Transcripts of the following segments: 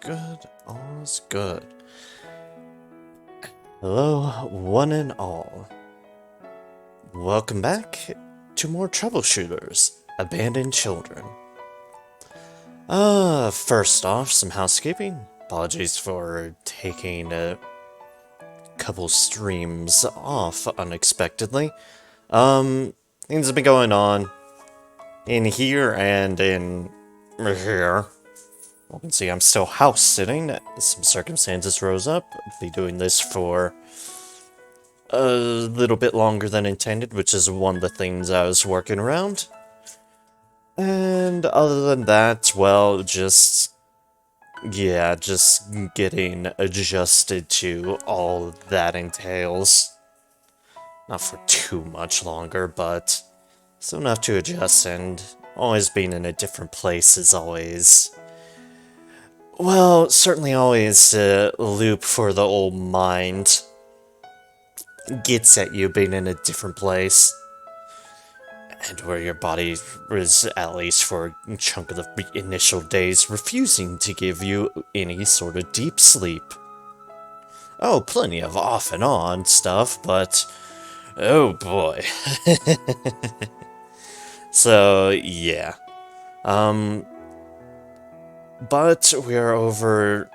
good, all's good. Hello, one and all. Welcome back to more Troubleshooters, Abandoned Children. First off, some housekeeping. Apologies for taking a couple streams off unexpectedly. Things have been going on in here and in here. You can see I'm still house sitting. Some circumstances rose up. I'll be doing this for a little bit longer than intended, which is one of the things I was working around. And other than that, well, just getting adjusted to all that entails. Not for too much longer, but still enough to adjust, and always being in a different place is always... well, certainly always a loop for the old mind. Gets at you being in a different place. And where your body was, at least for a chunk of the initial days, refusing to give you any sort of deep sleep. Oh, plenty of off and on stuff, but... oh boy. So, yeah. But we're over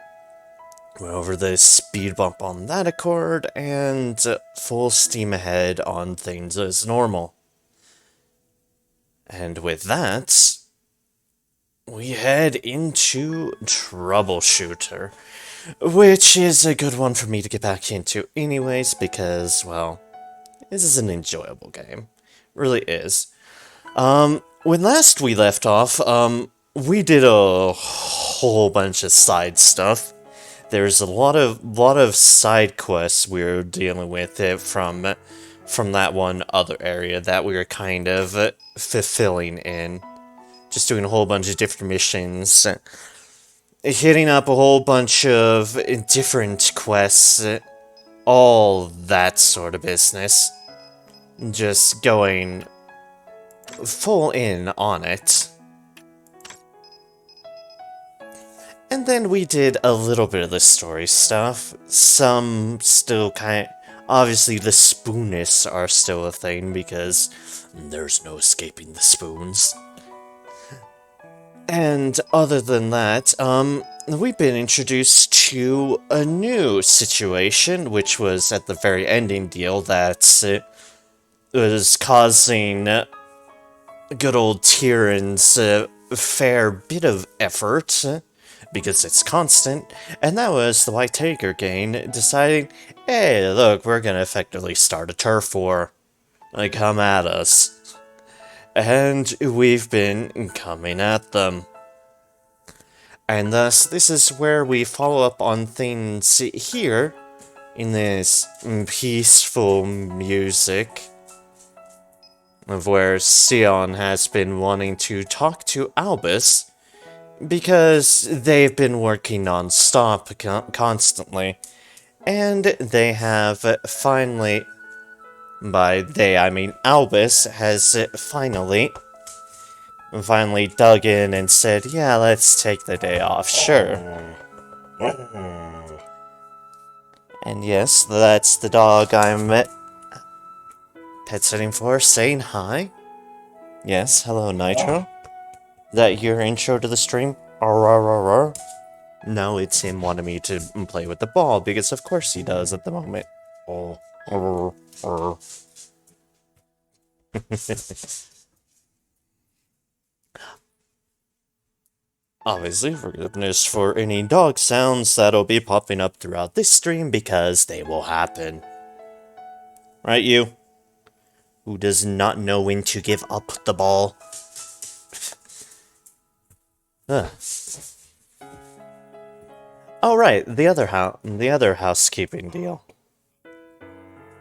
the speed bump on that accord, and full steam ahead on things as normal. And with that, we head into Troubleshooter, which is a good one for me to get back into anyways, because, well, this is an enjoyable game. Really is. When last we left off, we did a whole bunch of side stuff. There's a lot of side quests we were dealing with from that one other area that we were kind of fulfilling in. Just doing a whole bunch of different missions, hitting up a whole bunch of different quests, all that sort of business. Just going full in on it. And then we did a little bit of the story stuff. Some still obviously the spoonists are still a thing because there's no escaping the spoons. And other than that, we've been introduced to a new situation, which was at the very ending deal that was causing good old Tyrrans a fair bit of effort, because it's constant, and that was the White Tiger gang deciding, hey, look, we're gonna effectively start a turf war. Like, come at us. And we've been coming at them. And thus, this is where we follow up on things here, in this peaceful music, of where Sion has been wanting to talk to Albus, because they've been working non-stop constantly, and they have finally, by they I mean Albus, has finally dug in and said, yeah, let's take the day off, sure. And yes, that's the dog I'm pet sitting for, saying hi. Yes, hello Nitro. That your intro to the stream? No, it's him wanting me to play with the ball, because of course he does at the moment. Obviously, forgiveness for any dog sounds that'll be popping up throughout this stream, because they will happen. Right, you? Who does not know when to give up the ball? Oh right, the other housekeeping deal.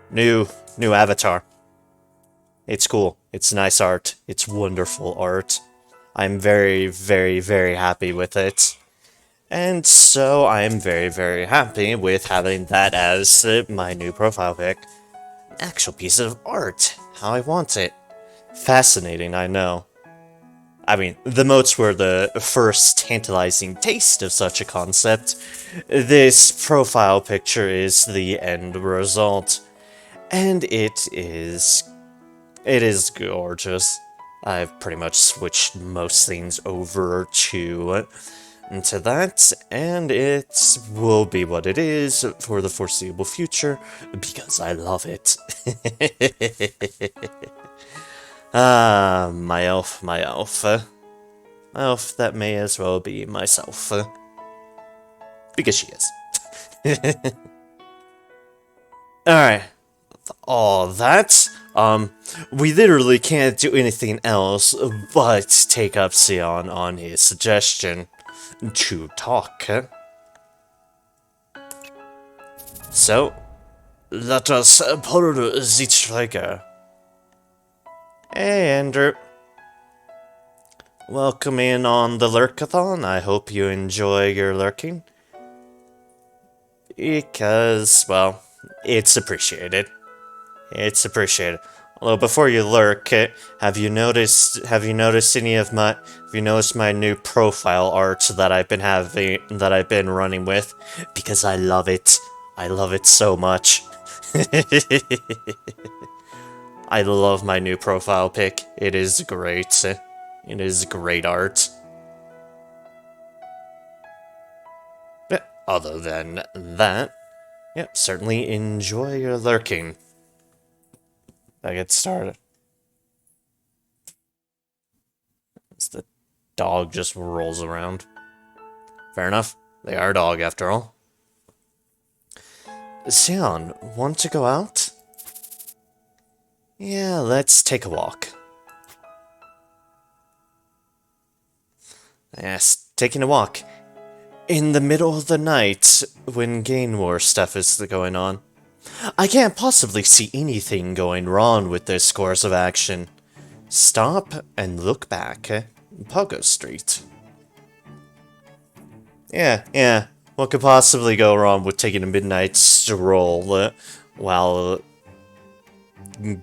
New avatar. It's cool. It's nice art. It's wonderful art. I'm very, very, very happy with it. And so I'm very, very happy with having that as my new profile pic. Actual piece of art. How I want it. Fascinating, I know. I mean, the moats were the first tantalizing taste of such a concept. This profile picture is the end result, and it is gorgeous. I've pretty much switched most things over to that, and it will be what it is for the foreseeable future, because I love it. Ah, my elf, my elf. Elf that may as well be myself. Because she is. Alright. All that, we literally can't do anything else but take up Sion on his suggestion to talk. So, let us pull the trigger. Hey, Andrew. Welcome in on the Lurkathon. I hope you enjoy your lurking. Because, well, it's appreciated. It's appreciated. Although before you lurk, have you noticed my new profile art that I've been running with? Because I love it. I love it so much. I love my new profile pic. It is great. It is great art. But other than that, yep, certainly enjoy your lurking. I get started. As the dog just rolls around. Fair enough. They are a dog after all. Sion, want to go out? Yeah, let's take a walk. Yes, taking a walk. In the middle of the night, when Gain War stuff is going on. I can't possibly see anything going wrong with this course of action. Stop and look back. Pogo Street. Yeah. What could possibly go wrong with taking a midnight stroll while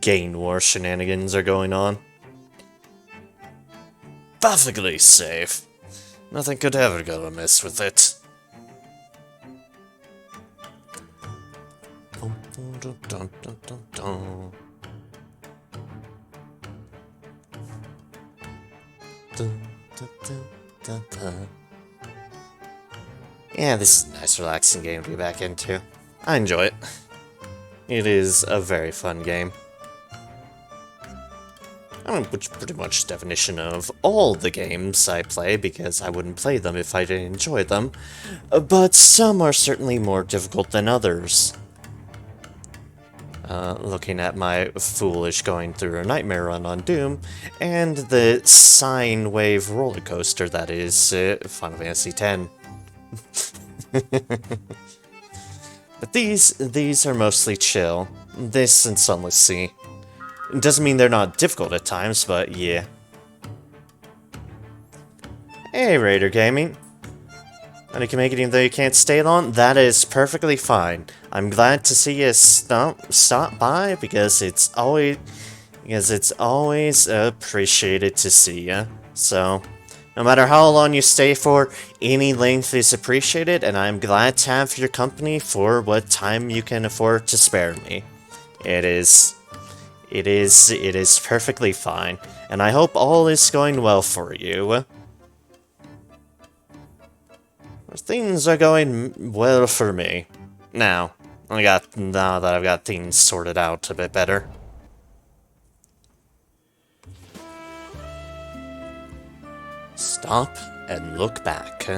Gain War shenanigans are going on? Perfectly safe. Nothing could ever go amiss with it. Yeah, this is a nice relaxing game to be back into. I enjoy it. It is a very fun game. I mean, which pretty much definition of all the games I play, because I wouldn't play them if I didn't enjoy them. But some are certainly more difficult than others. Looking at my foolish going through a nightmare run on Doom, and the sine wave roller coaster that is Final Fantasy X. But these are mostly chill. This and Sunless Sea. It doesn't mean they're not difficult at times, but yeah. Hey, Raider Gaming. And you can make it even though you can't stay long? That is perfectly fine. I'm glad to see you stop by, because it's always appreciated to see you. So, no matter how long you stay for, any length is appreciated, and I'm glad to have your company for what time you can afford to spare me. It is perfectly fine, and I hope all is going well for you. Things are going well for me. Now that I've got things sorted out a bit better. Stop and look back.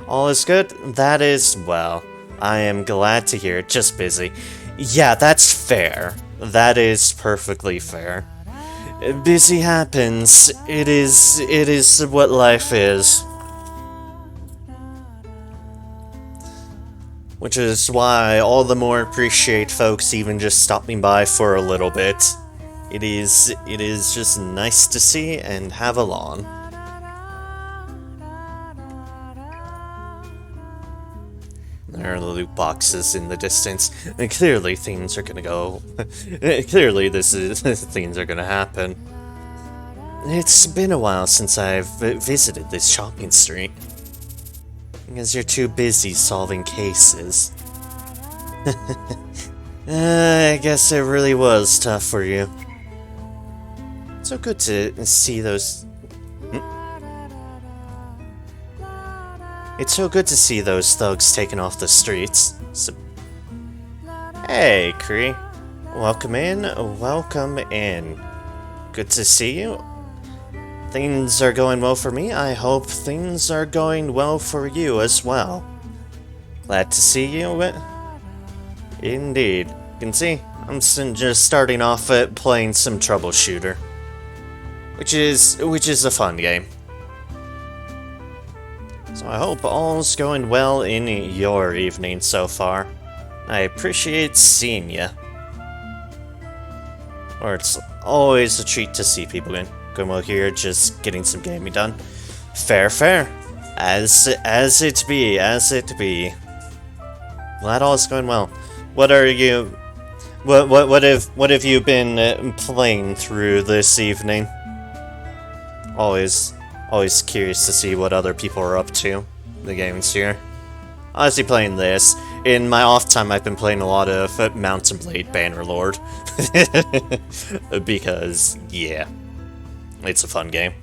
All is good? That is, well, I am glad to hear it. Just busy. Yeah, that's fair. That is perfectly fair. Busy happens. It is what life is. Which is why I all the more appreciate folks even just stopping by for a little bit. It is just nice to see and have along. banner and the loot boxes in the distance. And clearly things are gonna go... clearly things are gonna happen. It's been a while since I've visited this shopping street. Because you're too busy solving cases. I guess it really was tough for you. So good to see those... It's so good to see those thugs taken off the streets. So... Hey, Kree. Welcome in, welcome in. Good to see you. Things are going well for me. I hope things are going well for you as well. Glad to see you. Indeed. You can see, I'm just starting off playing some Troubleshooter. Which is a fun game. So I hope all's going well in your evening so far. I appreciate seeing you. Or it's always a treat to see people in. Going well here, just getting some gaming done. Fair. As it be. Glad all's going well. What are you... What have you been playing through this evening? Always curious to see what other people are up to. The games here. Honestly, playing this. In my off time, I've been playing a lot of Mount and Blade Bannerlord. Because, yeah. It's a fun game.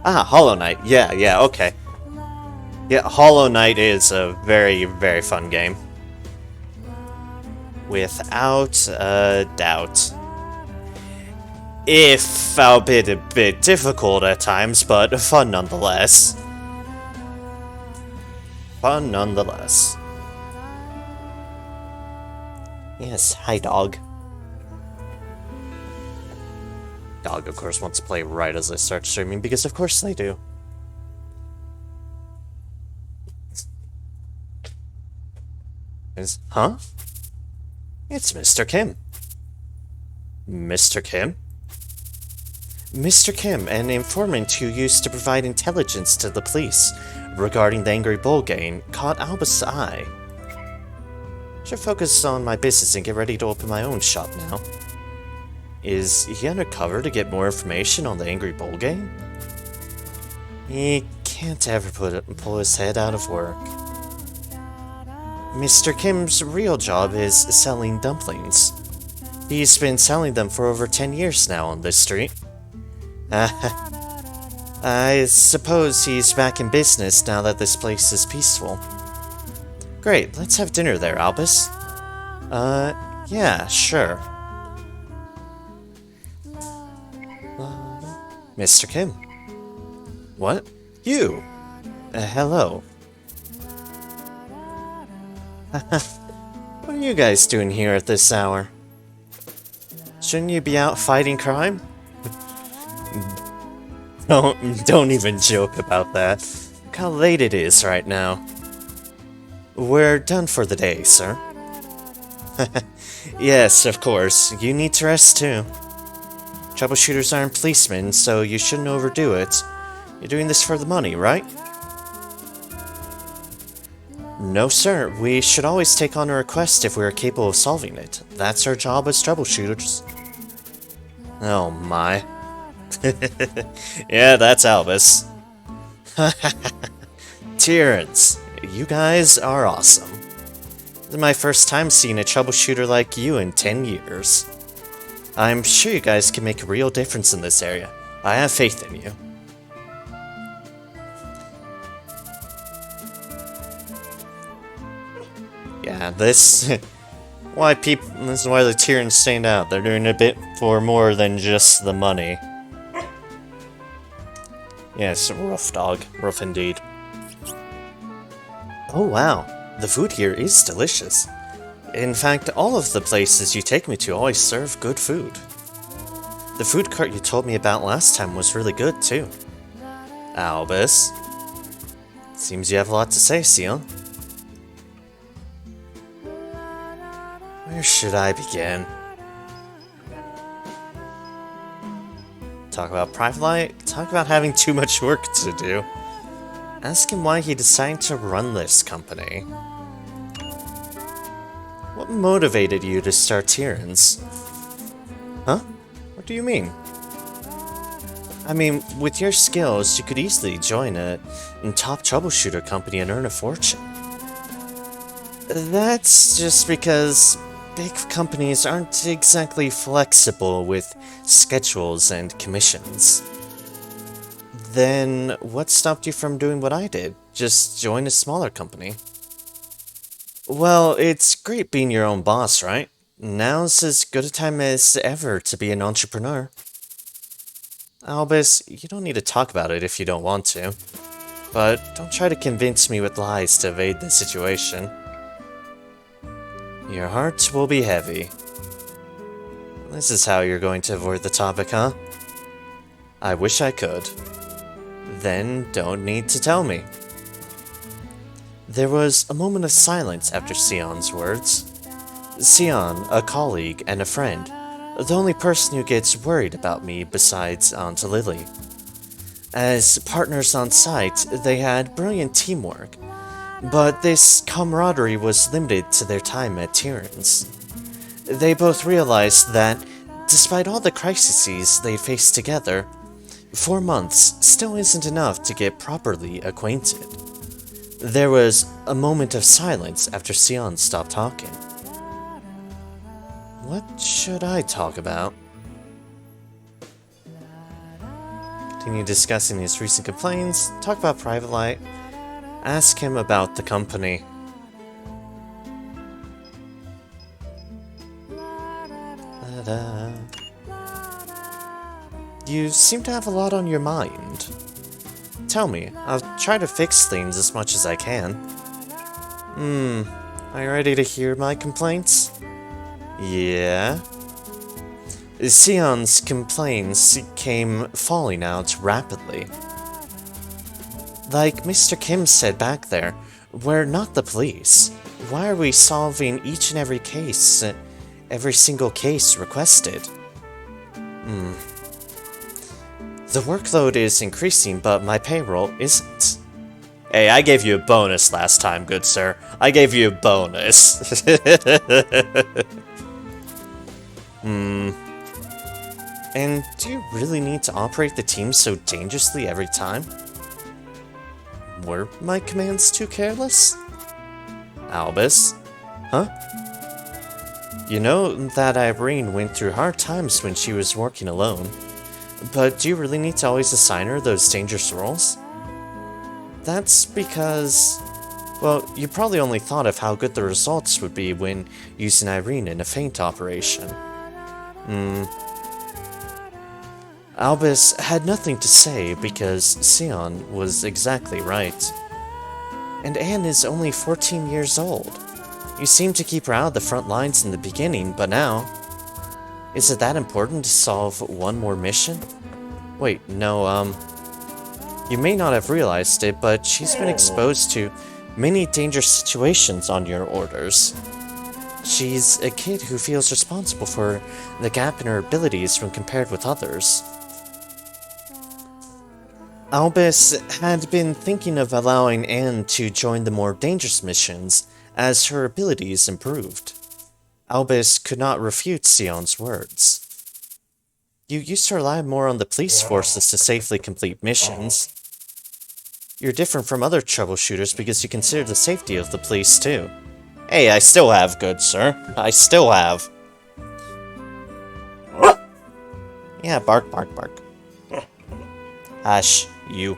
Ah, Hollow Knight. Yeah, okay. Yeah, Hollow Knight is a very, very fun game. Without a doubt. If albeit a bit difficult at times, but fun nonetheless. Fun nonetheless. Yes, hi dog. Dog, of course, wants to play right as I start streaming, because of course they do. Huh? It's Mr. Kim. Mr. Kim? Mr. Kim, an informant who used to provide intelligence to the police regarding the Angry Bull gang, caught Albus' eye. Should focus on my business and get ready to open my own shop now. Is he undercover to get more information on the Angry Bull gang? He can't ever pull his head out of work. Mr. Kim's real job is selling dumplings. He's been selling them for over 10 years now on this street. I suppose he's back in business now that this place is peaceful. Great, let's have dinner there, Albus. Yeah, sure. Mr. Kim. What? You? Hello. What are you guys doing here at this hour? Shouldn't you be out fighting crime? Don't even joke about that. Look how late it is right now. We're done for the day, sir. Yes, of course. You need to rest too. Troubleshooters aren't policemen, so you shouldn't overdo it. You're doing this for the money, right? No, sir. We should always take on a request if we are capable of solving it. That's our job as troubleshooters. Oh my. Yeah, that's Albus. Tyrrans, you guys are awesome. This is my first time seeing a troubleshooter like you in 10 years. I'm sure you guys can make a real difference in this area. I have faith in you. Yeah, this is why the Tyrrans stand out. They're doing a bit for more than just the money. Yes, rough dog. Rough indeed. Oh wow, the food here is delicious. In fact, all of the places you take me to always serve good food. The food cart you told me about last time was really good too. Albus. Seems you have a lot to say, Seal. Where should I begin? Talk about private life, talk about having too much work to do. Ask him why he decided to run this company. What motivated you to start Tyrrans? Huh? What do you mean? I mean, with your skills, you could easily join a top troubleshooter company and earn a fortune. That's just because big companies aren't exactly flexible with schedules and commissions. Then what stopped you from doing what I did? Just join a smaller company. Well, it's great being your own boss, right? Now's as good a time as ever to be an entrepreneur. Albus, you don't need to talk about it if you don't want to. But don't try to convince me with lies to evade the situation. Your heart will be heavy. This is how you're going to avoid the topic, huh? I wish I could. Then don't need to tell me. There was a moment of silence after Sion's words. Sion, a colleague and a friend, the only person who gets worried about me besides Aunt Lily. As partners on site, they had brilliant teamwork, but this camaraderie was limited to their time at Tyrrans. They both realized that, despite all the crises they faced together, 4 months still isn't enough to get properly acquainted. There was a moment of silence after Sion stopped talking. What should I talk about? Continue discussing his recent complaints, talk about private life, ask him about the company. Ta-da. You seem to have a lot on your mind. Tell me, I'll try to fix things as much as I can. Are you ready to hear my complaints? Yeah? Sion's complaints came falling out rapidly. Like Mr. Kim said back there, we're not the police. Why are we solving each and every case, every single case requested? The workload is increasing, but my payroll isn't. Hey, I gave you a bonus last time, good sir. I gave you a bonus. And do you really need to operate the team so dangerously every time? Were my commands too careless? Albus? Huh? You know that Irene went through hard times when she was working alone. But do you really need to always assign her those dangerous roles? That's because... well, you probably only thought of how good the results would be when using Irene in a feint operation. Albus had nothing to say because Sion was exactly right. And Anne is only 14 years old. You seemed to keep her out of the front lines in the beginning, but now... is it that important to solve one more mission? Wait, no, you may not have realized it, but she's been exposed to many dangerous situations on your orders. She's a kid who feels responsible for the gap in her abilities when compared with others. Albus had been thinking of allowing Anne to join the more dangerous missions as her abilities improved. Albus could not refute Sion's words. You used to rely more on the police forces to safely complete missions. You're different from other troubleshooters because you consider the safety of the police too. Hey, I still have, good sir. I still have. Yeah, bark, bark, bark. Hush, you.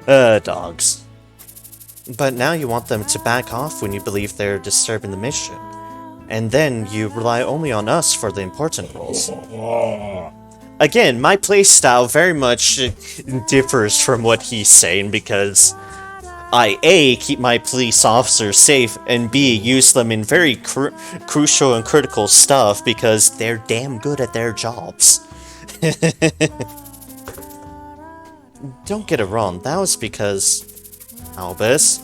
Dogs. But now you want them to back off when you believe they're disturbing the mission. And then you rely only on us for the important roles. Again, my playstyle very much differs from what he's saying because I A, keep my police officers safe, and B, use them in very crucial and critical stuff because they're damn good at their jobs. Don't get it wrong, that was because... Albus,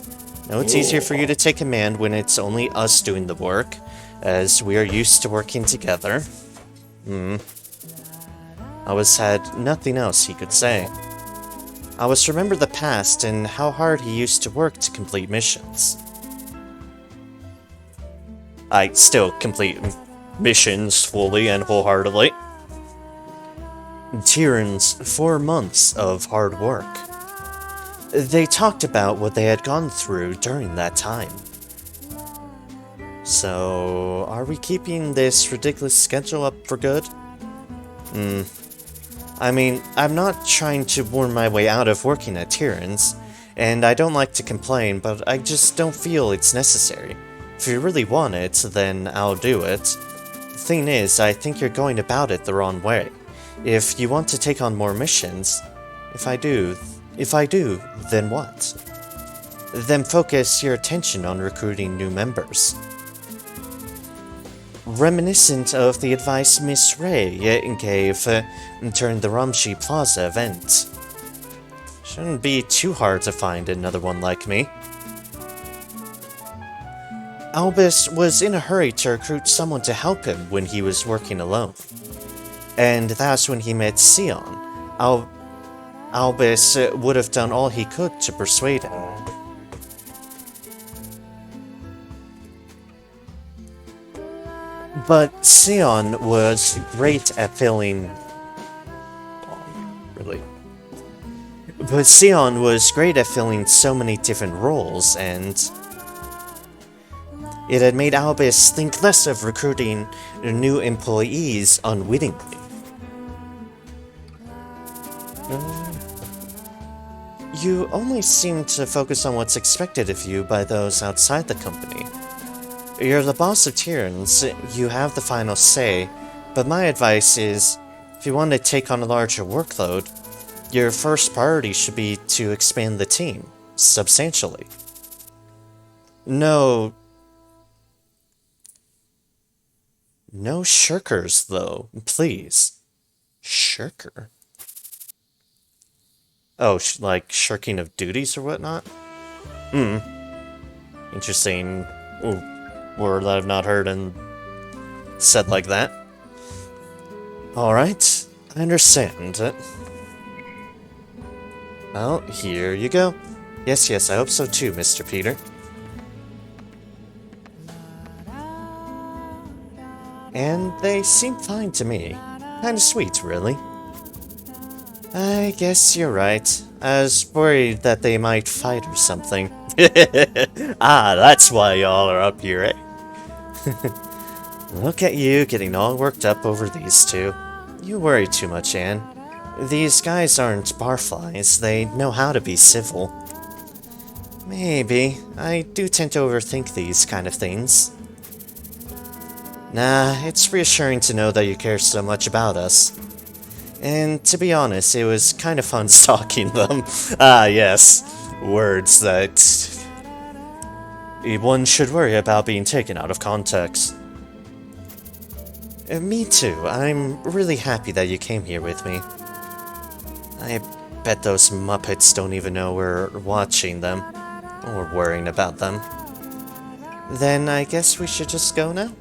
no, it's easier for you to take command when it's only us doing the work, as we are used to working together. Albus had nothing else he could say. Albus remembered the past and how hard he used to work to complete missions. I still complete missions fully and wholeheartedly. Tyrrans, 4 months of hard work. They talked about what they had gone through during that time. So, are we keeping this ridiculous schedule up for good? I mean, I'm not trying to worm my way out of working at Tyrrans, and I don't like to complain, but I just don't feel it's necessary. If you really want it, then I'll do it. The thing is, I think you're going about it the wrong way. If you want to take on more missions, if I do, then what? Then focus your attention on recruiting new members. Reminiscent of the advice Miss Ray gave during the Ramshi Plaza event. Shouldn't be too hard to find another one like me. Albus was in a hurry to recruit someone to help him when he was working alone. And that's when he met Sion. Albus would have done all he could to persuade him. But Sion was great at filling... But Sion was great at filling so many different roles, and it had made Albus think less of recruiting new employees unwittingly. You only seem to focus on what's expected of you by those outside the company. You're the boss of Tyrrans, you have the final say, but my advice is, if you want to take on a larger workload, your first priority should be to expand the team, substantially. No shirkers, though, please. Shirker? Oh, like shirking of duties or whatnot? Interesting. Ooh, word that I've not heard and said like that. Alright, I understand. Well, here you go. Yes, I hope so too, Mr. Peter. And they seem fine to me. Kinda sweet, really. I guess you're right. I was worried that they might fight or something. Ah, that's why y'all are up here, eh? Look at you getting all worked up over these two. You worry too much, Anne. These guys aren't barflies, they know how to be civil. Maybe. I do tend to overthink these kind of things. Nah, it's reassuring to know that you care so much about us. And to be honest, it was kind of fun stalking them. Ah, yes. Words that one should worry about being taken out of context. Me too. I'm really happy that you came here with me. I bet those Muppets don't even know we're watching them, or worrying about them. Then I guess we should just go now?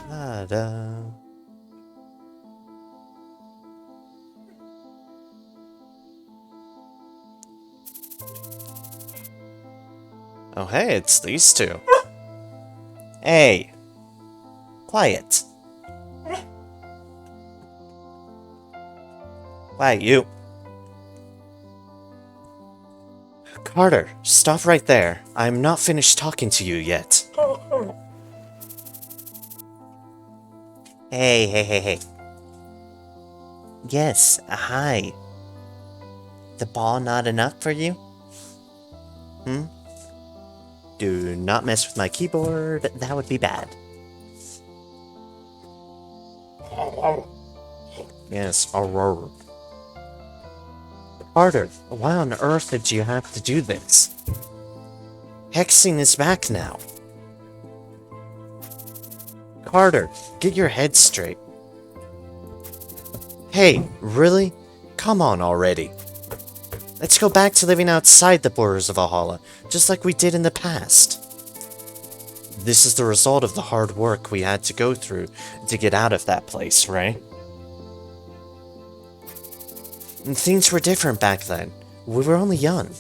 Ta-da. Oh hey, it's these two. Hey! Quiet. Quiet, you. Carter, stop right there. I'm not finished talking to you yet. Hey. Yes, hi. The ball not enough for you? Do not mess with my keyboard, that would be bad. Yes, aurora. Carter, why on earth did you have to do this? Hexing is back now. Carter, get your head straight. Hey, really? Come on already. Let's go back to living outside the borders of Valhalla, just like we did in the past. This is the result of the hard work we had to go through to get out of that place, right? And things were different back then. We were only young.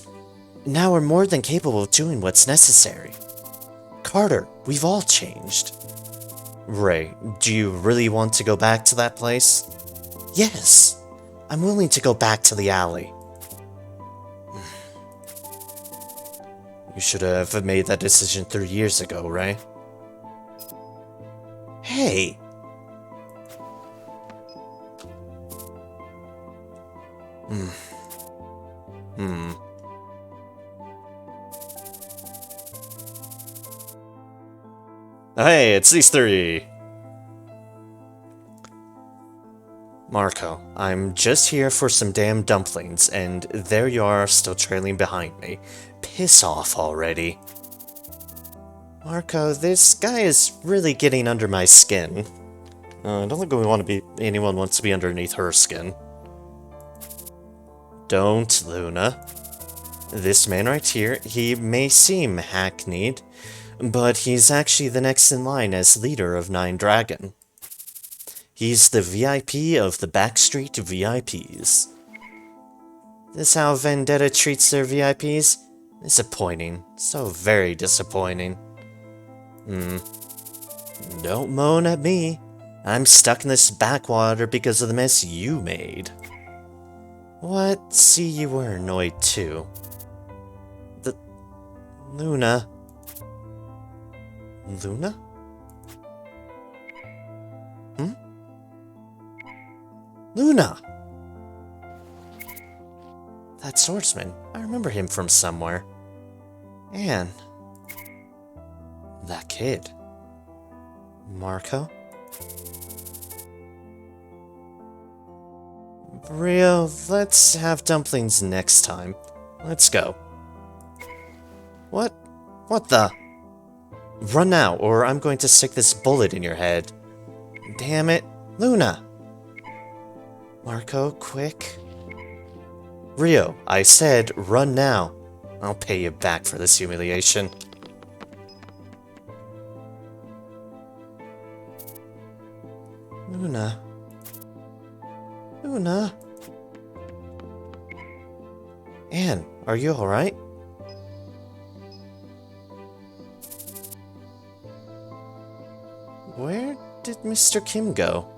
Now we're more than capable of doing what's necessary. Carter, we've all changed. Ray, do you really want to go back to that place? Yes, I'm willing to go back to the alley. You should have made that decision 3 years ago, right? Hey! Hey, it's these three! Marco, I'm just here for some damn dumplings, and there you are still trailing behind me. Piss off already. Marco, this guy is really getting under my skin. I don't think anyone wants to be underneath her skin. Don't, Luna. This man right here, he may seem hackneyed, but he's actually the next in line as leader of Nine Dragon. He's the VIP of the Backstreet VIPs. This how Vendetta treats their VIPs? Disappointing. So very disappointing. Don't moan at me. I'm stuck in this backwater because of the mess you made. What? See, you were annoyed too. Luna? Luna? Luna! That swordsman. I remember him from somewhere. And that kid. Marco? Rio, let's have dumplings next time. Let's go. What? What the? Run now, or I'm going to stick this bullet in your head. Damn it. Luna! Marco, quick. Rio, I said run now. I'll pay you back for this humiliation. Luna. Luna? Anne, are you alright? Where did Mr. Kim go?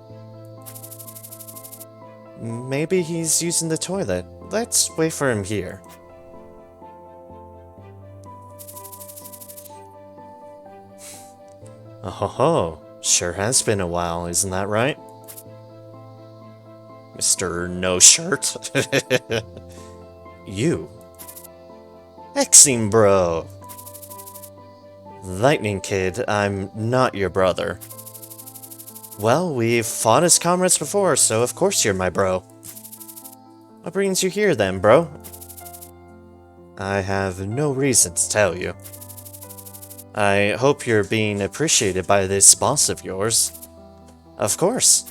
Maybe he's using the toilet. Let's wait for him here. Oh ho ho. Sure has been a while, isn't that right? Mr. No Shirt? You. Exing bro. Lightning Kid, I'm not your brother. Well, we've fought as comrades before, so of course you're my bro. What brings you here then, bro? I have no reason to tell you. I hope you're being appreciated by this boss of yours. Of course.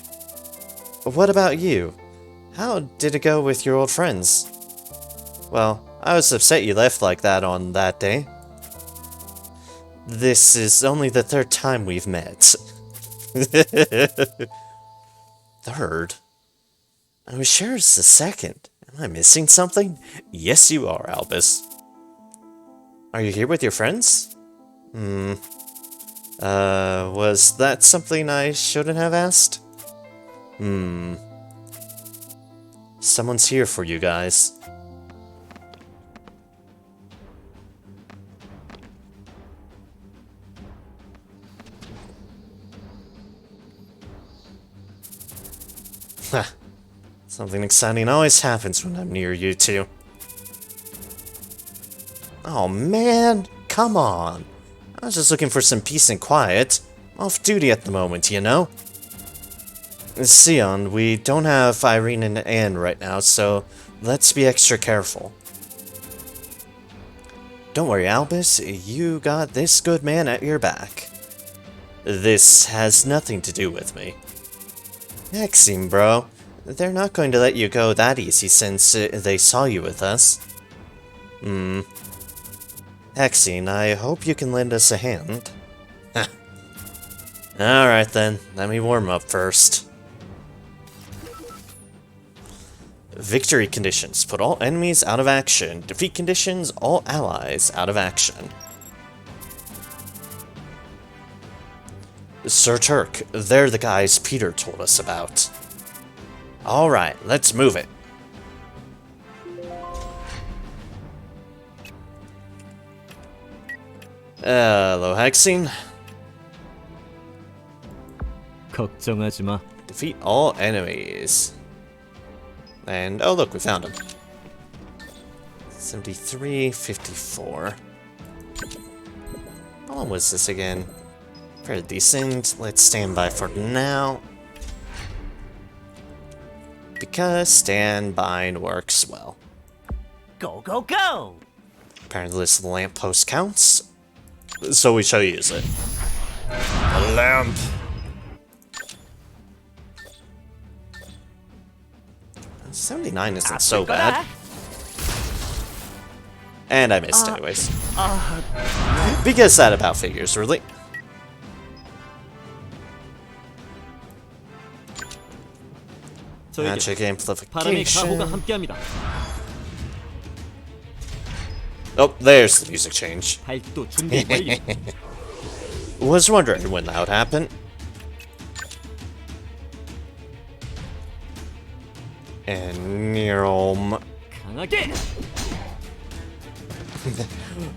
What about you? How did it go with your old friends? Well, I was upset you left like that on that day. This is only the 3rd time we've met. 3rd? I was sure it's the 2nd. Am I missing something? Yes, you are, Albus. Are you here with your friends? Was that something I shouldn't have asked? Someone's here for you guys. Something exciting always happens when I'm near you two. Oh man, come on. I was just looking for some peace and quiet. I'm off duty at the moment, you know? Sion, we don't have Irene and Anne right now, so let's be extra careful. Don't worry, Albus, you got this good man at your back. This has nothing to do with me. Exing, bro. They're not going to let you go that easy since they saw you with us. Exing, I hope you can lend us a hand. Alright then, let me warm up first. Victory conditions. Put all enemies out of action. Defeat conditions. All allies out of action. Sir Turk, they're the guys Peter told us about. Alright, let's move it. Hello, Hexing. 걱정하지 마. Defeat all enemies. And, oh look, we found him. 73, 54. How long was this again? Pretty decent. Let's stand by for now. Because standby works well. Go, go, go! Apparently this lamppost counts, so we shall use it. A lamp! $79 isn't so bad. And I missed anyways. Because that about figures, really. Magic amplification. Oh, there's the music change. Was wondering when that would happen. And Nerom.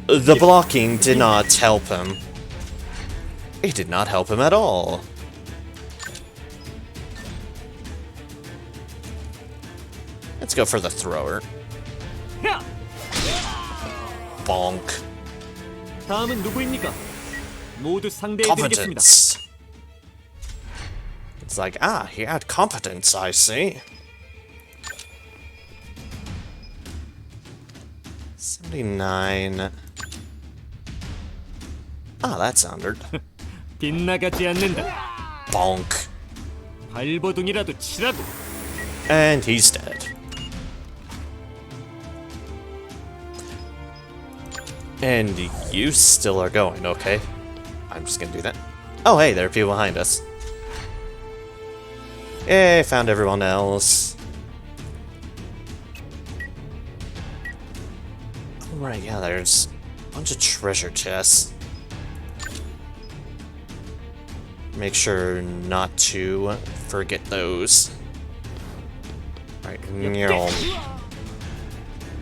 The blocking did not help him. It did not help him at all. Let's go for the thrower. Bonk. Competence. It's like, ah, he had competence, I see. 79. Ah, that sounded. Bonk. And he's dead. And you still are going, okay. I'm just gonna do that. Oh, hey, there are people behind us. Yay, found everyone else. Right, yeah, there's a bunch of treasure chests. Make sure not to forget those. Right,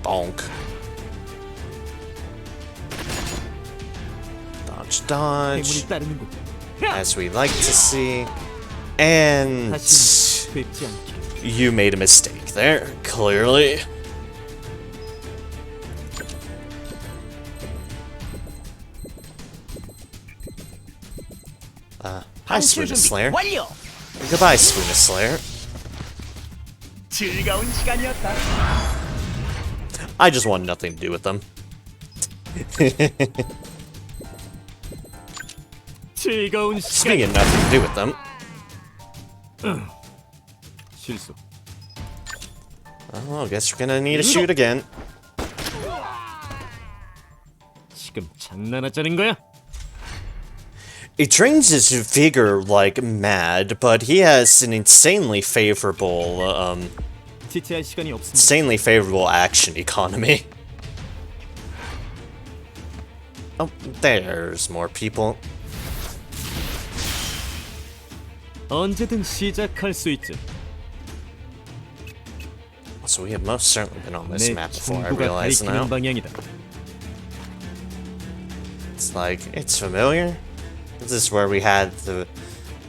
bonk. Dodge, dodge. As we like to see. And you made a mistake there, clearly. Hi, Spoona Slayer. Goodbye, Spoona Slayer. I just want nothing to do with them. Speaking of nothing to do with them. Oh, I guess we're gonna need to shoot again. He trains his vigor like mad, but he has an insanely favorable action economy. Oh, there's more people. So we have most certainly been on this map before, I realize now. It's like, it's familiar. This is where we had the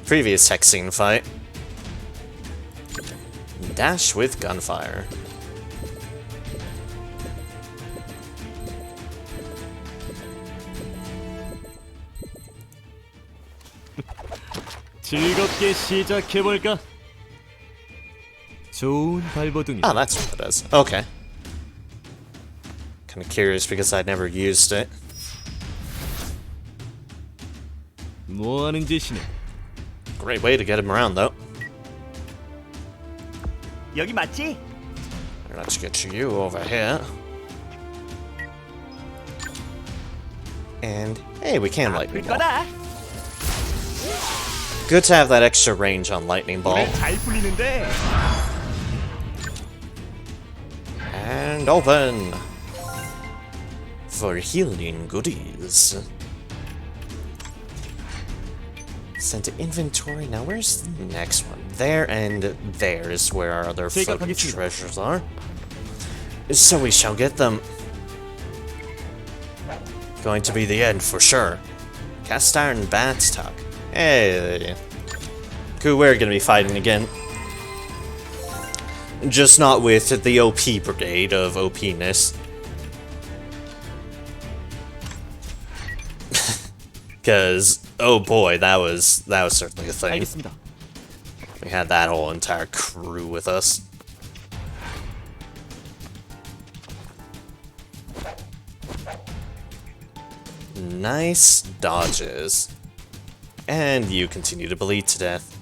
previous Hexing fight. Dash with gunfire. Oh, that's what it is. Okay. Kinda curious because I'd never used it. Great way to get him around, though. Let's get you over here. And hey, we can lightning bolt. Good to have that extra range on Lightning Ball. 잘 풀리는데. And open! For healing goodies. Send to inventory. Now where's the next one? There and there is where our other floating treasures are. So we shall get them. Going to be the end for sure. Cast Iron Bat Tuck. Hey. Cool, we're gonna be fighting again. Just not with the OP brigade of OP-ness. Cause, oh boy, that was certainly a thing. 알겠습니다. We had that whole entire crew with us. Nice dodges. And you continue to bleed to death.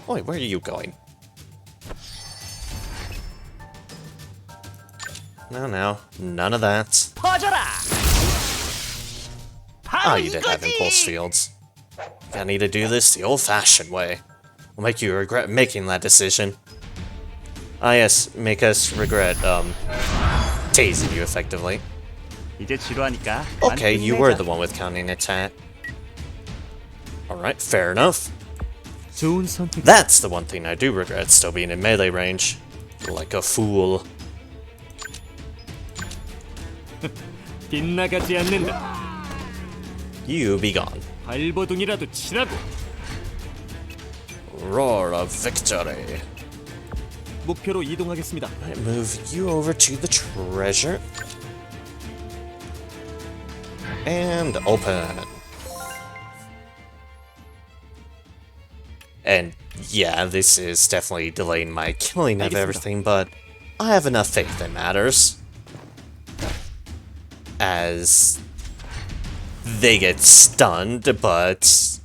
Wait, where are you going? No, none of that. 퍼져라. Oh, you did have impulse fields. I need to do this the old-fashioned way. Will make you regret making that decision. Ah yes, make us regret, tasing you effectively. 이제 지루하니까. Okay, you were the one with counting attack. Alright, fair enough. 좋은 선택. That's the one thing I do regret, still being in melee range. Like a fool. 빗나가지 않는다. You be gone. 발버둥이라도 치라고. Roar of victory. 목표로 이동하겠습니다. I move you over to the treasure. And open. And yeah, this is definitely delaying my killing of everything, but I have enough faith that matters. As they get stunned, but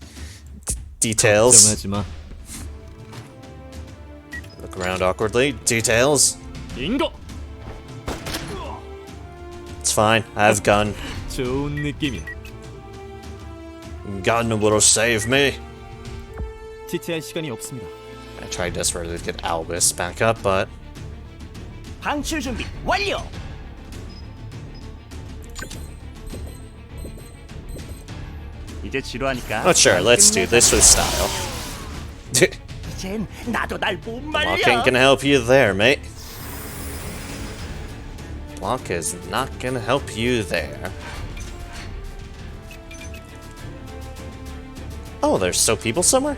details. 걱정하지 마. Look around awkwardly. Details. 빙고. It's fine. I have gun. 좋은 느낌이야. Gun will save me. 지체할 시간이 없습니다. I tried desperately to get Albus back up, but 방출 준비 완료. 이제 지루하니까. oh sure, let's do this with style. 이젠 나도 날 못 말려. Block ain't gonna help you there, mate. Block is not gonna help you there. Oh, there's still people somewhere?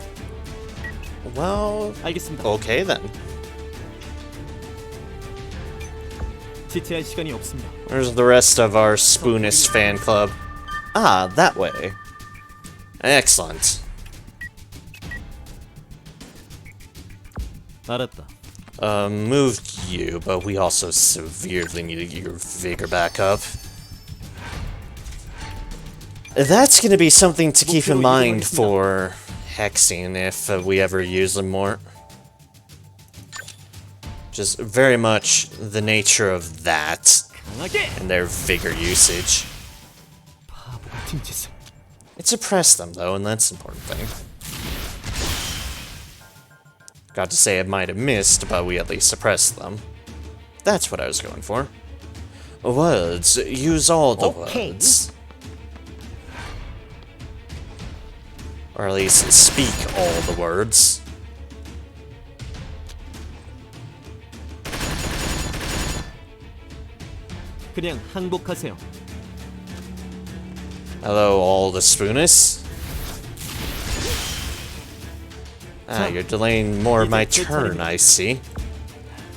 Well, 알겠습니다. okay then. 지체할 시간이 없습니다. Where's the rest of our Spoonist fan club? Ah, that way. Excellent. 알았다. Moved you, but we also severely need your vigor back up. That's gonna be something to keep in mind for hexing if we ever use them more. Just very much the nature of that 강하게. and their vigor usage. 바보 같은 짓을. It suppressed them though, and that's the important thing. Got to say it might have missed, but we at least suppressed them. That's what I was going for. Words. Use all the words. Or at least speak all the words. 그냥 항복하세요. Hello, all the Spoonists. Ah, you're delaying more of my turn, I see.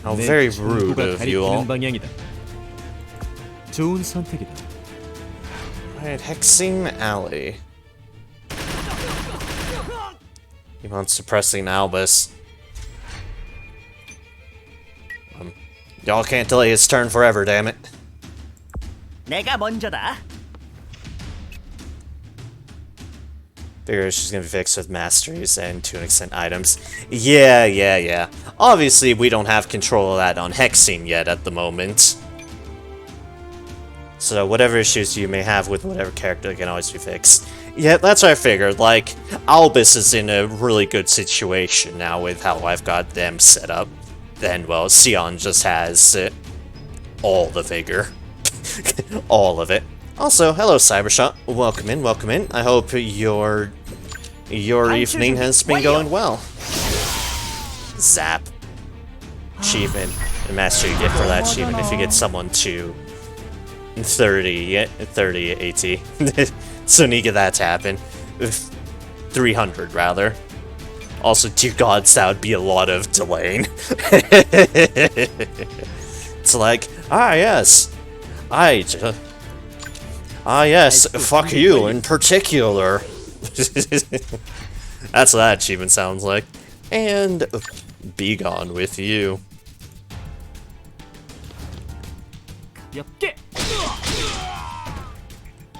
How very rude of you all. 방향이다. 좋은 선택이다. Alright, Hexing Alley. Keep on suppressing Albus. Y'all can't delay his turn forever, damn it. 내가 먼저다. Figure she's gonna be fixed with masteries and to an extent items. Yeah. Obviously, we don't have control of that on Hexing yet at the moment. So whatever issues you may have with whatever character can always be fixed. Yeah, that's what I figured. Like, Albus is in a really good situation now with how I've got them set up. Then, well, Sion just has all the vigor. All of it. Also, hello Cybershot. Welcome in, welcome in. I hope your evening has been going well. Zap. Achievement. A master you get for that achievement if you get someone to 30 AT. So need to get that to happen. 300 rather. Also, dear gods, that would be a lot of delaying. It's like, yes. Yes, fuck you in particular. That's what that achievement sounds like. And be gone with you.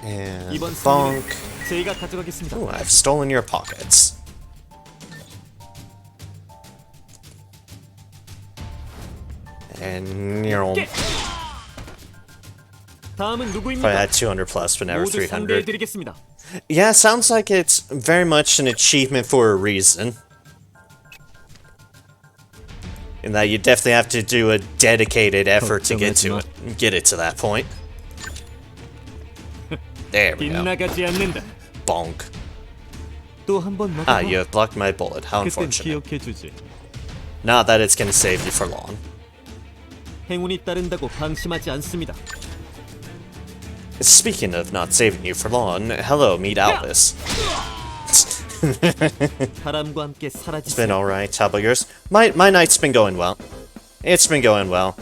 And bonk. Ooh, I've stolen your pockets. And you're all... Probably had 200 plus, but never 300. Yeah, sounds like it's very much an achievement for a reason. In that you definitely have to do a dedicated effort to get to it. Get it to that point. There we go. Bonk. Ah, you have blocked my bullet. How unfortunate. Not that it's gonna save you for long. Speaking of not saving you for long, hello, meet Albus. It's been alright, how about yours? My night's been going well. It's been going well.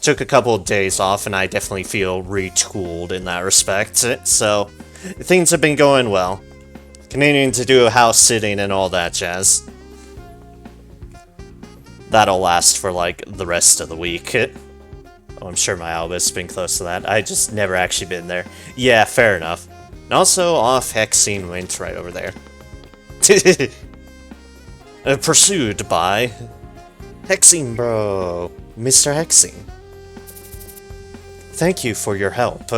Took a couple of days off and I definitely feel retooled in that respect, so things have been going well. Continuing to do house sitting and all that jazz. That'll last for like the rest of the week. Oh, I'm sure my Albus has been close to that. I just never actually been there. Yeah, fair enough. And also off Hexing went right over there. Pursued by Hexing bro, Mr. Hexing. Thank you for your help.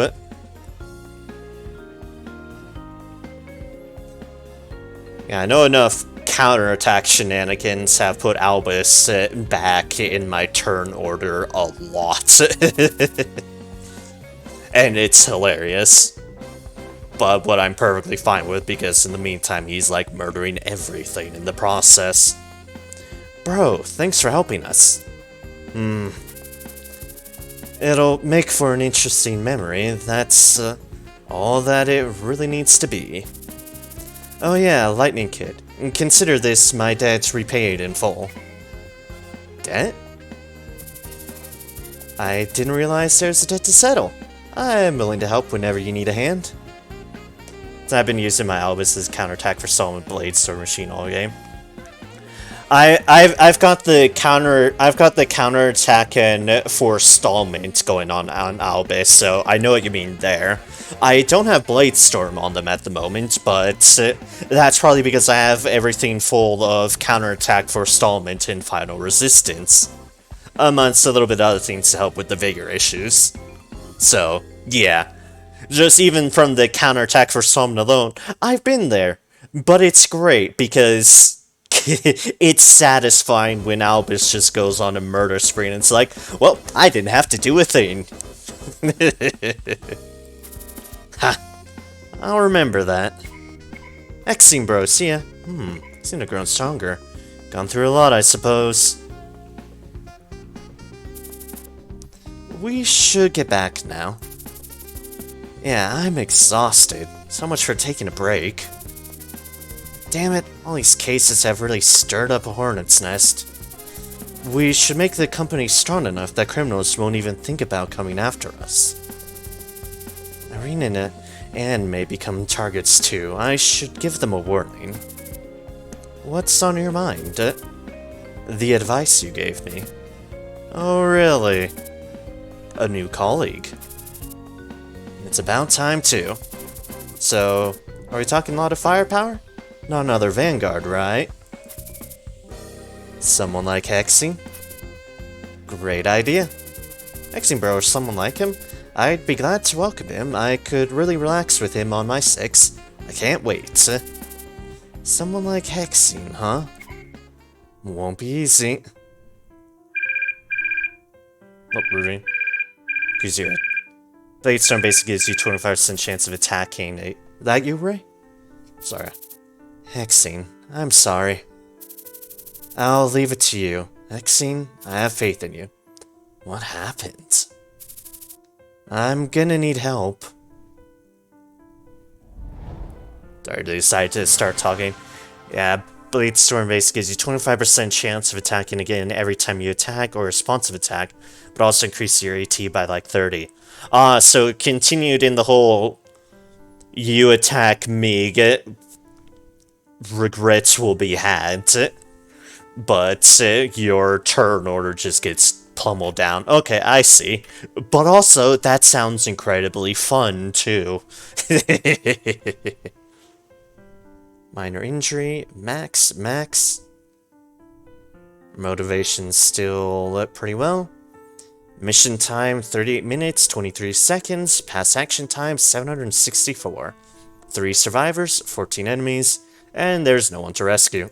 Yeah, I know enough counterattack shenanigans have put Albus back in my turn order a lot. And it's hilarious. But what I'm perfectly fine with, because in the meantime he's like murdering everything in the process. Bro, thanks for helping us. It'll make for an interesting memory, that's all that it really needs to be. Oh yeah, Lightning Kid. Consider this my debt's repaid in full. Debt? I didn't realize there's a debt to settle. I'm willing to help whenever you need a hand. I've been using my Albus's counterattack for Solomon Blade Sword Machine all game. I've got the counterattack and forestallment going on Albus, so I know what you mean there. I don't have Blade Storm on them at the moment, but that's probably because I have everything full of counterattack, forestallment, and final resistance, amongst a little bit of other things to help with the vigor issues. So yeah, just even from the counterattack for Solomon alone, I've been there, but it's great because it's satisfying when Albus just goes on a murder spree and it's like, well, I didn't have to do a thing. Ha! I'll remember that. Hexing bro, see ya. Seem to have grown stronger. Gone through a lot, I suppose. We should get back now. Yeah, I'm exhausted. So much for taking a break. Damn it, all these cases have really stirred up a hornet's nest. We should make the company strong enough that criminals won't even think about coming after us. Irene and Anne may become targets too. I should give them a warning. What's on your mind? The advice you gave me. Oh, really? A new colleague. It's about time too. So, are we talking a lot of firepower? Not another Vanguard, right? Someone like Hexing? Great idea. Hexing bro or someone like him? I'd be glad to welcome him. I could really relax with him on my 6. I can't wait. Someone like Hexing, huh? Won't be easy. Oh, Ruby. Gives you a Blade Storm basically gives you 25% chance of attacking a... That you, Ray? Sorry. Hexing, I'm sorry. I'll leave it to you. Hexing, I have faith in you. What happened? I'm gonna need help. Sorry, they decided to start talking. Yeah, Blade Storm base gives you 25% chance of attacking again every time you attack or responsive attack, but also increases your AT by like 30. So it continued in the whole you attack me, regrets will be had, but your turn order just gets pummeled down. Okay, I see. But also, that sounds incredibly fun, too. Minor injury, max. Motivation still up pretty well. Mission time, 38 minutes, 23 seconds. Pass action time, 764. 3 survivors, 14 enemies, and there's no one to rescue.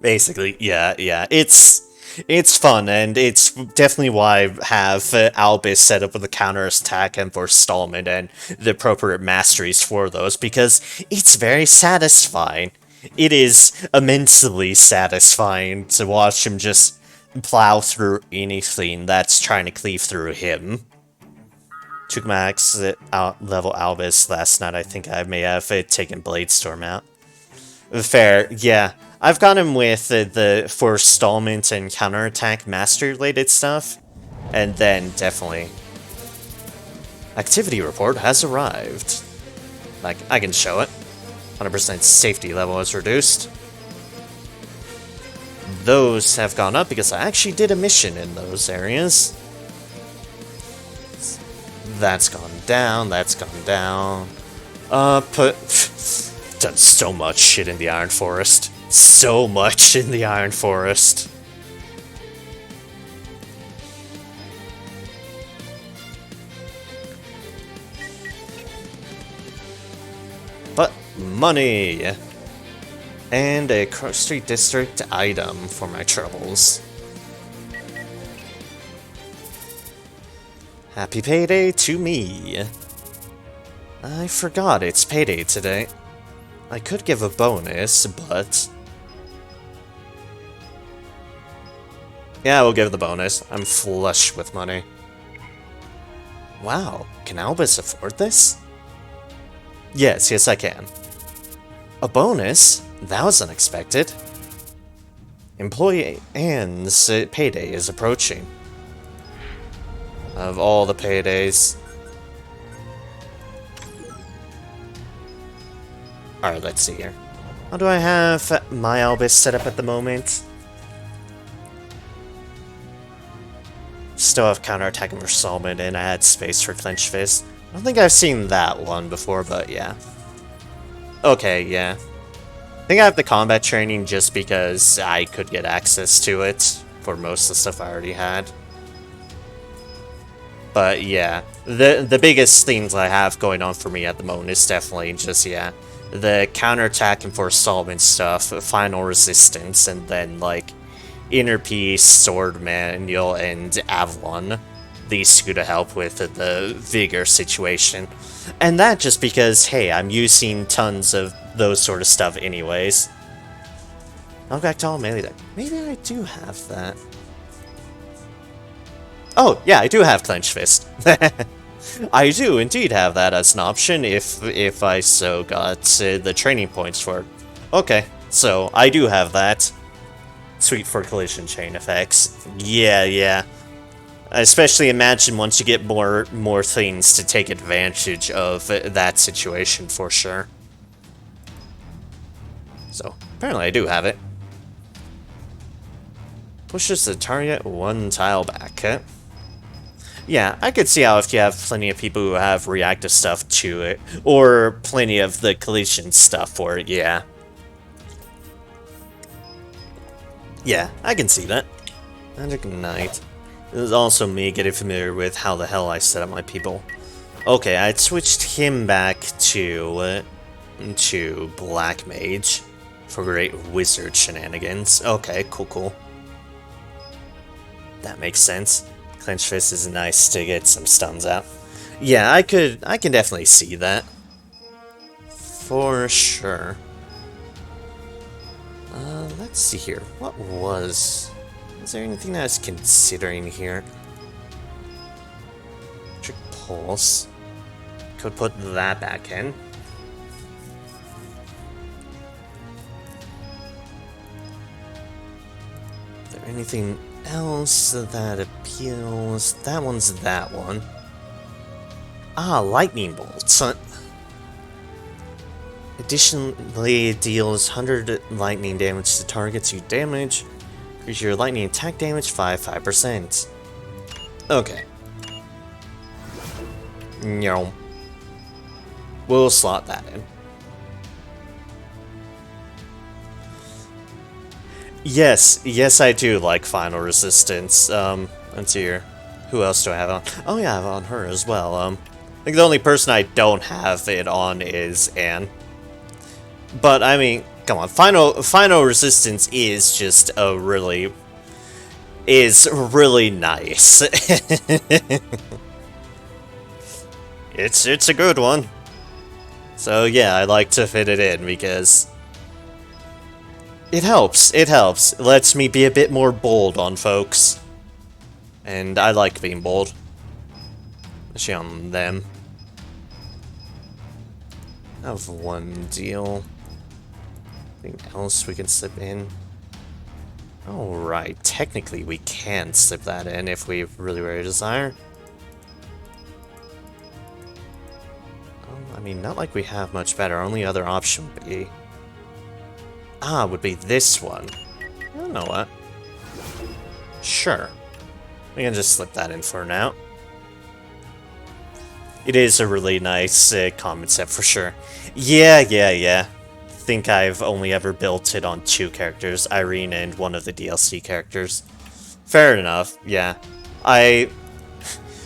Basically, yeah, it's fun, and it's definitely why I have Albus set up with a counter-attack and forestallment and the appropriate masteries for those, because it's very satisfying. It is immensely satisfying to watch him just plow through anything that's trying to cleave through him. Took max level Albus last night. I think I may have taken Bladestorm out. Fair, yeah. I've got him with the forestallment and counterattack master-related stuff, and then definitely... Activity report has arrived. Like, I can show it. 100% safety level is reduced. Those have gone up because I actually did a mission in those areas. That's gone down, that's gone down. Done so much shit in the Iron Forest. So much in the Iron Forest. But money! And a Cross Street District item for my troubles. Happy payday to me. I forgot it's payday today. I could give a bonus, but... Yeah, we'll give the bonus. I'm flush with money. Wow, can Albus afford this? Yes, I can. A bonus? That was unexpected. Employee Ann's payday is approaching. Of all the paydays... Alright, let's see here. How do I have my Albus set up at the moment? Still have counterattack and forestallment, and I had space for Clenched Fist. I don't think I've seen that one before, but yeah. Okay, yeah. I think I have the combat training just because I could get access to it for most of the stuff I already had. But yeah, the biggest things I have going on for me at the moment is definitely just, yeah, the counterattack and forestallment stuff, final resistance, and then, like, Inner Peace, Sword Manual, and Avalon. These two to help with the Vigor situation. And that just because, hey, I'm using tons of those sort of stuff anyways. I'll go back to all melee deck. Maybe I do have that. Oh, yeah, I do have Clenched Fist. I do indeed have that as an option if I so got the training points for it. Okay, so I do have that. Sweet for collision chain effects. Yeah. Especially imagine once you get more things to take advantage of that situation for sure. So, apparently I do have it. Pushes the target one tile back. Yeah, I could see how if you have plenty of people who have reactive stuff to it, or plenty of the collision stuff for it, yeah. Yeah, I can see that. Magic Knight. This is also me getting familiar with how the hell I set up my people. Okay, I'd switched him back to Black Mage for great wizard shenanigans. Okay, cool. That makes sense. Clenched Fist is nice to get some stuns out. Yeah, I can definitely see that. For sure. Let's see here. Was there anything that I was considering here? Electric Pulse. Could put that back in. Is there anything else that appeals? That one's that one. Ah, Lightning Bolts. Additionally, it deals 100 lightning damage to targets you damage. Increase your lightning attack damage 5%. Okay. No. We'll slot that in. Yes, I do like Final Resistance. Let's see here. Who else do I have on? Oh yeah, I have on her as well. I think the only person I don't have it on is Anne. But I mean, come on, Final Resistance is just really nice. It's a good one. So yeah, I like to fit it in because it helps. It lets me be a bit more bold on folks. And I like being bold. Especially on them. I have one deal. Anything else we can slip in? Alright, technically we can slip that in if we really were to desire. I mean, not like we have much better. Our only other option would be this one. I don't know what. Sure. We can just slip that in for now. It is a really nice combat set for sure. Yeah. Think I've only ever built it on 2 characters, Irene and one of the DLC characters. Fair enough, yeah.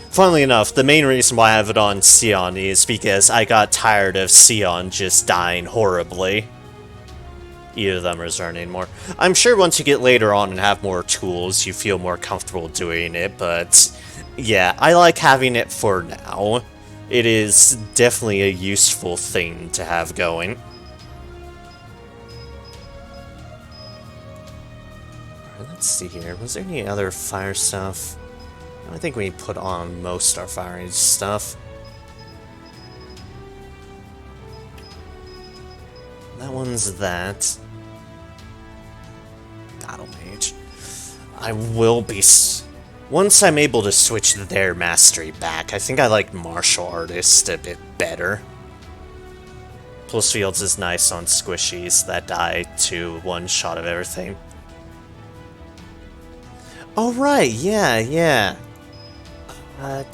Funnily enough, the main reason why I have it on Sion is because I got tired of Sion just dying horribly. Either of them is earning more. I'm sure once you get later on and have more tools, you feel more comfortable doing it, but yeah, I like having it for now. It is definitely a useful thing to have going. Alright, let's see here. Was there any other fire stuff? I think we put on most our firing stuff. That one's that. Battle Mage. I will be... Once I'm able to switch their mastery back, I think I like Martial Artist a bit better. Pulse Fields is nice on squishies that die to one shot of everything. Oh right, yeah. Have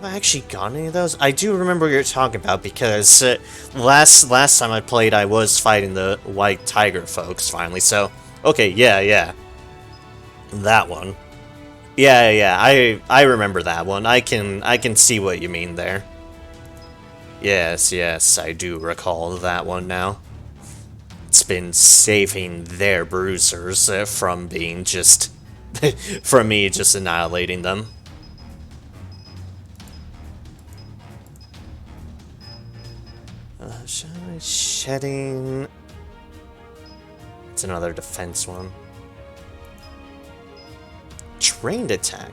I actually gotten any of those? I do remember what you're talking about because last time I played, I was fighting the White Tiger folks finally. So okay, yeah, that one. Yeah. I remember that one. I can see what you mean there. Yes, I do recall that one now. It's been saving their bruisers from being just from me just annihilating them. Shedding. It's another defense one. Trained attack.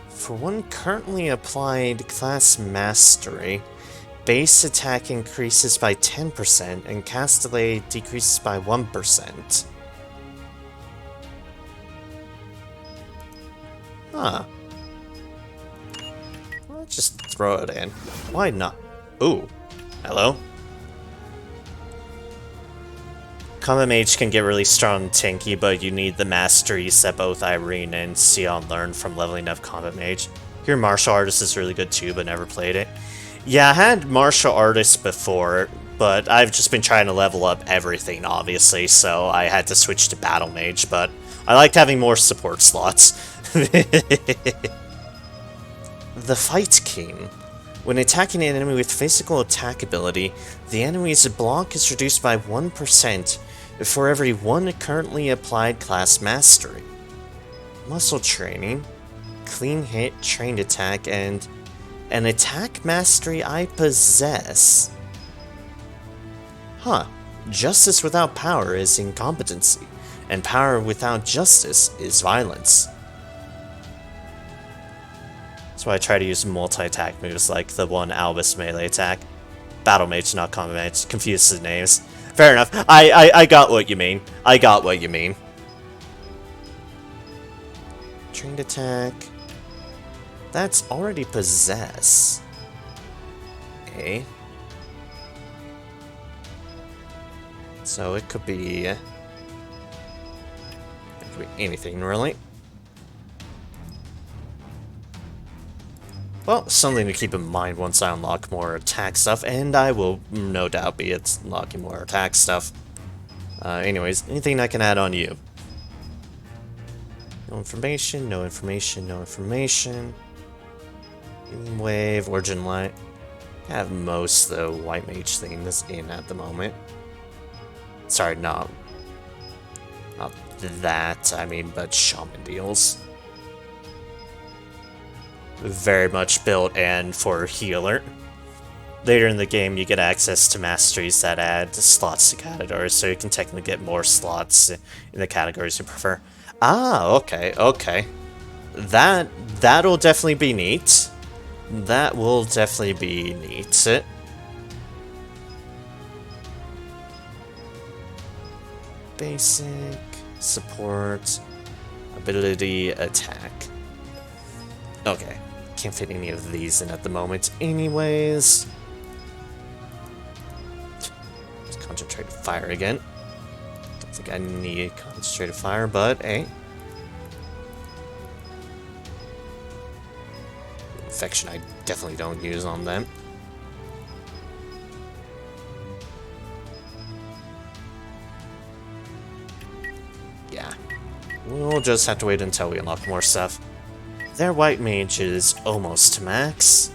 For one currently applied class mastery, base attack increases by 10% and cast delay decreases by 1%. Huh. Let's just throw it in. Why not? Ooh. Hello? Combat Mage can get really strong and tanky, but you need the masteries that both Irene and Sion learned from leveling up Combat Mage. Your Martial Artist is really good too, but never played it. Yeah, I had Martial Artist before, but I've just been trying to level up everything, obviously, so I had to switch to Battle Mage, but I liked having more support slots. The Fight King. When attacking an enemy with physical attack ability, the enemy's block is reduced by 1% for every one currently applied class mastery. Muscle training, clean hit, trained attack, and an attack mastery I possess. Huh. Justice without power is incompetency, and power without justice is violence. That's why I try to use multi-attack moves like the one Albus melee attack. Battle Mage, not Combat Mage. Confused the names. Fair enough. I got what you mean. I got what you mean. Trained attack. That's already possess. Okay. So it could be anything, really. Well, something to keep in mind once I unlock more attack stuff, and I will no doubt be unlocking more attack stuff. Anyways, anything I can add on you? No information, no information, no information. Beam Wave, Origin Light. I have most of the White Mage things in at the moment. Sorry, not that, I mean, but Shaman deals. Very much built and for healer. Later in the game, you get access to masteries that add slots to categories, so you can technically get more slots in the categories you prefer. Ah, okay, okay. That'll definitely be neat. That will definitely be neat. Basic, support, ability, attack. Okay, can't fit any of these in at the moment anyways. Just concentrated fire again. Don't think I need concentrated fire, but hey. Infection I definitely don't use on them. Yeah. We'll just have to wait until we unlock more stuff. Their White Mage is almost to max.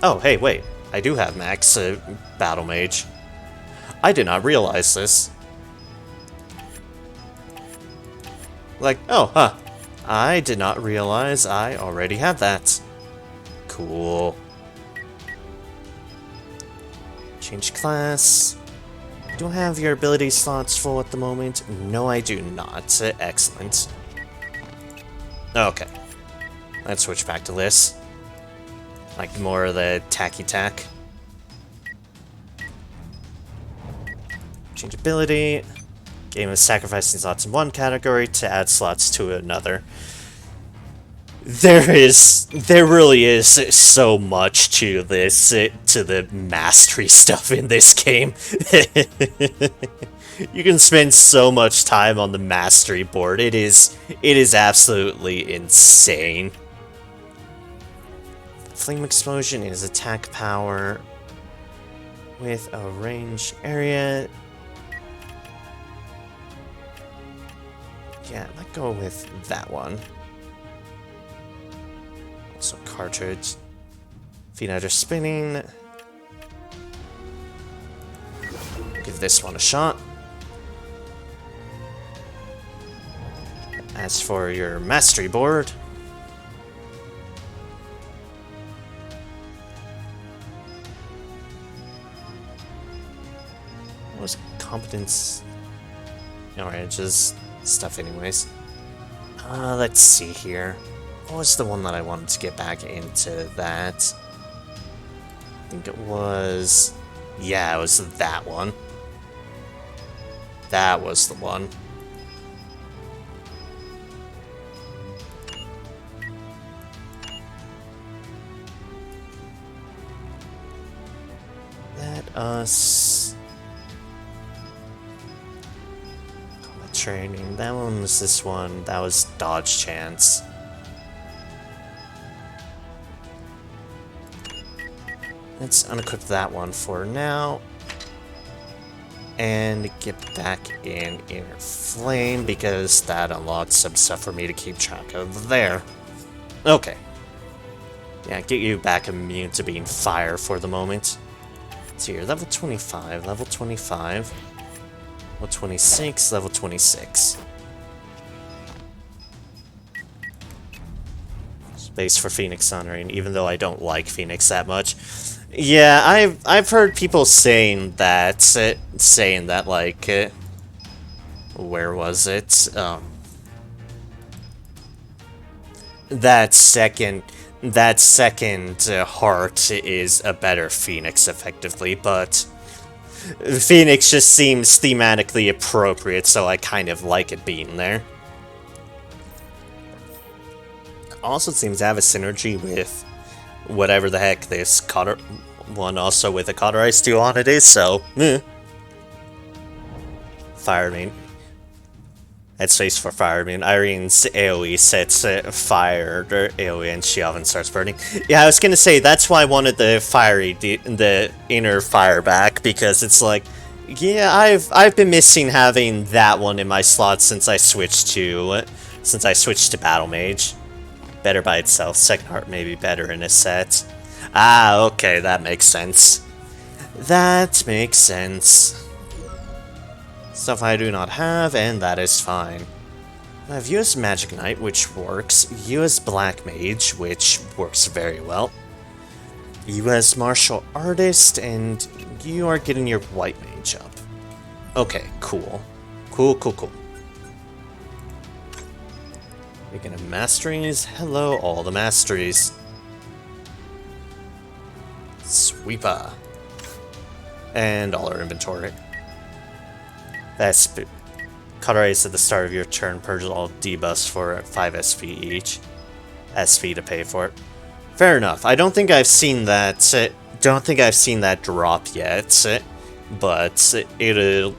Oh, hey, wait. I do have max Battle Mage. I did not realize this. Like, oh, huh. I did not realize I already had that. Cool. Change class. Do I have your ability slots full at the moment? No, I do not. Excellent. Okay. Let's switch back to this. Like more of the tacky tack. Change ability. Game of sacrificing slots in one category to add slots to another. There really is so much to this, to the mastery stuff in this game. You can spend so much time on the mastery board. It is absolutely insane. Flame explosion is attack power with a range area. Yeah, I might go with that one. Also cartridge. Feet under spinning. Give this one a shot. As for your mastery board, what was competence? Alright, just stuff anyways. Let's see here. What was the one that I wanted to get back into that? I think it was... yeah, it was that one. That was the one. Let us... combat training. That one was this one. That was dodge chance. Let's unequip that one for now. And get back in Inner Flame, because that unlocks some stuff for me to keep track of there. Okay. Yeah, get you back immune to being fire for the moment. So you're level 25, level 25, level 26, level 26. Space for Phoenix Honoring, even though I don't like Phoenix that much. Yeah, I've heard people saying that, like, where was it? That second heart is a better Phoenix, effectively, but Phoenix just seems thematically appropriate, so I kind of like it being there. Also seems to have a synergy with whatever the heck this Cotter one, also with a Cauterized 2 on it is, so Fireman. Headspace for Fireman. Irene's AoE sets fire, or AoE, and she often starts burning. Yeah, I was gonna say, that's why I wanted the inner fire back, because it's like, yeah, I've been missing having that one in my slots since I switched to Battle Mage. Better by itself. Second Heart may be better in a set. Ah, okay, that makes sense. That makes sense. Stuff I do not have, and that is fine. I have US Magic Knight, which works. US Black Mage, which works very well. US Martial Artist, and you are getting your White Mage up. Okay, cool. Cool. Speaking of masteries, hello, all the masteries. Sweeper. And all our inventory. That's Cauterized at the start of your turn, purges all debuffs for 5 SP each. SP to pay for it. Fair enough. I don't think I've seen that. Don't think I've seen that drop yet, but it'll.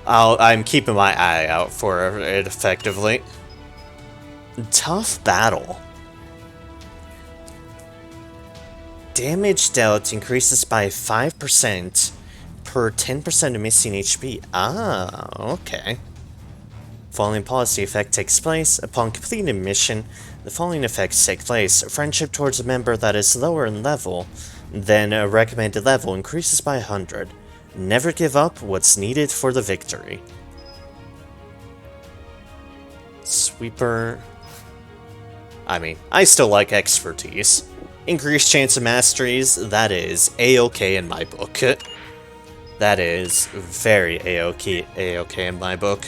I'm keeping my eye out for it effectively. Tough battle. Damage dealt increases by 5% per 10% of missing HP. Ah, okay. Following policy effect takes place. Upon completing a mission, the following effects take place. Friendship towards a member that is lower in level than a recommended level increases by 100. Never give up what's needed for the victory. Sweeper. I mean, I still like expertise. Increased chance of masteries, that is A-okay in my book. That is very A-okay in my book.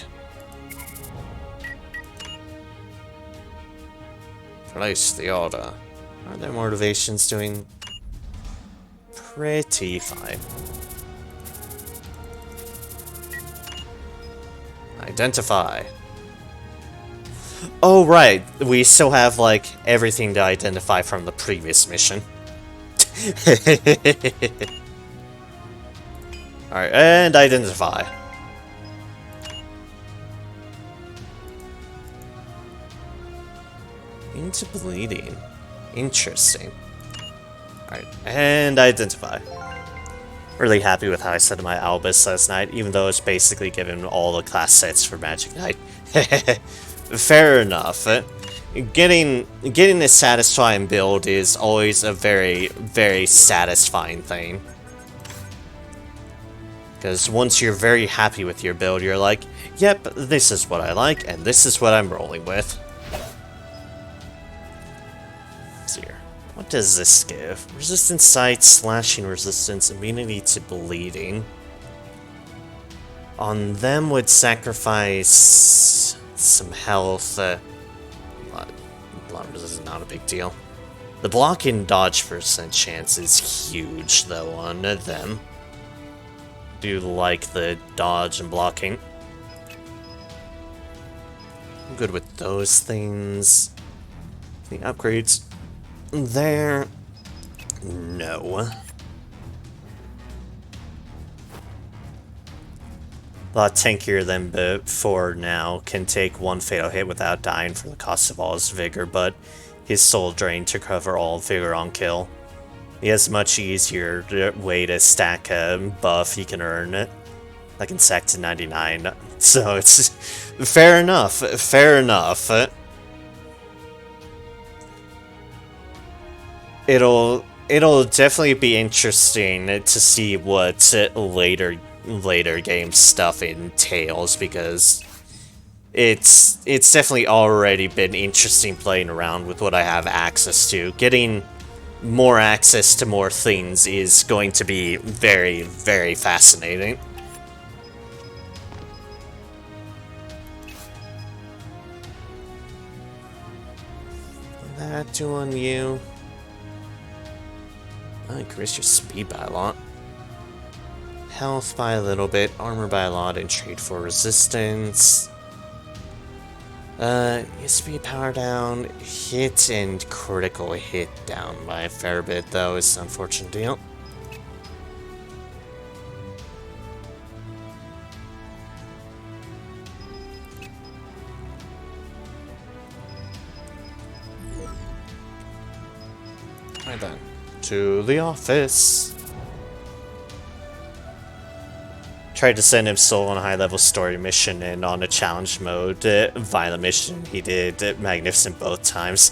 Place the order. Are their motivations doing pretty fine? Identify. Oh, right. We still have, like, everything to identify from the previous mission. Alright, and identify. Into bleeding. Interesting. Alright, and identify. Really happy with how I set my Albus last night, even though it's basically given all the class sets for Magic Knight. Fair enough. Getting a satisfying build is always a very, very satisfying thing. Because once you're very happy with your build, you're like, yep, this is what I like, and this is what I'm rolling with. Let's see here. What does this give? Resistance sight, slashing resistance, immunity to bleeding. On them would sacrifice some health. Blood resistance is not a big deal. The block and dodge percent chance is huge, though, on them. Do like the dodge and blocking. I'm good with those things. The upgrades there. No. A lot tankier than before now. Can take one fatal hit without dying for the cost of all his vigor, but his soul drain to cover all vigor on kill. He has a much easier way to stack a buff he can earn, like in stack to 99. So it's fair enough. Fair enough. It'll definitely be interesting to see what later game stuff entails, because it's definitely already been interesting playing around with what I have access to. Getting more access to more things is going to be very, very fascinating. That do on you. Increase your speed by a lot. Health by a little bit, armor by a lot, and trade for resistance. Your speed power down, hit and critical hit down by a fair bit, though. It's an unfortunate deal. Right then, to the office. Tried to send him still on a high-level story mission and on a challenge mode violent mission. He did magnificent both times.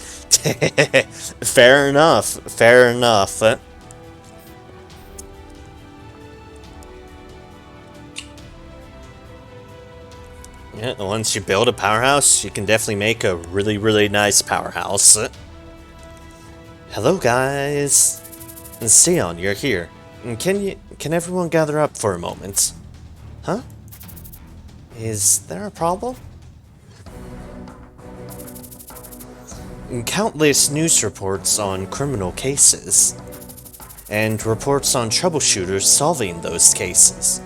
Fair enough. Fair enough. Yeah, once you build a powerhouse, you can definitely make a really, really nice powerhouse. Hello, guys. Sion, you're here. Can everyone gather up for a moment? Huh? Is there a problem? Countless news reports on criminal cases, and reports on troubleshooters solving those cases.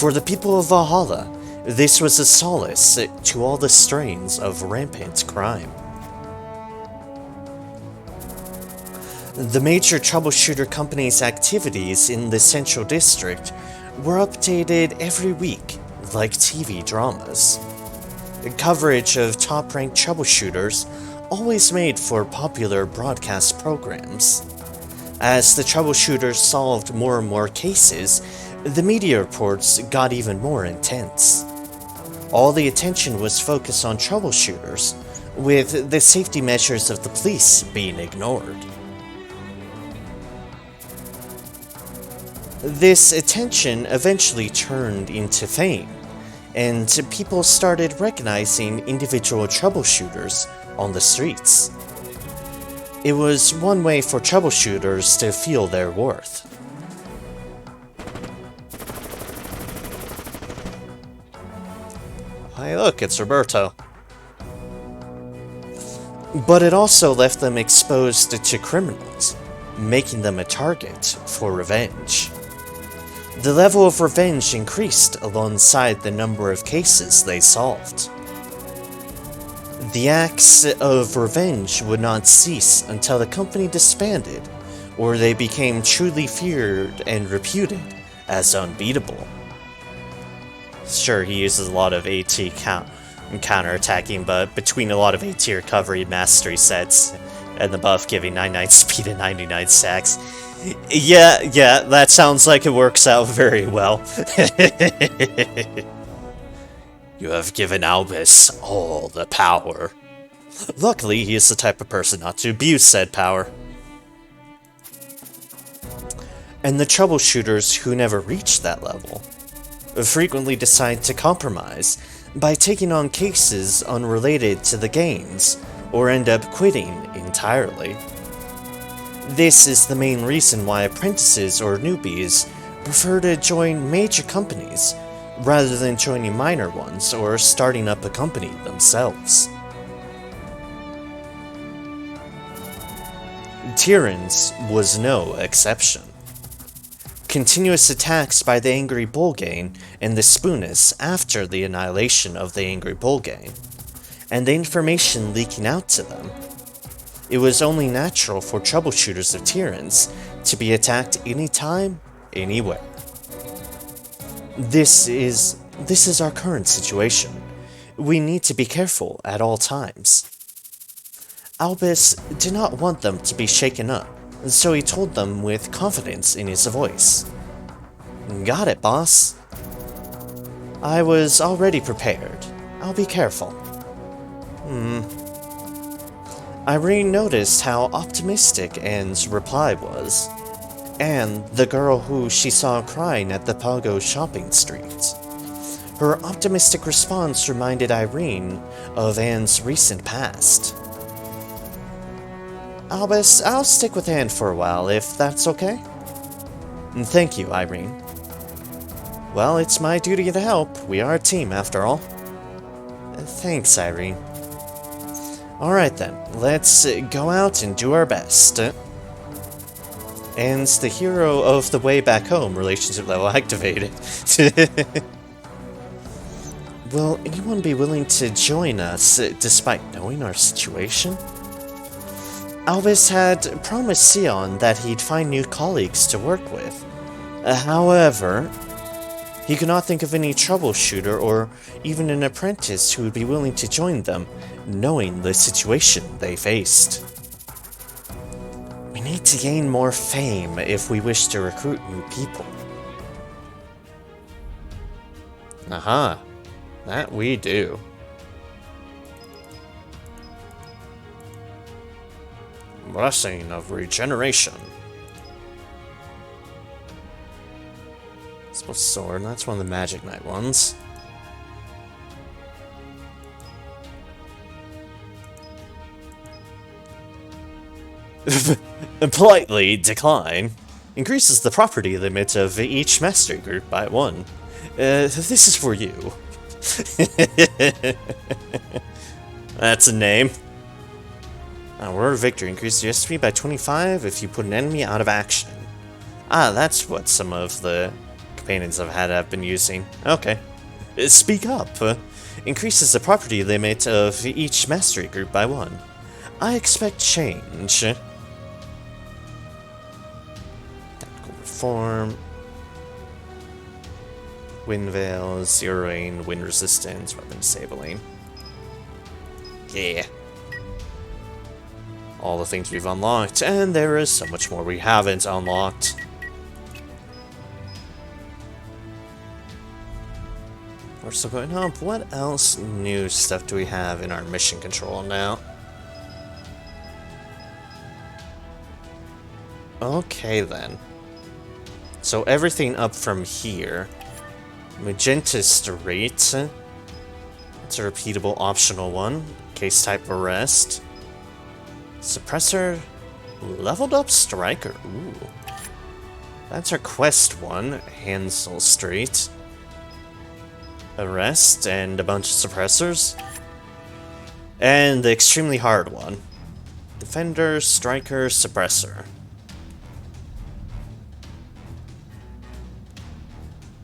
For the people of Valhalla, this was a solace to all the strains of rampant crime. The major troubleshooter company's activities in the Central District were updated every week, like TV dramas. Coverage of top-ranked troubleshooters always made for popular broadcast programs. As the troubleshooters solved more and more cases, the media reports got even more intense. All the attention was focused on troubleshooters, with the safety measures of the police being ignored. This attention eventually turned into fame, and people started recognizing individual troubleshooters on the streets. It was one way for troubleshooters to feel their worth. Hey look, it's Roberto. But it also left them exposed to criminals, making them a target for revenge. The level of revenge increased alongside the number of cases they solved. The acts of revenge would not cease until the company disbanded, or they became truly feared and reputed as unbeatable. Sure, he uses a lot of AT counterattacking, but between a lot of AT recovery mastery sets and the buff giving 99 speed and 99 stacks, yeah, that sounds like it works out very well. You have given Albus all the power. Luckily, he is the type of person not to abuse said power. And the troubleshooters who never reach that level frequently decide to compromise by taking on cases unrelated to the gains, or end up quitting entirely. This is the main reason why apprentices or newbies prefer to join major companies rather than joining minor ones or starting up a company themselves. Tyrrans was no exception. Continuous attacks by the Angry Bull Gang and the Spoonis after the annihilation of the Angry Bull Gang, and the information leaking out to them. It was only natural for troubleshooters of Tyrrans to be attacked anytime, anywhere. This is our current situation. We need to be careful at all times. Albus did not want them to be shaken up, so he told them with confidence in his voice. Got it, boss. I was already prepared. I'll be careful. Irene noticed how optimistic Anne's reply was. Anne, the girl who she saw crying at the Pago shopping street. Her optimistic response reminded Irene of Anne's recent past. Albus, I'll stick with Anne for a while, if that's okay? Thank you, Irene. Well, it's my duty to help. We are a team, after all. Thanks, Irene. Alright then, let's go out and do our best. Anne's the hero of the way back home relationship level activated. Will anyone be willing to join us, despite knowing our situation? Albus had promised Sion that he'd find new colleagues to work with. However, he could not think of any troubleshooter or even an apprentice who would be willing to join them, knowing the situation they faced. We need to gain more fame if we wish to recruit new people. Aha, that we do. Blessing of Regeneration. Spell Sword, that's one of the Magic Knight ones. Politely decline. Increases the property limit of each mastery group by 1. This is for you. That's a name. Word of Victory increases your SP by 25 if you put an enemy out of action. That's what some of the companions I've have been using. Okay. Speak up. Increases the property limit of each mastery group by 1. I expect change. Tactical Reform. Wind Veil, Zeroing, Wind Resistance, Weapon Disabling. Yeah. All the things we've unlocked, and there is so much more we haven't unlocked. We're still going up. What else new stuff do we have in our mission control now? Okay then. So everything up from here. Magenta Street. It's a repeatable optional one. Case type arrest. Suppressor. Leveled up Striker. Ooh. That's our quest one. Hansel Street. Arrest and a bunch of suppressors. And the extremely hard one. Defender, Striker, Suppressor.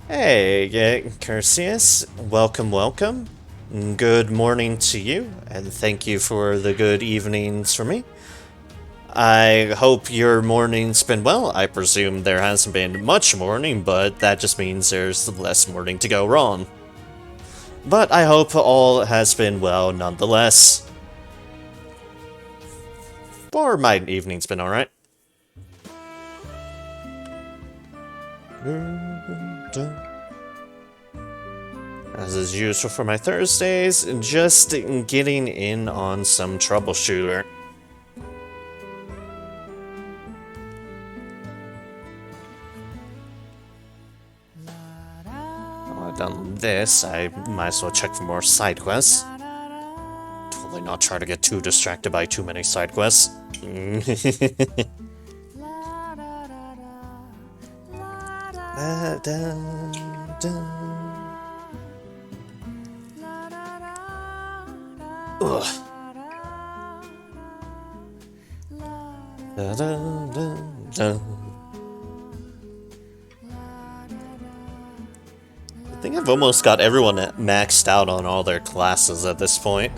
Hey, Cursius. Welcome, welcome. Good morning to you, and thank you for the good evenings for me. I hope your morning's been well. I presume there hasn't been much morning, but that just means there's less morning to go wrong. But I hope all has been well nonetheless. Or my evening's been alright. As is usual for my Thursdays, just getting in on some Troubleshooter. Well, I've done this, I might as well check for more side quests. Totally not try to get too distracted by too many side quests. Ugh. I think I've almost got everyone maxed out on all their classes at this point.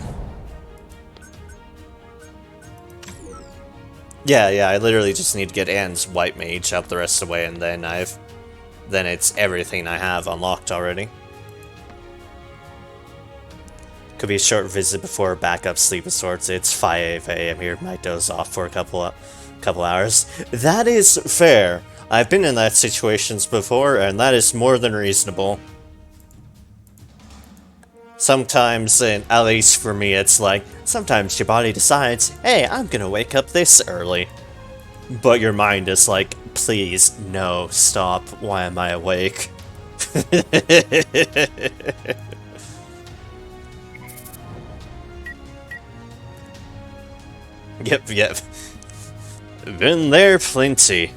Yeah, I literally just need to get Anne's White Mage up the rest of the way, and then then it's everything I have unlocked already. Could be a short visit before backup sleep of sorts. It's 5 a.m. here. Might doze off for a couple hours. That is fair. I've been in that situations before, and that is more than reasonable. Sometimes, and at least for me, it's like, sometimes your body decides, hey, I'm gonna wake up this early. But your mind is like, please, no, stop, why am I awake? Yep. Been there plenty.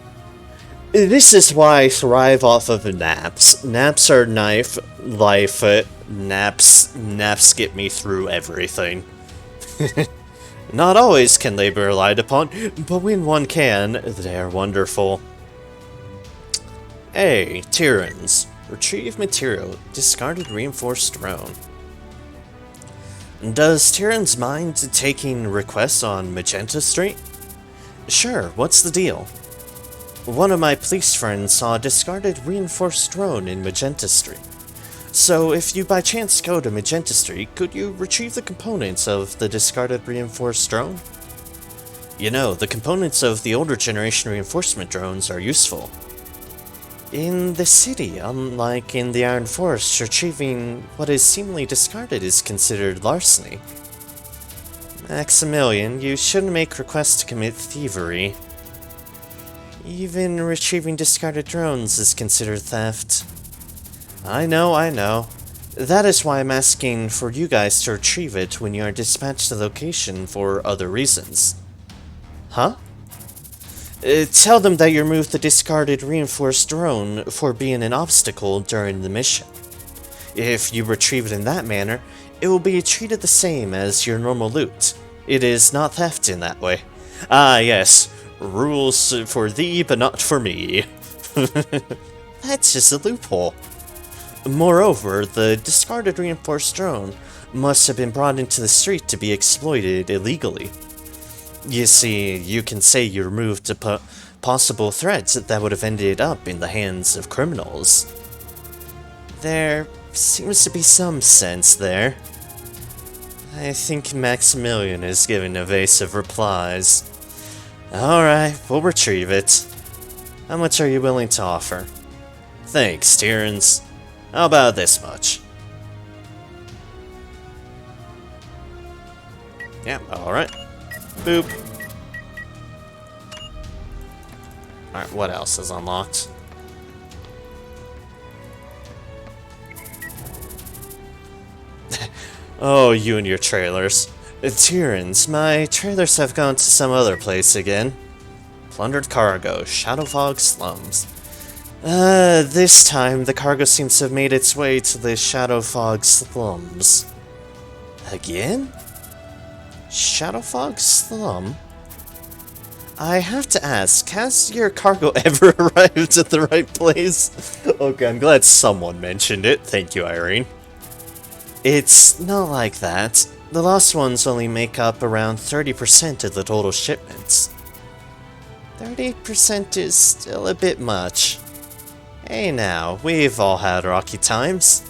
This is why I thrive off of naps. Naps are life, naps get me through everything. Not always can they be relied upon, but when one can, they are wonderful. A. Tyrrans. Retrieve material. Discarded reinforced drone. Does Tyrrans mind taking requests on Magenta Street? Sure, what's the deal? One of my police friends saw a discarded reinforced drone in Magenta Street. So if you by chance go to Magenta Street, could you retrieve the components of the discarded reinforced drone? You know, the components of the older generation reinforcement drones are useful. In the city, unlike in the Iron Forest, retrieving what is seemingly discarded is considered larceny. Maximilian, you shouldn't make requests to commit thievery. Even retrieving discarded drones is considered theft. I know. That is why I'm asking for you guys to retrieve it when you are dispatched to the location for other reasons. Huh? Tell them that you removed the discarded reinforced drone for being an obstacle during the mission. If you retrieve it in that manner, it will be treated the same as your normal loot. It is not theft in that way. Ah, yes. Rules for thee, but not for me. That's just a loophole. Moreover, the discarded reinforced drone must have been brought into the street to be exploited illegally. You see, you can say you removed possible threats that would have ended up in the hands of criminals. There seems to be some sense there. I think Maximilian is giving evasive replies. Alright, we'll retrieve it. How much are you willing to offer? Thanks, Tyrrans. How about this much? Yeah, alright. Boop. Alright, what else is unlocked? Oh, you and your trailers. Tyrrans, my trailers have gone to some other place again. Plundered cargo, Shadowfog slums. This time the cargo seems to have made its way to the Shadowfog slums. Again? Shadowfog slum? I have to ask, has your cargo ever arrived at the right place? Okay, I'm glad someone mentioned it. Thank you, Irene. It's not like that. The lost ones only make up around 30% of the total shipments. 30% is still a bit much. Hey now, we've all had rocky times.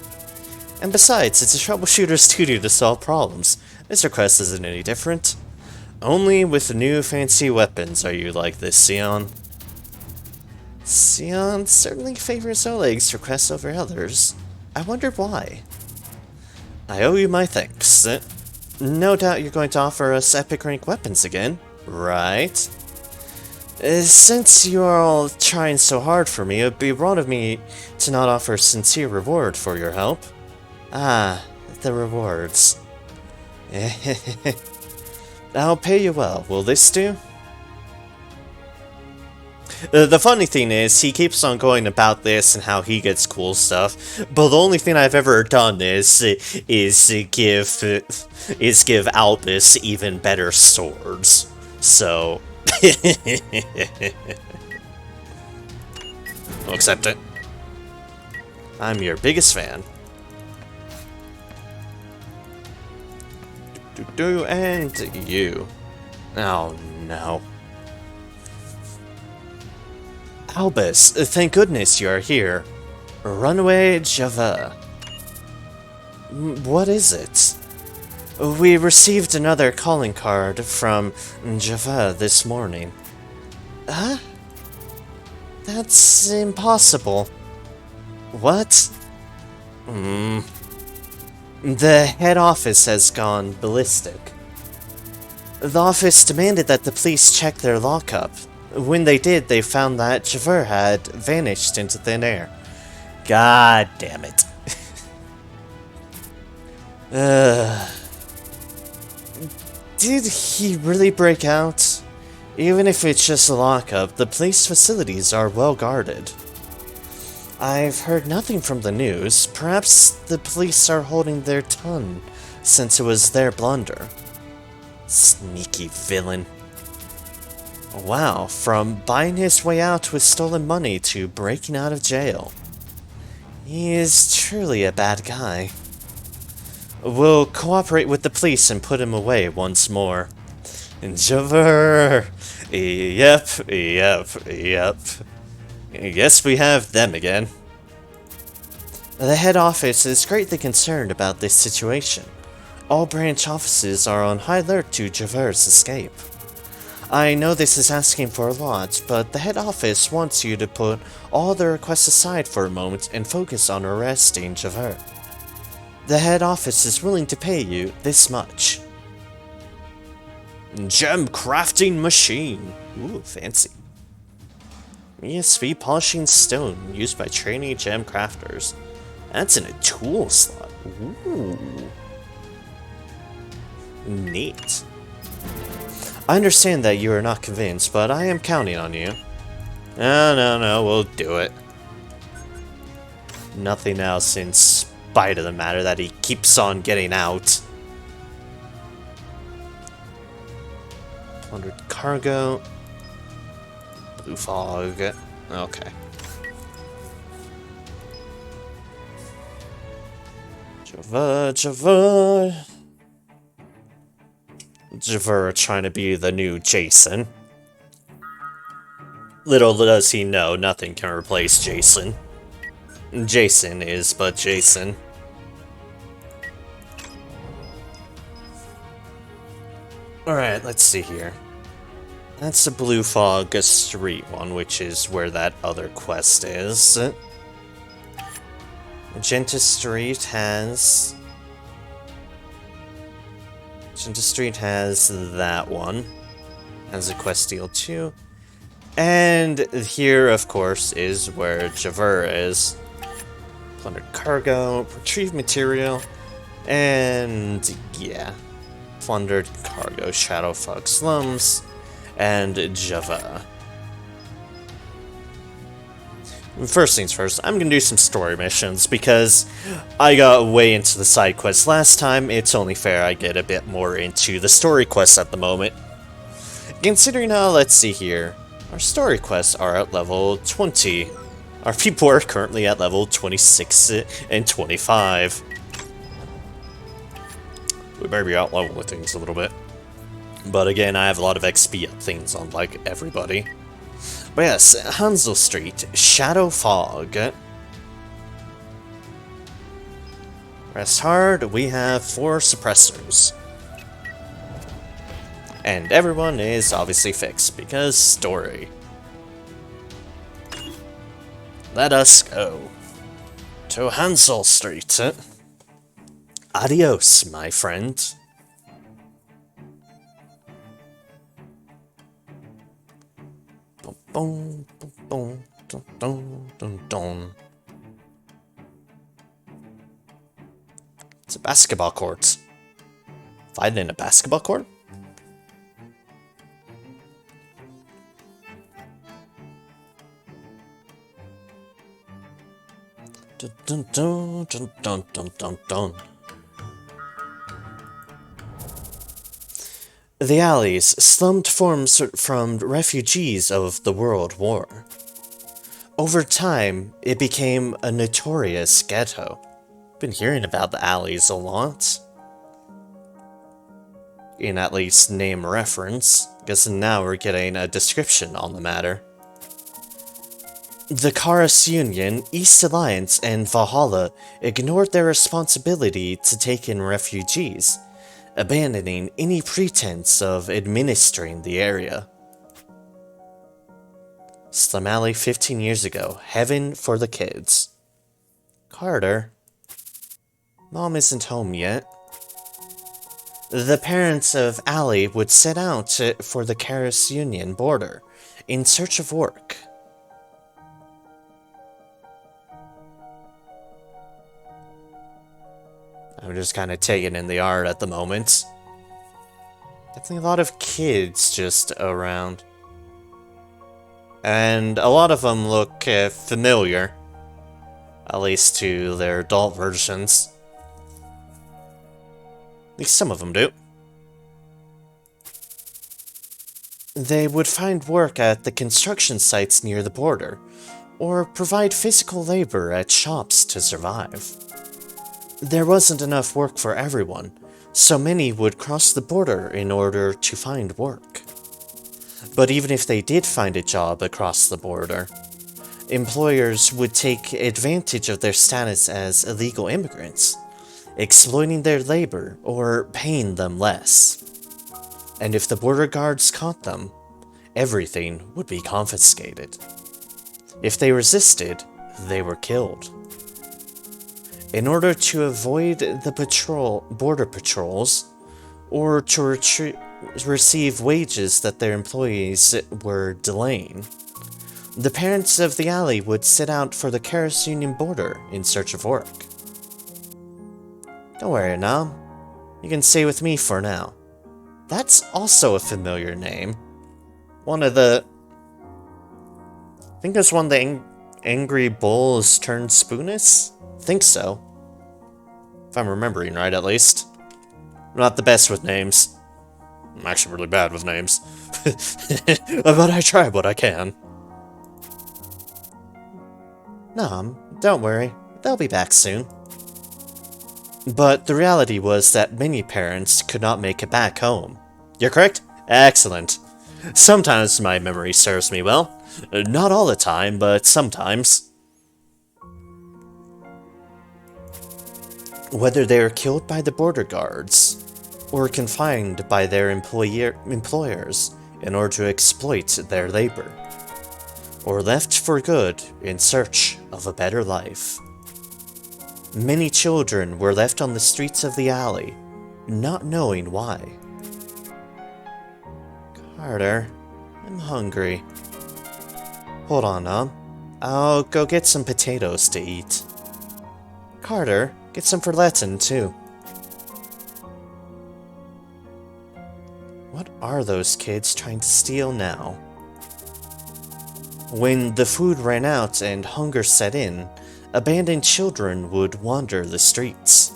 And besides, it's a troubleshooter's duty to solve problems. This request isn't any different. Only with new fancy weapons are you like this, Sion. Sion certainly favors Oleg's requests over others. I wonder why. I owe you my thanks. No doubt you're going to offer us epic rank weapons again, right? Since you are all trying so hard for me, it would be wrong of me to not offer a sincere reward for your help. Ah, the rewards. I'll pay you well. Will this do? The funny thing is, he keeps on going about this and how he gets cool stuff, but the only thing I've ever done is give Albus even better swords. So, I'll accept it. I'm your biggest fan. And you. Oh no. Albus, thank goodness you are here. Runaway Java. What is it? We received another calling card from Java this morning. Huh? That's impossible. What? The head office has gone ballistic. The office demanded that the police check their lockup. When they did, they found that Javert had vanished into thin air. God damn it. Did he really break out? Even if it's just a lockup, the police facilities are well guarded. I've heard nothing from the news. Perhaps the police are holding their tongue, since it was their blunder. Sneaky villain. Wow, from buying his way out with stolen money to breaking out of jail. He is truly a bad guy. We'll cooperate with the police and put him away once more. Javert! Yep. Yes, we have them again. The head office is greatly concerned about this situation. All branch offices are on high alert to Javert's escape. I know this is asking for a lot, but the head office wants you to put all the requests aside for a moment and focus on arresting Javert. The head office is willing to pay you this much. Gem crafting machine. Ooh, fancy. ESP polishing stone used by trainee gem crafters. That's in a tool slot. Ooh. Neat. I understand that you are not convinced, but I am counting on you. No, we'll do it. Nothing else in spite of the matter that he keeps on getting out. Plundered cargo. Blue fog. Okay. Javert trying to be the new Jason. Little does he know, nothing can replace Jason. Jason is but Jason. Alright, let's see here. That's the Blue Fog Street one, which is where that other quest is. Magenta Street has that one. Has a quest deal too. And here, of course, is where Javert is. Plundered cargo, retrieve material, and yeah. Plundered cargo, Shadowfog slums, and Javert. First things first, I'm gonna do some story missions because I got way into the side quests last time. It's only fair I get a bit more into the story quests at the moment. Considering how, let's see here, our story quests are at level 20. Our people are currently at level 26 and 25. We better be out leveling things a little bit. But again, I have a lot of XP up things unlike everybody. But yes, Hansel Street, Shadow Fog. Rest hard, we have 4 suppressors. And everyone is obviously fixed, because story. Let us go to Hansel Street. Adios, my friend. Boom, boom, boom, dun, dun, dun. It's a basketball court. Fighting in a basketball court? Dun, dun, dun, dun, dun, dun, dun, dun. The alleys, slummed forms from refugees of the World War. Over time, it became a notorious ghetto. Been hearing about the alleys a lot. In at least name reference, because now we're getting a description on the matter. The Karas Union, East Alliance, and Valhalla ignored their responsibility to take in refugees, abandoning any pretense of administering the area. Slum Alley 15 years ago, heaven for the kids. Carter? Mom isn't home yet. The parents of Allie would set out for the Karas-Union border in search of work. I'm just kind of taking in the art at the moment. Definitely a lot of kids just around. And a lot of them look familiar. At least to their adult versions. At least some of them do. They would find work at the construction sites near the border, or provide physical labor at shops to survive. There wasn't enough work for everyone, so many would cross the border in order to find work. But even if they did find a job across the border, employers would take advantage of their status as illegal immigrants, exploiting their labor or paying them less. And if the border guards caught them, everything would be confiscated. If they resisted, they were killed. In order to avoid the border patrols, or to receive wages that their employees were delaying, the parents of the alley would set out for the Karas-Union border in search of work. Don't worry, Nam. You can stay with me for now. That's also a familiar name. One of the... I think there's one of the Angry Bulls turned Spoonis? Think so. If I'm remembering right, at least. I'm not the best with names. I'm actually really bad with names. But I try what I can. No, don't worry. They'll be back soon. But the reality was that many parents could not make it back home. You're correct? Excellent. Sometimes my memory serves me well. Not all the time, but sometimes. Whether they are killed by the border guards, or confined by their employers in order to exploit their labor, or left for good in search of a better life. Many children were left on the streets of the alley, not knowing why. Carter, I'm hungry. Hold on, I'll go get some potatoes to eat. Carter, get some for Letton, too. What are those kids trying to steal now? When the food ran out and hunger set in, abandoned children would wander the streets.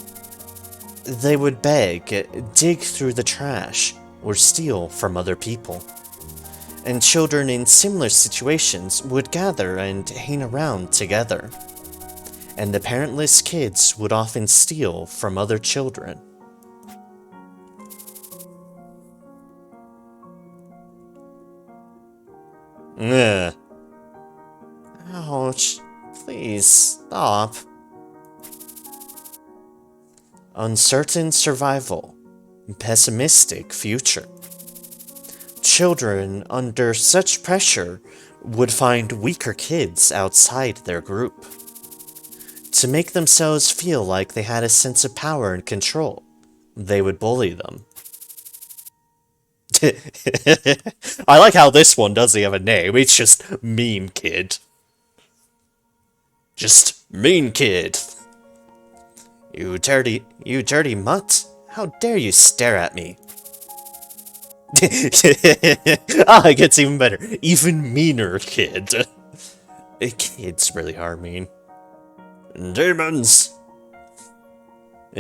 They would beg, dig through the trash, or steal from other people. And children in similar situations would gather and hang around together. And the parentless kids would often steal from other children. Ugh. Ouch. Please, stop. Uncertain survival. Pessimistic future. Children under such pressure would find weaker kids outside their group. To make themselves feel like they had a sense of power and control, they would bully them. I like how this one doesn't have a name, it's just Mean Kid. Just Mean Kid. You dirty mutt. How dare you stare at me? Ah, it gets even better. Even meaner kid. Kid's really hard mean. Demons!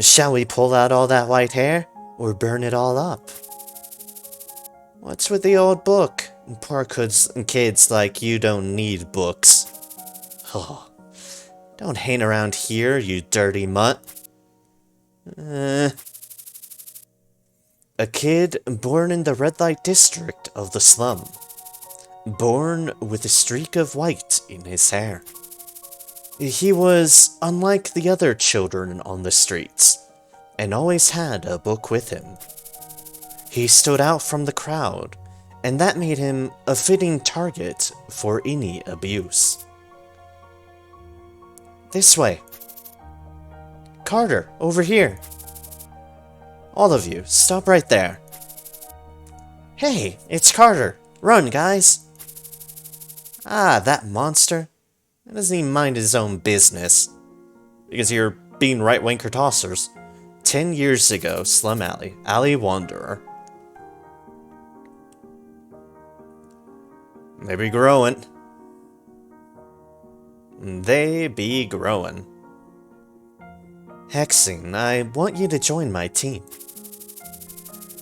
Shall we pull out all that white hair, or burn it all up? What's with the old book? Poor kids like you don't need books. Oh, don't hang around here, you dirty mutt. A kid born in the red light district of the slum. Born with a streak of white in his hair. He was unlike the other children on the streets, and always had a book with him. He stood out from the crowd, and that made him a fitting target for any abuse. This way. Carter, over here. All of you, stop right there. Hey, it's Carter. Run, guys. Ah, that monster. He doesn't even mind his own business. Because you're being right-wing tossers. 10 years ago, Slum Alley, Alley Wanderer. They be growing. They be growing. Hexing, I want you to join my team.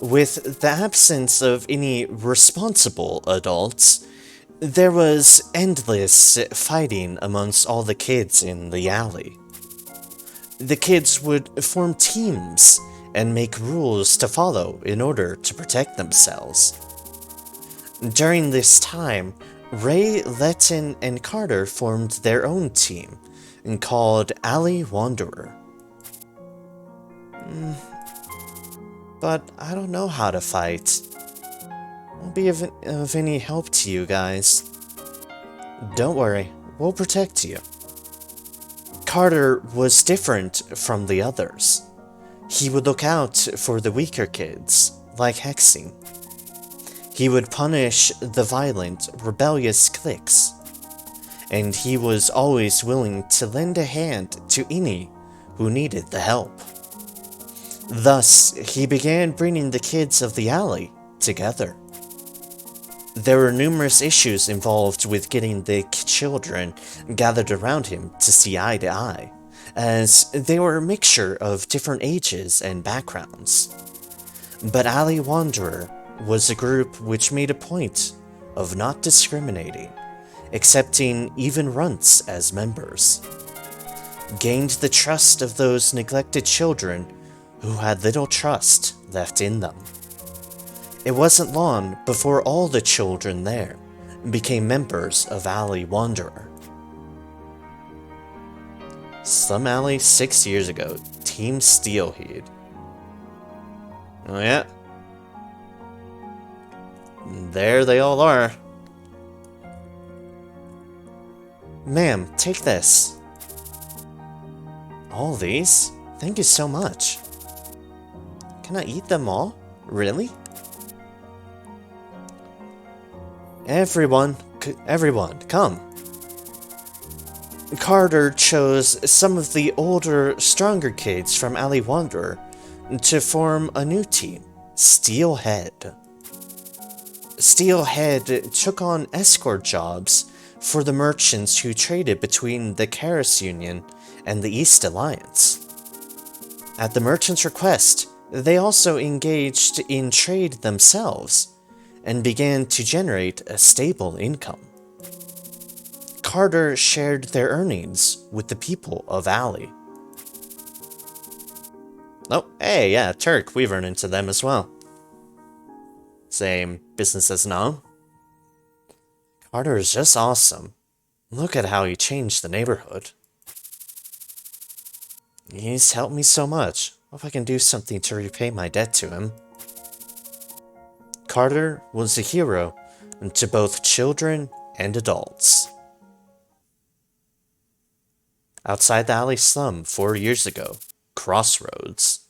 With the absence of any responsible adults, there was endless fighting amongst all the kids in the alley. The kids would form teams and make rules to follow in order to protect themselves. During this time, Ray, Letton, and Carter formed their own team, called Alley Wanderer. But I don't know how to fight. Won't be of any help to you guys. Don't worry, we'll protect you. Carter was different from the others. He would look out for the weaker kids, like Hexing. He would punish the violent, rebellious cliques. And he was always willing to lend a hand to any who needed the help. Thus, he began bringing the kids of the alley together. There were numerous issues involved with getting the children gathered around him to see eye to eye, as they were a mixture of different ages and backgrounds. But Alley Wanderer was a group which made a point of not discriminating, accepting even runts as members. Gained the trust of those neglected children who had little trust left in them. It wasn't long before all the children there became members of Alley Wanderer. Slum Alley 6 years ago, Team Steelhead. Oh yeah? There they all are. Ma'am, take this. All these? Thank you so much. Can I eat them all? Really? Everyone, come. Carter chose some of the older, stronger kids from Alley Wanderer to form a new team, Steelhead. Steelhead took on escort jobs for the merchants who traded between the Karis Union and the East Alliance. At the merchants' request, they also engaged in trade themselves and began to generate a stable income. Carter shared their earnings with the people of Alley. Oh, hey, yeah, Turk, we've run into them as well. Same business as now. Carter is just awesome. Look at how he changed the neighborhood. He's helped me so much. Hope I can do something to repay my debt to him. Carter was a hero to both children and adults. Outside the alley slum 4 years ago, Crossroads.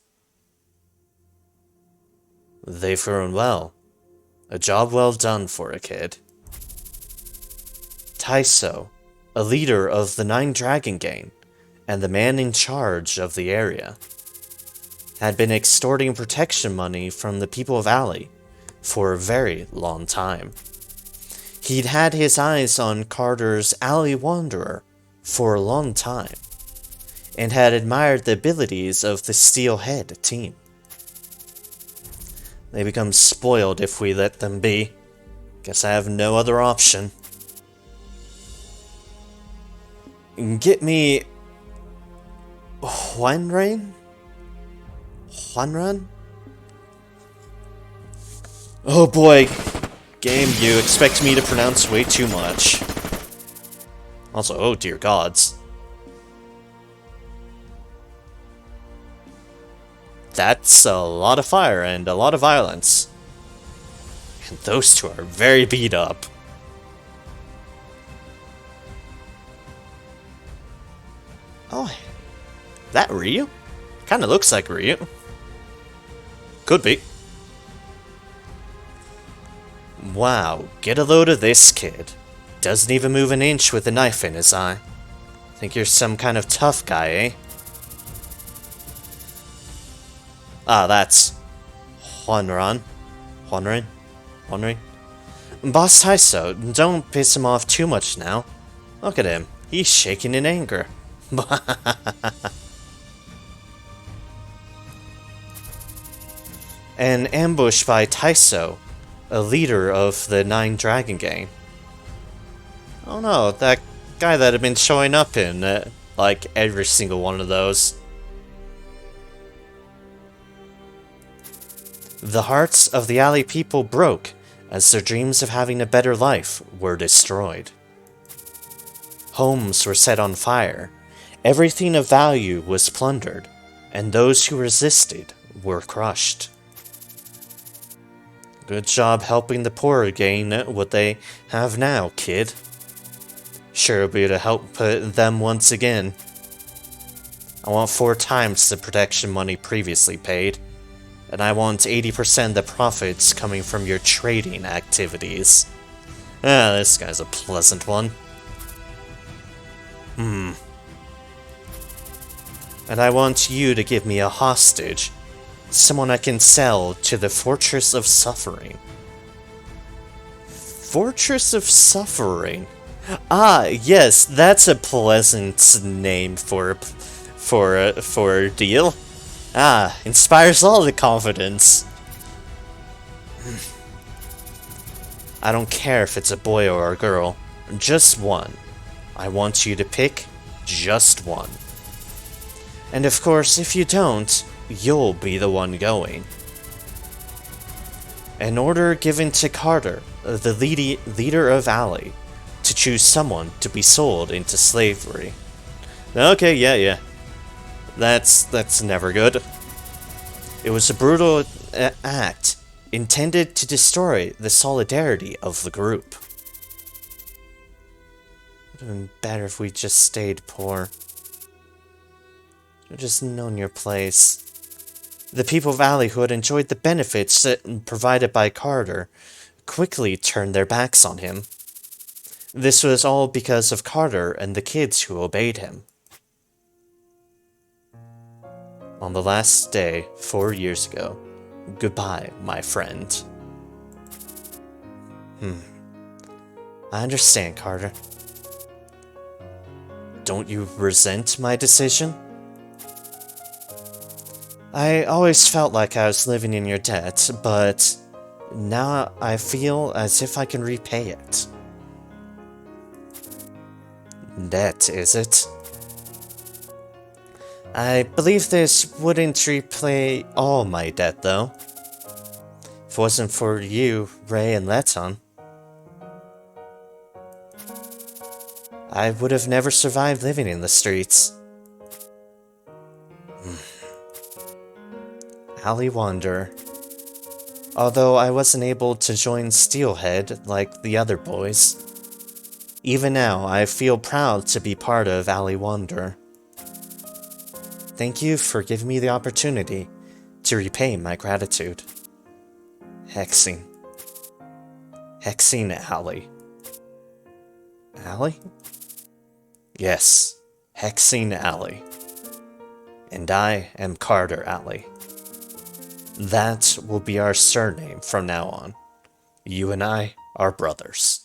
They've grown well. A job well done for a kid. Taiso, a leader of the Nine Dragon Gang, and the man in charge of the area, had been extorting protection money from the people of Alley for a very long time. He'd had his eyes on Carter's Alley Wanderer for a long time, and had admired the abilities of the Steelhead team. They become spoiled if we let them be. Guess I have no other option. Get me Juanran? Juanran? Oh boy, game, you expect me to pronounce way too much. Also, oh dear gods. That's a lot of fire and a lot of violence. And those two are very beat up. Oh, that Ryu? Kinda looks like Ryu. Could be. Wow, get a load of this kid. Doesn't even move an inch with a knife in his eye. Think you're some kind of tough guy, eh? Ah, that's... Honran. Boss Taiso, don't piss him off too much now. Look at him. He's shaking in anger. An ambush by Taiso, a leader of the Nine Dragon Gang. Oh no, that guy that had been showing up in, like, every single one of those. The hearts of the alley people broke as their dreams of having a better life were destroyed. Homes were set on fire, everything of value was plundered, and those who resisted were crushed. Good job helping the poor gain what they have now, kid. Sure will be to help them once again. I want 4 times the protection money previously paid, and I want 80% of the profits coming from your trading activities. Ah, this guy's a pleasant one. And I want you to give me a hostage. Someone I can sell to the Fortress of Suffering. Fortress of Suffering? Ah, yes, that's a pleasant name for a deal. Ah, inspires all the confidence. I don't care if it's a boy or a girl. Just one. I want you to pick just one. And of course, if you don't, you'll be the one going. An order given to Carter, the leader of Alley, to choose someone to be sold into slavery. Okay, yeah. That's never good. It was a brutal act intended to destroy the solidarity of the group. Would have been better if we just stayed poor. Or just known your place. The people of Alley who had enjoyed the benefits provided by Carter quickly turned their backs on him. This was all because of Carter and the kids who obeyed him. On the last day, 4 years ago, goodbye, my friend. I understand, Carter. Don't you resent my decision? I always felt like I was living in your debt, but now I feel as if I can repay it. Debt, is it? I believe this wouldn't repay all my debt, though. If it wasn't for you, Ray, and Letton, I would have never survived living in the streets. Alley Wanderer. Although I wasn't able to join Steelhead like the other boys, even now I feel proud to be part of Alley Wanderer. Thank you for giving me the opportunity to repay my gratitude. Hexing Alley. Alley? Yes, Hexing Alley. And I am Carter Alley. That will be our surname from now on. You and I are brothers.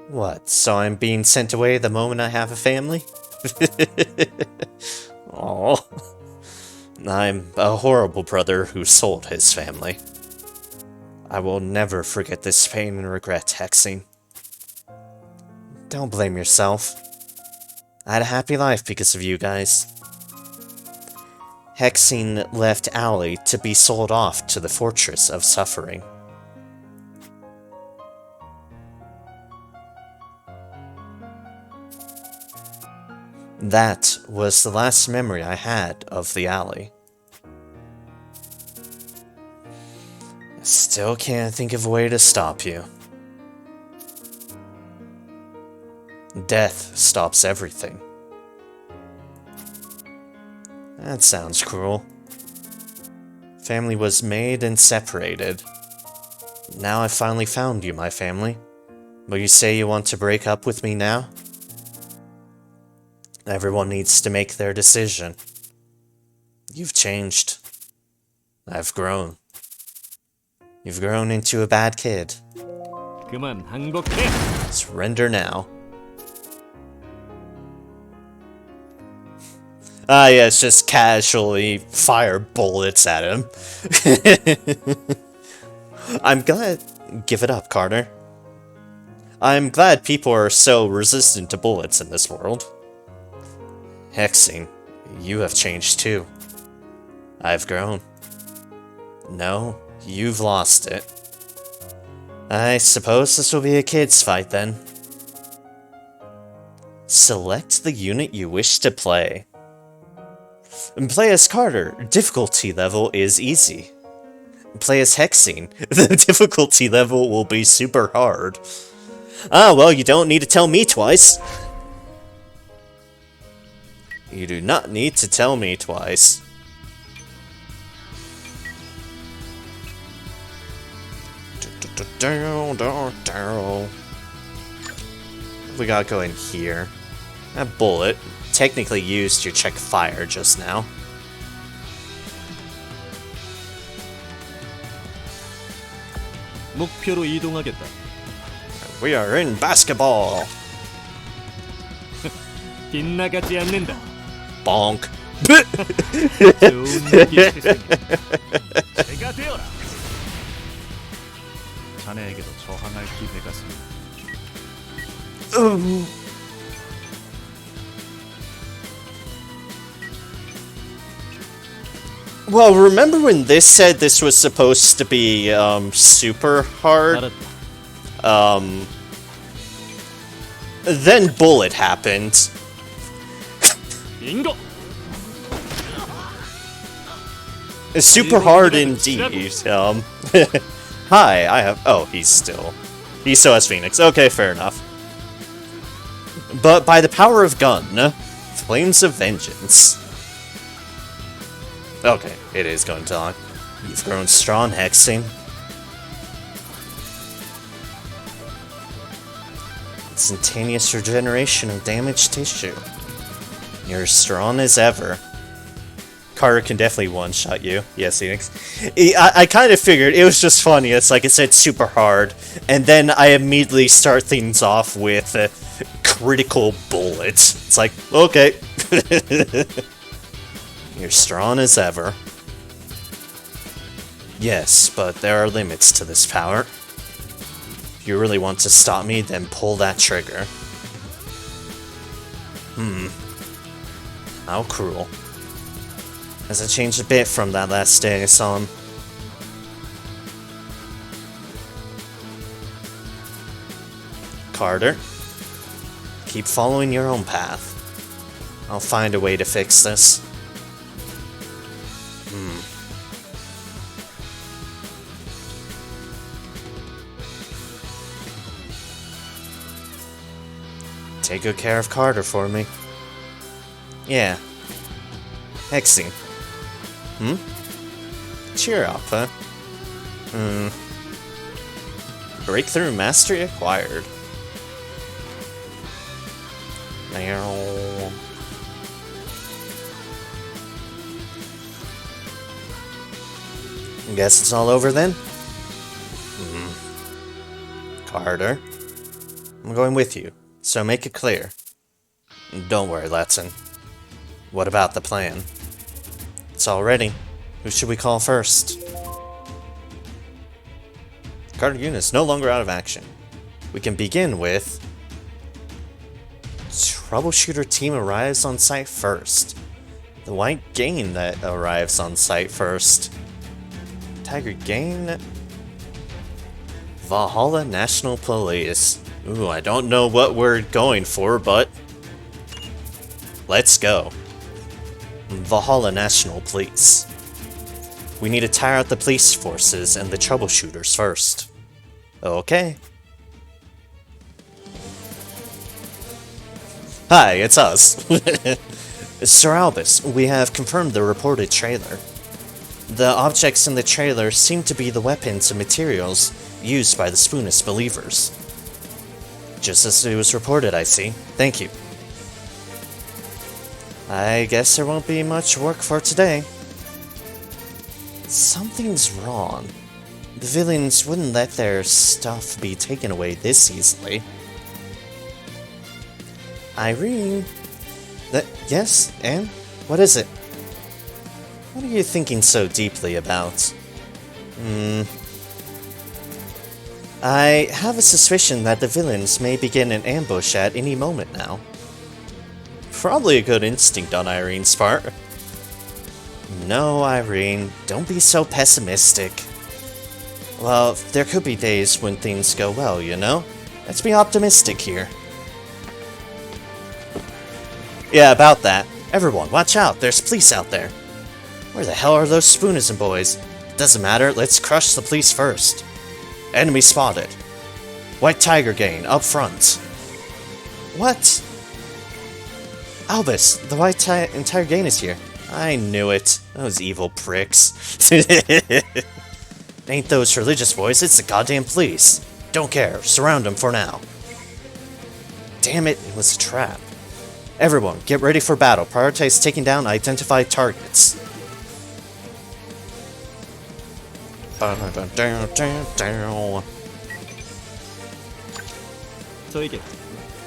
What, so I'm being sent away the moment I have a family? Aw. I'm a horrible brother who sold his family. I will never forget this pain and regret, Hexing. Don't blame yourself. I had a happy life because of you guys. Hexing left Alley to be sold off to the Fortress of Suffering. That was the last memory I had of the alley. I still can't think of a way to stop you. Death stops everything. That sounds cruel. Family was made and separated. Now I finally found you, my family. But you say you want to break up with me now? Everyone needs to make their decision. You've changed. I've grown. You've grown into a bad kid. 그만 항복해. Surrender now. Ah, yes, just casually fire bullets at him. I'm glad... Give it up, Carter. I'm glad people are so resistant to bullets in this world. Hexing, you have changed too. I've grown. No, you've lost it. I suppose this will be a kid's fight then. Select the unit you wish to play. Play as Carter. Difficulty level is easy. Play as Hexing. The difficulty level will be super hard. Ah, well, you don't need to tell me twice. You do not need to tell me twice. We gotta go in here. That bullet technically used your check fire just now. 목표로 이동하겠다. We are in basketball. 빗나가지 않는다. Bonk. 좋은 무기 제가 되어라. 자네에게도 저항할 기회가 있습니다. Well, remember when this said this was supposed to be, super hard? Then Bullet happened. 빙고. It's super hard indeed. Hi, I have... Oh, he still has Phoenix. Okay, fair enough. But by the power of gun, flames of vengeance. Okay, it is going to on. You've grown strong, Hexing. Instantaneous regeneration of damaged tissue. You're strong as ever. Carter can definitely one-shot you. Yes, Phoenix. I kind of figured. It was just funny. It's like it said super hard, and then I immediately start things off with critical bullets. It's like, okay. You're strong as ever. Yes, but there are limits to this power. If you really want to stop me, then pull that trigger. How cruel. Has it changed a bit from that last day I saw him? Carter, keep following your own path. I'll find a way to fix this. Take good care of Carter for me. Yeah. Hexing. Cheer up, huh? Breakthrough mastery acquired. Now. Guess it's all over then? Carter. I'm going with you, so make it clear. Don't worry, Letson. What about the plan? It's all ready. Who should we call first? Carter unit's no longer out of action. We can begin with... Troubleshooter team arrives on site first. The White Gain that arrives on site first. Tiger Gain... Valhalla National Police. Ooh, I don't know what we're going for, but... Let's go. Valhalla National Police. We need to tire out the police forces and the troubleshooters first. Okay. Hi, it's us. Sir Albus, we have confirmed the reported trailer. The objects in the trailer seem to be the weapons and materials used by the Spoonist believers. Just as it was reported, I see. Thank you. I guess there won't be much work for today. Something's wrong. The villains wouldn't let their stuff be taken away this easily. Irene? Yes, and? What is it? What are you thinking so deeply about? I have a suspicion that the villains may begin an ambush at any moment now. Probably a good instinct on Irene's part. No, Irene, don't be so pessimistic. Well, there could be days when things go well, you know? Let's be optimistic here. Yeah, about that. Everyone, watch out, there's police out there. Where the hell are those Spoonism boys? Doesn't matter, let's crush the police first. Enemy spotted. White Tiger Gang, up front. What? Albus, the White Tiger Gang is here. I knew it. Those evil pricks. Ain't those religious boys, it's the goddamn police. Don't care, surround them for now. Damn it, it was a trap. Everyone, get ready for battle. Prioritize taking down identified targets. 저에게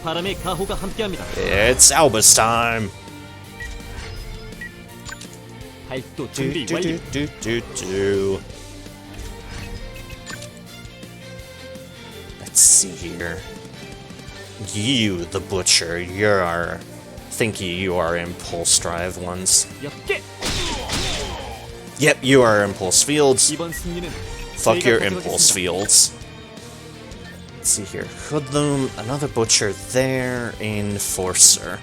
바람의 가호가 함께합니다. It's Albus time. 발도 준비 완료. Let's see here. You, the butcher, you are impulse drive ones. 엽게. Yep, you are impulse fields. 이번 승리는 Fuck 저희가 your 가져가겠습니다. impulse fields. Let's see here. Hoodlum, another butcher there, enforcer.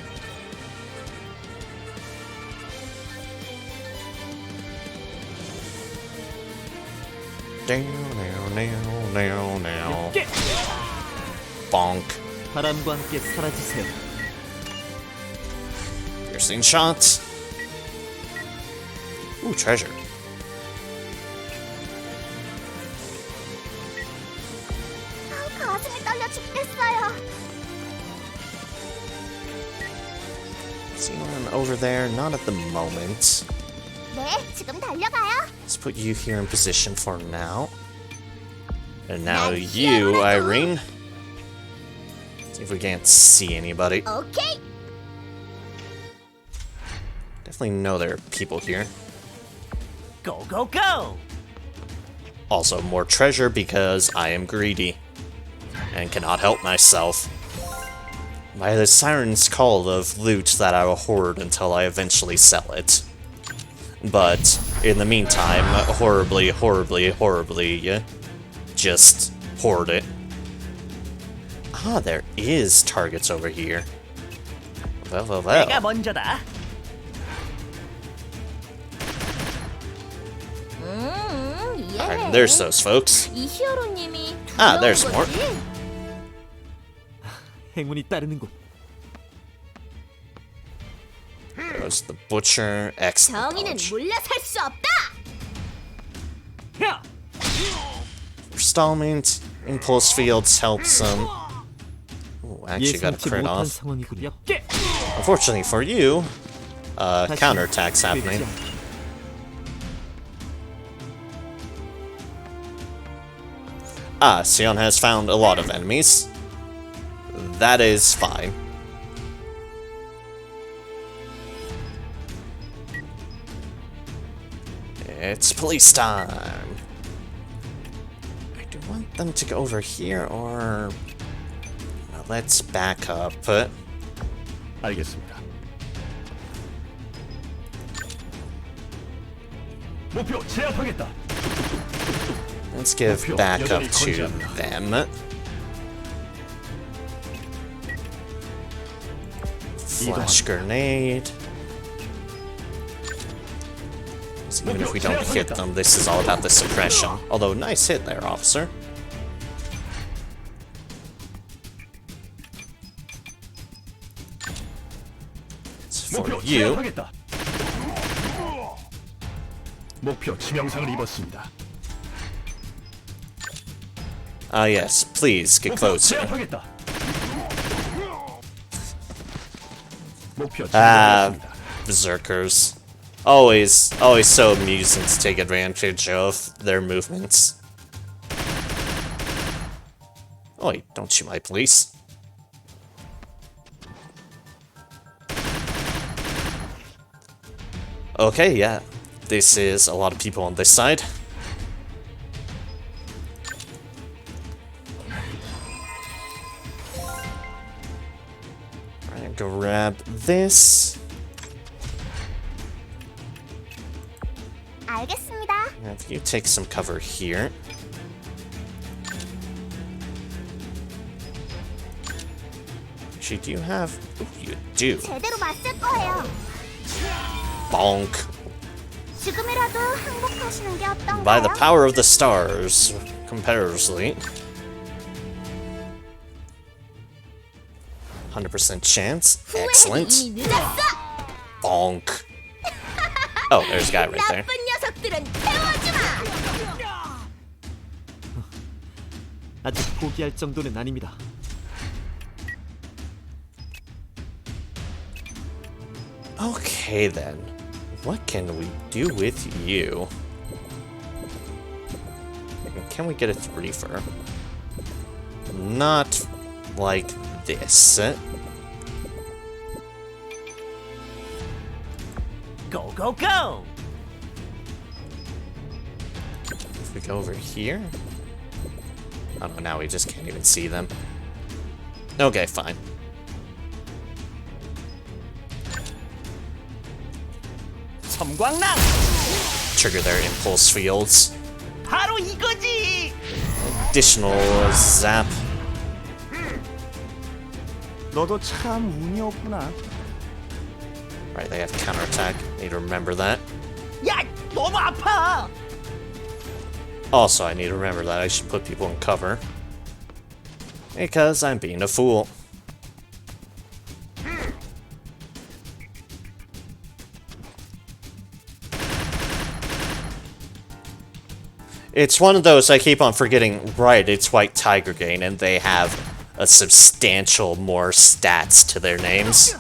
Now. 엽게. Bonk. 바람과 함께 사라지세요. Piercing shots. Ooh, treasure. 가슴이 떨려 죽겠어요. See one over there? Not at the moment. 네, 지금 달려가요. Let's put you here in position for now. And now you, Irene. See if we can't see anybody. 오케이. Definitely know there are people here. Go go go! Also, more treasure because I am greedy. And cannot help myself. By the siren's call of loot that I will hoard until I eventually sell it. But, in the meantime, horribly, just hoard it. Ah, there is targets over here. Well. 내가 먼저다. Alright, there's those folks. 이 히어로님이 Ah, there's more. 행운이 따르는군. There's the butcher. Excellent. 정의는 dodge. 물러설 수 없다. 야! Installment, impulse fields help some. Ooh, actually got a 예상치 crit 못한 off. 상황이군. 엽게. Unfortunately for you, counterattack's happening. Ah, Sion has found a lot of enemies. That is fine. It's police time. I do want them to go over here, or... Well, let's back up. 알겠습니다. 목표 제압하겠다. Let's give backup to them. Flash grenade. So even if we don't hit them, this is all about the suppression. Although, nice hit there, officer. It's for you. 제압하겠다. 목표 치명상을 입었습니다. Ah, yes. Please get 목표 closer. 제압하겠다. 목표 Ah, 제압하겠습니다. berserkers. Always so amusing to take advantage of their movements. Oh, wait, don't shoot my police. Okay, yeah. This is a lot of people on this side. Alright, grab this. 알겠습니다. If you take some cover here. Actually, do you have... Ooh, you do. 제대로 맞설 거예요. Bonk. 지금이라도 항복하시는 게 어떤가요? By the power of the stars, comparatively. 100% chance. Excellent. 이미 늦었어. Bonk. Oh, there's a guy right there. 나쁜 녀석들은 태워주마. 아직 포기할 정도는 아닙니다. Okay then. What can we do with you? Can we get a threefer? Not like this. Go go go! If we go over here? Oh no, now we just can't even see them. Okay, fine. 섬광랑! Trigger their impulse fields. 바로 이거지! Additional zap. 너도 참 운이 없구나. Right, they have counterattack. Need to remember that. 야, 너무 아파! Also, I need to remember that I should put people in cover. Because I'm being a fool. It's one of those I keep on forgetting, right, it's White Tiger Gain, and they have a substantial more stats to their names.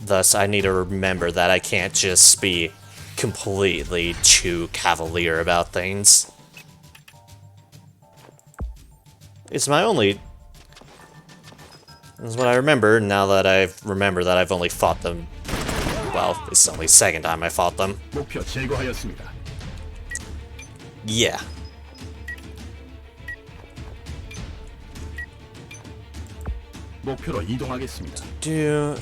Thus, I need to remember that I can't just be completely too cavalier about things. It's my only... This is what I remember now that I've remembered that I've only fought them. Well, it's only the second time I fought them. 목표 제거하였습니다. Yeah. 목표로 이동하겠습니다. Do...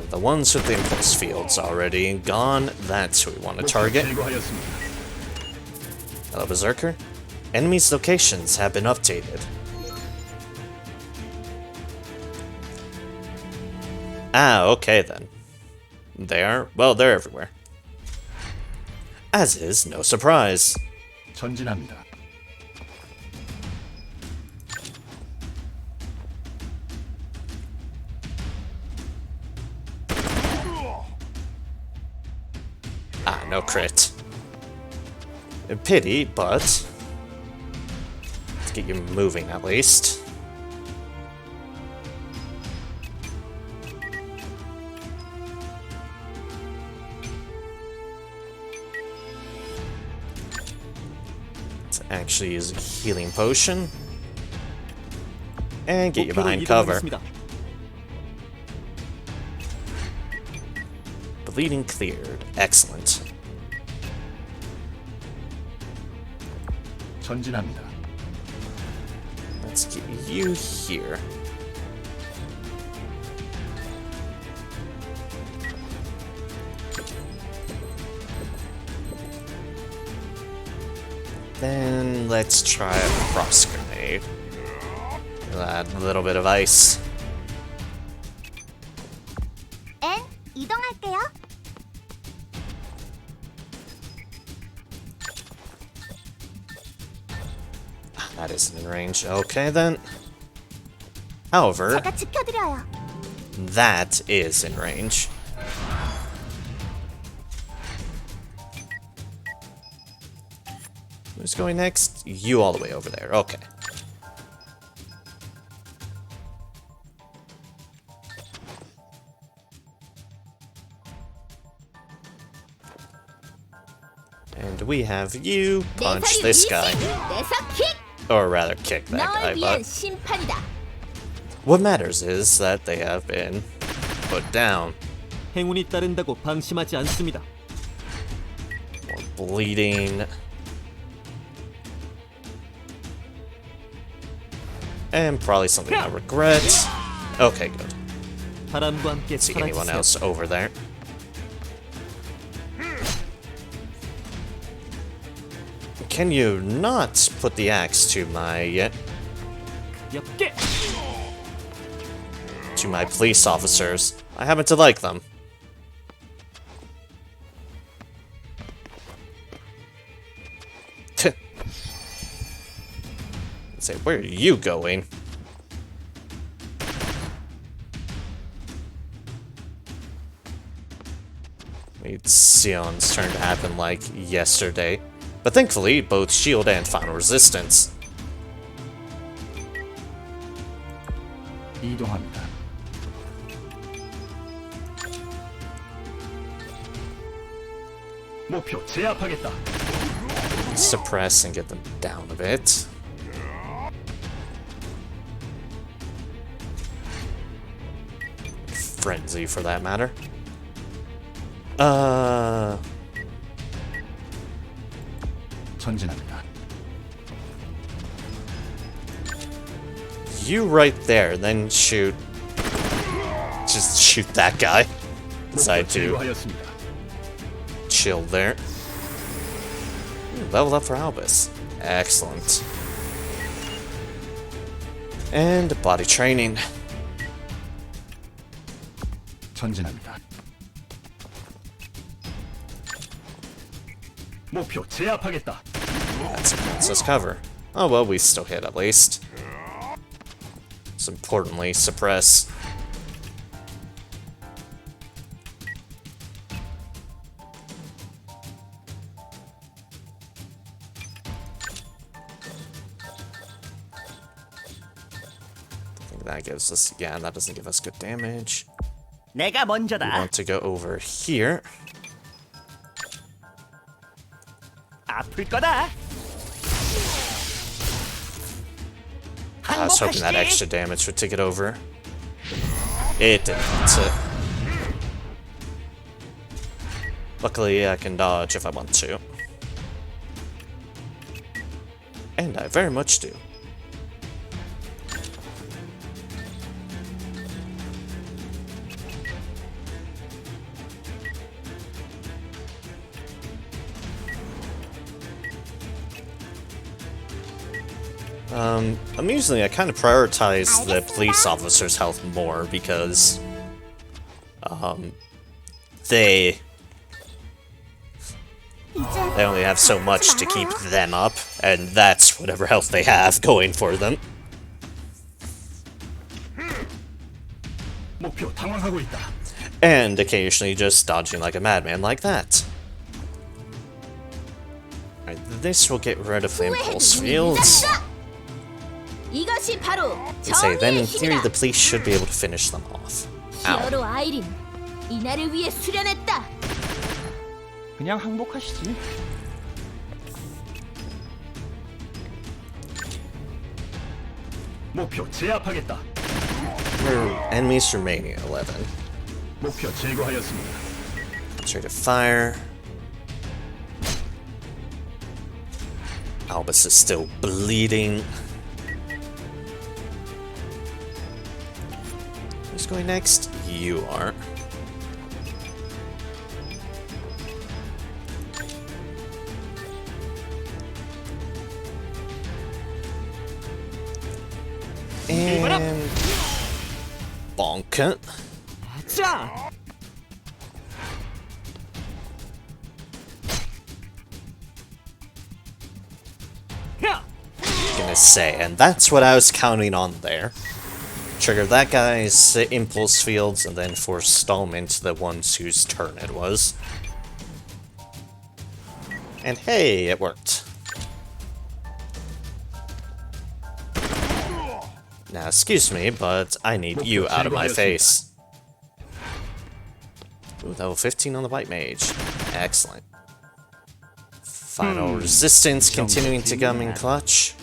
The ones with the impulse fields already gone. That's who we want to target. 제거하였습니다. Hello, Berserker. Enemies' locations have been updated. Ah, okay then. Well, they're everywhere. As is no surprise. 전진합니다. Ah, no crit. A pity, but... Let's get you moving at least. Let's actually use a healing potion. And get you behind cover. Bleeding cleared. Excellent. 전진합니다. Let's get you here. Then let's try a cross grenade. Add a little bit of ice. N 이동할게요. That isn't in range. Okay, then. However, 제가 지켜드려요. that is in range. Who's going next? You all the way over there. Okay. And we have you punch this guy. 내사킥. Or rather, kick that guy, 널 위한 but 심판이다. what matters is that they have been put down. 행운이 따른다고 방심하지 않습니다. More bleeding. And probably something I regret. Okay, good. 바람과 함께 See anyone 사라지세요. else over there? Can you not put the axe to my 가볍게. police officers? I happen to like them. Say, where are you going? It's Sion's turn to happen like yesterday. But thankfully, both shield and final resistance. 이동합니다. 목표 제압하겠다. Suppress and get them down a bit. Frenzy, for that matter. 전진합니다. You right there, then shoot. Just shoot that guy. Decide to 제거하였습니다. chill there. Ooh, level up for Albus. Excellent. And body training. 전진합니다. 목표 제압하겠다. That's Princess cover. Oh well, we still hit at least. Most importantly, suppress. I think that gives us, yeah, that doesn't give us good damage. 내가 We 먼저다. want to go over here. 아플 거다. I was hoping that extra damage would take it over. It didn't. Luckily, I can dodge if I want to. And I very much do. Amusingly, I kind of prioritize the police officer's health more because, they only have so much to keep them up, and that's whatever health they have going for them. 목표 당황하고 있다. And occasionally just dodging like a madman like that. Alright, this will get rid of the impulse fields. 이것이 바로 I'd say then in 정의의 theory 힘이다. the police should be able to finish them off. Ow. 히어로 아이린, 이날을 위해 수련했다. 그냥 항복하시지. 목표 제압하겠다. Enemies remaining 11. 목표 제거하였습니다. Rate of fire. Albus is still bleeding. Who's going next? You are. And bonk it. 자. 야. gonna say, and that's what I was counting on there. Trigger that guy's impulse fields, and then forestall him into the ones whose turn it was. And hey, it worked. Now, excuse me, but I need you out of my face. Ooh, level 15 on the White Mage. Excellent. Final resistance continuing to come in clutch.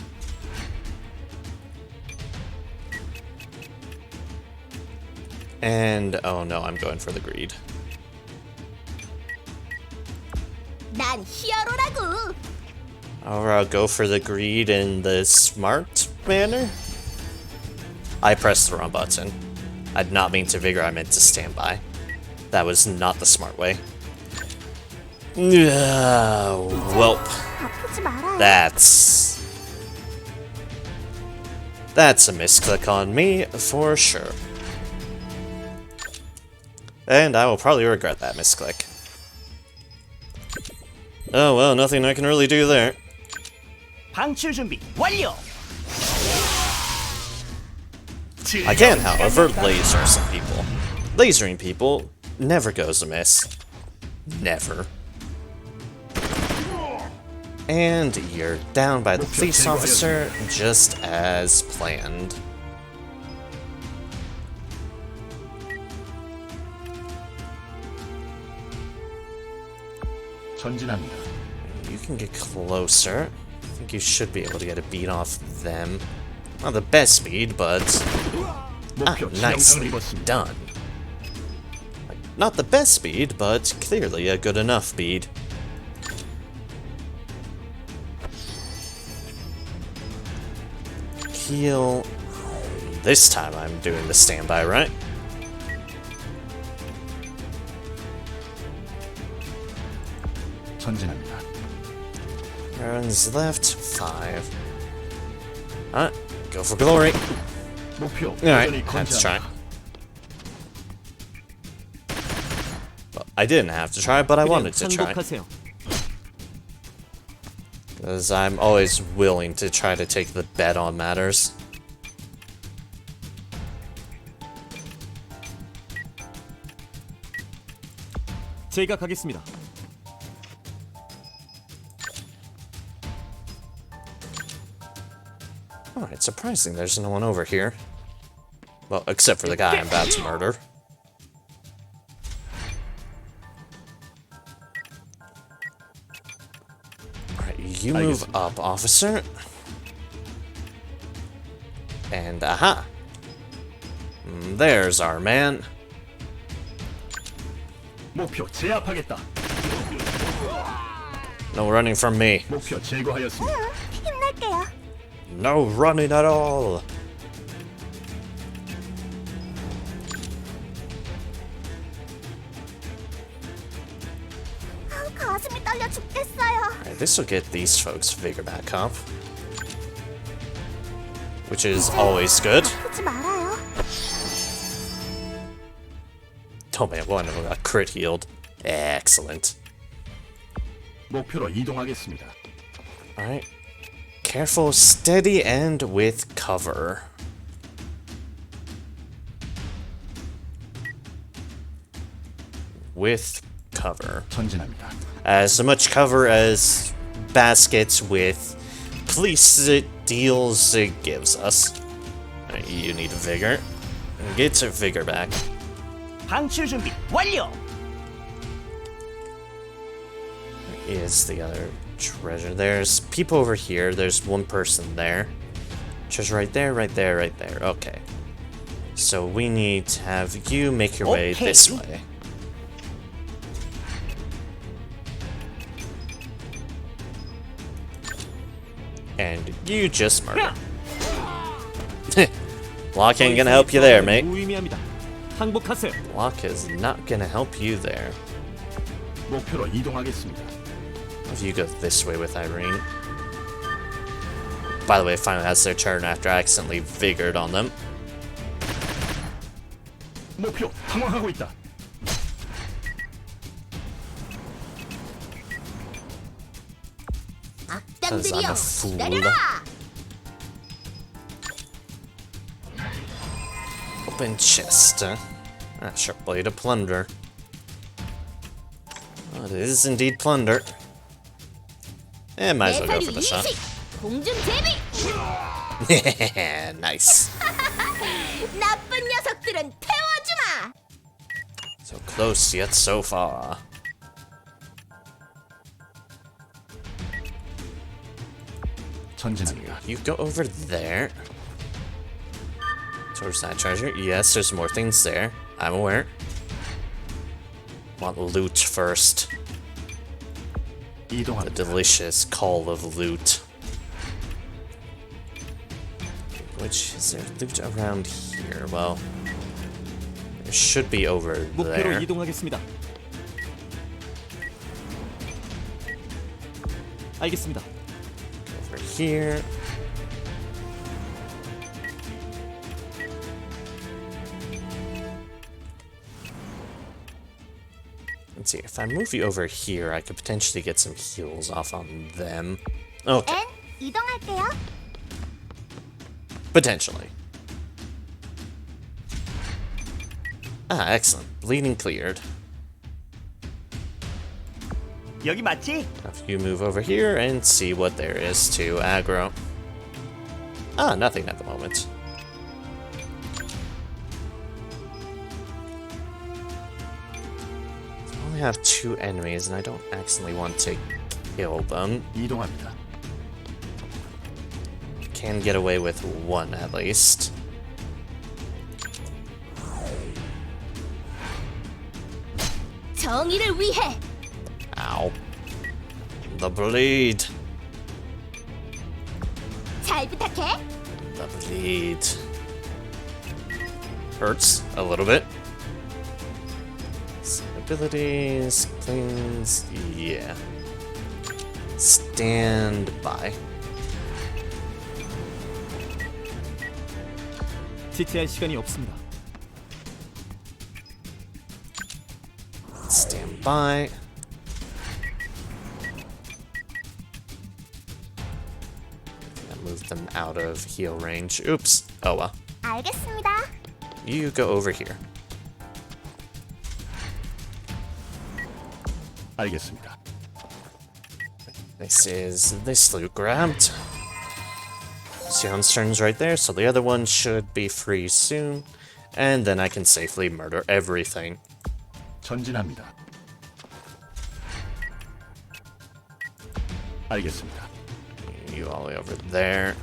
And, oh no, I'm going for the greed. 난 히어로라고. Or I'll go for the greed in the smart manner. I pressed the wrong button. I did not mean to vigor, I meant to stand by. That was not the smart way. Welp. 아프지 말아요. That's a misclick on me, for sure. And I will probably regret that misclick. Oh well, nothing I can really do there. 방출 준비 완료. I can, however, laser some people. Lasering people never goes amiss. Never. And you're down by the police officer, just as planned. 전진합니다. You can get closer. I think you should be able to get a beat off them. Not the best speed, but nicely done. Like, not the best speed, but clearly a good enough speed. Heal. This time I'm doing the standby, right? 전진합니다. Runs left, 5. Go for glory. 목표 Alright, had to try. Well, I didn't have to try, but I wanted to try. Because I'm always willing to try to take the bet on matters. 제가 가겠습니다. Alright, surprising there's no one over here. Well, except for the guy I'm about to murder. Alright, you move up, officer. And aha! There's our man. 목표 제압하겠다. No running from me. 목표 제거하였습니다. 힘낼게요. No running at all. 가슴이 떨려 죽겠어요. Alright, this will get these folks vigor back up. Which is always good. 아프지 말아요. Oh man, one of them got crit healed. Excellent. 목표로 이동하겠습니다. Alright. Careful, steady, and with cover. With cover. 전진합니다. As much cover as baskets with police deals it gives us. Alright, you need vigor. Get your vigor back. 방출 준비 완료. Is the other treasure? There's people over here. There's one person there. Treasure right there, right there, right there. Okay. So we need to have you make your way this way. And you just murder. Block ain't gonna help you there, mate. 무의미합니다. 항복하세요. Block is not gonna help you there. 목표로 이동하겠습니다. If you go this way with Irene. By the way, finally that's their turn after I accidentally vigored on them. 목표 당황하고 있다. Because I'm 악당들이여 a fool. 기다려라. Open chest. Sharp blade of plunder. Oh, it is indeed plunder. Might as well go for the shot. 공중 제비. Nice. 나쁜 녀석들은 태워주마. So close yet so far. 전진합니다. You go over there. Towards that treasure. Yes, there's more things there. I'm aware. Want loot first. The 이동합니다. delicious call of loot. Which is there loot around here? Well, there should be over 목표로 there. 이동하겠습니다. 알겠습니다. Over here. Let's see, if I move you over here, I could potentially get some heals off on them. Okay, 엔 이동할게요. potentially. Excellent. Bleeding cleared. 여기 맞지? Now if you move over here and see what there is to aggro. Nothing at the moment. I only have 2 enemies, and I don't accidentally want to kill them. 이동합니다. Can get away with 1 at least. 정의를 위해. Ow. The bleed. 잘 부탁해. The bleed. Hurts a little bit. Some abilities, things, yeah. Stand by. 지체할 시간이 없습니다. Stand by. I moved them out of heal range. Oops. Oh well. 알겠습니다. You go over here. 알겠습니다. This is this loot grabbed. Sion's turn's right there, so the other one should be free soon. And then I can safely murder everything. 전진합니다. 알겠습니다. You all the way over there.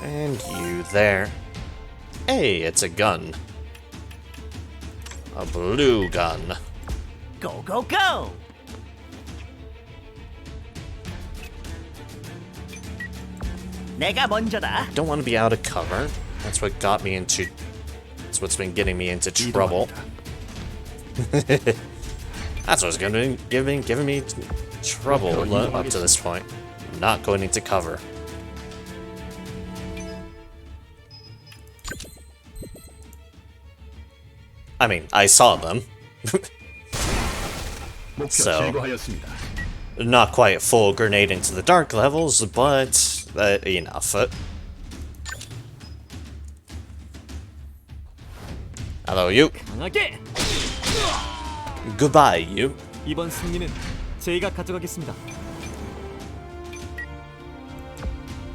And you there. Hey, it's a gun. A blue gun. 고고고! 내가 먼저다. Don't want to be out of cover. That's what got me into. That's what's been getting me into trouble. 이동합니다. That's what's gonna be giving me trouble up to this point. Not going into cover. I mean, I saw them. 목표 So. 제거하였습니다. Not quite full grenade into the dark levels, but enough. Hello, you. 강하게! Goodbye, you. 이번 승리는 제가 가져가겠습니다.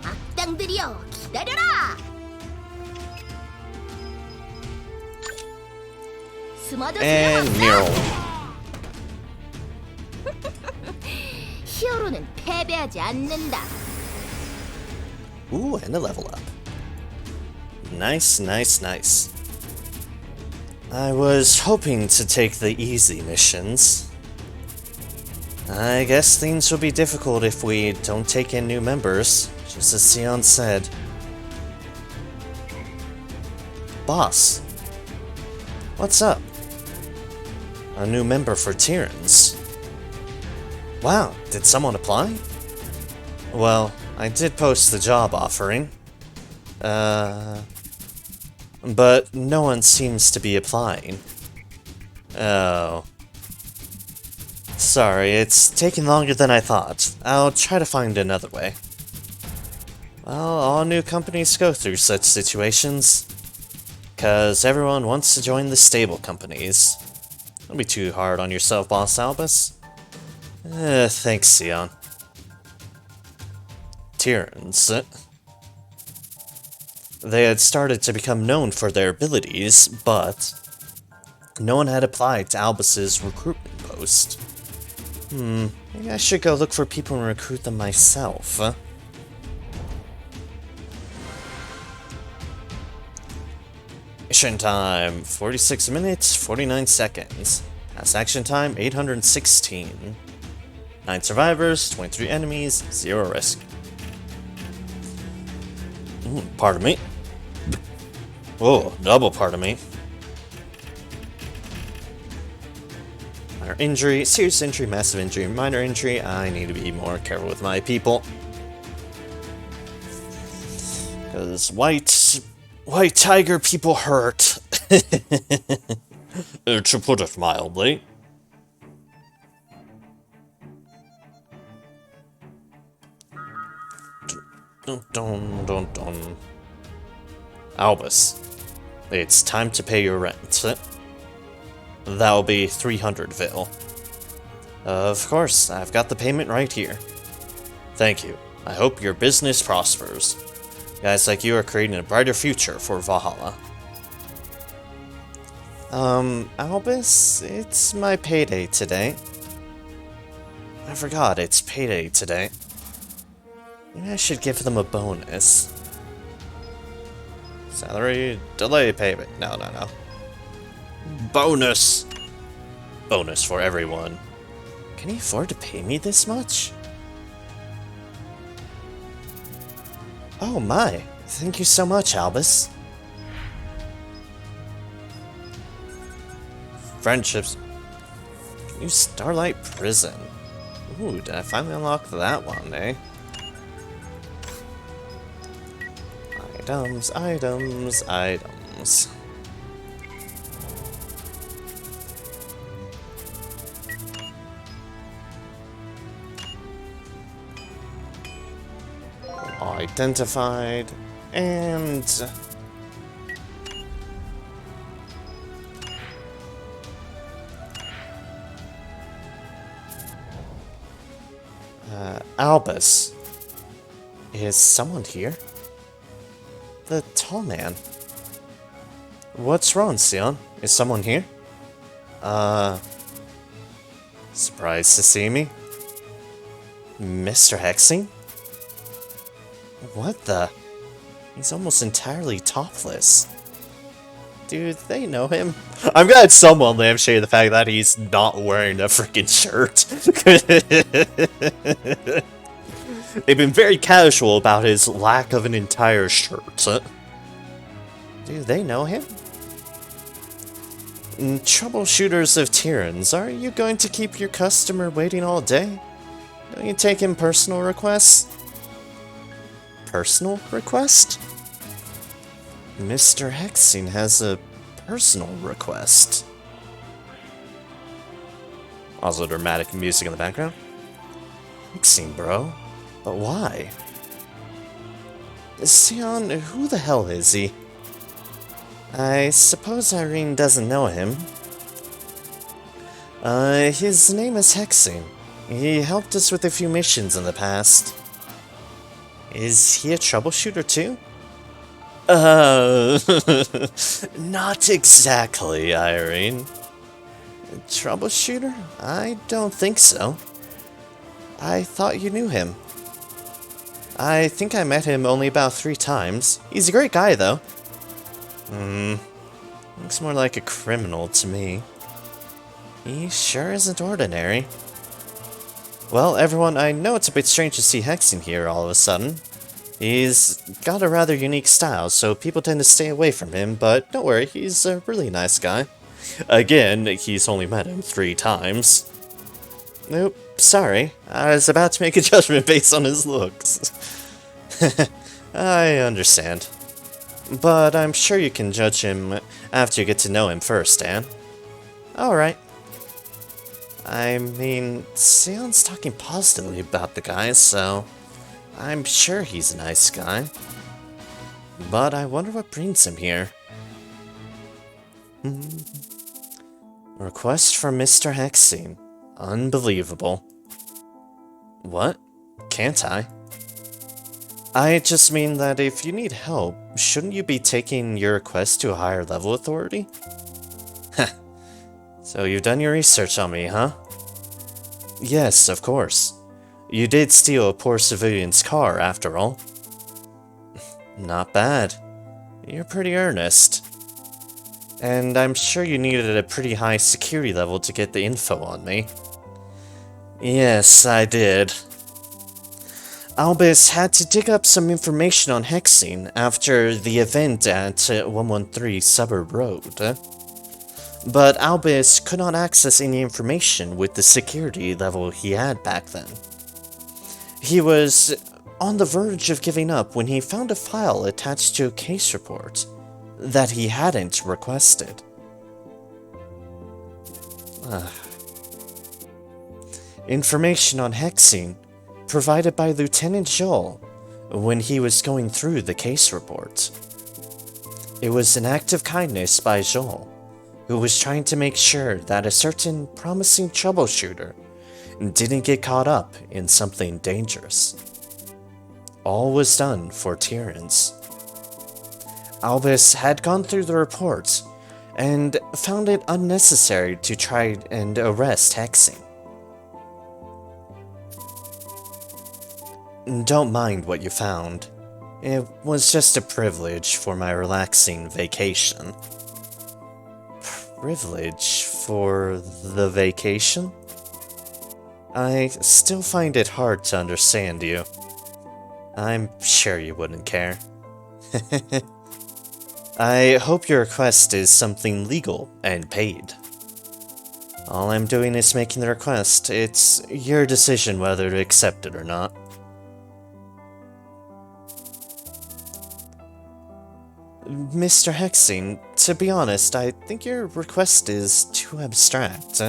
악당들이여 기다려라. 스마드 And Neural. 히어로는 패배하지 않는다. Ooh, and a level up. Nice, nice, nice. I was hoping to take the easy missions. I guess things will be difficult if we don't take in new members, just as Sion said. Boss, what's up? A new member for Tyrrans. Wow, did someone apply? Well, I did post the job offering. But no one seems to be applying. Oh. Sorry, it's taking longer than I thought. I'll try to find another way. Well, all new companies go through such situations. Because everyone wants to join the stable companies. Don't be too hard on yourself, Boss Albus. Thanks, Sion. Tyrrans. They had started to become known for their abilities, but no one had applied to Albus's recruitment post. Maybe I should go look for people and recruit them myself. Mission time, 46 minutes, 49 seconds. Past action time, 816. 9 survivors, 23 enemies, 0 risk. Pardon me. Whoa, double pardon me. Minor injury, serious injury, massive injury, minor injury. I need to be more careful with my people. Because white tiger people hurt. To put it mildly. Dun, dun, dun. Albus, it's time to pay your rent. That'll be 300 Vil. Of course, I've got the payment right here. Thank you. I hope your business prospers. Guys like you are creating a brighter future for Valhalla. Albus, it's my payday today. I forgot it's payday today. Maybe I should give them a bonus. Salary delay payment. No. Bonus! Bonus for everyone. Can he afford to pay me this much? Oh my! Thank you so much, Albus. Friendships. New Starlight Prison. Ooh, did I finally unlock that one, eh? Items, items, items. Identified, and... Albus. Is someone here? The tall man. What's wrong, Sion? Is someone here? Surprised to see me? Mr. Hexing? What the? He's almost entirely topless. Dude, they know him. I'm glad someone lampshaded the fact that he's not wearing a freaking shirt. They've been very casual about his lack of an entire shirt. Do they know him? Troubleshooters of Tyrrans, are you going to keep your customer waiting all day? Don't you take in personal requests? Personal request? Mr. Hexing has a personal request. Also dramatic music in the background. Hexing, bro. But why? Sion, who the hell is he? I suppose Irene doesn't know him. His name is Hexing. He helped us with a few missions in the past. Is he a troubleshooter too? Not exactly, Irene. Troubleshooter? I don't think so. I thought you knew him. I think I met him only about 3 times. He's a great guy, though. Looks more like a criminal to me. He sure isn't ordinary. Well, everyone, I know it's a bit strange to see Hexing here all of a sudden. He's got a rather unique style, so people tend to stay away from him, but don't worry, he's a really nice guy. Again, he's only met him 3 times. Nope, sorry. I was about to make a judgment based on his looks. I understand. But I'm sure you can judge him after you get to know him first, Anne. Alright. I mean, Sion's talking positively about the guy, so I'm sure he's a nice guy. But I wonder what brings him here. Request from Mr. Hexing. Unbelievable. What? Can't I? I just mean that if you need help, shouldn't you be taking your request to a higher level authority? Heh. So you've done your research on me, huh? Yes, of course. You did steal a poor civilian's car, after all. Not bad. You're pretty earnest. And I'm sure you needed a pretty high security level to get the info on me. Yes, I did. Albus had to dig up some information on Hexing after the event at 113 Suburb Road. But Albus could not access any information with the security level he had back then. He was on the verge of giving up when he found a file attached to a case report that he hadn't requested. Information on Hexing provided by Lieutenant Joel when he was going through the case report. It was an act of kindness by Joel, who was trying to make sure that a certain promising troubleshooter didn't get caught up in something dangerous. All was done for Tyrrans. Albus had gone through the report and found it unnecessary to try and arrest Hexing. Don't mind what you found. It was just a privilege for my relaxing vacation. Privilege for the vacation? I still find it hard to understand you. I'm sure you wouldn't care. I hope your request is something legal and paid. All I'm doing is making the request. It's your decision whether to accept it or not. Mr. Hexing, to be honest, I think your request is too abstract.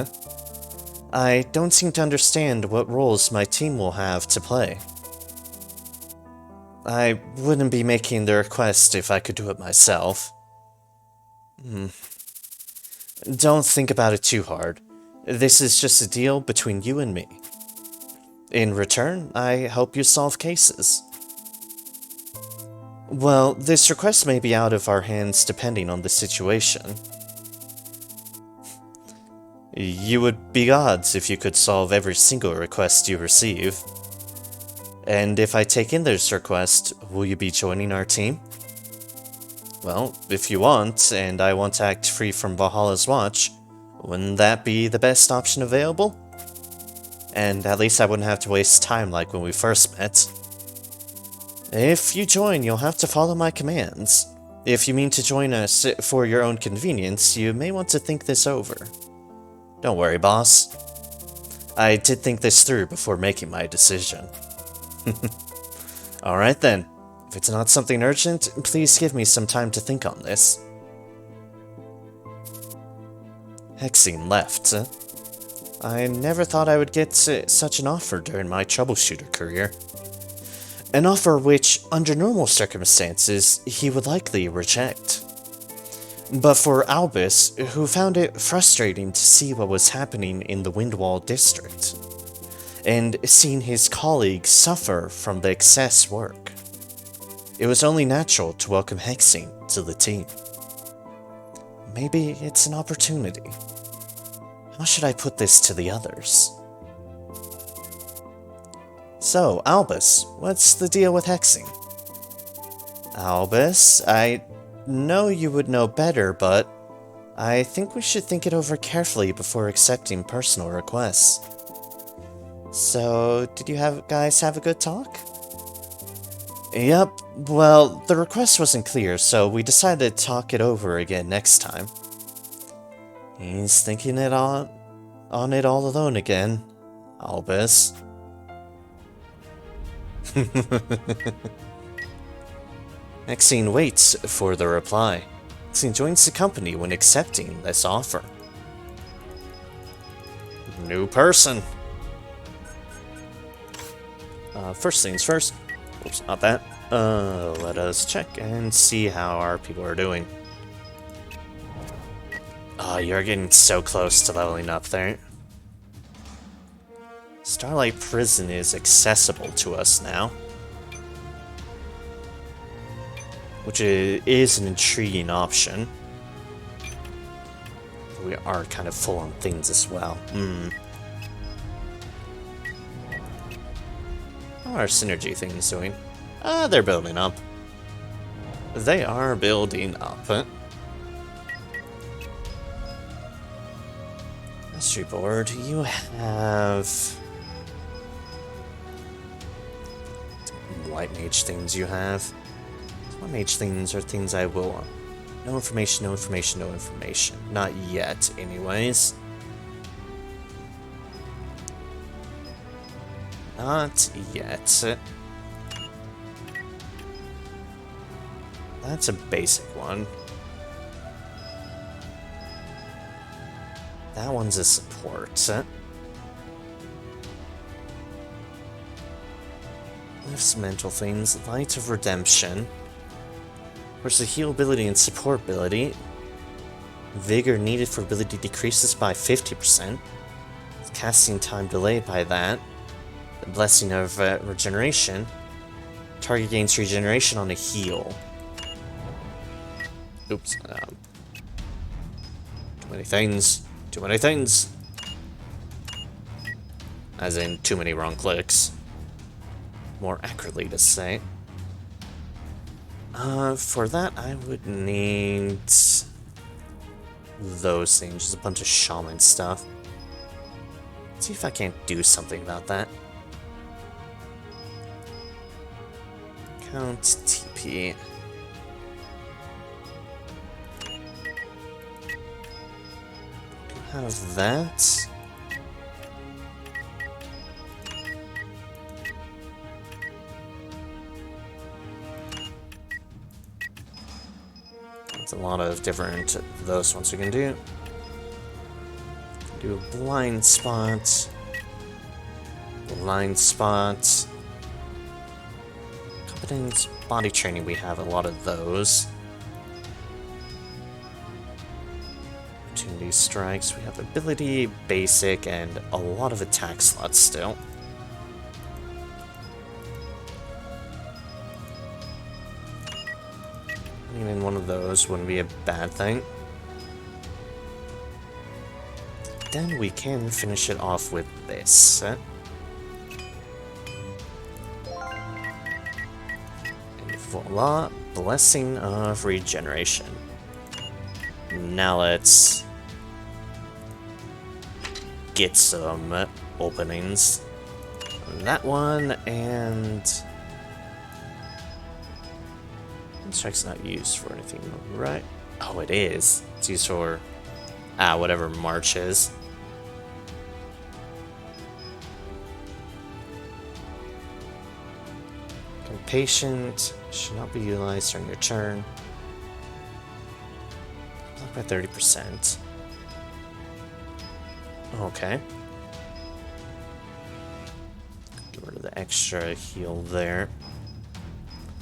I don't seem to understand what roles my team will have to play. I wouldn't be making the request if I could do it myself. Don't think about it too hard. This is just a deal between you and me. In return, I help you solve cases. Well, this request may be out of our hands depending on the situation. You would be gods if you could solve every single request you receive. And if I take in this request, will you be joining our team? Well, if you want, and I want to act free from Valhalla's watch, wouldn't that be the best option available? And at least I wouldn't have to waste time like when we first met. If you join, you'll have to follow my commands. If you mean to join us for your own convenience, you may want to think this over. Don't worry, boss. I did think this through before making my decision. Alright then. If it's not something urgent, please give me some time to think on this. Hexing left. I never thought I would get such an offer during my troubleshooter career. An offer which, under normal circumstances, he would likely reject. But for Albus, who found it frustrating to see what was happening in the Windwall district, and seeing his colleagues suffer from the excess work, it was only natural to welcome Hexing to the team. Maybe it's an opportunity. How should I put this to the others? So, Albus, what's the deal with Hexing? Albus, I know you would know better, but I think we should think it over carefully before accepting personal requests. So, did you guys have a good talk? Yep, well, the request wasn't clear, so we decided to talk it over again next time. He's thinking it on it all alone again, Albus. Hexing waits for the reply. Hexing joins the company when accepting this offer. New person. First things first, Oops, not that. Let us check and see how our people are doing. Oh, you're getting so close to leveling up there. Starlight Prison is accessible to us now, which is an intriguing option. We are kind of full on things as well. How are our synergy things doing? They're building up. They are building up. Mastery board, you have white mage things you have. White mage things are things I will want. No information, no information, no information. Not yet, anyways. Not yet. That's a basic one. That one's a support. Lifts mental things. Light of Redemption. Where's the heal ability and support ability? Vigor needed for ability decreases by 50%. Casting time delayed by that. The Blessing of Regeneration. Target gains regeneration on a heal. Oops. Too many things. Too many things. As in, too many wrong clicks. More accurately to say. For that, I would need those things. Just a bunch of shaman stuff. Let's see if I can't do something about that. Count TP. Have that. That's a lot of different those ones we can do. Do a blind spot. Blind spot. Competence, body training, we have a lot of those. Opportunity strikes, we have ability, basic, and a lot of attack slots still. Even one of those wouldn't be a bad thing. Then we can finish it off with this. And voila, Blessing of Regeneration. Now let's get some openings. That one, and strike's not used for anything, right? Oh, it is. It's used for whatever March is. Patient should not be utilized during your turn. Block by 30%. Okay. Get rid of the extra heal there.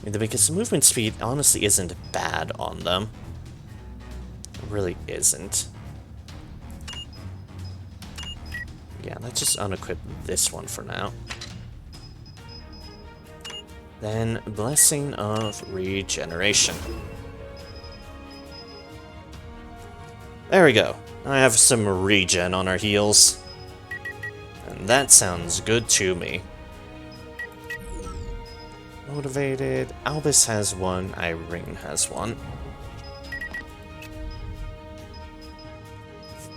Because the movement speed honestly isn't bad on them. It really isn't. Yeah, let's just unequip this one for now. Then, Blessing of Regeneration. There we go. I have some regen on our heals. And that sounds good to me. Motivated. Albus has one. Irene has one.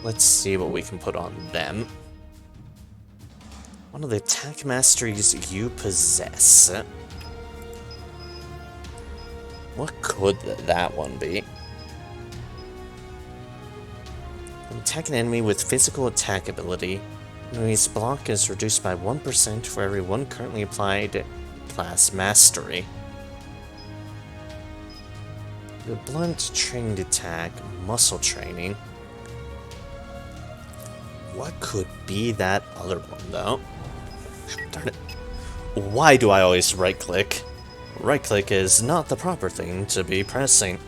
Let's see what we can put on them. One of the attack masteries you possess. What could that one be? Attack an enemy with physical attack ability. Enemy's block is reduced by 1% for every one currently applied class mastery. The blunt trained attack, muscle training. What could be that other one though? Darn it. Why do I always right click? Right-click is not the proper thing to be pressing.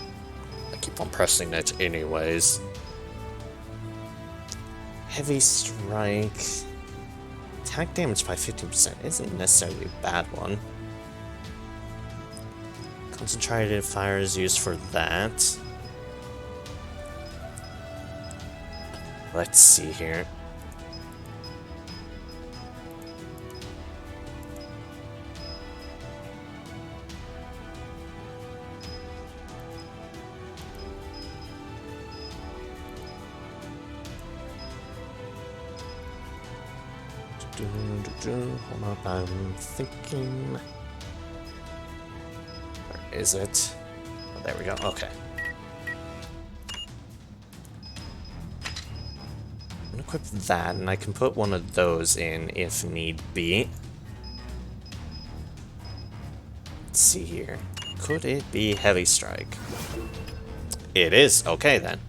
I keep on pressing it anyways. Heavy strike. Attack damage by 15% isn't necessarily a bad one. Concentrated fire is used for that. Let's see here. Hold up, I'm thinking. Where is it? Oh, there we go. Okay. I'm gonna equip that, and I can put one of those in if need be. Let's see here. Could it be Heavy Strike? It is. Okay, then.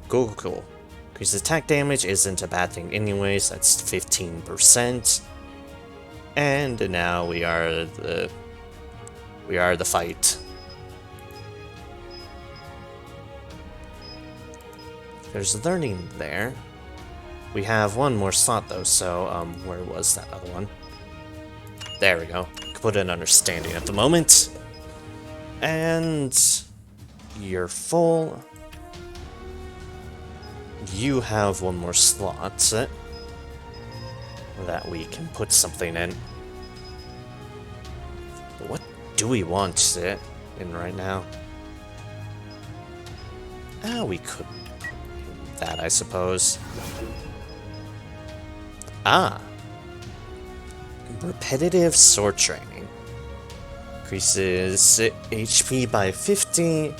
Cool, cool, cool. Because attack damage isn't a bad thing anyways, that's 15%. And now we are the fight. There's learning there. We have one more slot though, so where was that other one? There we go. Put in understanding at the moment. And you're full. You have one more slot that we can put something in. But what do we want it in right now? We could put in that, I suppose. Repetitive sword training. Increases HP by 50,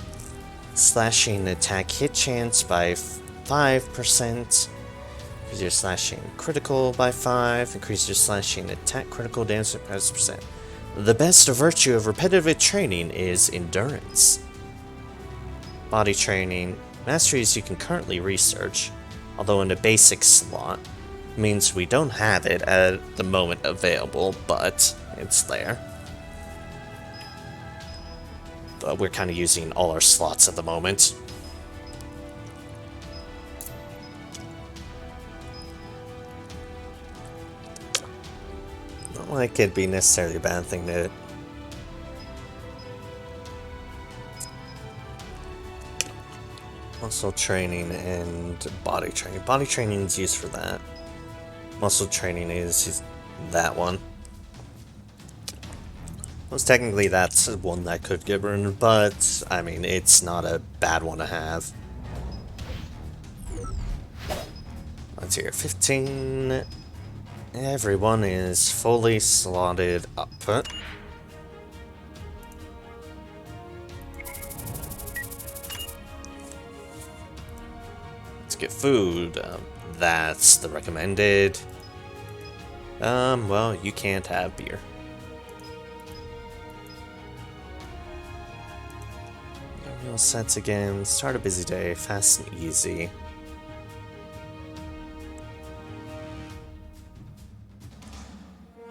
slashing attack hit chance by 5%, increase your slashing critical by 5, increase your slashing attack critical damage by 5%. The best virtue of repetitive training is endurance. Body training, masteries you can currently research, although in a basic slot, means we don't have it at the moment available, but it's there. But we're kind of using all our slots at the moment. Not like it'd be necessarily a bad thing to... Muscle training and body training. Body training is used for that. Muscle training is that one. Well, technically that's one that could get burned, but I mean, it's not a bad one to have. Let's hear 15. Everyone is fully slotted up. Let's get food. That's the recommended. Well, you can't have beer. Meal sets again. Start a busy day. Fast and easy.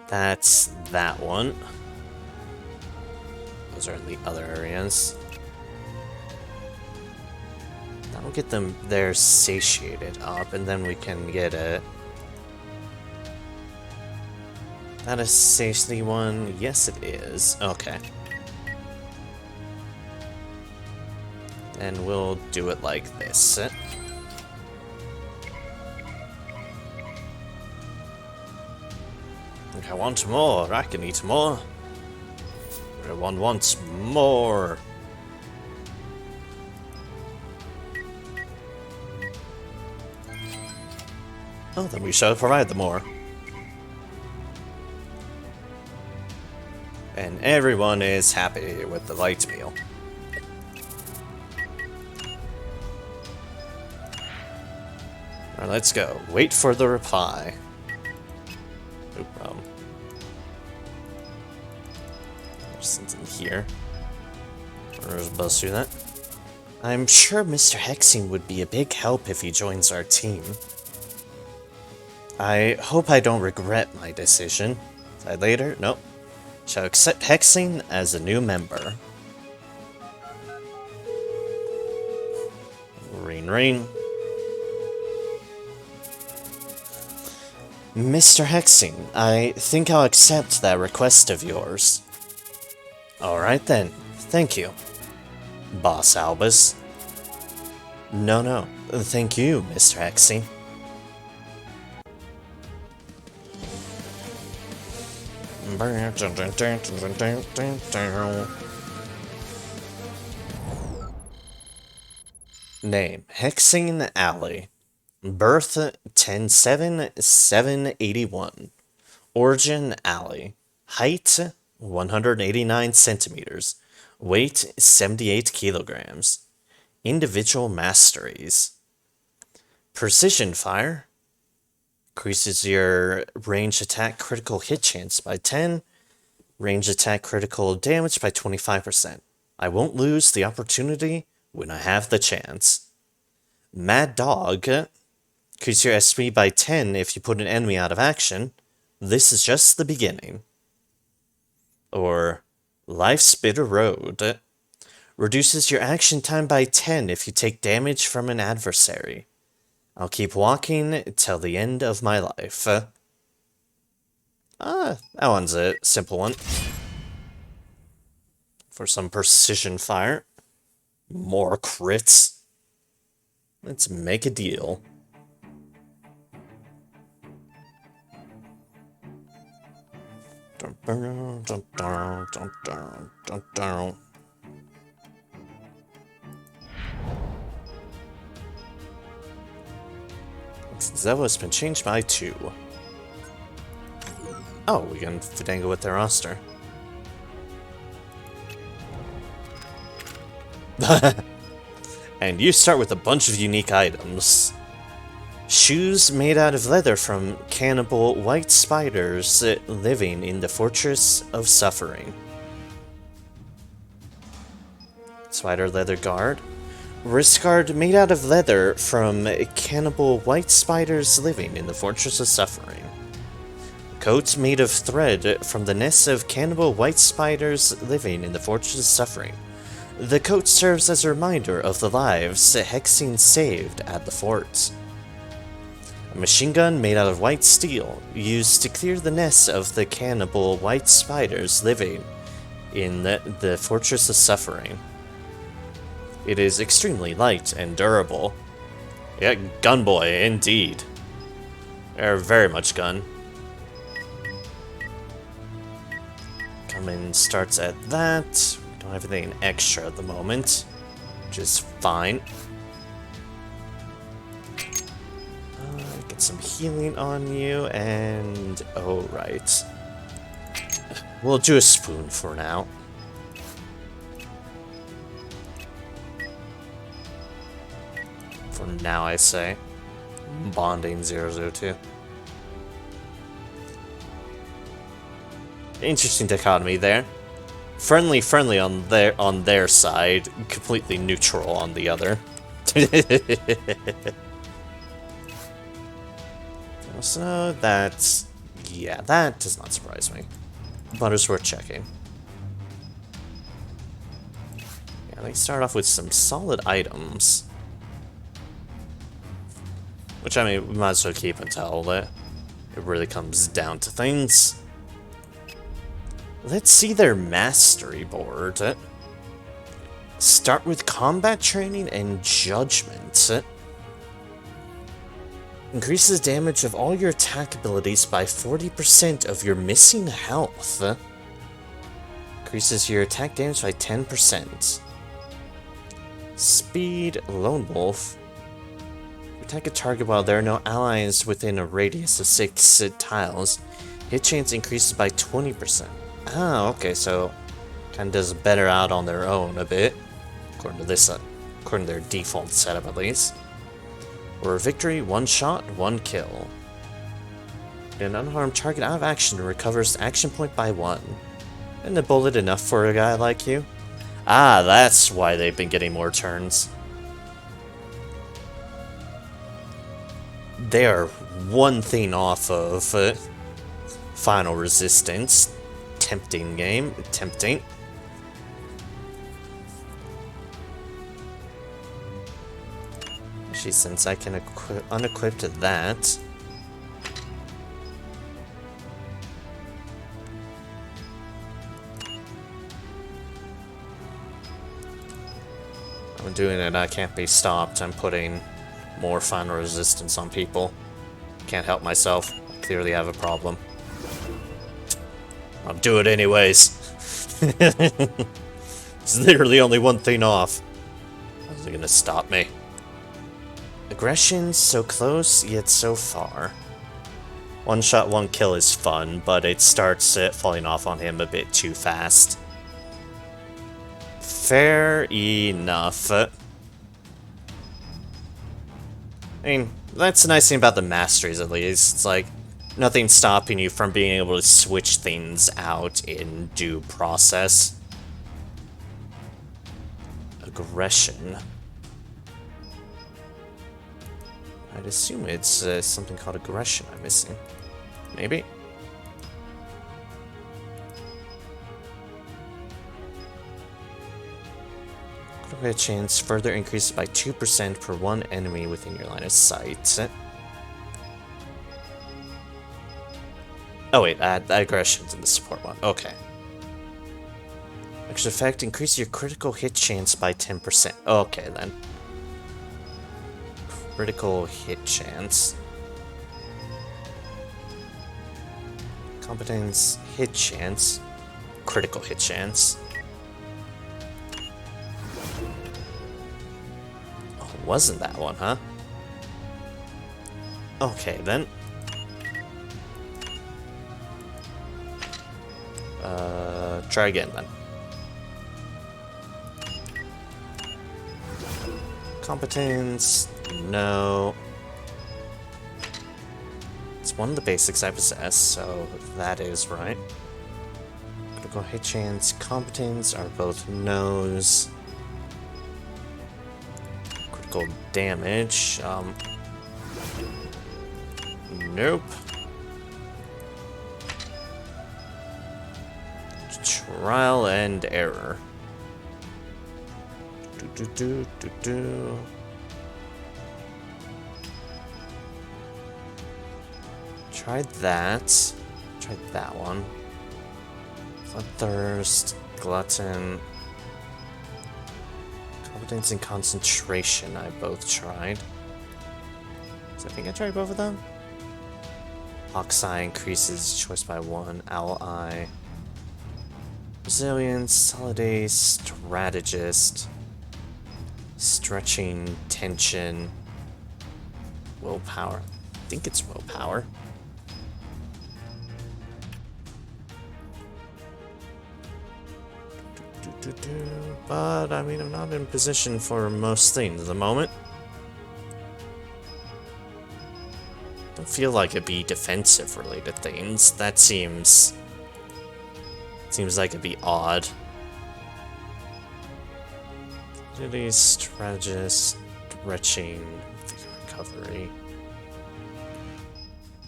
That's that one. Those are in the other areas. That'll get them there satiated up, and then we can get a... That a satiety one? Yes, it is. Okay. And we'll do it like this. I want more. I can eat more. Everyone wants more. Oh, then we shall provide the more. And everyone is happy with the light meal. Alright, let's go. Wait for the reply. Oop, there's something here. We're supposed to do that. I'm sure Mr. Hexing would be a big help if he joins our team. I hope I don't regret my decision. Later? Nope. Shall accept Hexing as a new member. Ring ring. Mr. Hexing, I think I'll accept that request of yours. Alright then, thank you. Boss Albus. No, thank you, Mr. Hexing. Name, Hexing Alley. Birth, 10/7/781. Origin, Alley. Height, 189 centimeters. Weight, 78 kilograms. Individual masteries. Precision fire. Increases your range attack critical hit chance by 10. Range attack critical damage by 25%. I won't lose the opportunity when I have the chance. Mad Dog. Increase your SP by 10 if you put an enemy out of action. This is just the beginning. Or Life's Bitter Road. Reduces your action time by 10 if you take damage from an adversary. I'll keep walking till the end of my life. That one's a simple one. For some precision fire. More crits. Let's make a deal. Zeva's been changed by 2. Oh, we can fandangle with their roster. And you start with a bunch of unique items. Shoes made out of leather from cannibal white spiders living in the Fortress of Suffering. Spider leather guard. Wrist guard made out of leather from cannibal white spiders living in the Fortress of Suffering. Coat made of thread from the nests of cannibal white spiders living in the Fortress of Suffering. The coat serves as a reminder of the lives Hexing saved at the fort. A machine gun made out of white steel, used to clear the nests of the cannibal white spiders living in the Fortress of Suffering. It is extremely light and durable. Yeah, gunboy, indeed. They're very much gun. Coming starts at that. We don't have anything extra at the moment, which is fine. Get some healing on you, and oh right. We'll do a spoon for now. For now, I say. Bonding 002. Interesting dichotomy there. Friendly on their side, completely neutral on the other. So that's... yeah, that does not surprise me. But it's worth checking. Yeah, they start off with some solid items. Which, I mean, we might as well keep until it really comes down to things. Let's see their mastery board. Start with combat training and judgment. Increases damage of all your attack abilities by 40% of your missing health. Increases your attack damage by 10%. Speed, Lone Wolf. Attack a target while there are no allies within a radius of 6 tiles. Hit chance increases by 20%. Ah, okay, so kind of does better out on their own a bit, according to this, according to their default setup at least. Or victory, 1 shot, 1 kill. An unharmed target out of action recovers action point by 1. Isn't a bullet enough for a guy like you? Ah, that's why they've been getting more turns. They are one thing off of final resistance. tempting game. Tempting. Actually, since I can unequip that... I'm doing it, I can't be stopped. I'm putting more final resistance on people. Can't help myself. I clearly have a problem. I'll do it anyways. It's literally only one thing off. How's it gonna stop me? Aggression, so close, yet so far. One shot, one kill is fun, but it starts falling off on him a bit too fast. Fair enough. I mean, that's the nice thing about the masteries, at least. It's like, nothing stopping you from being able to switch things out in due process. Aggression. I'd assume it's something called aggression I'm missing. Maybe? Critical hit chance further increased by 2% per one enemy within your line of sight. Oh wait, aggression's in the support one. Okay. Extra effect, increase your critical hit chance by 10%. Okay then. Critical hit chance. Competence, hit chance. Critical hit chance. Oh, wasn't that one, huh? Okay then. Try again then. Competence, no. It's one of the basics I possess, so that is right. Critical hit chance, competence are both no's. Critical damage, nope. Trial and error. Tried that. Tried that one. Bloodthirst, glutton. Competence and concentration I both tried. So I think I tried both of them. Hawk's Eye increases choice by 1. Owl Eye. Resilience, Solid Strategist. Stretching, tension. Willpower. I think it's willpower. But, I mean, I'm not in position for most things at the moment. Don't feel like it'd be defensive related things. That seems like it'd be odd. Agility, strategist, stretching, vigor recovery.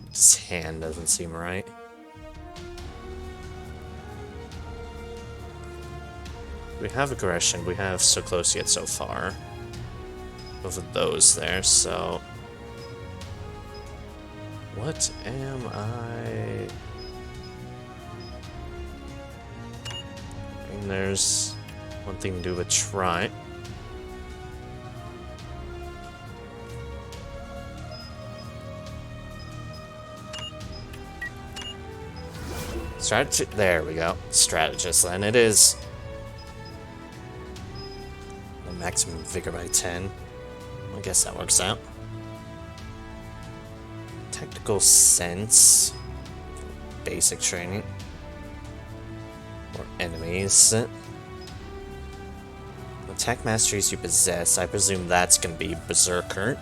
His hand doesn't seem right. We have aggression, we have so close yet so far. Both of those there, so... What am I... I mean, there's one thing to do but try. There we go. Strategist then. It is. Maximum vigor by 10. I guess that works out. Technical sense. Basic training. Or enemies. Attack masteries you possess. I presume that's going to be Berserker.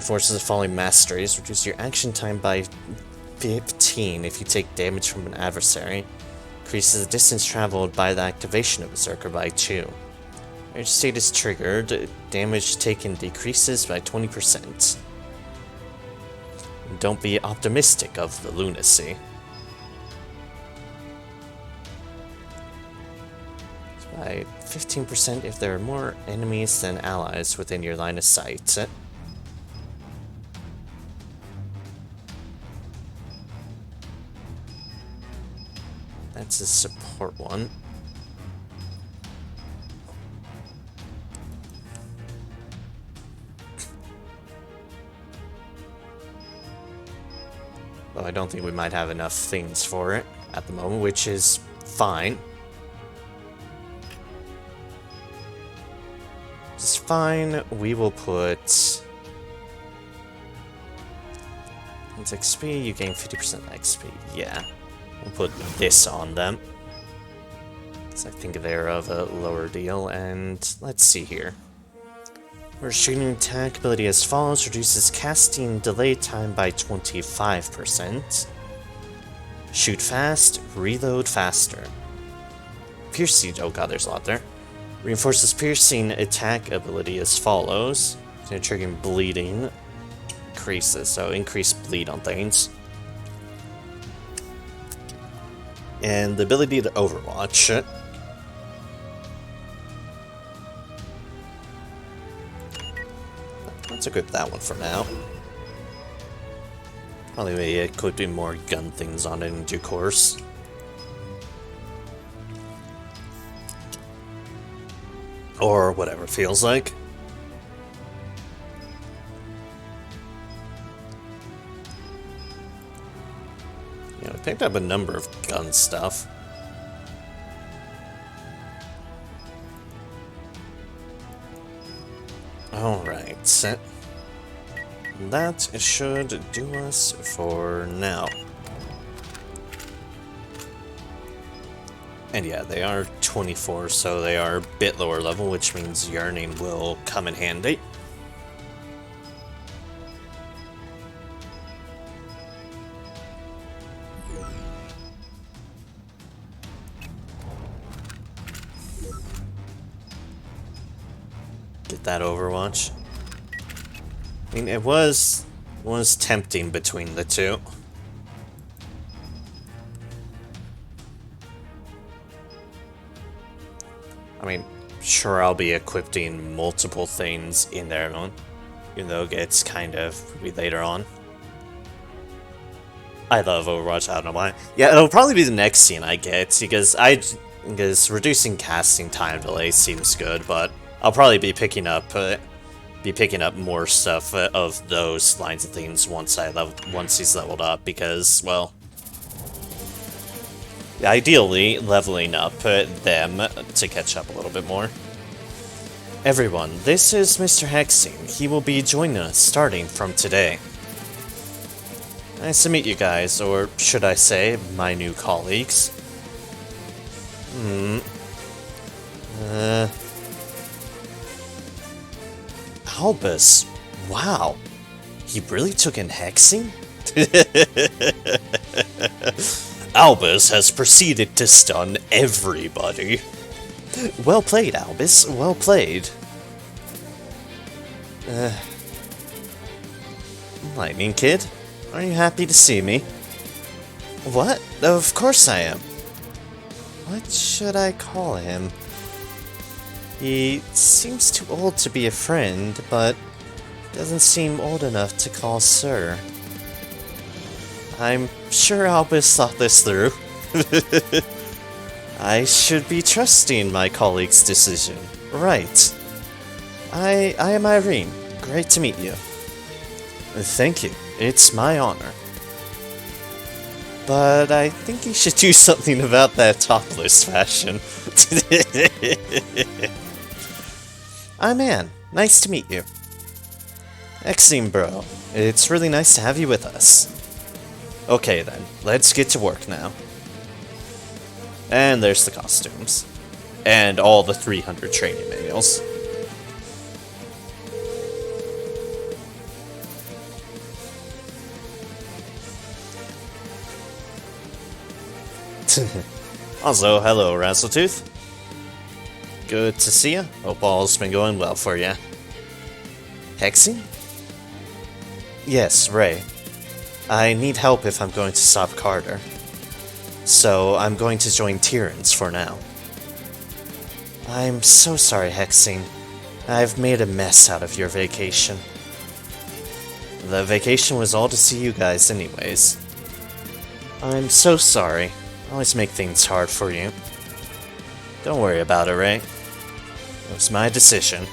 Forces of Falling Masteries. Reduce your action time by 15 if you take damage from an adversary. Increases the distance traveled by the activation of Berserker by 2. Rage state is triggered. Damage taken decreases by 20%. Don't be optimistic of the lunacy. by 15% if there are more enemies than allies within your line of sight. That's a support one. Though I don't think we might have enough things for it at the moment, which is fine. Just fine. We will put... It's XP, you gain 50% XP. Yeah. We'll put this on them. Because I think they're of a lower deal. And let's see here. Shooting attack ability as follows: reduces casting delay time by 25%. Shoot fast, reload faster. Piercing, oh god, there's a lot there. Reinforces piercing attack ability as follows: triggering bleeding, increases, so increase bleed on things. And the ability to overwatch. Let's equip that one for now. Probably be equipping more gun things on it in due course. Or whatever it feels like. Yeah, we picked up a number of gun stuff. Alright, that should do us for now. And yeah, they are 24, so they are a bit lower level, which means Yearning will come in handy. Get that Overwatch. I mean, it was tempting between the two. I mean, sure, I'll be equipping multiple things in there, even though it gets kind of later on. I love Overwatch, I don't know why. Yeah, it'll probably be the next scene I get, because reducing casting time delay seems good, but I'll probably be picking up more stuff of those lines of things once he's leveled up, because, well, ideally leveling up them to catch up a little bit more. Everyone, this is Mr. Hexing. He will be joining us starting from today. Nice to meet you guys, or should I say, my new colleagues. Albus, wow, he really took in hexing? Albus has proceeded to stun everybody. Well played, Albus, well played. Lightning Kid, are you happy to see me? What? Of course I am. What should I call him? He seems too old to be a friend, but doesn't seem old enough to call sir. I'm sure Albus thought this through. I should be trusting my colleague's decision. Right. I am Irene. Great to meet you. Thank you. It's my honor. But I think you should do something about that topless fashion. I'm Ann. Nice to meet you. Exim, bro. It's really nice to have you with us. Okay then, let's get to work now. And there's the costumes. And all the 300 training manuals. Also, hello, Razzletooth. Good to see ya. Hope all's been going well for ya. Hexing? Yes, Ray. I need help if I'm going to stop Carter. So, I'm going to join Tyrrans for now. I'm so sorry, Hexing. I've made a mess out of your vacation. The vacation was all to see you guys anyways. I'm so sorry. I always make things hard for you. Don't worry about it, Ray. It was my decision.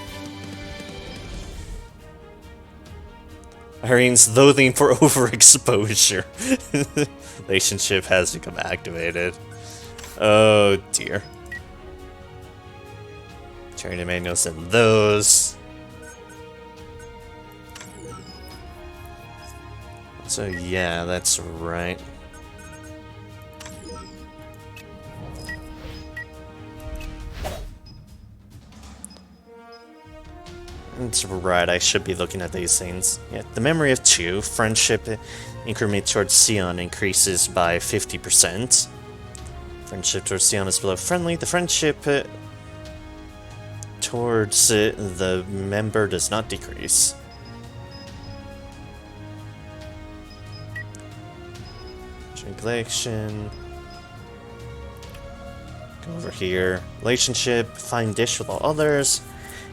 Irene's loathing for overexposure. Relationship has become activated. Oh dear. Training manuals and those. So yeah, that's right. That's right, I should be looking at these things. Yeah, the memory of 2, friendship increment towards Sion increases by 50%. Friendship towards Sion is below friendly. The friendship towards the member does not decrease. Collection. Go over here. Relationship, find dish with all others.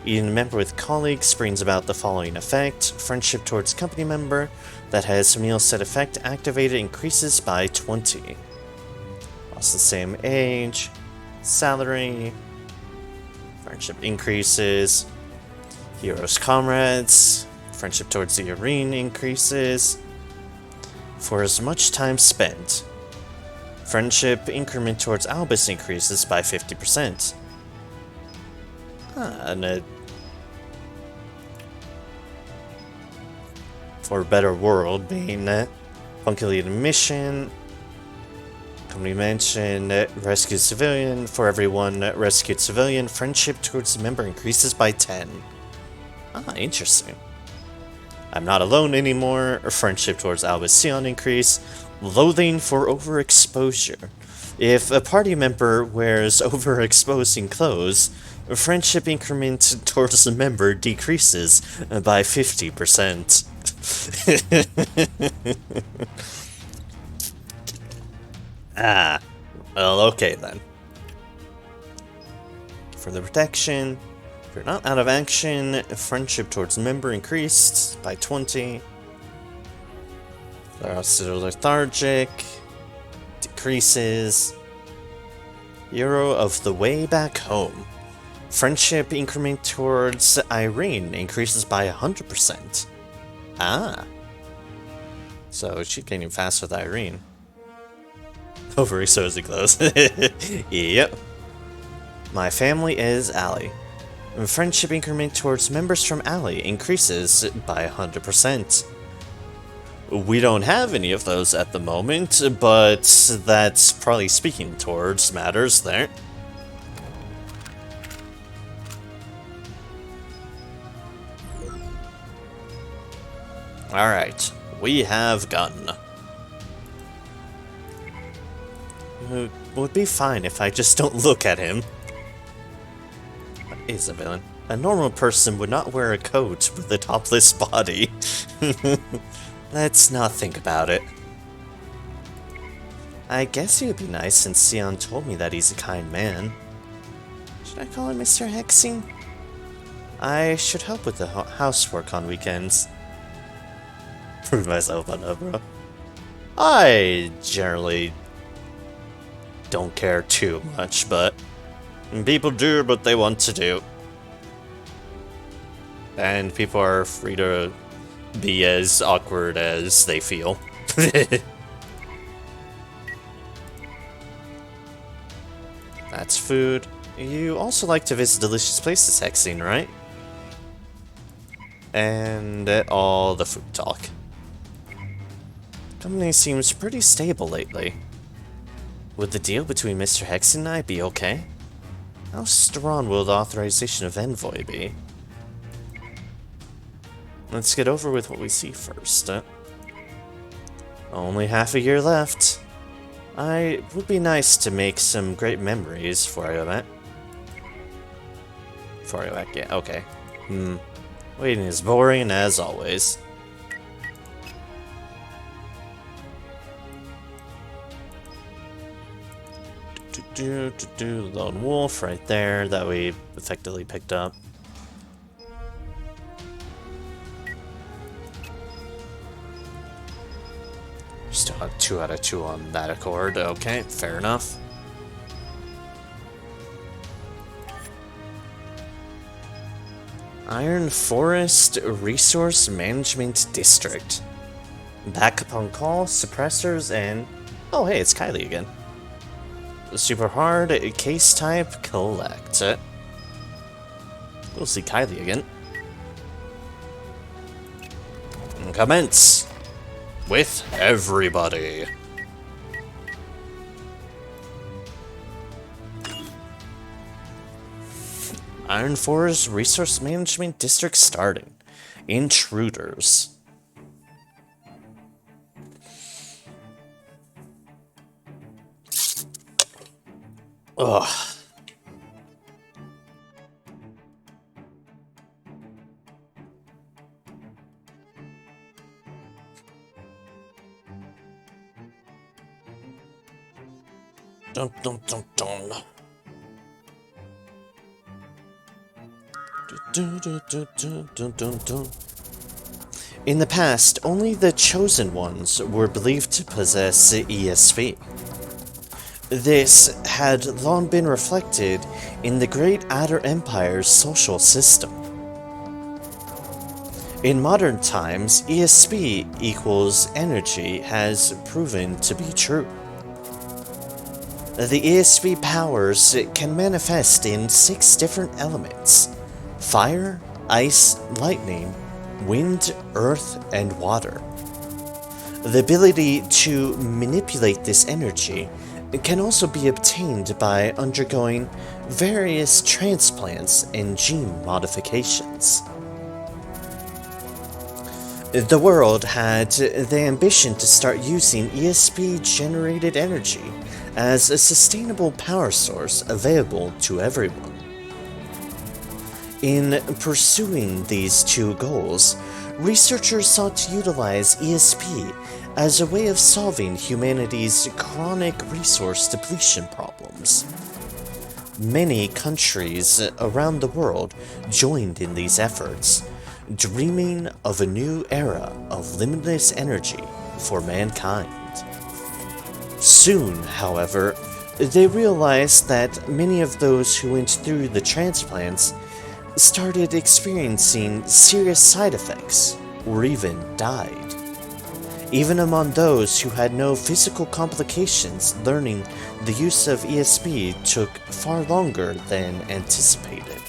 Eating a member with colleagues brings about the following effect. Friendship towards company member that has meal set effect activated increases by 20. Also the same age. Salary. Friendship increases. Heroes comrades. Friendship towards the arena increases. For as much time spent. Friendship increment towards Albus increases by 50%. And for a better world, being punctuated mission. Company mention rescued civilian. For everyone rescued civilian, friendship towards the member increases by 10. Ah, interesting. I'm not alone anymore. Friendship towards Albus Sion increase. Loathing for overexposure. If a party member wears overexposing clothes, friendship increment towards the member decreases by 50%. Ah, well, okay then. For the protection, if you're not out of action, friendship towards member increased by 20. They're also lethargic, decreases. Hero of the way back home. Friendship increment towards Irene increases by 100%. Ah. So she's getting fast with Irene. Overexposing clothes. Yep. My family is Allie. Friendship increment towards members from Allie increases by 100%. We don't have any of those at the moment, but that's probably speaking towards matters there. Alright, we have gun. It would be fine if I just don't look at him. What is a villain? A normal person would not wear a coat with a topless body. Let's not think about it. I guess he would be nice since Sion told me that he's a kind man. Should I call him Mr. Hexing? I should help with the housework on weekends. Prove myself on bro. I generally don't care too much, but people do what they want to do. And people are free to be as awkward as they feel. That's food. You also like to visit delicious places, Hexing, right? And all the food talk. Company seems pretty stable lately. Would the deal between Mr. Hexing and I be okay? How strong will the authorization of Envoy be? Let's get over with what we see first. Only half a year left. It would be nice to make some great memories before I go back. Before I go back, yeah, okay. Waiting is boring as always. Lone wolf right there that we effectively picked up. Still have 2 out of 2 on that accord. Okay, fair enough. Iron Forest Resource Management District. Backup on call, suppressors, and... Oh, hey, it's Kylie again. Super hard, case type, collect. We'll see Kylie again. And commence with everybody. Iron Forest Resource Management District starting. Intruders. Ugh. Dun dun dun dun. Dun, dun, dun, dun, dun, dun, dun. In the past, only the Chosen Ones were believed to possess ESP. This had long been reflected in the Great Adder Empire's social system. In modern times, ESP equals energy has proven to be true. The ESP powers can manifest in 6 different elements: fire, ice, lightning, wind, earth, and water. The ability to manipulate this energy can also be obtained by undergoing various transplants and gene modifications. The world had the ambition to start using ESP-generated energy as a sustainable power source available to everyone. In pursuing these 2 goals, researchers sought to utilize ESP as a way of solving humanity's chronic resource depletion problems. Many countries around the world joined in these efforts, dreaming of a new era of limitless energy for mankind. Soon, however, they realized that many of those who went through the transplants started experiencing serious side effects, or even died. Even among those who had no physical complications, learning the use of ESP took far longer than anticipated.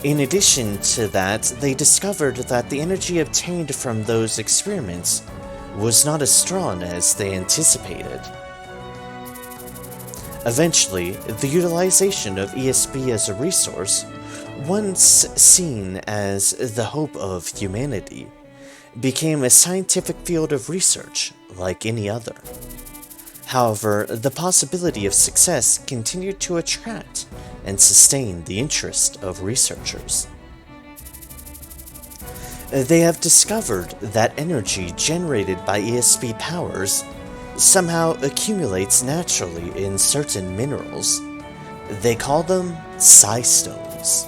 In addition to that, they discovered that the energy obtained from those experiments was not as strong as they anticipated. Eventually, the utilization of ESP as a resource, once seen as the hope of humanity, became a scientific field of research like any other. However, the possibility of success continued to attract and sustain the interest of researchers. They have discovered that energy generated by ESP powers somehow accumulates naturally in certain minerals. They call them Psi Stones.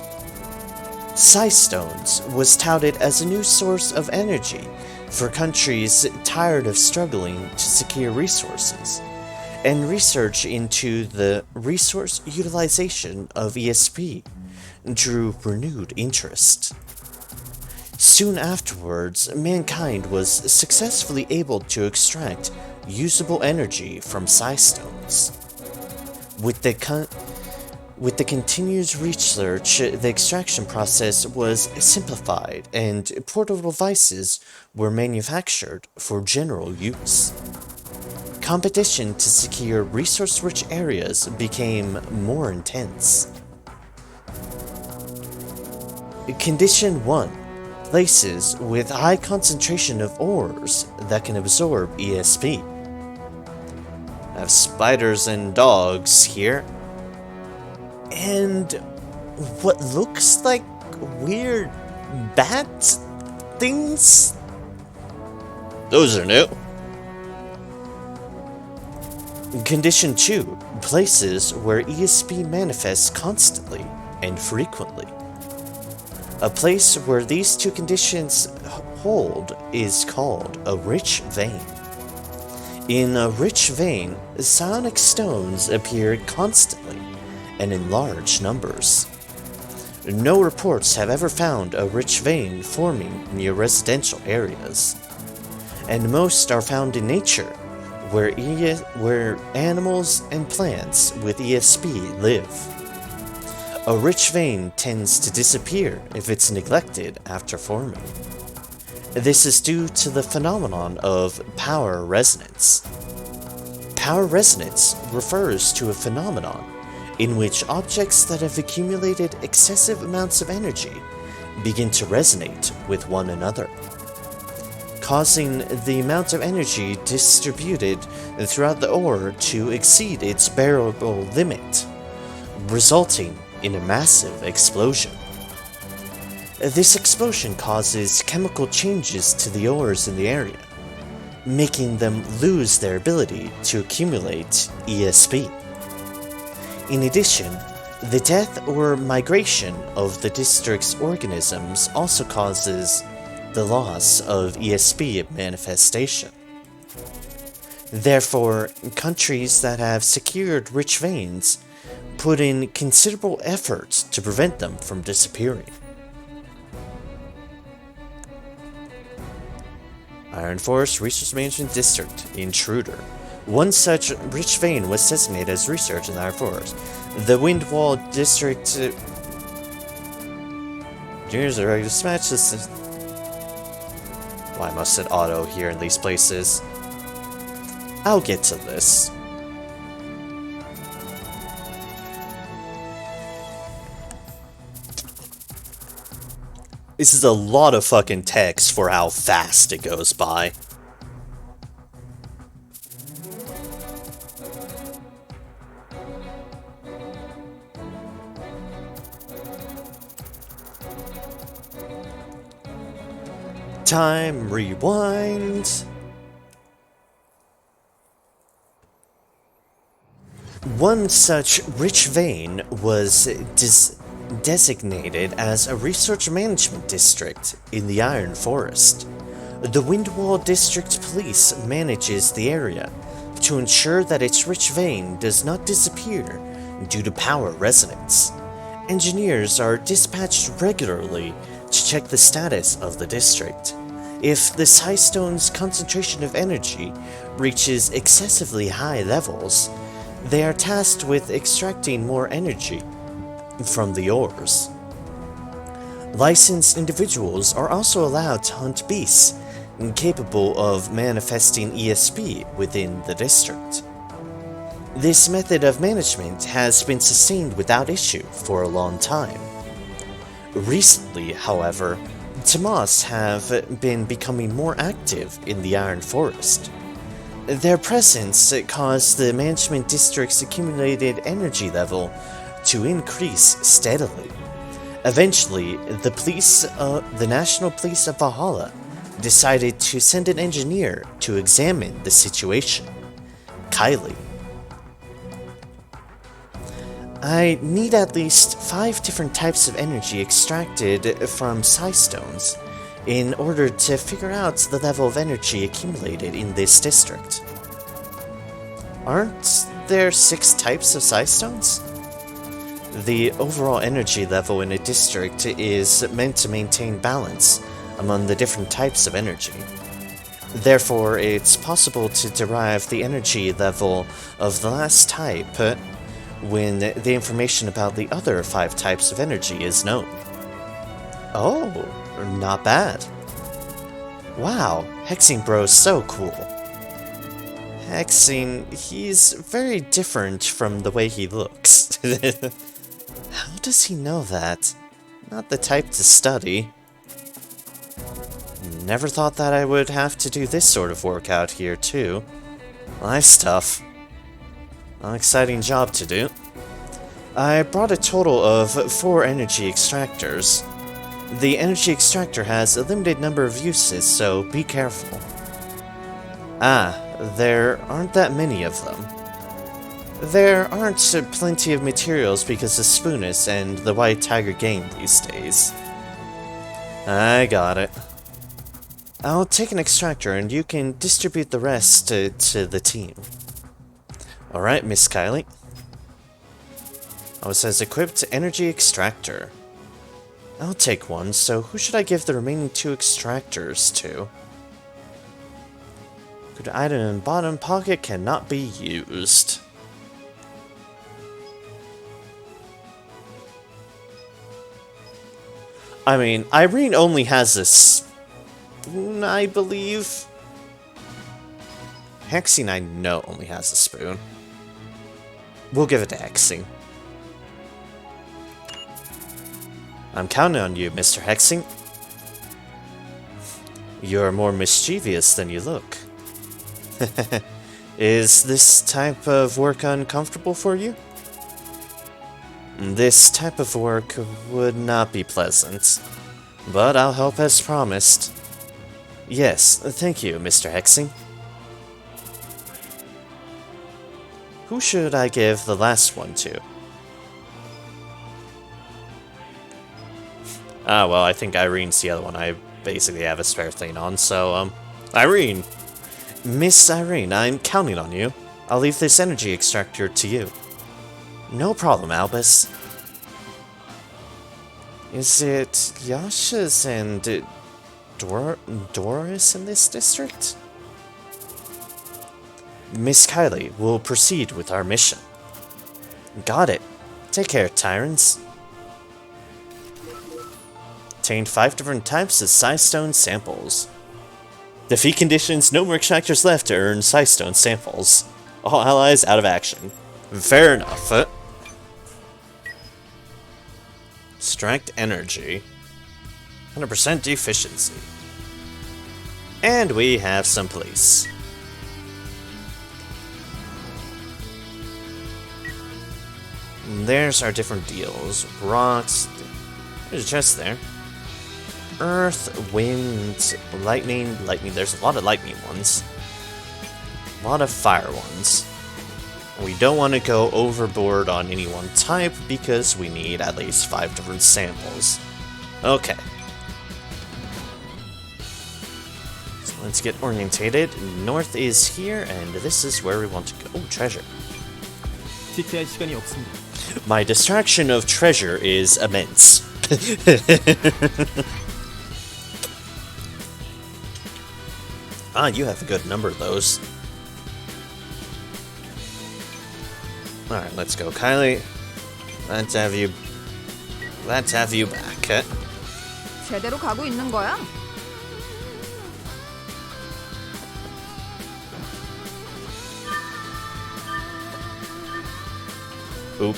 Psi Stones was touted as a new source of energy for countries tired of struggling to secure resources, and research into the resource utilization of ESP drew renewed interest. Soon afterwards, mankind was successfully able to extract usable energy from Psi Stones. With the continuous research, the extraction process was simplified and portable devices were manufactured for general use. Competition to secure resource-rich areas became more intense. Condition 1. Places with high concentration of ores that can absorb ESP. I have spiders and dogs here. And what looks like weird bat things? Those are new. Condition 2. Places where ESP manifests constantly and frequently. A place where these two conditions hold is called a rich vein. In a rich vein, psionic stones appear constantly and in large numbers. No reports have ever found a rich vein forming near residential areas, and most are found in nature, where animals and plants with ESP live. A rich vein tends to disappear if it's neglected after forming. This is due to the phenomenon of power resonance. Power resonance refers to a phenomenon in which objects that have accumulated excessive amounts of energy begin to resonate with one another, causing the amount of energy distributed throughout the ore to exceed its bearable limit, resulting in a massive explosion. This explosion causes chemical changes to the ores in the area, making them lose their ability to accumulate ESP. In addition, the death or migration of the district's organisms also causes the loss of ESP manifestation. Therefore, countries that have secured rich veins put in considerable effort to prevent them from disappearing. Iron Forest Research Management District, Intruder. One such rich vein was designated as research in the Iron Forest. The Windwall District... Engineers are ready to smash this... Why must it auto here in these places? I'll get to this. This is a lot of fucking text for how fast it goes by. Time rewind. One such rich vein was designated as a research management district in the Iron Forest. The Windwall District Police manages the area to ensure that its rich vein does not disappear due to power resonance. Engineers are dispatched regularly to check the status of the district. If the Psystone's concentration of energy reaches excessively high levels, they are tasked with extracting more energy from the ores. Licensed individuals are also allowed to hunt beasts capable of manifesting ESP within the district. This method of management has been sustained without issue for a long time. Recently, however, Tamas have been becoming more active in the Iron Forest. Their presence caused the management district's accumulated energy level to increase steadily. Eventually, the National Police of Valhalla decided to send an engineer to examine the situation. Kylie. I need at least 5 different types of energy extracted from Psystones in order to figure out the level of energy accumulated in this district. Aren't there 6 types of Psystones? The overall energy level in a district is meant to maintain balance among the different types of energy. Therefore, it's possible to derive the energy level of the last type when the information about the other 5 types of energy is known. Oh, not bad. Wow, Hexing Bro's so cool. Hexing, he's very different from the way he looks. How does he know that? Not the type to study. Never thought that I would have to do this sort of work out here, too. Life stuff. An exciting job to do. I brought a total of 4 energy extractors. The energy extractor has a limited number of uses, so be careful. Ah, there aren't that many of them. There aren't plenty of materials because the Spoonus and the White Tiger game these days. I got it. I'll take an extractor and you can distribute the rest to the team. Alright, Miss Kylie. Oh, it says equipped energy extractor. I'll take one, so who should I give the remaining 2 extractors to? Good item in bottom pocket cannot be used. I mean, Irene only has a spoon, I believe. Hexing, I know, only has a spoon. We'll give it to Hexing. I'm counting on you, Mr. Hexing. You're more mischievous than you look. Is this type of work uncomfortable for you? This type of work would not be pleasant, but I'll help as promised. Yes, thank you, Mr. Hexing. Who should I give the last one to? Ah, well, I think Irene's the other one I basically have a spare thing on, so, Irene! Miss Irene, I'm counting on you. I'll leave this energy extractor to you. No problem, Albus. Is it Yasha's and Doris in this district? Miss Kylie, we'll proceed with our mission. Got it. Take care, Tyrrans. Obtained 5 different types of Psystone samples. Defeat conditions, no more extractors left to earn Psystone samples. All allies out of action. Fair enough. Extract energy. 100% efficiency. And we have some police. There's our different deals. Rocks. There's a chest there. Earth, wind, lightning. There's a lot of lightning ones. A lot of fire ones. We don't want to go overboard on any one type because we need at least 5 different samples. Okay. So let's get orientated. North is here, and this is where we want to go. Oh, treasure. 지체할 시간이 없습니다. My distraction of treasure is immense. Ah, you have a good number of those. Alright, let's go, Kylie. Let's have you back. 제대로 가고 있는 거야? Oop.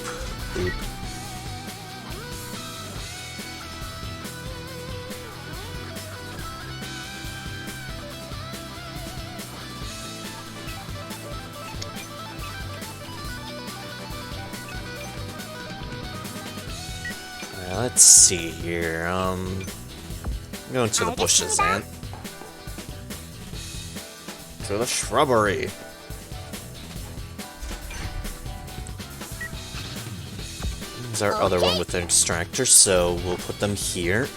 Let's see here. Going to the bushes, Ant. To the shrubbery. There's our other one with the extractor, so we'll put them here.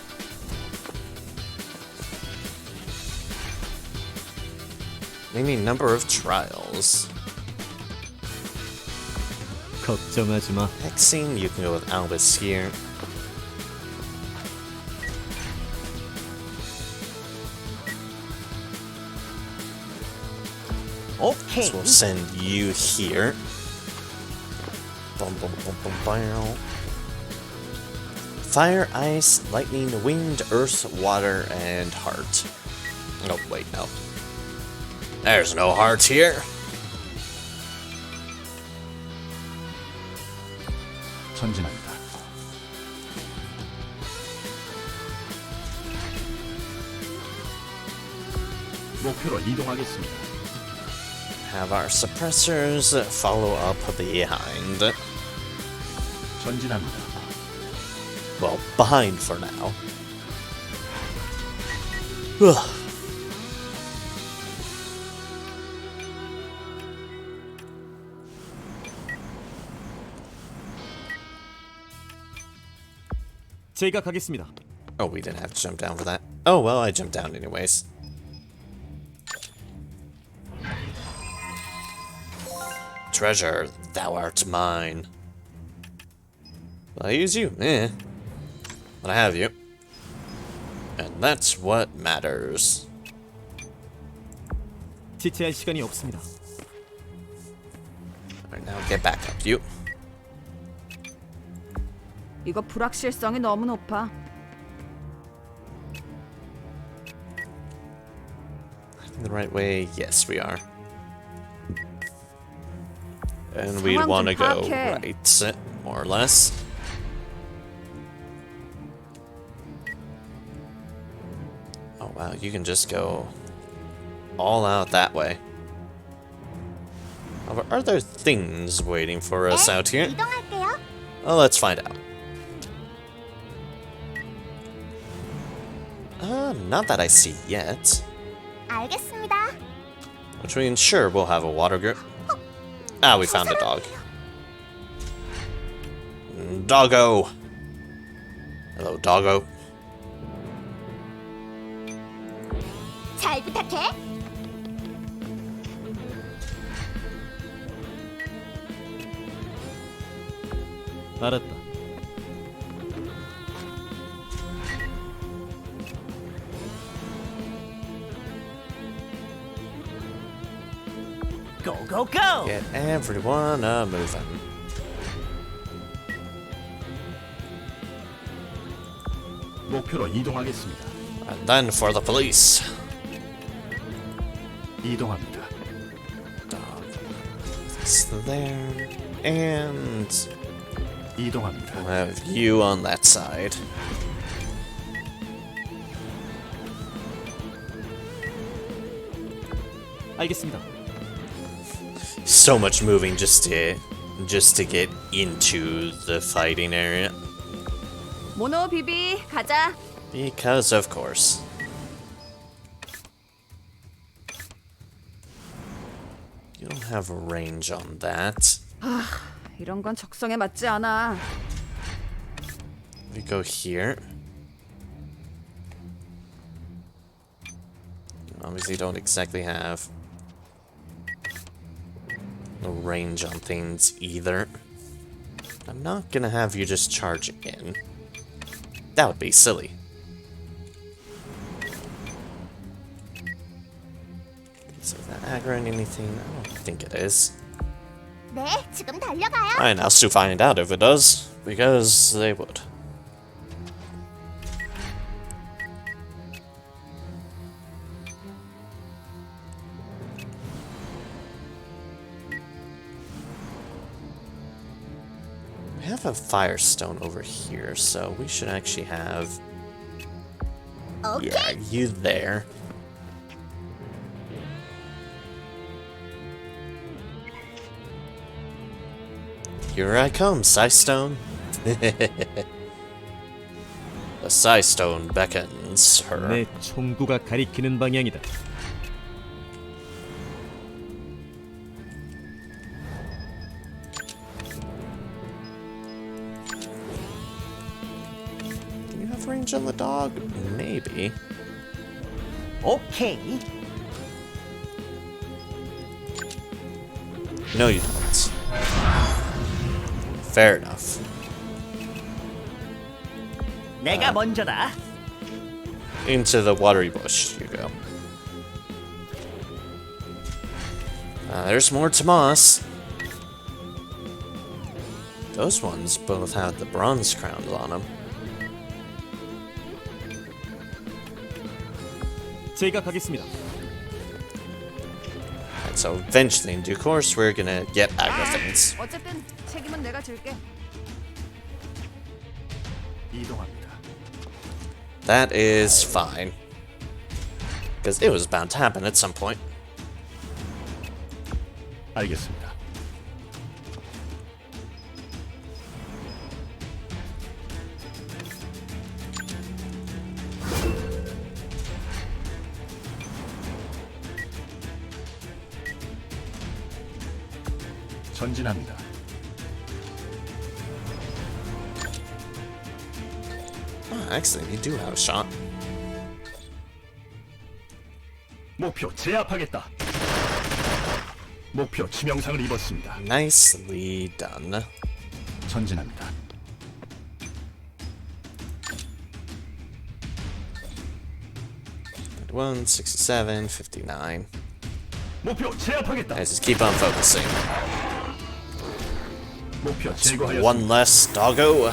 Maybe number of trials. 걱정하지 마. Hexing, you can go with Albus here. 오케이. So we'll send you here. Bum, bum, bum, bum, bum. Fire, ice, lightning, wind, earth, water, and heart. Oh, wait, no. There's no heart here. 전진합니다. 목표로 이동하겠습니다. Have our suppressors follow up behind. 전진합니다. Well, behind for now. 제가 가겠습니다. Oh, we didn't have to jump down for that. Oh, well, I jumped down anyways. Treasure, thou art mine. Will I use you? Eh. But I have you. And that's what matters. 지체할 시간이 없습니다. Alright, now get back up, you. 이거 불확실성이 너무 높아. In the right way? Yes, we are. And we'd 상황 want to 좀 go 파악해. right, more or less. Oh wow, you can just go all out that way. Are there things waiting for us out here? 이동할게요. Well, let's find out. Not that I see yet. 알겠습니다. Which means, sure, we'll have a water group. Ah, we found a dog. Doggo! Hello, doggo. 잘 부탁해. 알았다. Go, go, go! Get everyone moving. 목표로 이동하겠습니다. And then for the police. 이동합니다. Dog. It's there. And 이동합니다. we'll have you on that side. 알겠습니다. So much moving just to get into the fighting area. 모노 비비 가자. Because of course. You don't have a range on that. 이런 건 적성에 맞지 않아. We go here. Obviously don't exactly have no range on things either. I'm not gonna have you just charge in. That would be silly. Is that aggroing anything? I don't think it is. 네, 지금 달려가요. And I'll soon find out if it does, because they would. We have a firestone over here, so we should actually have 오케이. you there. Here I come, Sightstone. The Sightstone beckons her. 내 총구가 가리키는 방향이다. Do you have range on the dog? Maybe. 오케이. No, you don't. Fair enough. 내가 먼저다. Into the watery bush you go. There's more Tomas. Those ones both have the bronze crowns on them. 제가 가겠습니다. And so eventually, in due course, we're gonna get Agrathins. 어쨌든 책임은 내가 질게. 이동합니다. That is fine. Because it was bound to happen at some point. 알겠습니다. 전진합니다. Oh, excellent. You do have a shot. 목표 제압하겠다. 목표 치명상을 입었습니다. Nicely done. 전진합니다. One, 67, 59. 목표 제압하겠다. Let's just keep on focusing. 목표 제거하였습니다. One less doggo.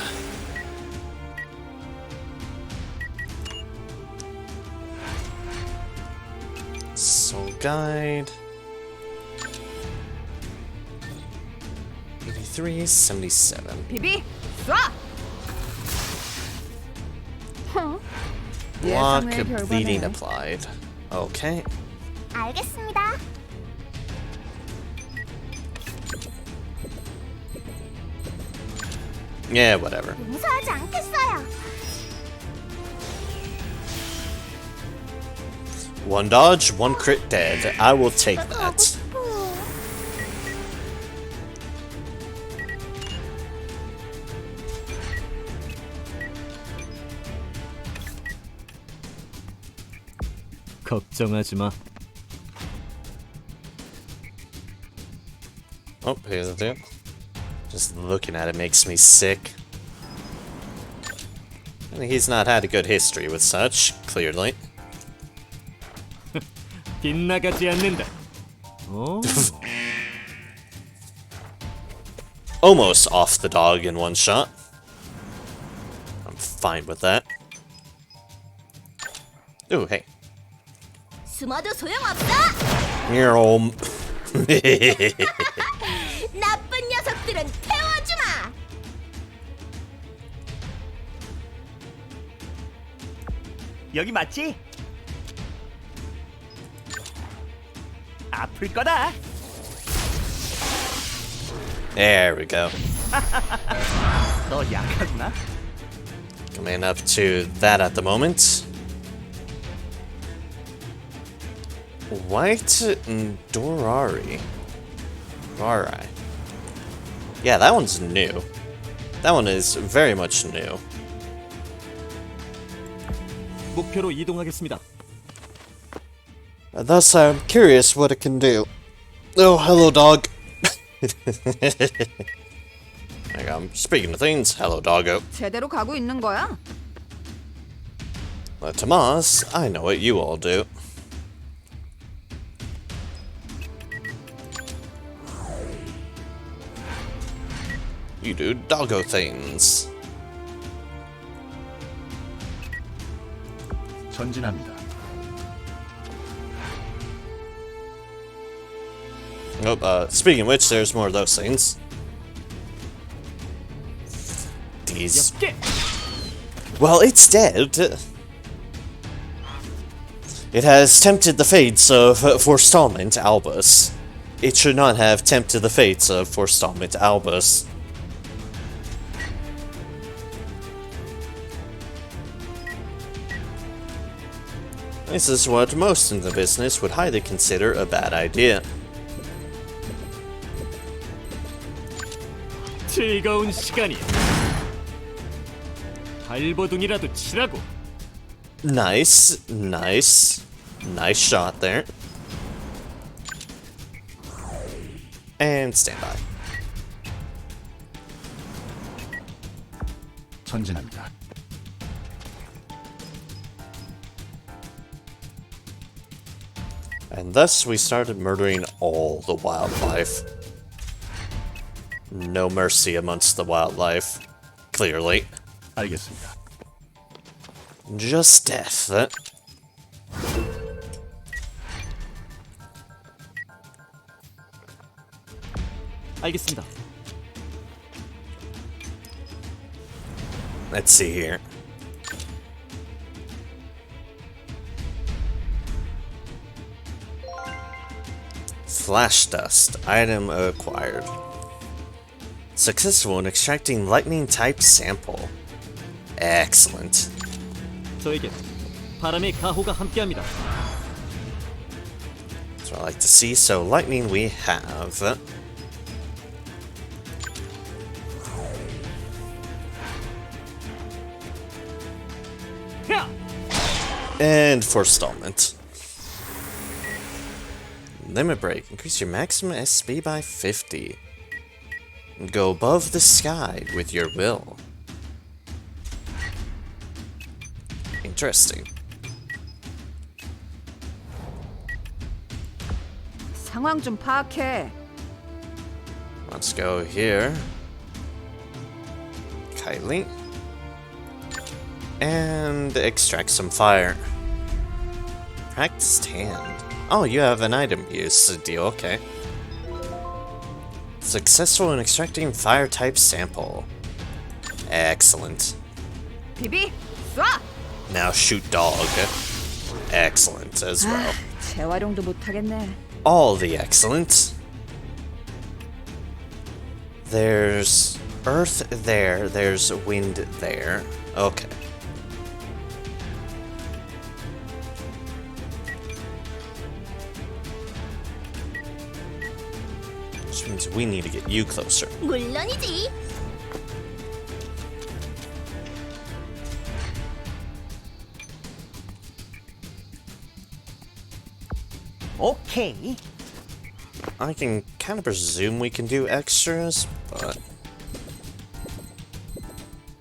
Soul Guide. 83, 77. 비비, 쏴! Block 예상외의 bleeding 결과네. applied. Okay. 알겠습니다. Yeah, whatever. 용서하지 않겠어요. One dodge, one crit dead. I will take 가고 that. 싶어. 걱정하지 마. Oh, here's the deal. Just looking at it makes me sick. I think he's not had a good history with such, clearly. 빗나가지 않는다. 어? Almost off the dog in one shot. I'm fine with that. Ooh, hey. 숨어도 소용없어. You're all... 나쁜 녀석들은 태워주마. 여기 맞지? 아플 거다. There we go. 너 약하구나. Coming up to that at the moment. White Dorari. Alright. Yeah, that one's new. That one is very much new. 목표로 이동하겠습니다. Thus, I'm curious what it can do. Oh, hello, dog. Hang on, speaking of things, hello, doggo. 제대로 가고 있는 거야? Tomas, I know what you all do. You do doggo things. 전진합니다. Oh, speaking of which, there's more of those things. These. 엽게! Well, it's dead. It has tempted the fates of Forestallment Albus. It should not have tempted the fates of Forestallment Albus. This is what most in the business would highly consider a bad idea. 즐거운 시간이야. 발버둥이라도 치라고. Nice, nice, nice shot there. And stand by. 전진합니다. And thus we started murdering all the wildlife. No mercy amongst the wildlife, clearly. 알겠습니다. Just death. 알겠습니다. Let's see here. Flash dust. Item acquired. Successful in extracting lightning type sample. Excellent. 저에게 바람의 가호가 함께합니다. That's what I like to see. So lightning we have. 야! And forestallment. Limit break. Increase your maximum SB by 50. Go above the sky with your will. Interesting. 상황 좀 파악해. Let's go here. Kylie. And extract some fire. Practiced hand. Oh, you have an item use deal, okay. Successful in extracting fire type sample. Excellent. 비비, 쏴! Now shoot dog. Excellent as well. 재활용도 못하겠네. All the excellent. There's earth there, there's wind there. Okay. Which means we need to get you closer. 물론이지. 오케이. I can kind of presume we can do extras, but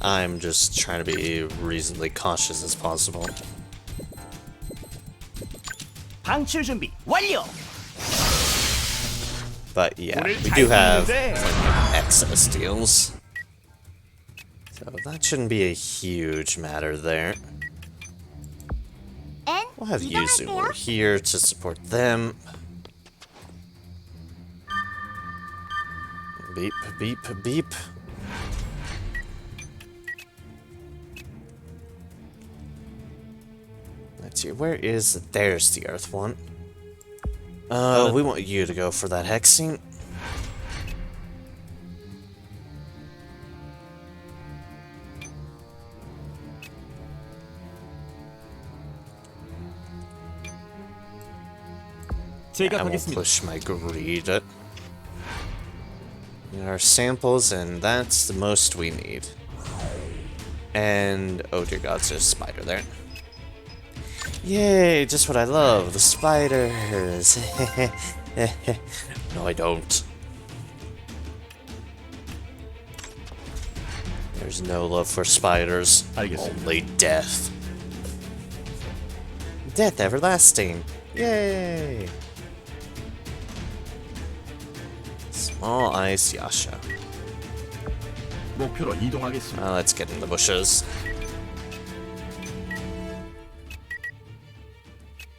I'm just trying to be reasonably cautious as possible. 방출 준비 완료. But yeah, 오늘 we 잘 do have 봤는데. excess deals. So that shouldn't be a huge matter there. 앤 We'll have Yuzu 이동할게요. over here to support them. Beep, beep, beep. Let's see, where is... There's the Earth one. We want you to go for that hexing. 제가 I won't 가겠습니다. push my greed. Our samples, and that's the most we need. And oh dear God, there's a spider there. Yay! Just what I love, the spiders. No, I don't. There's no love for spiders. 알겠습니다. Only death. Death everlasting. Yay! Small ice Yasha. 목표로 이동하겠습니다. Let's get in the bushes.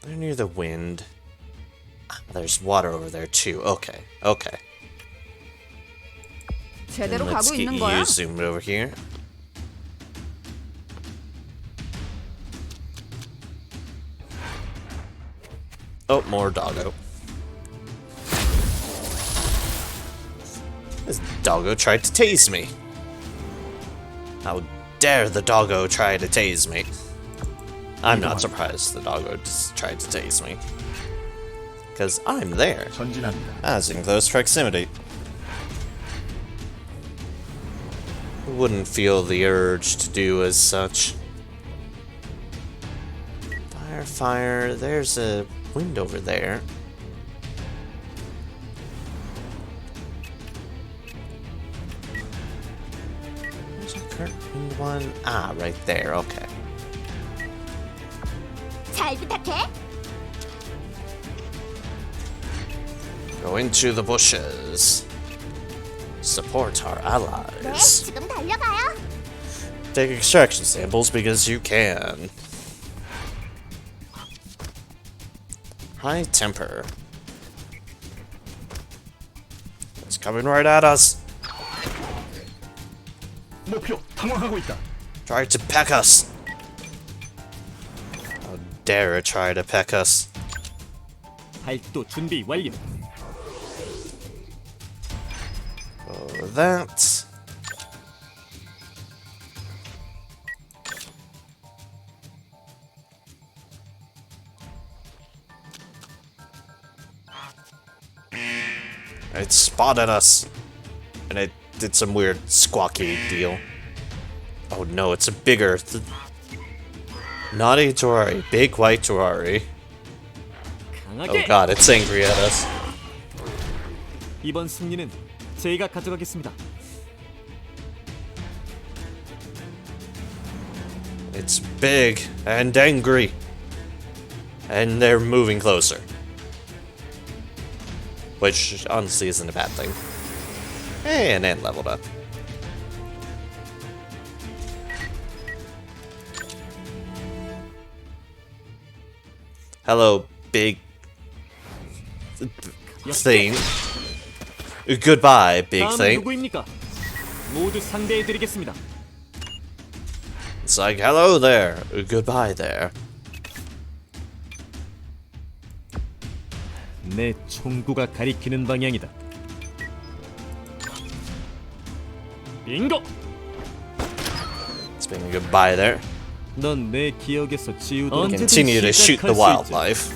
They're near the wind. Ah, there's water over there too. Okay, okay. 제대로 Let's 가고 get 있는 you 거야? zoomed over here. Oh, more doggo. This doggo tried to tase me. How dare the doggo try to tase me? I'm not surprised the doggo just tried to tase me. Because I'm there, 전진합니다. as in close proximity. Who wouldn't feel the urge to do as such? Fire, fire, there's a wind over there. There's a current wind one. Ah, right there, okay. 잘 부탁해. Go into the bushes. Support our 네, allies. 지금 달려가요. Take extraction samples because you can. High temper. It's coming right at us. 목표 탐험하고 있다. Try to peck us. How dare it try to peck us. 발도 준비 완료. Oh, that. It spotted us. And it did some weird squawky deal. Oh no, it's a bigger. Naughty Terrari. Big white Terrari. Oh 강하게. god, it's angry at us. 이번 승리는 제가 가져가겠습니다. It's big and angry. And they're moving closer. Which honestly isn't a bad thing. And leveled up. Hello, big thing. Goodbye, big 다음은 thing. 누구입니까? 모두 상대해드리겠습니다. It's like, hello there. Goodbye there. 내 총구가 가리키는 방향이다. 빙고! It's been goodbye there. 넌 내 기억에서 지우도록 Continue to shoot the wildlife.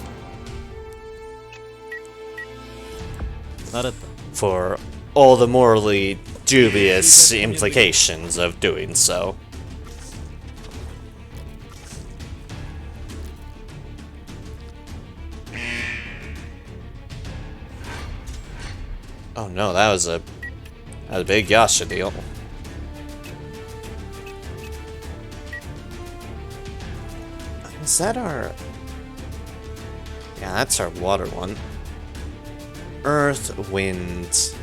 알았다. For all the morally dubious implications of doing so. Oh no, that was a big Yasha deal. Is that our... Yeah, that's our water one. Earth, wind...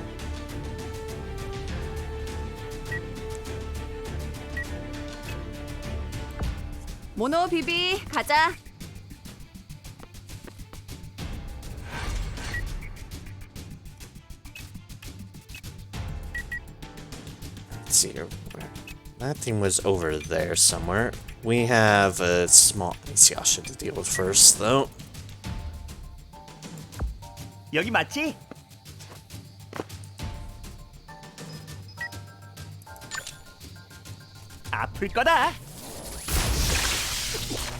모노 비비 가자. Let's see here. That thing was over there somewhere. We have a small Yasha to deal with first, though. 여기 맞지? 아플 거다.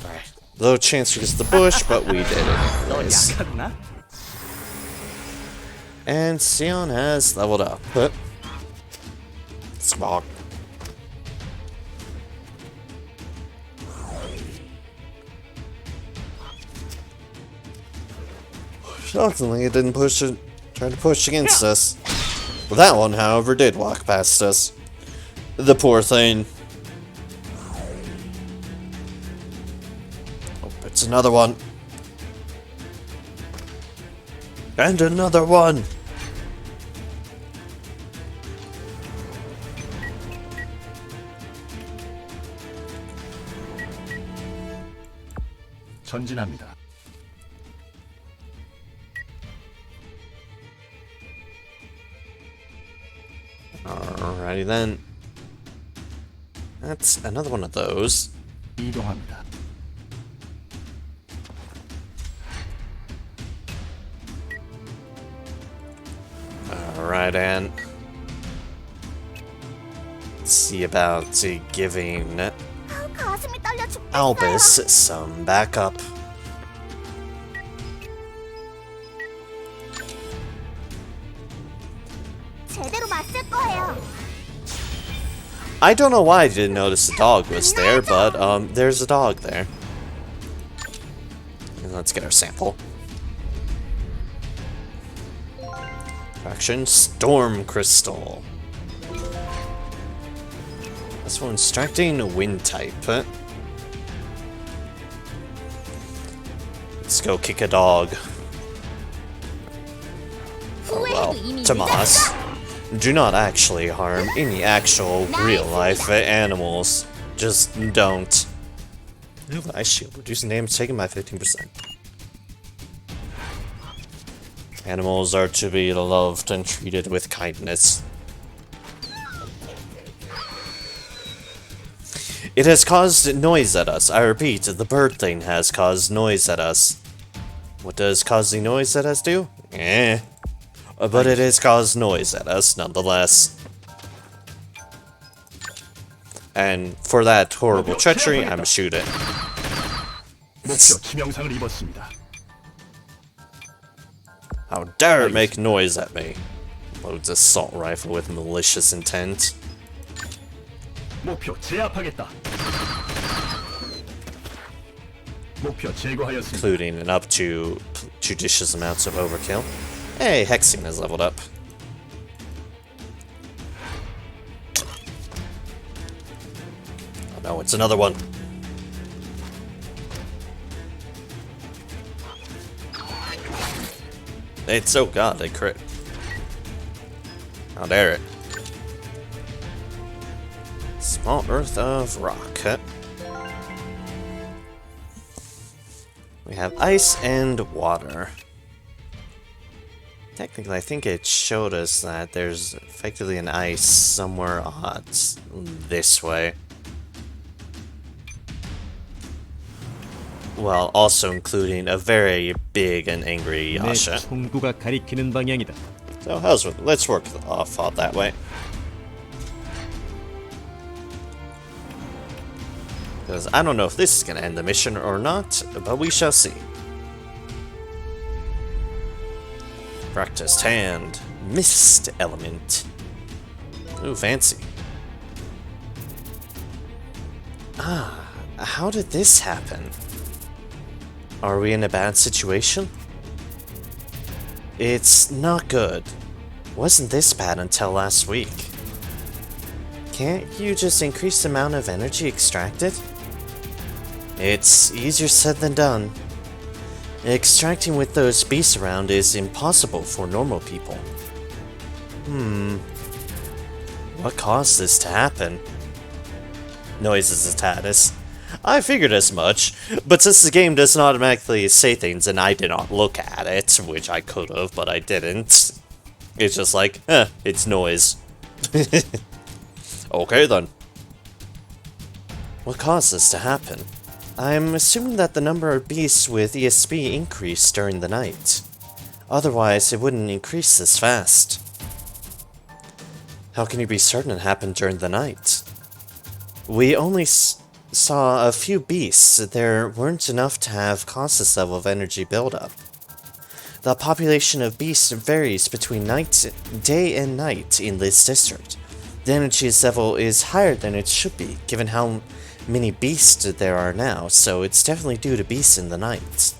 Alright. Low chance we get the bush, but we did it 너 anyways. 약하구나. And Sion has leveled up. Smog. Shockingly, it didn't try to push against us. Well, that one, however, did walk past us. The poor thing. Oh, it's another one. And another one. 전진합니다. Alrighty then. That's another one of those. 이동합니다. Alright, and let's see about giving 가슴이 떨려 죽겠어요. Albus some backup. 제대로 맞을 거예요. I don't know why I didn't notice the dog was there, but there's a dog there. And let's get our sample. Action Storm Crystal. This one's extracting wind type. Let's go kick a dog. Oh well, Tomas. Do not actually harm any actual real-life animals. Just don't. Ooh, ice shield. Reducing damage taken by 15%. Animals are to be loved and treated with kindness. It has caused noise at us. I repeat, the bird thing has caused noise at us. What does causing noise at us do? Eh. But it has caused noise at us, nonetheless. And for that horrible treachery, I'm shooting. 목표 치명상을 입었습니다. How dare it make noise at me? Loads assault rifle with malicious intent. 목표 제압하겠다. 목표 제거하였습니다. including an up to judicious amounts of overkill. Hey, Hexing has leveled up. Oh no, it's another one. It's, oh god, they crit. How dare it. Small Earth of Rock. Huh? We have ice and water. Technically, I think it showed us that there's effectively an ice somewhere this way. Well, also including a very big and angry 내 Yasha. 총구가 가리키는 방향이다. So let's work off that way. Because I don't know if this is going to end the mission or not, but we shall see. Practiced hand. Mist element. Ooh, fancy. Ah, how did this happen? Are we in a bad situation? It's not good. Wasn't this bad until last week. Can't you just increase the amount of energy extracted? It's easier said than done. Extracting with those beasts around is impossible for normal people. What caused this to happen? Noises status. I figured as much, but since the game doesn't automatically say things and I did not look at it, which I could have, but I didn't, it's just like, it's noise. Okay then. What caused this to happen? I'm assuming that the number of beasts with ESP increased during the night. Otherwise, it wouldn't increase this fast. How can you be certain it happened during the night? We only saw a few beasts. There weren't enough to have caused level of energy buildup. The population of beasts varies between day and night in this district. The energy level is higher than it should be, given how many beasts there are now, so it's definitely due to beasts in the night.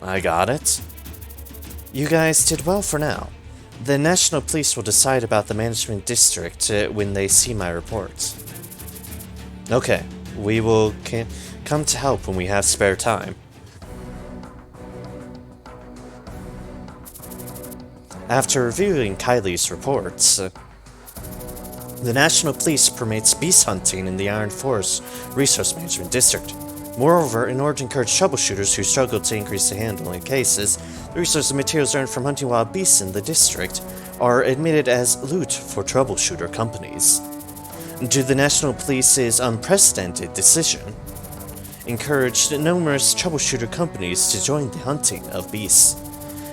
I got it. You guys did well for now. The National Police will decide about the management district when they see my report. Okay, we will come to help when we have spare time. After reviewing Kylie's reports, the National Police permits beast hunting in the Iron Forest Resource Management District. Moreover, in order to encourage troubleshooters who struggle to increase the handling cases, the resources and materials earned from hunting wild beasts in the district are admitted as loot for troubleshooter companies. Due to the National Police's unprecedented decision, encouraged numerous troubleshooter companies to join the hunting of beasts.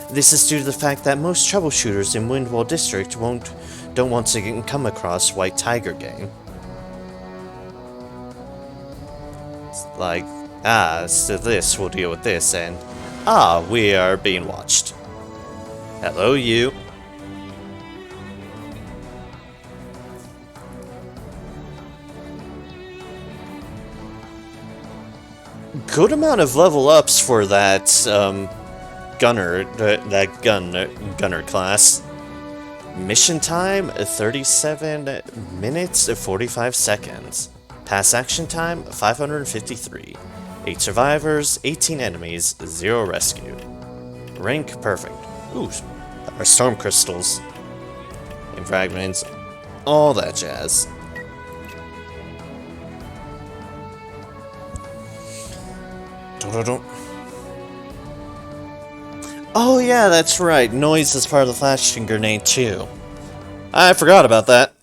This is due to the fact that most troubleshooters in Windwall District don't want to come across White Tiger Gang. It's like, so this will deal with this, and we are being watched. Hello, you. Good amount of level ups for that gunner class. Mission time 37 minutes 45 seconds. Pass action time 553. 8 survivors, 18 enemies, 0 rescued. Rank perfect. Ooh, our storm crystals and fragments, all that jazz. Oh yeah, that's right. Noise is part of the flashing grenade too. I forgot about that.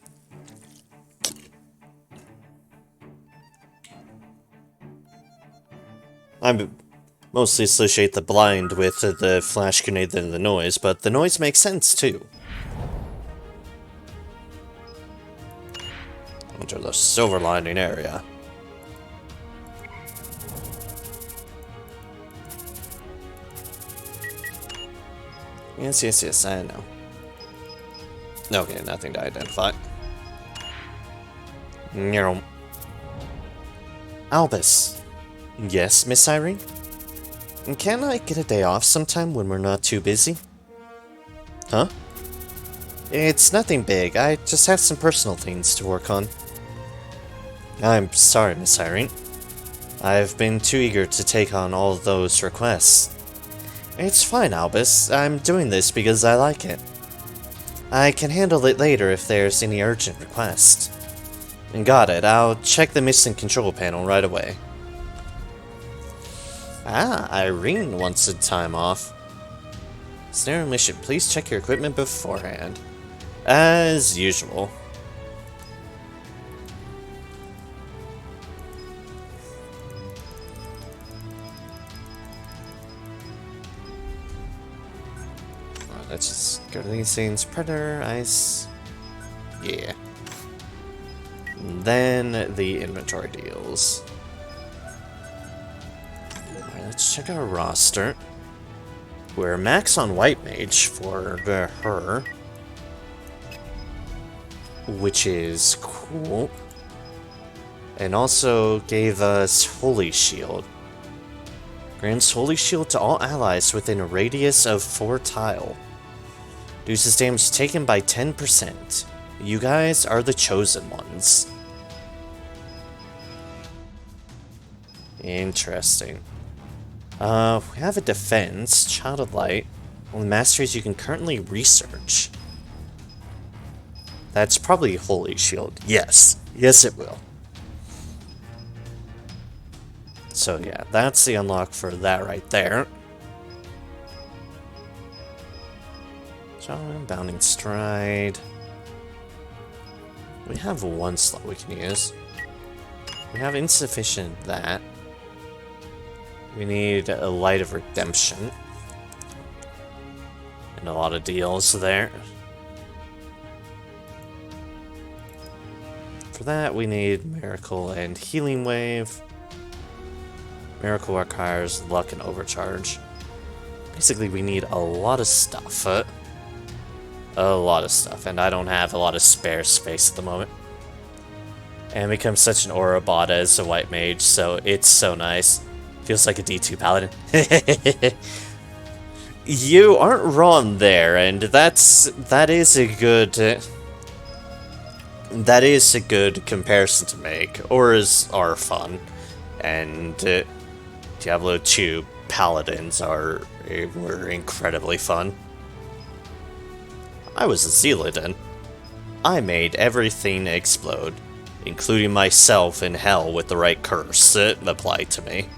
I mostly associate the blind with the flash grenade than the noise, but the noise makes sense too. Enter the silver lining area. Yes, I know. Okay, nothing to identify. Albus. Yes, Miss Irene? Can I get a day off sometime when we're not too busy? Huh? It's nothing big, I just have some personal things to work on. I'm sorry, Miss Irene. I've been too eager to take on all those requests. It's fine, Albus. I'm doing this because I like it. I can handle it later if there's any urgent request. Got it. I'll check the missing control panel right away. Ah, Irene wants a time off. Snare mission, please check your equipment beforehand. As usual. Let's just go to these things. Predator, ice. Yeah. And then the inventory deals. Alright, let's check our roster. We're max on White Mage for her. Which is cool. And also gave us Holy Shield. Grants Holy Shield to all allies within a radius of 4 tile. Reduces damage taken by 10%. You guys are the chosen ones. Interesting. We have a defense, Child of Light. Only masteries you can currently research. That's probably Holy Shield. Yes. Yes, it will. So yeah, that's the unlock for that right there. Bounding Stride. We have one slot we can use. We have insufficient of that. We need a Light of Redemption. And a lot of deals there. For that, we need Miracle and Healing Wave. Miracle requires Luck and Overcharge. Basically, we need a lot of stuff. A lot of stuff, and I don't have a lot of spare space at the moment. And becomes such an aura bot as a White Mage, so it's so nice. Feels like a D2 Paladin. You aren't wrong there, and that is a good comparison to make. Auras are fun, and Diablo 2 Paladins were incredibly fun. I was a Zealotin. I made everything explode, including myself in hell with the right curse applied to me.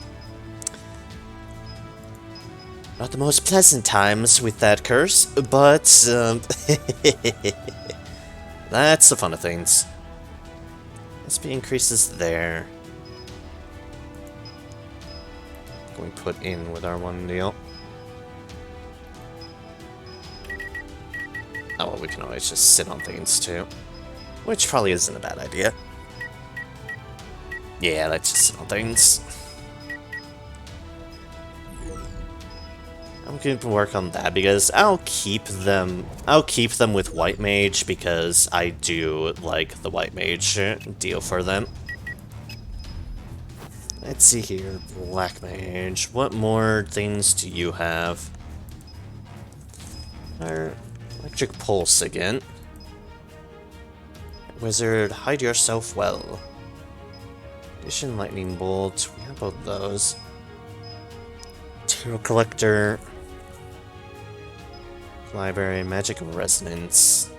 Not the most pleasant times with that curse, but that's the fun of things. SP increases there. Going to put in with our one deal. Oh, well, we can always just sit on things too. Which probably isn't a bad idea. Yeah, let's just sit on things. I'm going to work on that because I'll keep them with White Mage because I do like the White Mage deal for them. Let's see here, Black Mage. What more things do you have? Electric Pulse again. Wizard, hide yourself well. Addition, Lightning Bolt. We have both those. Tarot Collector. Library, Magical Resonance.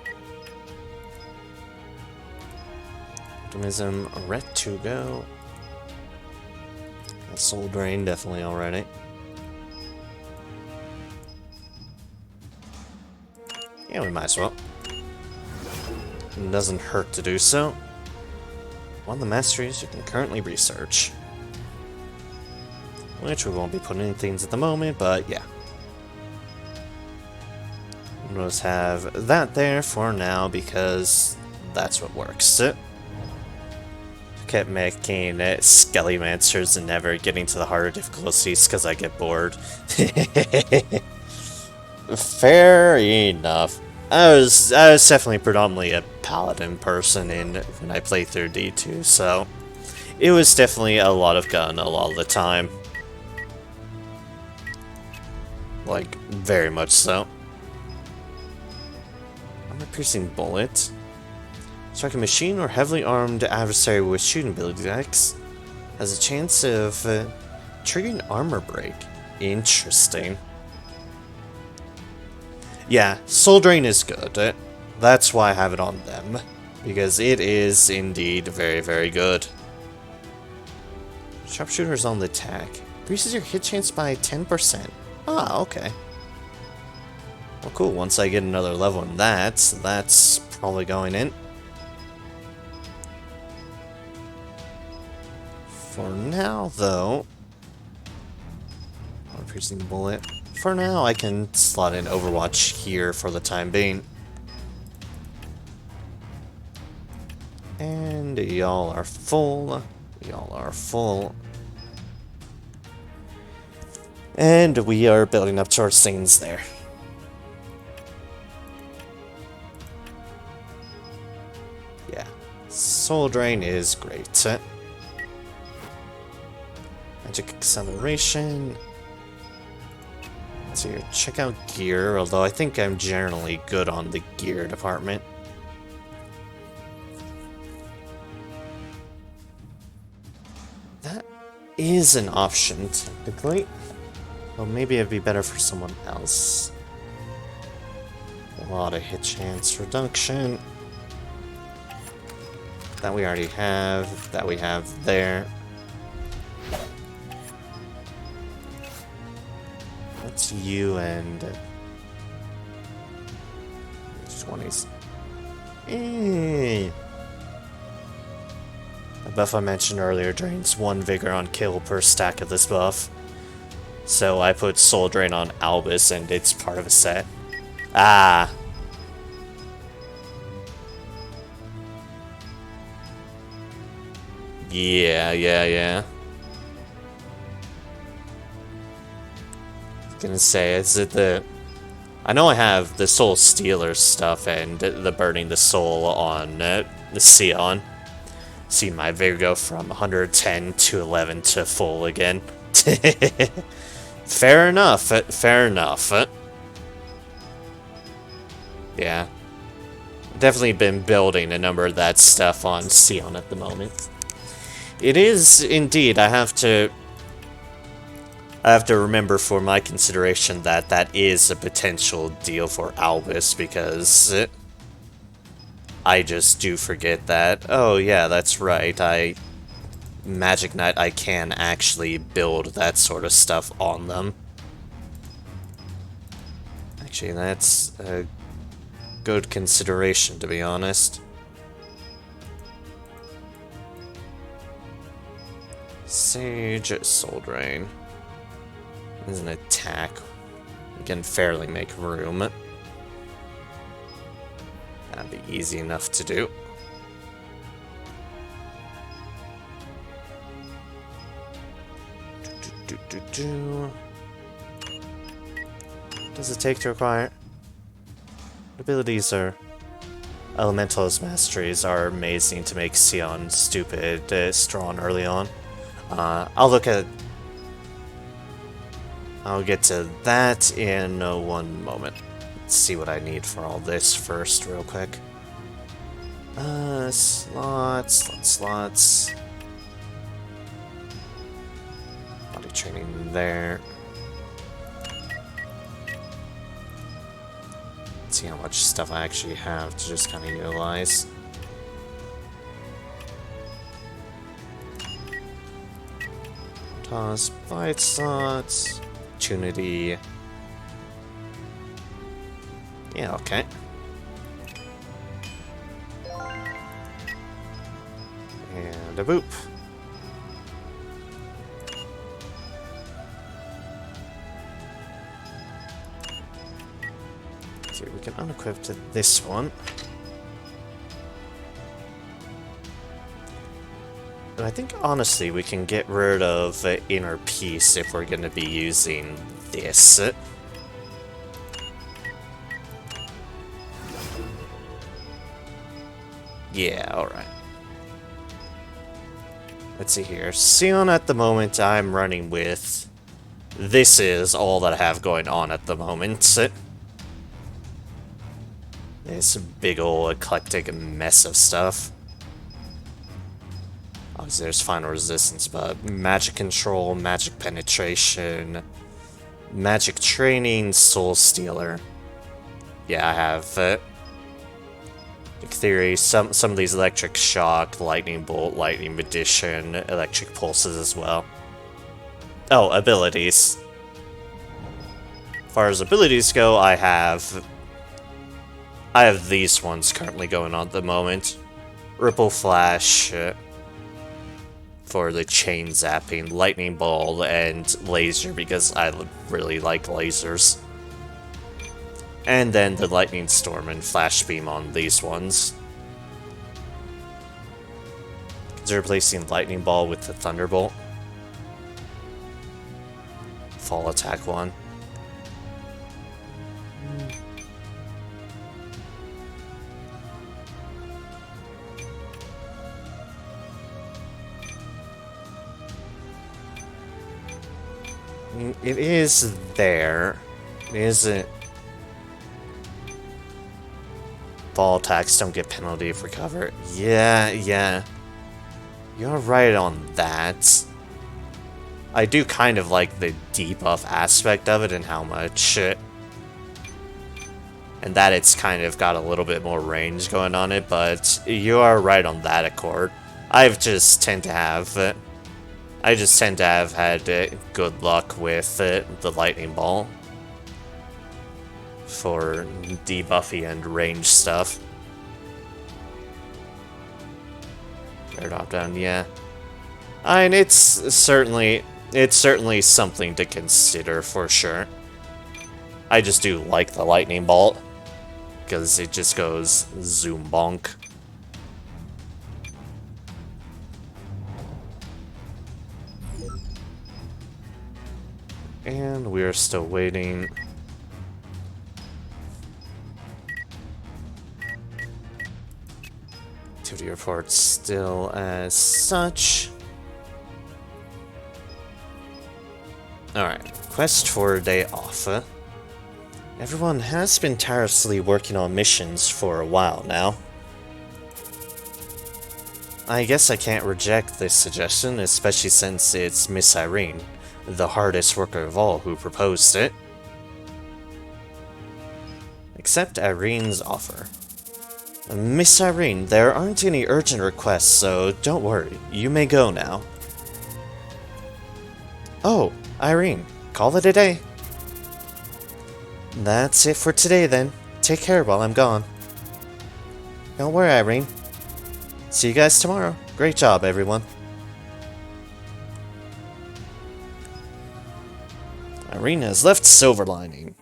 Optimism, Ret to go. Soul Drain, definitely already. Yeah, we might as well. It doesn't hurt to do so. One of the masteries you can currently research. Which we won't be putting in things at the moment, but yeah. We'll just have that there for now because that's what works. Kept making Skellymancers and never getting to the harder difficulties because I get bored. Fair enough. I was definitely predominantly a paladin person when I played through D2, so it was definitely a lot of gun a lot of the time. Like, very much so. Armor-piercing bullet. Strike a machine or heavily armed adversary with shooting ability decks has a chance of triggering armor break. Interesting. Yeah, Soul Drain is good. That's why I have it on them. Because it is indeed very, very good. Sharpshooter's on the attack. Increases your hit chance by 10%. Ah, okay. Well, cool. Once I get another level in that, so that's probably going in. For now, though... Piercing bullet. For now, I can slot in Overwatch here for the time being. And y'all are full. Y'all are full. And we are building up to our scenes there. Yeah. Soul Drain is great. Magic Acceleration. So here, check out gear, although I think I'm generally good on the gear department. That is an option, technically. Well, maybe it'd be better for someone else. A lot of hit chance reduction. That we already have. That we have there. What's you and 20s? The buff I mentioned earlier drains 1 vigor on kill per stack of this buff. So I put Soul Drain on Albus and it's part of a set. Ah. Yeah. Gonna say, is it the... I know I have the Soul Stealer stuff and the Burning the Soul on the Sion. See my vigor go from 110 to 11 to full again. Fair enough, fair enough. Yeah. Definitely been building a number of that stuff on Sion at the moment. It is indeed, I have to remember for my consideration that that is a potential deal for Albus, because I just do forget that. Oh yeah, that's right, Magic Knight, I can actually build that sort of stuff on them. Actually, that's a good consideration, to be honest. Sage, Soul Drain. This is an attack. We can fairly make room. That'd be easy enough to do. What does it take to acquire? Abilities are... Elemental's masteries are amazing to make Sion stupid strong early on. I'll get to that in one moment. Let's see what I need for all this first, real quick. Slots. Body training there. Let's see how much stuff I actually have to just kind of utilize. Toss, bite slots, opportunity. Yeah, okay. And a boop. So we can unequip to this one. And I think, honestly, we can get rid of Inner Peace if we're going to be using this. Yeah, alright. Let's see here. Sion at the moment I'm running with. This is all that I have going on at the moment. This big ol' eclectic mess of stuff. Obviously there's final resistance, but magic control, magic penetration, magic training, soul stealer. Yeah, I have in theory some of these electric shock, lightning bolt, lightning magician, electric pulses as well. Oh, abilities. As far as abilities go, I have these ones currently going on at the moment. Ripple Flash for the chain zapping, Lightning Ball, and Laser because I really like lasers. And then the Lightning Storm and Flash Beam on these ones. Consider replacing Lightning Ball with the Thunderbolt. Fall attack one. It is there. It isn't. Fall attacks don't get penalty if recover. Yeah. You're right on that. I do kind of like the debuff aspect of it and how much. And that it's kind of got a little bit more range going on it, but you are right on that accord. I just tend to have had good luck with the Lightning Ball for debuffy and range stuff. Air drop down, yeah. I mean, it's certainly something to consider for sure. I just do like the Lightning Bolt because it just goes zoom bonk. And we're still waiting. Activity report still as such. Alright, quest for a day off. Everyone has been tirelessly working on missions for a while now. I guess I can't reject this suggestion, especially since it's Miss Irene, the hardest worker of all, who proposed it. Accept Irene's offer. Miss Irene, there aren't any urgent requests, so don't worry. You may go now. Oh, Irene, call it a day. That's it for today then. Take care while I'm gone. Don't worry, Irene. See you guys tomorrow. Great job, everyone. Irene has left Silver Lining.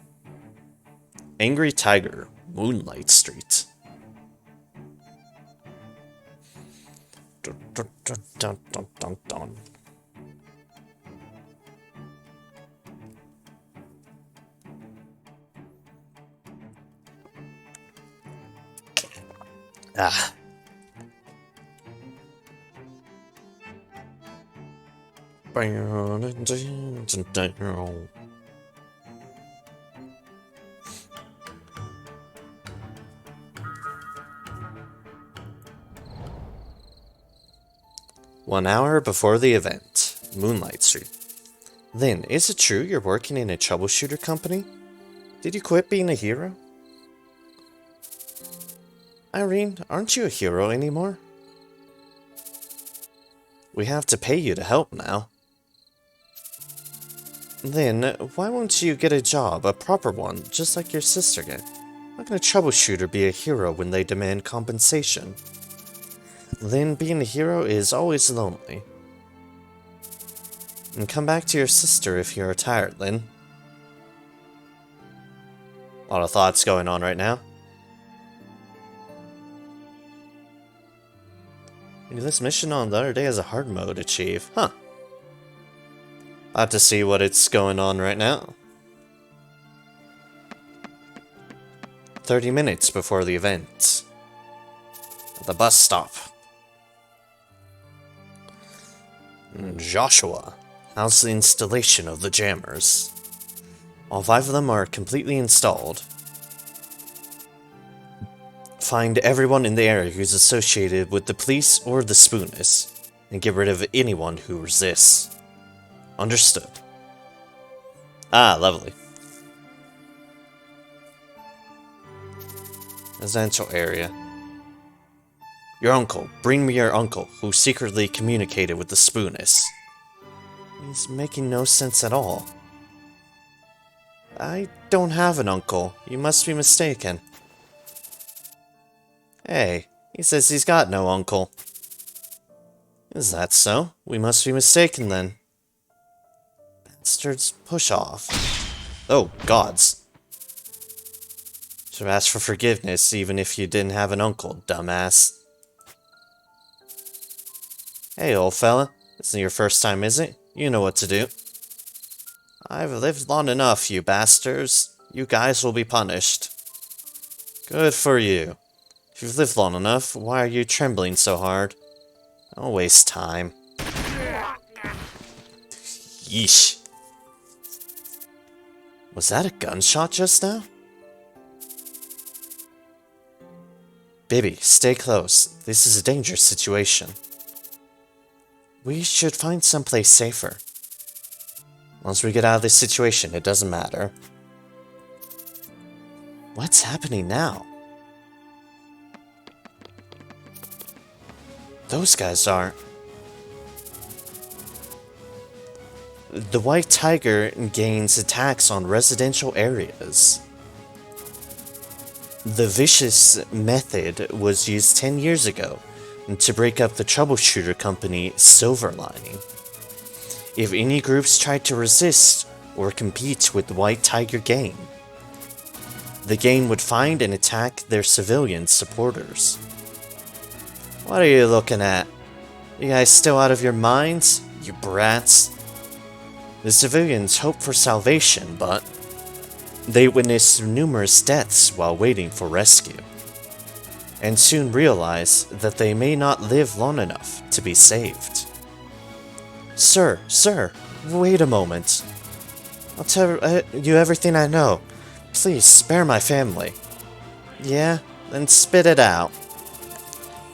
Angry Tiger, Moonlight Street. Dun, dun, dun, dun, dun, dun, dun. Ah. 1 hour before the event, Moonlight Street. Lynn, is it true you're working in a troubleshooter company? Did you quit being a hero? Irene, aren't you a hero anymore? We have to pay you to help now. Lynn, why won't you get a job, a proper one, just like your sister did? How can a troubleshooter be a hero when they demand compensation? Lynn, being a hero is always lonely. And come back to your sister if you're tired, Lynn. A lot of thoughts going on right now. This mission on the other day has a hard mode achieve. Huh. I'll have to see what it's going on right now. 30 minutes before the event. At the bus stop. Joshua, how's the installation of the jammers? All 5 of them are completely installed. Find everyone in the area who's associated with the police or the Spoonists, and get rid of anyone who resists. Understood. Ah, lovely. Residential area. Your uncle. Bring me your uncle, who secretly communicated with the Spoonists. He's making no sense at all. I don't have an uncle. You must be mistaken. Hey, he says he's got no uncle. Is that so? We must be mistaken then. Bastards, push off. Oh, gods. Should have asked for forgiveness even if you didn't have an uncle, dumbass. Hey, old fella. This isn't your first time, is it? You know what to do. I've lived long enough, you bastards. You guys will be punished. Good for you. If you've lived long enough, why are you trembling so hard? Don't waste time. Yeesh. Was that a gunshot just now? Baby, stay close. This is a dangerous situation. We should find someplace safer. Once we get out of this situation, it doesn't matter. What's happening now? Those guys are... The White Tiger gains attacks on residential areas. The vicious method was used 10 years ago to break up the Troubleshooter company Silver Lining. If any groups tried to resist or compete with the White Tiger gang, the gang would find and attack their civilian supporters. What are you looking at? You guys still out of your minds, you brats? The civilians hope for salvation, but they witness numerous deaths while waiting for rescue, and soon realize that they may not live long enough to be saved. Sir, wait a moment. I'll tell you everything I know. Please spare my family. Yeah? Then spit it out.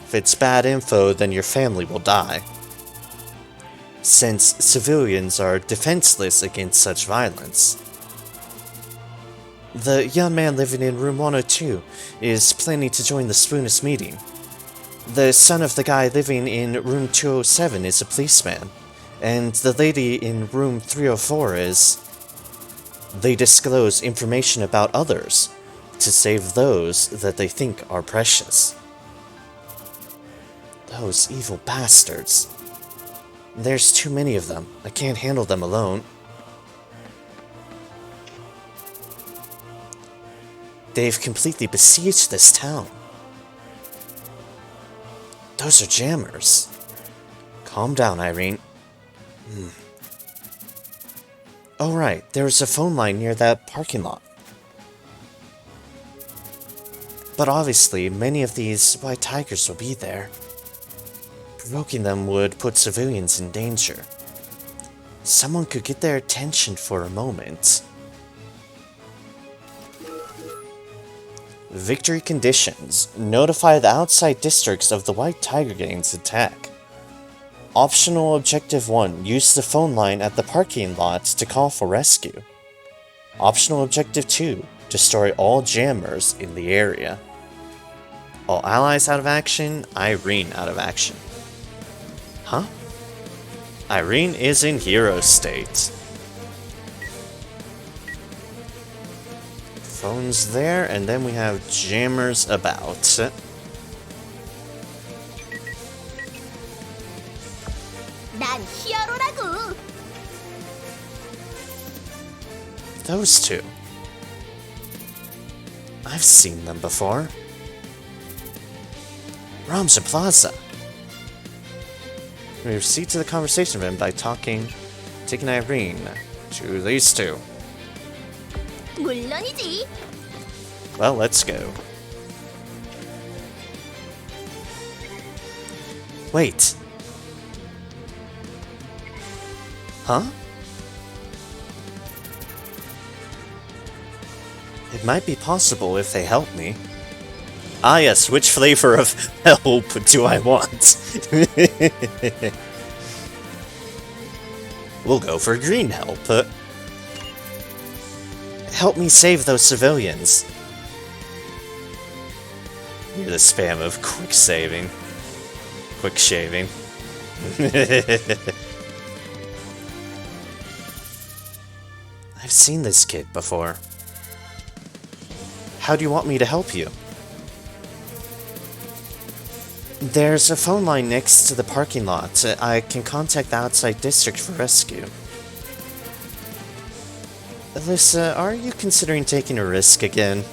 If it's bad info, then your family will die. Since civilians are defenseless against such violence. The young man living in room 102 is planning to join the Spoonist meeting. The son of the guy living in room 207 is a policeman, and the lady in room 304 is... They disclose information about others to save those that they think are precious. Those evil bastards. There's too many of them. I can't handle them alone. They've completely besieged this town. Those are jammers. Calm down, Irene. Oh right, there's a phone line near that parking lot. But obviously, many of these White Tigers will be there. Provoking them would put civilians in danger. Someone could get their attention for a moment. Victory conditions. Notify the outside districts of the White Tiger gang's attack. Optional Objective 1. Use the phone line at the parking lot to call for rescue. Optional Objective 2. Destroy all jammers in the area. All allies out of action, Irene out of action. Huh? Irene is in hero state. Phone's there, and then we have jammers about. 난 히어로라고. Those two. I've seen them before. Ramja Plaza. We proceed to the conversation with him by taking Irene to these two. 물론이지. Well, let's go. Wait. Huh? It might be possible if they help me. Ah yes, which flavor of help do I want? We'll go for green help. Help me save those civilians. Hear the spam of quick saving. Quick shaving. I've seen this kid before. How do you want me to help you? There's a phone line next to the parking lot. I can contact the outside district for rescue. Alyssa, are you considering taking a risk again?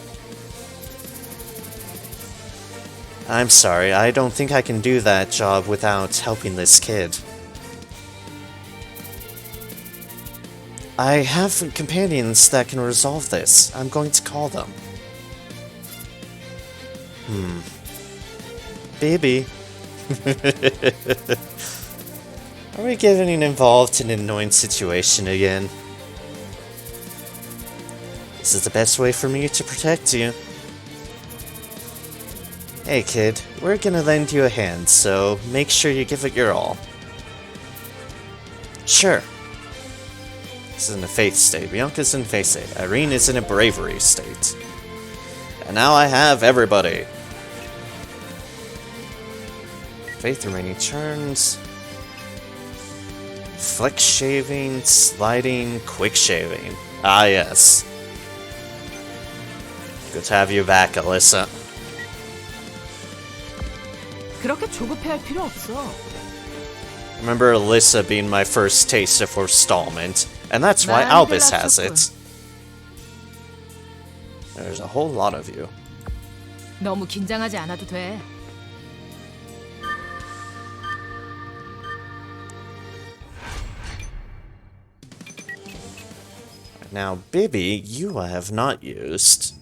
I'm sorry, I don't think I can do that job without helping this kid. I have companions that can resolve this. I'm going to call them. Baby. Are we getting involved in an annoying situation again? This is the best way for me to protect you. Hey kid, we're gonna lend you a hand, so make sure you give it your all. Sure. This is in a faith state. Bianca's in faith state. Irene is in a bravery state. And now I have everybody. Faith remaining turns. Flex shaving, sliding, quick shaving. Ah yes. Good to have you back, Alyssa. 그렇게 조급해할 필요 없어. Remember Alyssa being my first taste of forestallment, and that's why Albus has it. There's a whole lot of you. 너무 긴장하지 않아도 돼. Now, Bibby, you I have not used.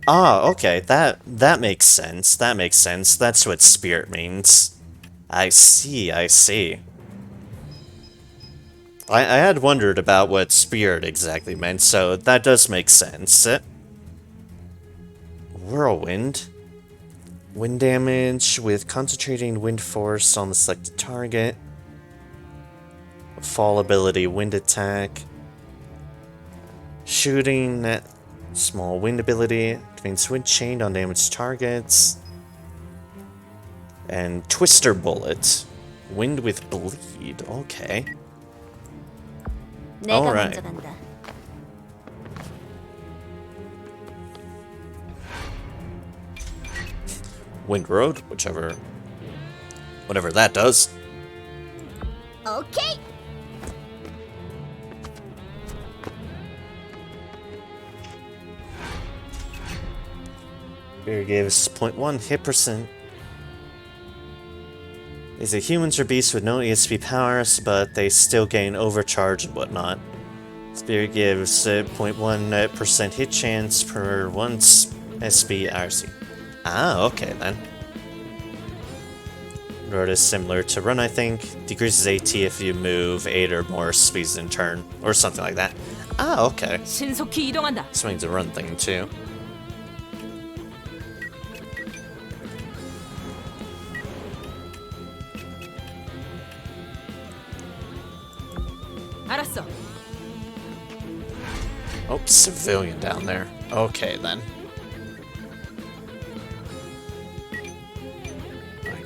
Ah, okay, that makes sense. That makes sense. That's what spirit means. I see, I see. I had wondered about what spirit exactly meant, so that does make sense. Whirlwind. Wind damage with concentrating wind force on the selected target. Fall ability, wind attack. Shooting, small wind ability. Contains wind chain on damaged targets. And Twister Bullet. Wind with bleed, okay. 내가 Alright. 먼저 간다. Wind Road, whatever that does. 오케이. Here gives 0.1 hit percent. These are humans or beasts with no ESP powers, but they still gain overcharge and whatnot. Spirit gives 0.1% hit chance per once SB RC. Ah, okay then. Road is similar to Run, I think. Decreases AT if you move 8 or more speeds in turn, or something like that. Ah, okay. 신속히 이동한다. This means a run thing too. 알았어. Oh, civilian down there. Okay, then.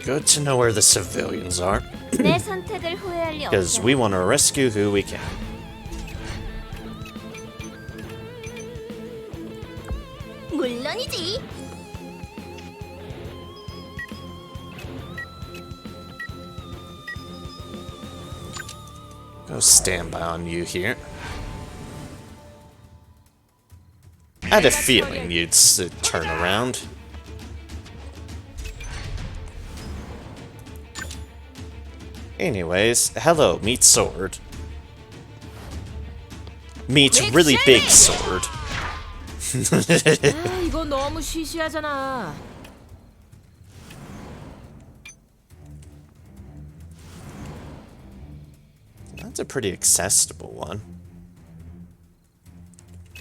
Good to know where the civilians are, 내 선택을 후회할 리 because 없어. we want to rescue who we can. 물론이지. Go stand by on you here. I had a feeling you'd turn around. Anyways, hello, meet sword. Meet really big sword. 아, 이거 너무 시시하잖아. It's a pretty accessible one.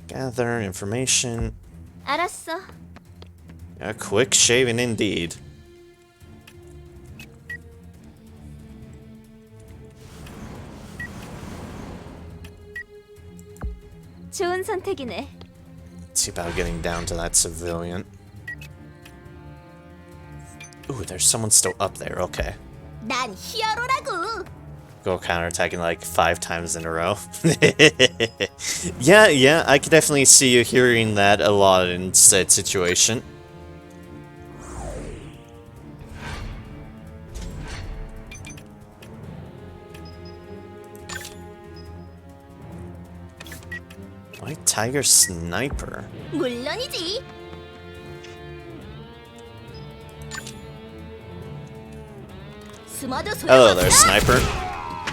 Gather information. 알았어. A quick shaving indeed. 좋은 선택이네. Let's see about getting down to that civilian. Ooh, there's someone still up there. Okay. 난 히어로라고. Go counterattacking like 5 times in a row. Yeah, I could definitely see you hearing that a lot in said situation. White Tiger Sniper. 물론이지. 숨어도 Hello 소용없어. there, Sniper.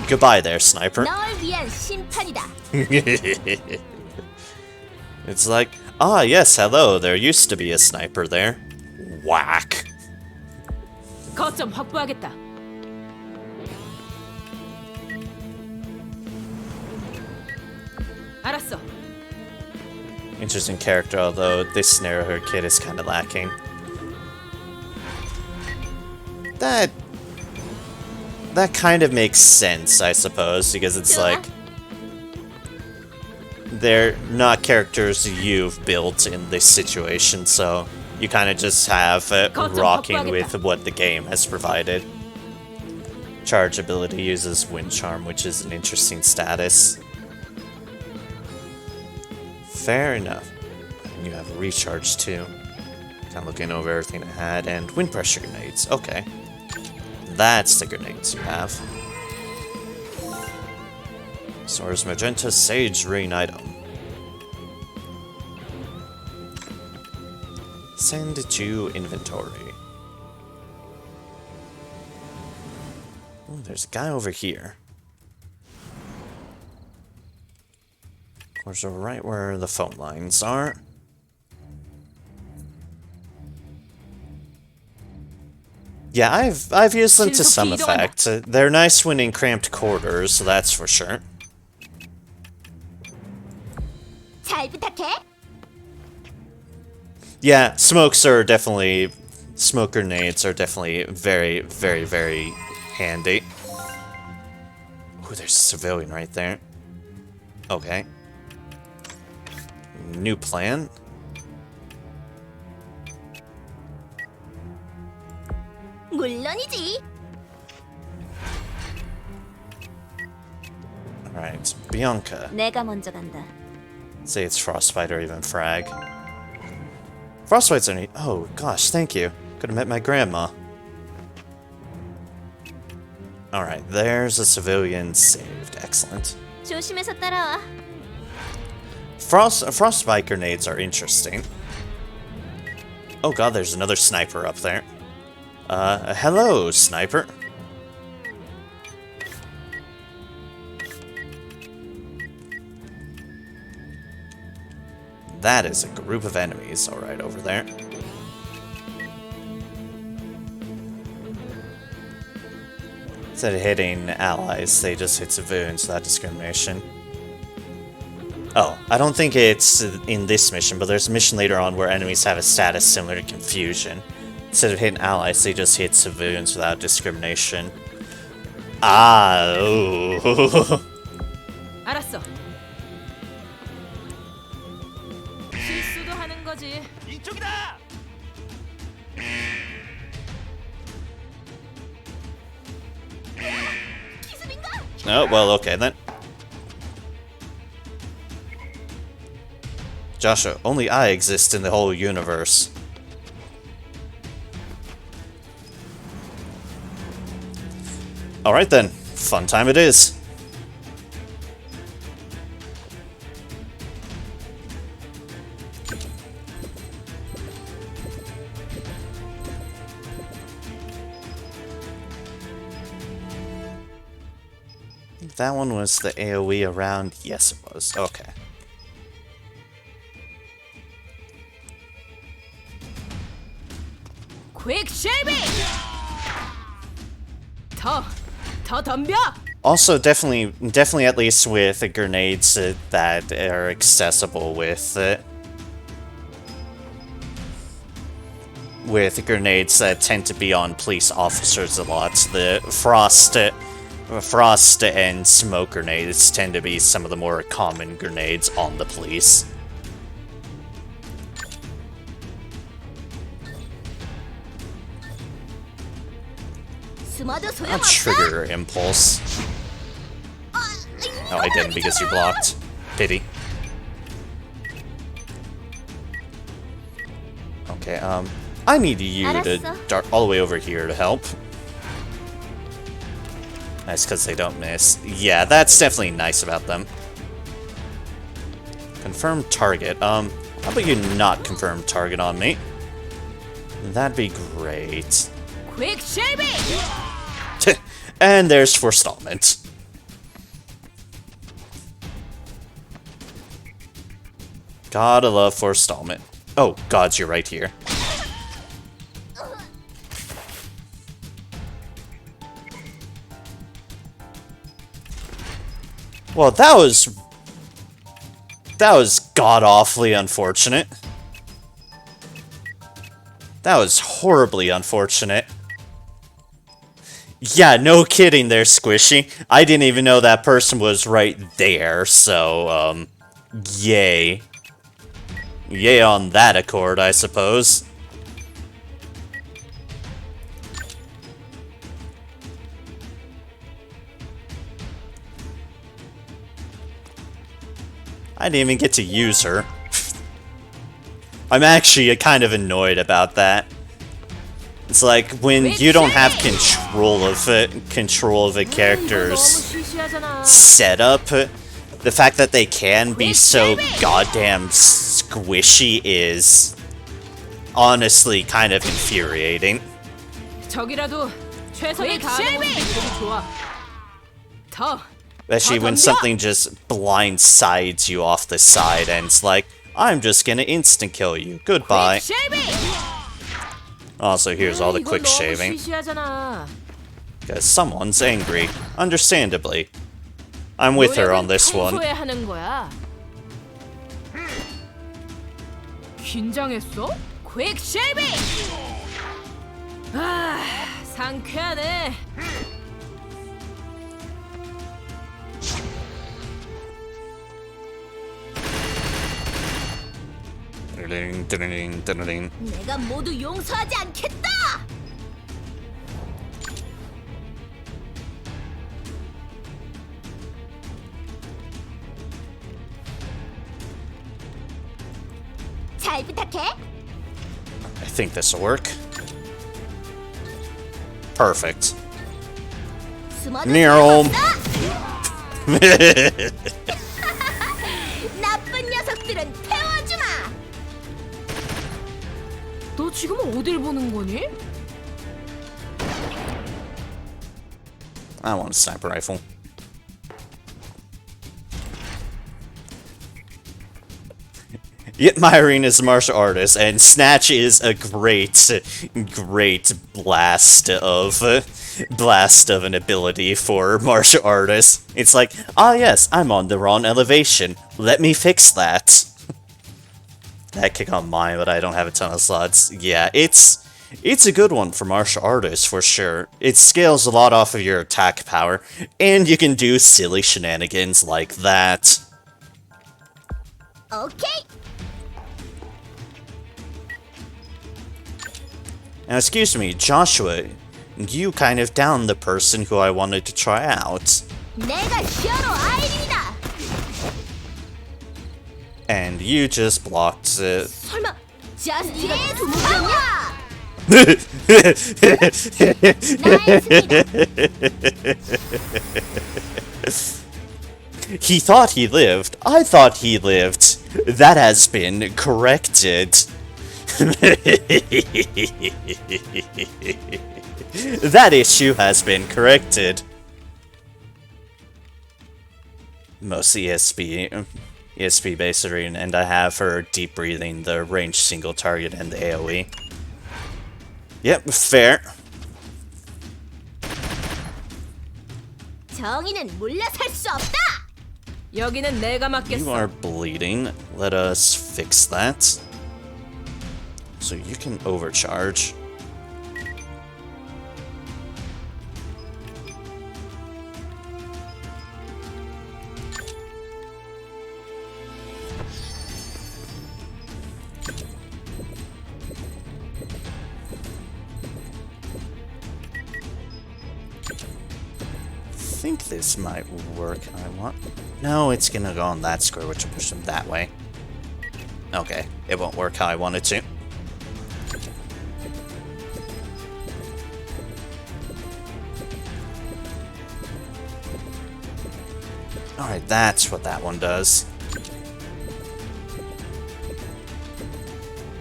Goodbye there, Sniper. 널 위한 심판이다. It's like, ah, yes, hello, there used to be a sniper there. Whack. 거점 확보하겠다. 알았어. Interesting character, although this scenario her kid is kind of lacking. That kind of makes sense, I suppose, because it's like they're not characters you've built in this situation, so you kind of just have rocking with what the game has provided. Charge ability uses Wind Charm, which is an interesting status. Fair enough. And you have a recharge too. Kind of looking over everything I had, and wind pressure grenades. Okay. That's the grenades you have. Source Magenta Sage Rain item. Send to inventory. Ooh, there's a guy over here. Of course, we're right where the phone lines are. Yeah, I've used them to some effect. They're nice when in cramped quarters, so that's for sure. 잘 부탁해. Yeah, smoke grenades are definitely very, very, very handy. Ooh, there's a civilian right there. Okay. New plan. 물론이지. Alright, Bianca. 내가 먼저 간다. Say it's Frostbite or even Frag. Frostbite's only. Oh gosh, thank you. Could have met my grandma. Alright, there's a civilian saved. Excellent. 조심해서 따라와. Frostbite grenades are interesting. Oh god, there's another sniper up there. Hello, sniper. That is a group of enemies, alright, over there. Instead of hitting allies, they just hit civilians without discrimination. Oh, I don't think it's in this mission, but there's a mission later on where enemies have a status similar to Confusion. Instead of hitting allies, they just hit civilians without discrimination. Ah, ooh. 알았어. 실수도 하는 거지. 이쪽이다. Oh, well, okay then. Joshua, only I exist in the whole universe. Alright then, fun time it is. That one was the AoE around? Yes, it was. Okay. 퀵 쉐이빙! 더 덤벼! Also, definitely at least with grenades that are accessible with grenades that tend to be on police officers a lot. The frost and smoke grenades tend to be some of the more common grenades on the police. A trigger impulse. Oh, I didn't because you blocked. Pity. Okay, I need you to dart all the way over here to help. Nice, because they don't miss. Yeah, that's definitely nice about them. Confirm target. How about you not confirm target on me? That'd be great. quick shaving. And there's forestallment. Gotta love forestallment. Oh, gods, you're right here. Well, that was god-awfully unfortunate. That was horribly unfortunate. Yeah, no kidding there, Squishy. I didn't even know that person was right there, so, yay. Yay on that accord, I suppose. I didn't even get to use her. I'm actually kind of annoyed about that. It's like when you don't have control of a character's setup, the fact that they can be so goddamn squishy is honestly kind of infuriating. 적이라도 최선을 다하는 모습이 보기 좋아. 더. Especially when something just blindsides you off the side and it's like, I'm just gonna instant kill you. Goodbye. Also, here's all the quick shaving. Because someone's angry. Understandably. I'm with her on this one. 긴장했어? quick shaving. 아, 상쾌하네. 내가 모두 용서하지 않겠다. 잘 부탁해. I think this'll work. Perfect. Nero. 나쁜 녀석들은 태워주마. 너 지금 어딜 보는 거니? I want a sniper rifle. Yet Myrene is a martial artist, and Snatch is a great blast of an ability for martial artists. It's like, ah yes, I'm on the wrong elevation. Let me fix that. That kick on mine, but I don't have a ton of slots. Yeah, it's a good one for martial artists for sure. It scales a lot off of your attack power, and you can do silly shenanigans like that. Okay. Now, excuse me, Joshua, you kind of downed the person who I wanted to try out. 내가 히어로 아이린이다. And you just blocked it. 설마 저스티가 두무겼냐? He thought he lived. I thought he lived. That has been corrected. That issue has been corrected. Mostly ESP based arena, and I have her deep breathing, the range single target, and the AoE. Yep, fair. 정의는 물러설 수 없다. 여기는 내가 You 맡겠어. are bleeding. Let us fix that. So you can overcharge. I think this might work. I want. No, it's gonna go on that square, which will push them that way. Okay, it won't work how I want it to. Alright, that's what that one does.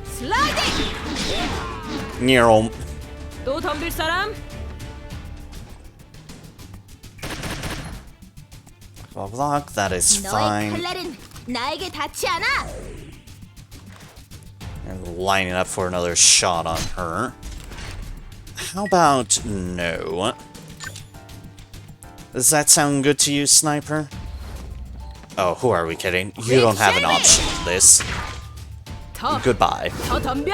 슬라이딩! Neural. 또 덤빌 사람? Block, that is 너의 fine. 칼날은 나에게 닿지 않아. And lining up for another shot on her. How about no? Does that sound good to you, Sniper? Oh, who are we kidding? You don't have an option in this. 더 Goodbye. 덤벼!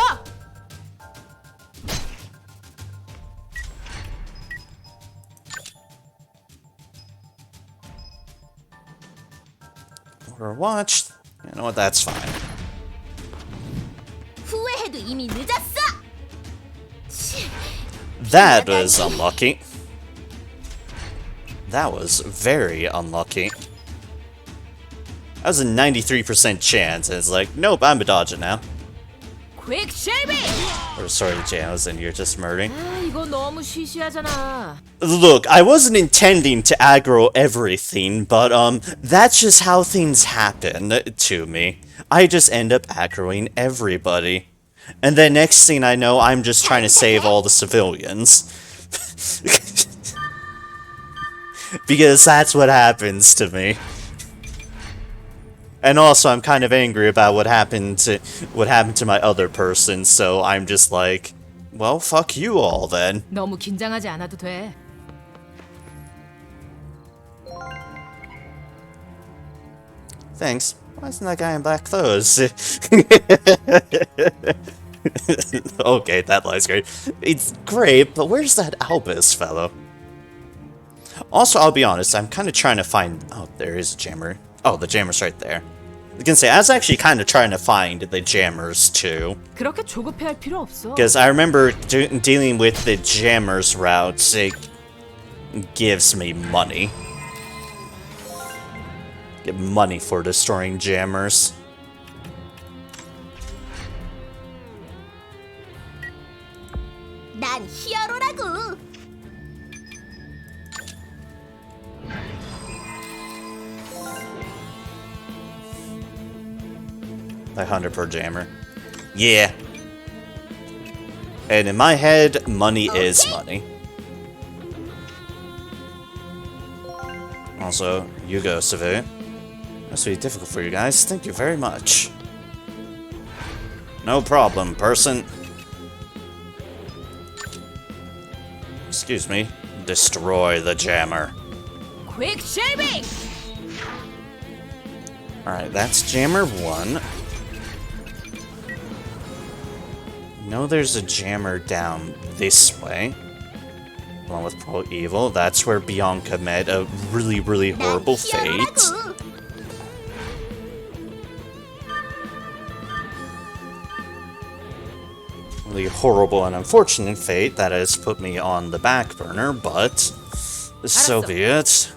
Or watch. You know what? That's fine. 후회해도 이미 늦었어. 치, That was unlucky. That was very unlucky. That was a 93% chance, and it's like, nope, I'm a dodger now. 퀵 쉐이빙! Or sorry, Janos, and you're just murdering. 아, 이거 너무 시시하잖아. Look, I wasn't intending to aggro everything, but that's just how things happen to me. I just end up aggroing everybody. And then next thing I know, I'm just trying to save all the civilians. Because that's what happens to me. And also, I'm kind of angry about what happened to my other person, so I'm just like, well, fuck you all then. 너무 긴장하지 않아도 돼. Thanks. Why isn't that guy in black clothes? Okay, that line's great. It's great, but where's that Albus fellow? Also, I'll be honest, I'm kind of trying to find... Oh, there is a jammer. Oh, the jammer's right there. I can say, I was actually kind of trying to find the jammers, too. 그렇게 조급해할 필요 없어. Because I remember dealing with the jammers routes, it gives me money. Get money for destroying jammers. 난 히어로라고. Like 100 per jammer. Yeah. And in my head, money is money. Also, you go, civilian. Must be difficult for you guys. Thank you very much. No problem, person. Excuse me. Destroy the jammer. 퀵 쉐이빙! Alright, that's jammer 1. No, there's a jammer down this way. Along with Pro Evil. That's where Bianca met a really, really 난 horrible fate. 히어로라고. Really horrible and unfortunate fate that has put me on the back burner, but so be it.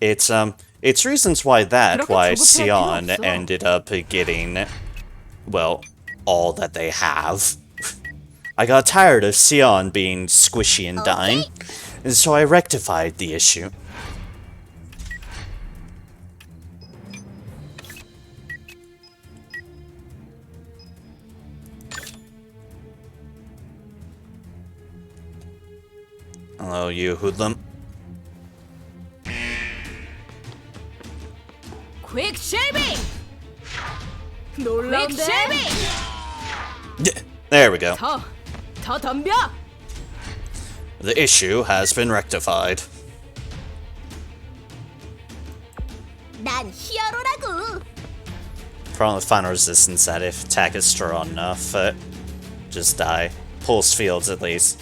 It's reasons why 그렇게 조급해할 필요 Sion 없어. ended up getting, well, all that they have. I got tired of Sion being squishy and dying, and so I rectified the issue. Hello, you hoodlum. 퀵 쉐이빙! 놀라운데? 퀵 쉐이빙! There we go. 더 덤벼! The issue has been rectified. 난 히어로라고. Problem with final resistance that if attack is strong enough, just die. Pulse fields at least.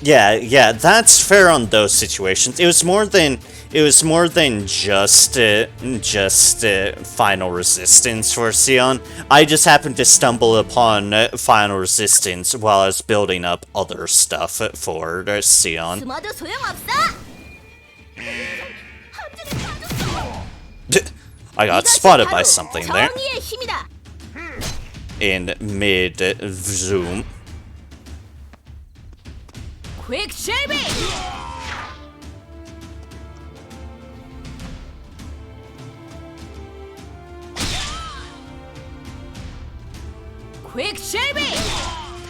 Yeah, that's fair on those situations. It was more than just final resistance for Sion. I just happened to stumble upon final resistance while I was building up other stuff for Sion. 숨어도 소용없어. 함정에 빠졌어. I got 이것이 spotted by 바로 something there 정의의 힘이다. in mid zoom. 퀵실빙! 퀵실빙!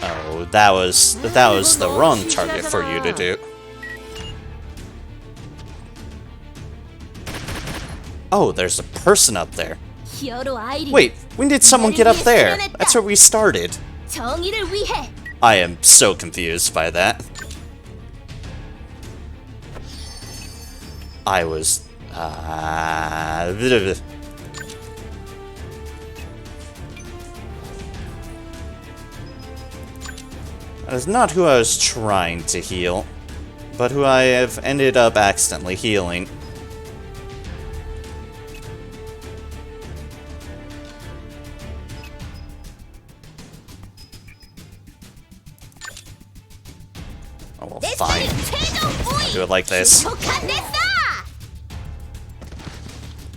Oh, that was the wrong target for you to do. Oh, there's a person up there. 히어로 아이린. Wait, when did someone get up there? That's where we started. 정의를 위해. I am so confused by that. I was... That is not who I was trying to heal, but who I have ended up accidentally healing. Oh, well, fine. Do it like this. 복한됐어.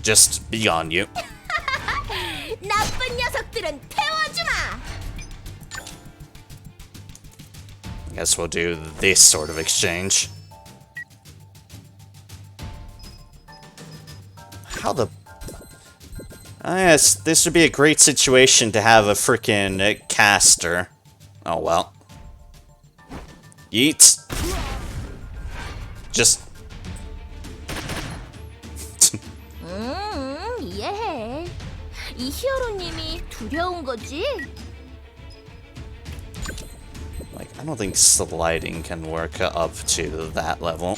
Just be on you. 나쁜 녀석들은 태워주마. I guess we'll do this sort of exchange. How the... yes, this would be a great situation to have a freaking caster. Oh well. Yeet. Just... 이해해. 이 히어로님이 두려운 거지? like, I don't think sliding can work up to that level.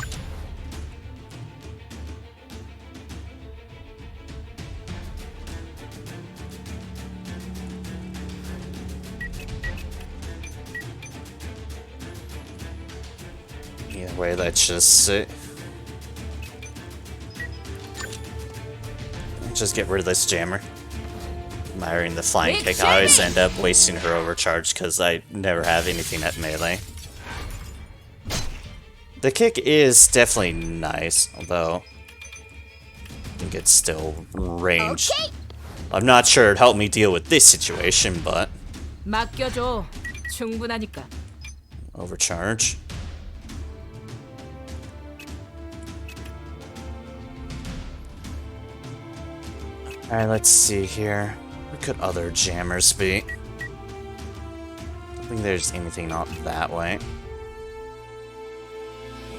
Either way, let's just get rid of this jammer. Admiring the flying kick. I always end up wasting her overcharge because I never have anything at melee. The kick is definitely nice, although I think it's still ranged. Okay. I'm not sure it'd help me deal with this situation, but 맡겨줘. 충분하니까. overcharge. Alright, let's see here. What could other jammers be? I don't think there's anything out that way.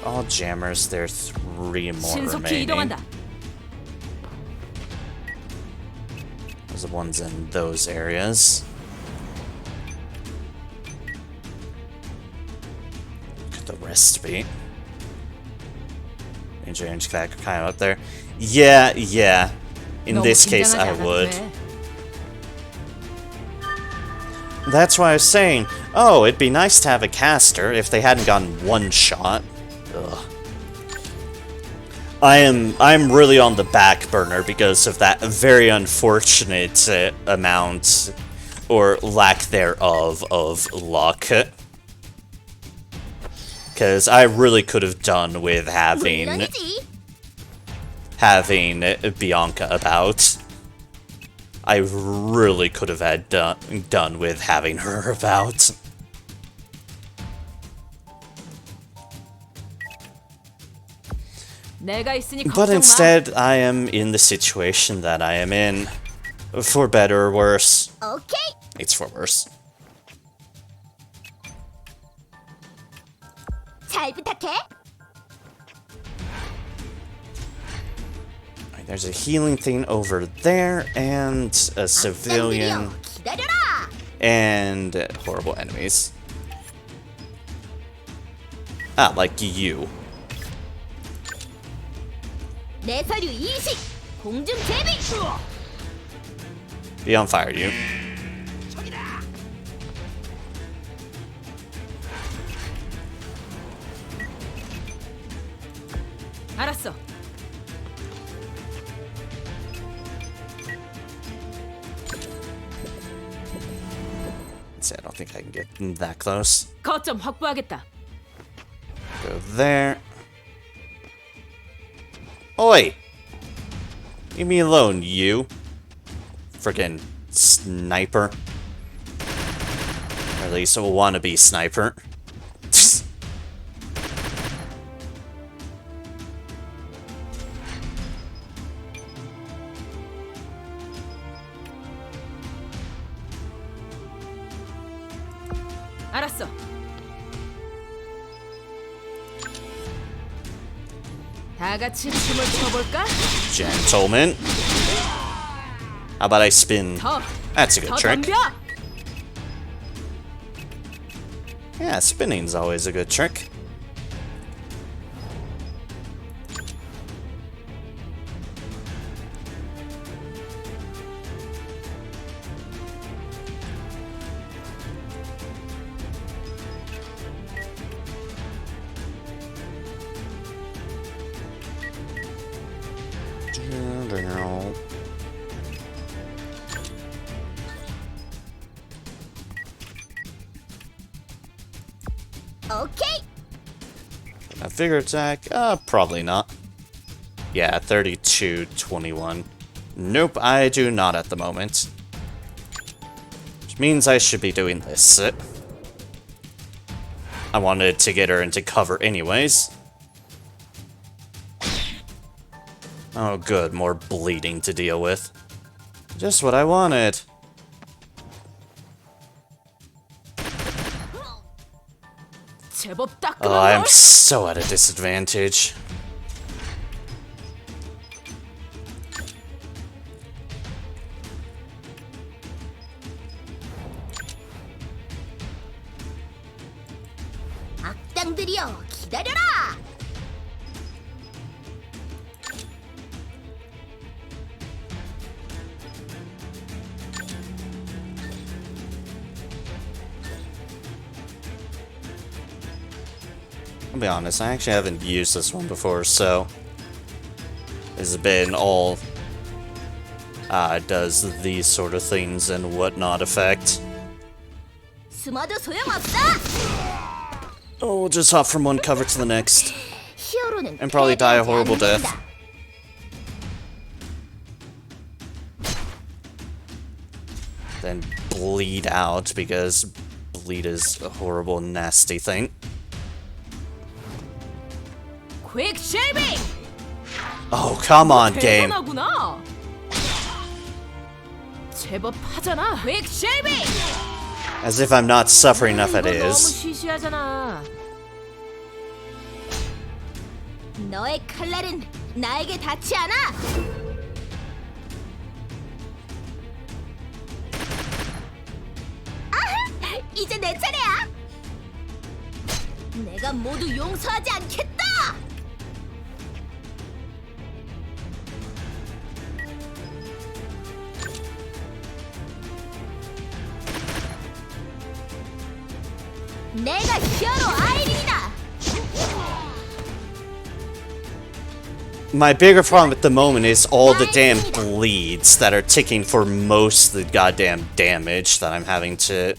All jammers, there are 3 more 신속히 remaining. 이동한다. Those are the ones in those areas. What could the rest be? Range that kind of up there. Yeah. In 너무 this case, I 긴장하지 않아도 would. 돼. That's why I was saying, oh, it'd be nice to have a caster if they hadn't gotten one shot. Ugh. I'm really on the back burner because of that very unfortunate amount, or lack thereof, of luck. Because I really could have done with having Bianca about. I really could have had done with having her about. 내가 있으니 But 걱정 마. instead, I am in the situation that I am in. For better or worse. 오케이. It's for worse. 잘 부탁해. Alright, there's a healing thing over there, and a civilian, 기다려라. and horrible enemies. Ah, like you. 내 서류 이식. 공중 제비. Be on fire, you. 알았어. See, I don't think I can get that close. 거점 확보하겠다. Go there. Oi! Leave me alone, you. Frickin' sniper. Or at least a wannabe sniper. 알았어. 다 같이 춤을 춰볼까? Gentlemen. How about I spin? 더, That's a good 더 trick. 덤벼. Yeah, spinning's always a good trick. 오케이. A figure attack? Probably not. Yeah, 32-21. Nope, I do not at the moment. Which means I should be doing this. I wanted to get her into cover anyways. Oh good, more bleeding to deal with. Just what I wanted. 제법 Oh, 따끔한 I'm 걸. so at a disadvantage. 악당들이여 기다려라. I'll be honest, I actually haven't used this one before, so this has been all does these sort of things and whatnot effect. 숨어도 소용없어. Oh, we'll just hop from one cover to the next. 히어로는 And probably die a 패배하지 horrible death. 않는다. Then bleed out, because bleed is a horrible, nasty thing. 퀵 쉐이빙. Oh, come on, game. 대단하구나. 제법 하잖아. 퀵 쉐이빙. As if I'm not suffering enough as it 이거 너무 is. 시시하잖아. 너의 칼날은 나에게 닿지 않아. 아하, 이제 내 차례야. 내가 모두 용서하지 않겠다. 내가 히어로 아이린이다. My bigger problem at the moment is all the damn bleeds that are ticking for most of the goddamn damage that I'm having to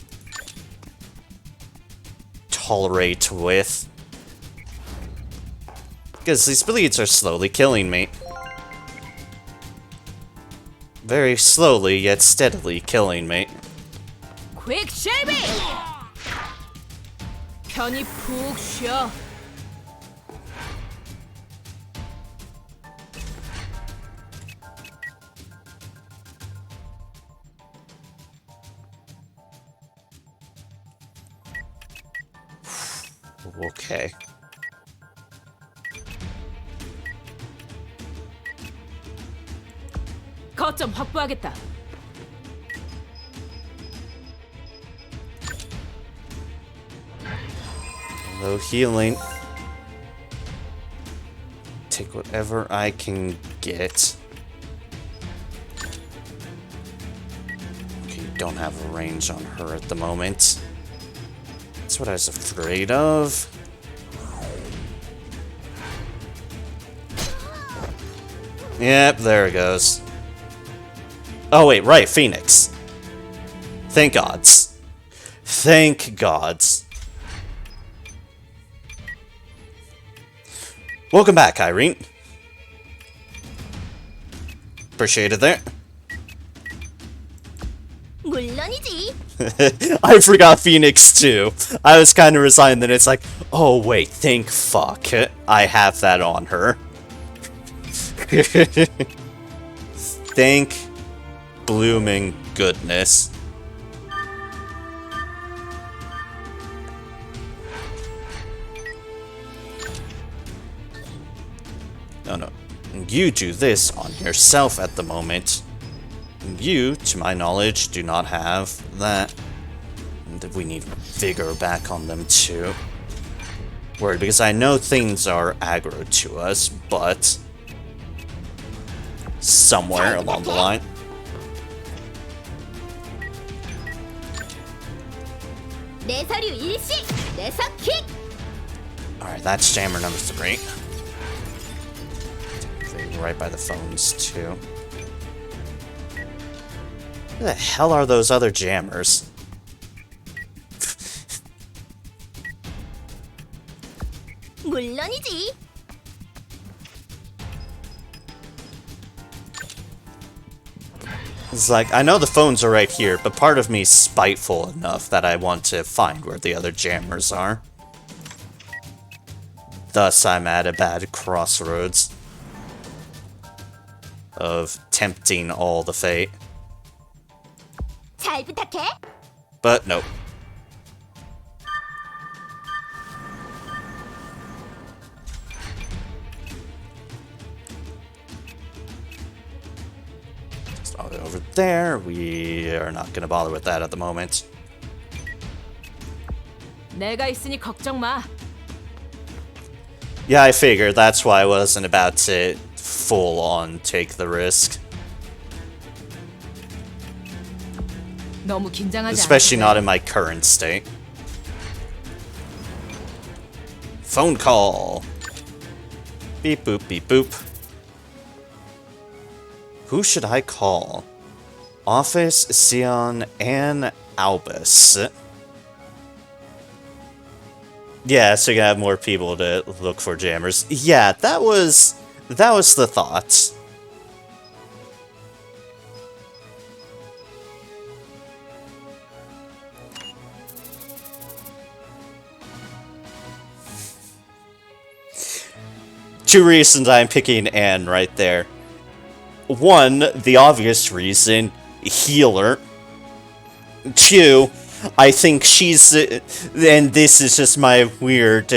tolerate with. Because these bleeds are slowly killing me. Very slowly, yet steadily killing me. 퀵 쉐이빙. 편히 푹 쉬어. Okay. 거점 확보하겠다. Low healing. take whatever I can get. Okay, don't have a range on her at the moment. That's what I was afraid of. Yep, there it goes. Oh wait, right, Phoenix. Thank gods. Thank gods. Welcome back, Irene. Appreciate it there. 물론이지. I forgot Phoenix too. I was kind of resigned that it's like, oh wait, thank fuck. I have that on her. Thank blooming goodness. No, no. You do this on yourself at the moment. You, to my knowledge, do not have that. And we need vigor back on them too. Worried because I know things are aggro to us, but somewhere along the line. 내 서류 일시. 내 서킥. Alright, that's jammer number 3. Right by the phones too. Who the hell are those other jammers? 물론이지. It's like, I know the phones are right here, but part of me is spiteful enough that I want to find where the other jammers are. Thus, I'm at a bad crossroads of tempting all the fate. 잘 부탁해. But nope. Just all over there. We are not going to bother with that at the moment. 내가 있으니 걱정 마. Yeah, I figured. That's why I wasn't about to full-on take the risk. 너무 긴장하지 Especially 않았어요? not in my current state. Phone call. Beep boop, beep boop. Who should I call? Office, Sion, and Albus. Yeah, so you can have more people to look for jammers. Yeah, that was the thought. Two reasons I'm picking Anne right there. One, the obvious reason, healer. Two, I think she's, and this is just my weird,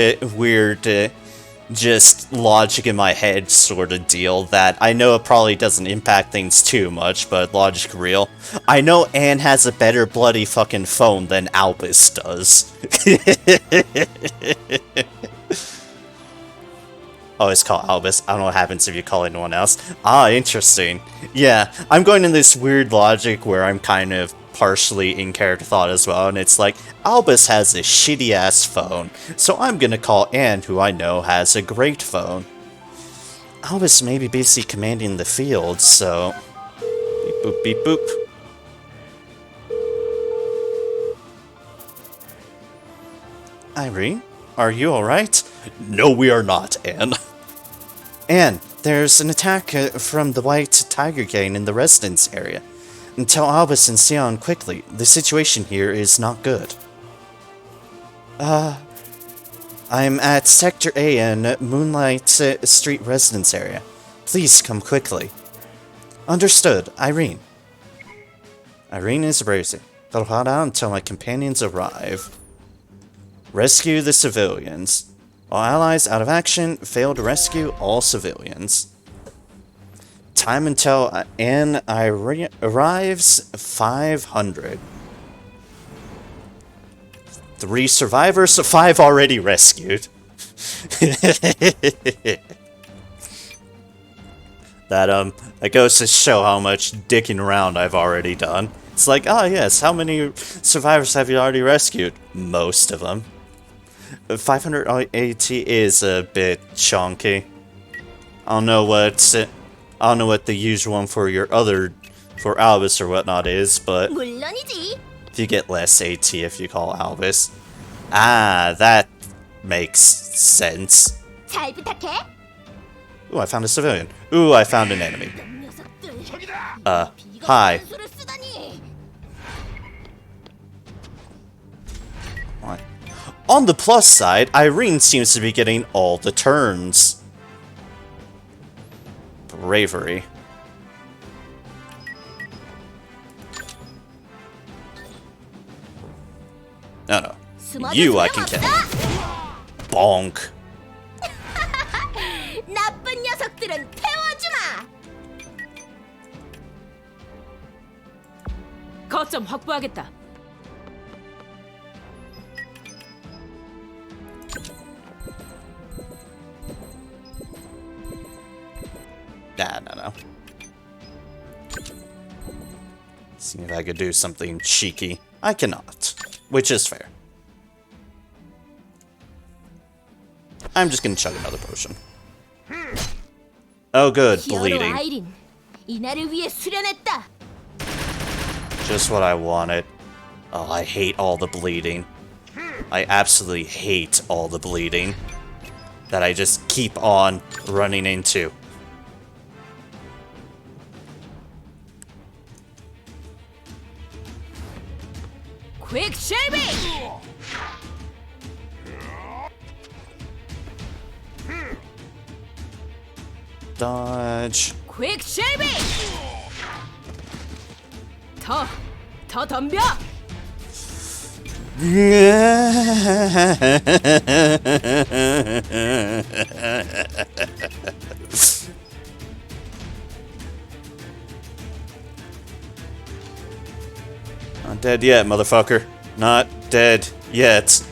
just logic in my head sort of deal, that I know it probably doesn't impact things too much, but logic real. I know Anne has a better bloody fucking phone than Albus does. Oh, it's called Albus. I don't know what happens if you call anyone else. Ah, interesting. Yeah, I'm going in this weird logic where I'm kind of partially in character thought as well, and it's like, Albus has a shitty-ass phone, so I'm gonna call Anne, who I know has a great phone. Albus may be busy commanding the field, so... Beep boop, beep boop. Irene? Are you alright? No, we are not, Anne. Anne, there's an attack from the White Tiger Gang in the residence area. Tell Albus and Sion quickly. The situation here is not good. I'm at Sector A in Moonlight Street residence area. Please come quickly. Understood, Irene. Irene is raising. I'll hold out until my companions arrive. Rescue the civilians. All allies out of action, fail to rescue all civilians. Time until Anne arrives, 500. 3 survivors, 5 already rescued. That goes to show how much dicking around I've already done. It's like, ah, yes, how many survivors have you already rescued? Most of them. 580 is a bit chonky. I don't know what the usual one for for Albus or whatnot is, but 물론이지. if you get less AT if you call Albus. Ah, that makes sense. 잘 부탁해. Ooh, I found a civilian. Ooh, I found an enemy. 녀석들. Hi. 수를 쓰다니. What? On the plus side, Irene seems to be getting all the turns. Bravery. No. You I can kill. Bonk. 나쁜 녀석들은 태워주마. 거점 확보하겠다. No. See if I could do something cheeky. I cannot, which is fair. I'm just gonna chug another potion. Oh good, 히어로 bleeding. 아이린, 이날을 위해 수련했다. Just what I wanted. Oh, I hate all the bleeding. I absolutely hate all the bleeding that I just keep on running into. 퀵 쉐이빙! Dodge. 퀵 쉐이빙! 더 덤벼! Not dead yet, motherfucker. Not dead yet.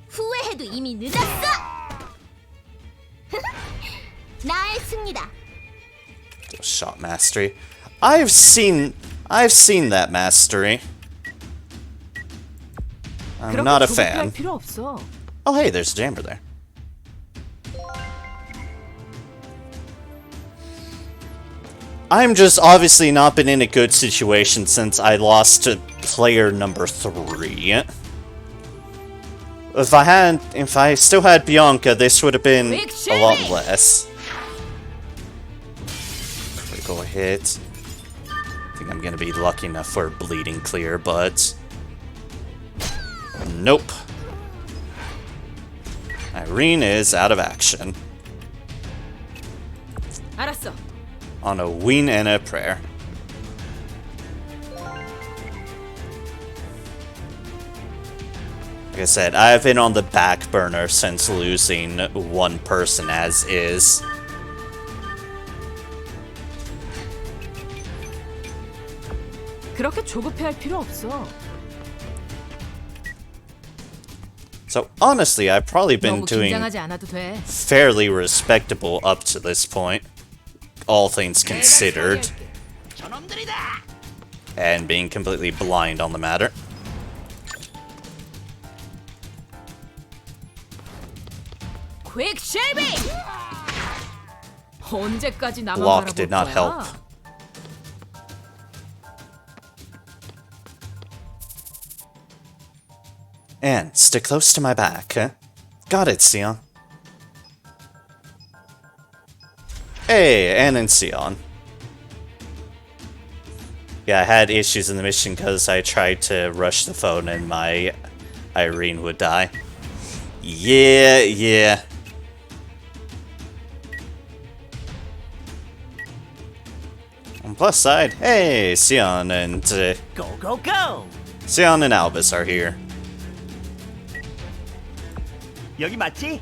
후회해도 이미 늦었어. 나의 승리다. Shot mastery. I've seen that mastery. I'm not a fan. 필요 없어. Oh hey, there's a chamber there. I'm just obviously not been in a good situation since I lost to player number 3. If I still had Bianca, this would have been a lot less. Critical hit. I think I'm gonna be lucky enough for bleeding clear, but nope. Irene is out of action. 알았어. On a wing and a prayer. Like I said, I've been on the back burner since losing one person as is. 그렇게 조급해할 필요 없어. So honestly, I've probably been 너무 doing 긴장하지 않아도 돼. fairly respectable up to this point, all things considered, and being completely blind on the matter. 퀵 쉐이빙! 언제까지 나만 Block 바라볼 did not 거야? help. And stick close to my back, huh? Got it, Sion. Hey, Anne and Sion. Yeah, I had issues in the mission because I tried to rush the phone and my Irene would die. Yeah. On plus side, hey, Sion and 고고고! Sion and Albus are here. 여기 맞지?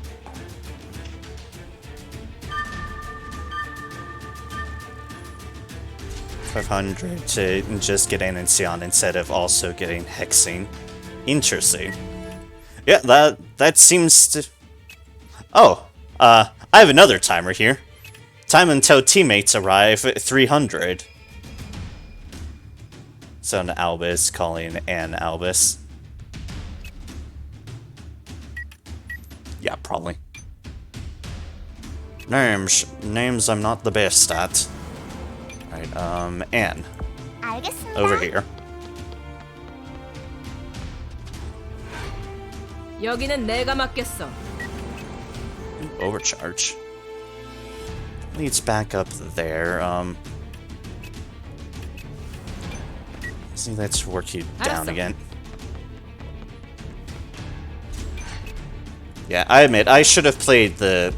$500 to just get Anne and Sion instead of also getting Hexing. Interesting. Yeah, that seems to... Oh, I have another timer here. Time until teammates arrive, 300. So an Albus calling an Albus. Yeah, probably. Names I'm not the best at. Alright, Anne. 알겠습니다. Over here. 여기는 내가 맡겠어. Overcharge. Leads back up there, see, let's work you down 알았어. again. Yeah, I admit, I should have played the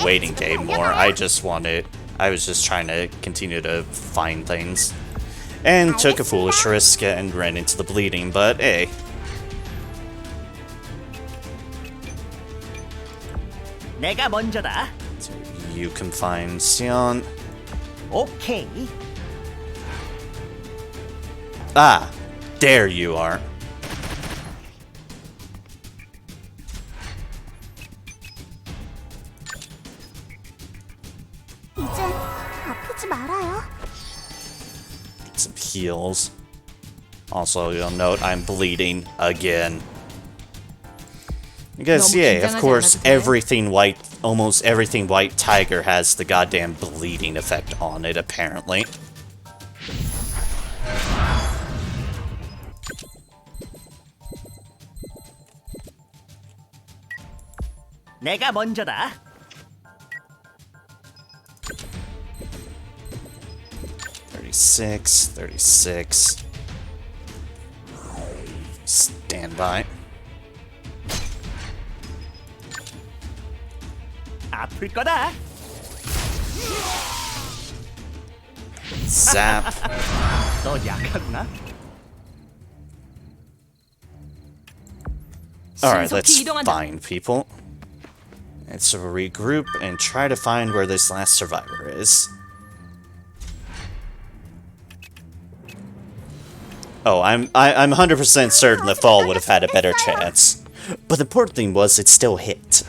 waiting game more. I was just trying to continue to find things. And took a foolish risk and ran into the bleeding, but hey. 내가 먼저다. You can find Sion. 오케이. Ah, there you are. 이제 아프지 말아요. Get some heals. Also, you'll note I'm bleeding again. Because, 너무 yeah, of 긴장하지 course, 않아도 돼. everything white, almost everything White Tiger has the goddamn bleeding effect on it, apparently. 내가 먼저다. 36, 36. Stand by. 아플 거다. Zap. 너 약하구나. Alright, 신속히 let's 이동한다. find people. Let's regroup and try to find where this last survivor is. Oh, I'm 100% certain the fall would have had a better chance. But the important thing was it still hit.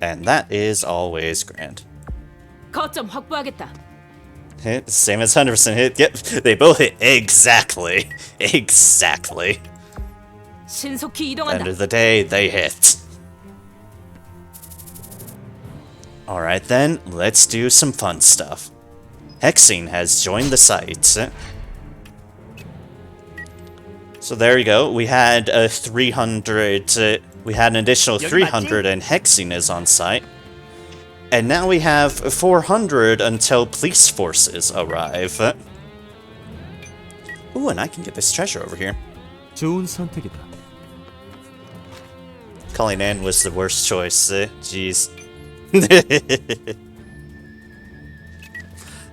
And that is always grand. 거점 확보하겠다. Hit, same as 100% hit. Yep, they both hit exactly. Exactly. 신속히 End 이동한다. of the day, they hit. Alright then, let's do some fun stuff. Hexing has joined the site. So there you go, we had a 300, we had an additional 300 and Hexing is on site. And now we have 400 until police forces arrive. Ooh, and I can get this treasure over here. 좋은 선택이다. Calling in was the worst choice. Jeez.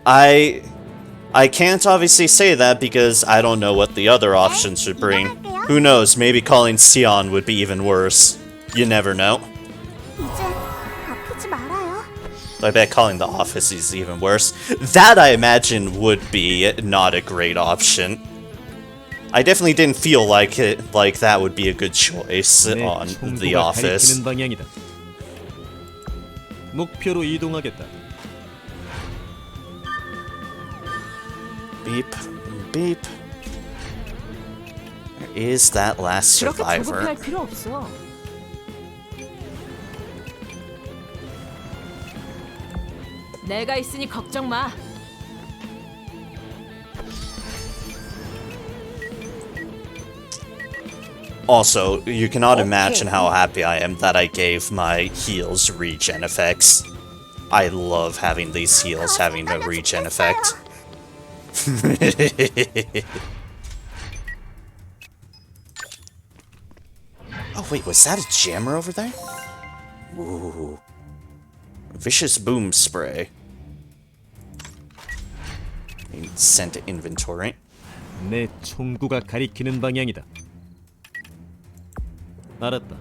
I can't obviously say that because I don't know what the other options would bring. Who knows, maybe calling Sion would be even worse. You never know. 이제 아프지 말아요. I bet calling the office is even worse. That, I imagine, would be not a great option. I definitely didn't feel like that would be a good choice 내 on the 총구가 office. 가리키는 방향이다. 목표로 이동하겠다. Beep, beep. Where is that last 그렇게 survivor? 조급해할 필요 없어. 내가 있으니 걱정 마. Also, you cannot imagine how happy I am that I gave my heals regen effects. I love having these heals having a regen effect. Oh wait, was that a jammer over there? Ooh. Vicious boom spray. Sent to inventory. 내 총구가 가리키는 방향이다. 알았다.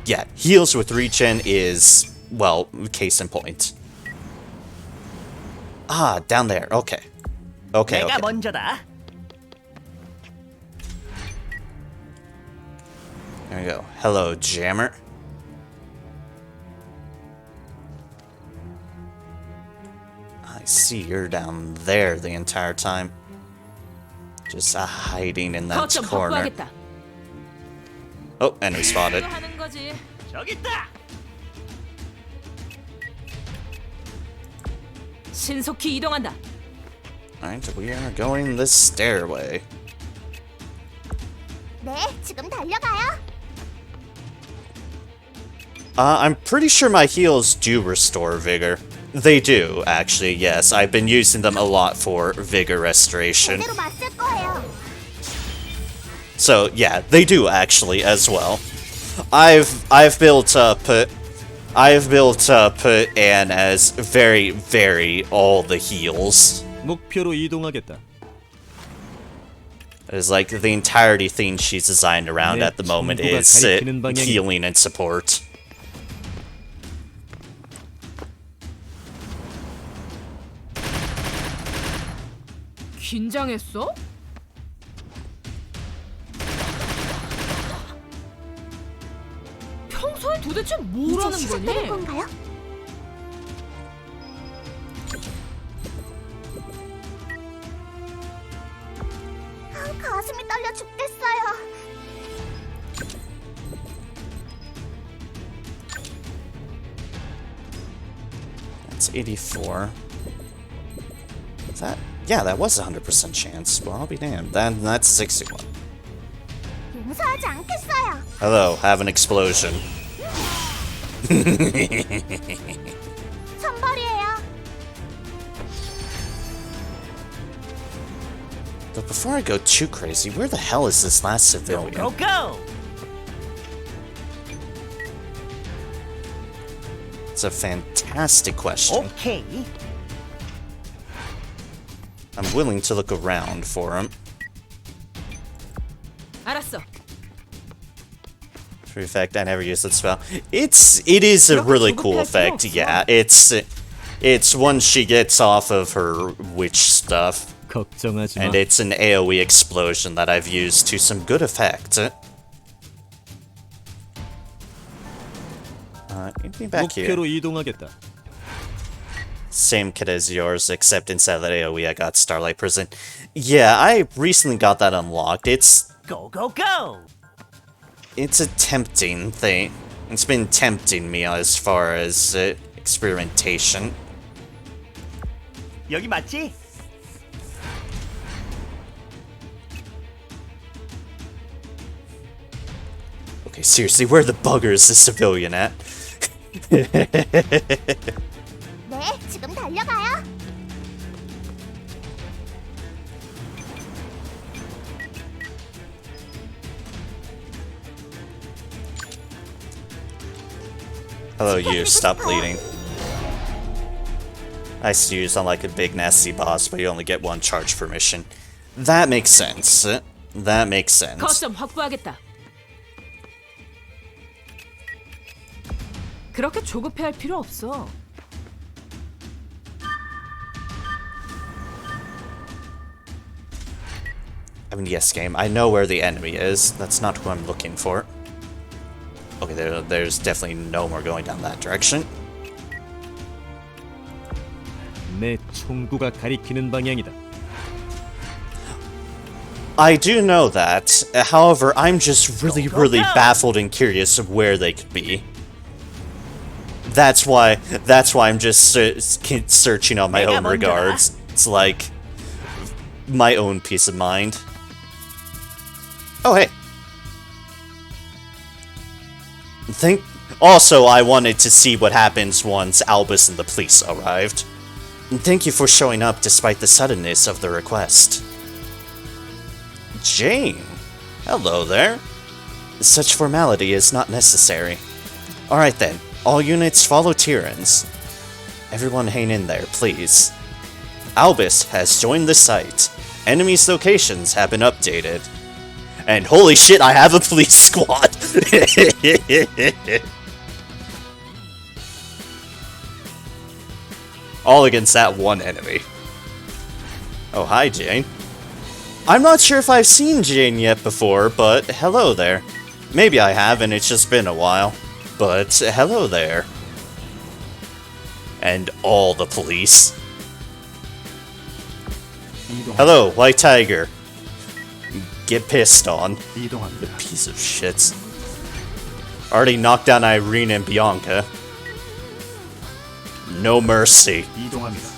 Yeah, heals with regen is, well, case in point. Ah, down there. Okay. Okay, 내가 okay. 먼저다. There we go. Hello, Jammer. I see you're down there the entire time. Just hiding in that 거점 corner. 확보하겠다. Oh, enemy spotted. 하는 거지. 저기 있다. 신속히 이동한다. Alright, we are going this stairway. 네, 지금 달려가요. I'm pretty sure my heals do restore vigor. They do, actually, yes. I've been using them a lot for vigor restoration. 제대로 맞을 거예요. So, yeah, they do actually as well. I've built up Anne as very all the heals. 목표로 이동하겠다. It's like the entirety thing she's designed around at the moment is healing and support. 긴장했어? 평소에 도대체 이제 뭐라는 시작되는 거니? 건가요? 가슴이 떨려 죽겠어요. That's 84. Is that? Yeah, that was a 100% chance. Well, I'll be damned. That's 61. 용서하지 않겠어요. Hello, have an explosion. 선벌이에요. But before I go too crazy, where the hell is this last civilian? Go go. It's a fantastic question. 오케이. I'm willing to look around for him. 알았어. For effect, I never used that spell. It is a really cool effect, yeah. It's one she gets off of her witch stuff. 걱정하지 마. And it's an AoE explosion that I've used to some good effect. Anything back here? 목표로 이동하겠다. Same kit as yours, except instead of that AoE I got Starlight Prison. Yeah, I recently got that unlocked. It's Go go go. a tempting thing. It's been tempting me as far as experimentation. 여기 맞지? Okay, seriously, where the bugger is this civilian at? 네, 지금 달려가요. Hello, you. Stop bleeding. I used to use on like a big nasty boss, but you only get one charge per mission. That makes sense. That makes sense. 거점 확보하겠다. 그렇게 조급해할 필요 없어. I mean, yes, game. I know where the enemy is. That's not who I'm looking for. Okay, there's definitely no more going down that direction. 내 총구가 가리키는 방향이다. I do know that. However, I'm just really go. baffled and curious of where they could be. That's why I'm just searching on my 내가 own 먼저다. regards. It's like my own peace of mind. Oh, hey. Also, I wanted to see what happens once Albus and the police arrived. And thank you for showing up despite the suddenness of the request. Jane! Hello there. Such formality is not necessary. Alright then, all units follow Tyrrans. Everyone hang in there, please. Albus has joined the site. Enemies' locations have been updated. And holy shit, I have a police squad! All against that one enemy. Oh, hi, Jane. I'm not sure if I've seen Jane yet before, but hello there. Maybe I have, and it's just been a while. But hello there. And all the police. 이동합니다. Hello, White Tiger. Get pissed on. 이동합니다. Piece of shit. Already knocked down Irene and Bianca. No mercy. 이동합니다.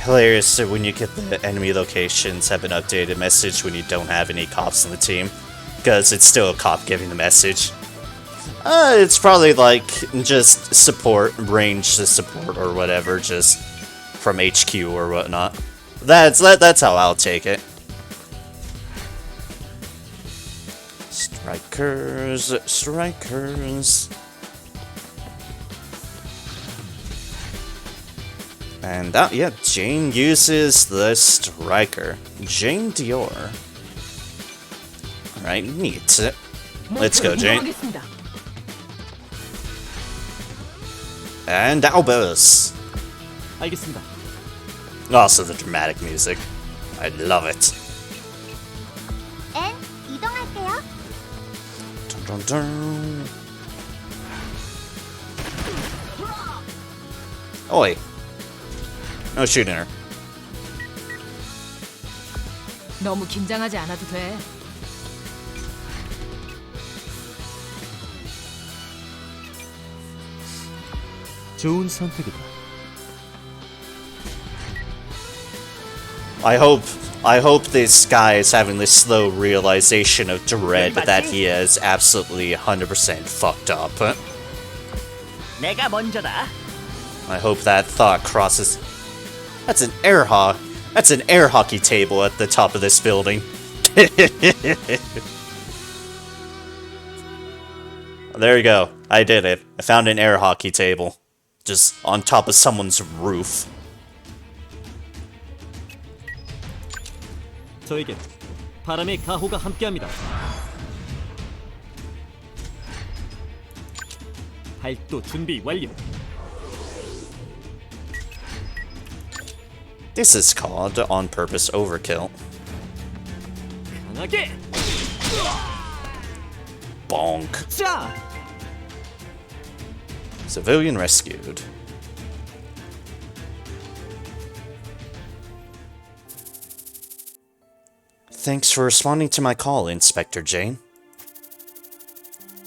Hilarious when you get the enemy locations have an updated message when you don't have any cops on the team. Because it's still a cop giving the message. It's probably like just support, range support or whatever, just from HQ or whatnot. That's how I'll take it. Strikers, strikers. And yeah, Jane uses the striker. Jane Dior. Alright, neat. Let's go, Jane. 이동하겠습니다. And Albus. 알겠습니다. Also the dramatic music. I love it. 엔 이동할게요. Dun, dun, dun. Oi. No shooting her. 너무 긴장하지 않아도 돼. 좋은 선택이다. I hope this guy is having this slow realization of dread that he is absolutely 100% fucked up. 내가 먼저다. I hope that thought crosses. That's an air hockey table at the top of this building. There you go. I did it. I found an air hockey table. Just on top of someone's roof. 저에겐 바람의 가호가 함께합니다. 발도 준비 완료. This is called on purpose overkill. 강하게. Bonk. 자. Civilian rescued. Thanks for responding to my call, Inspector Jane.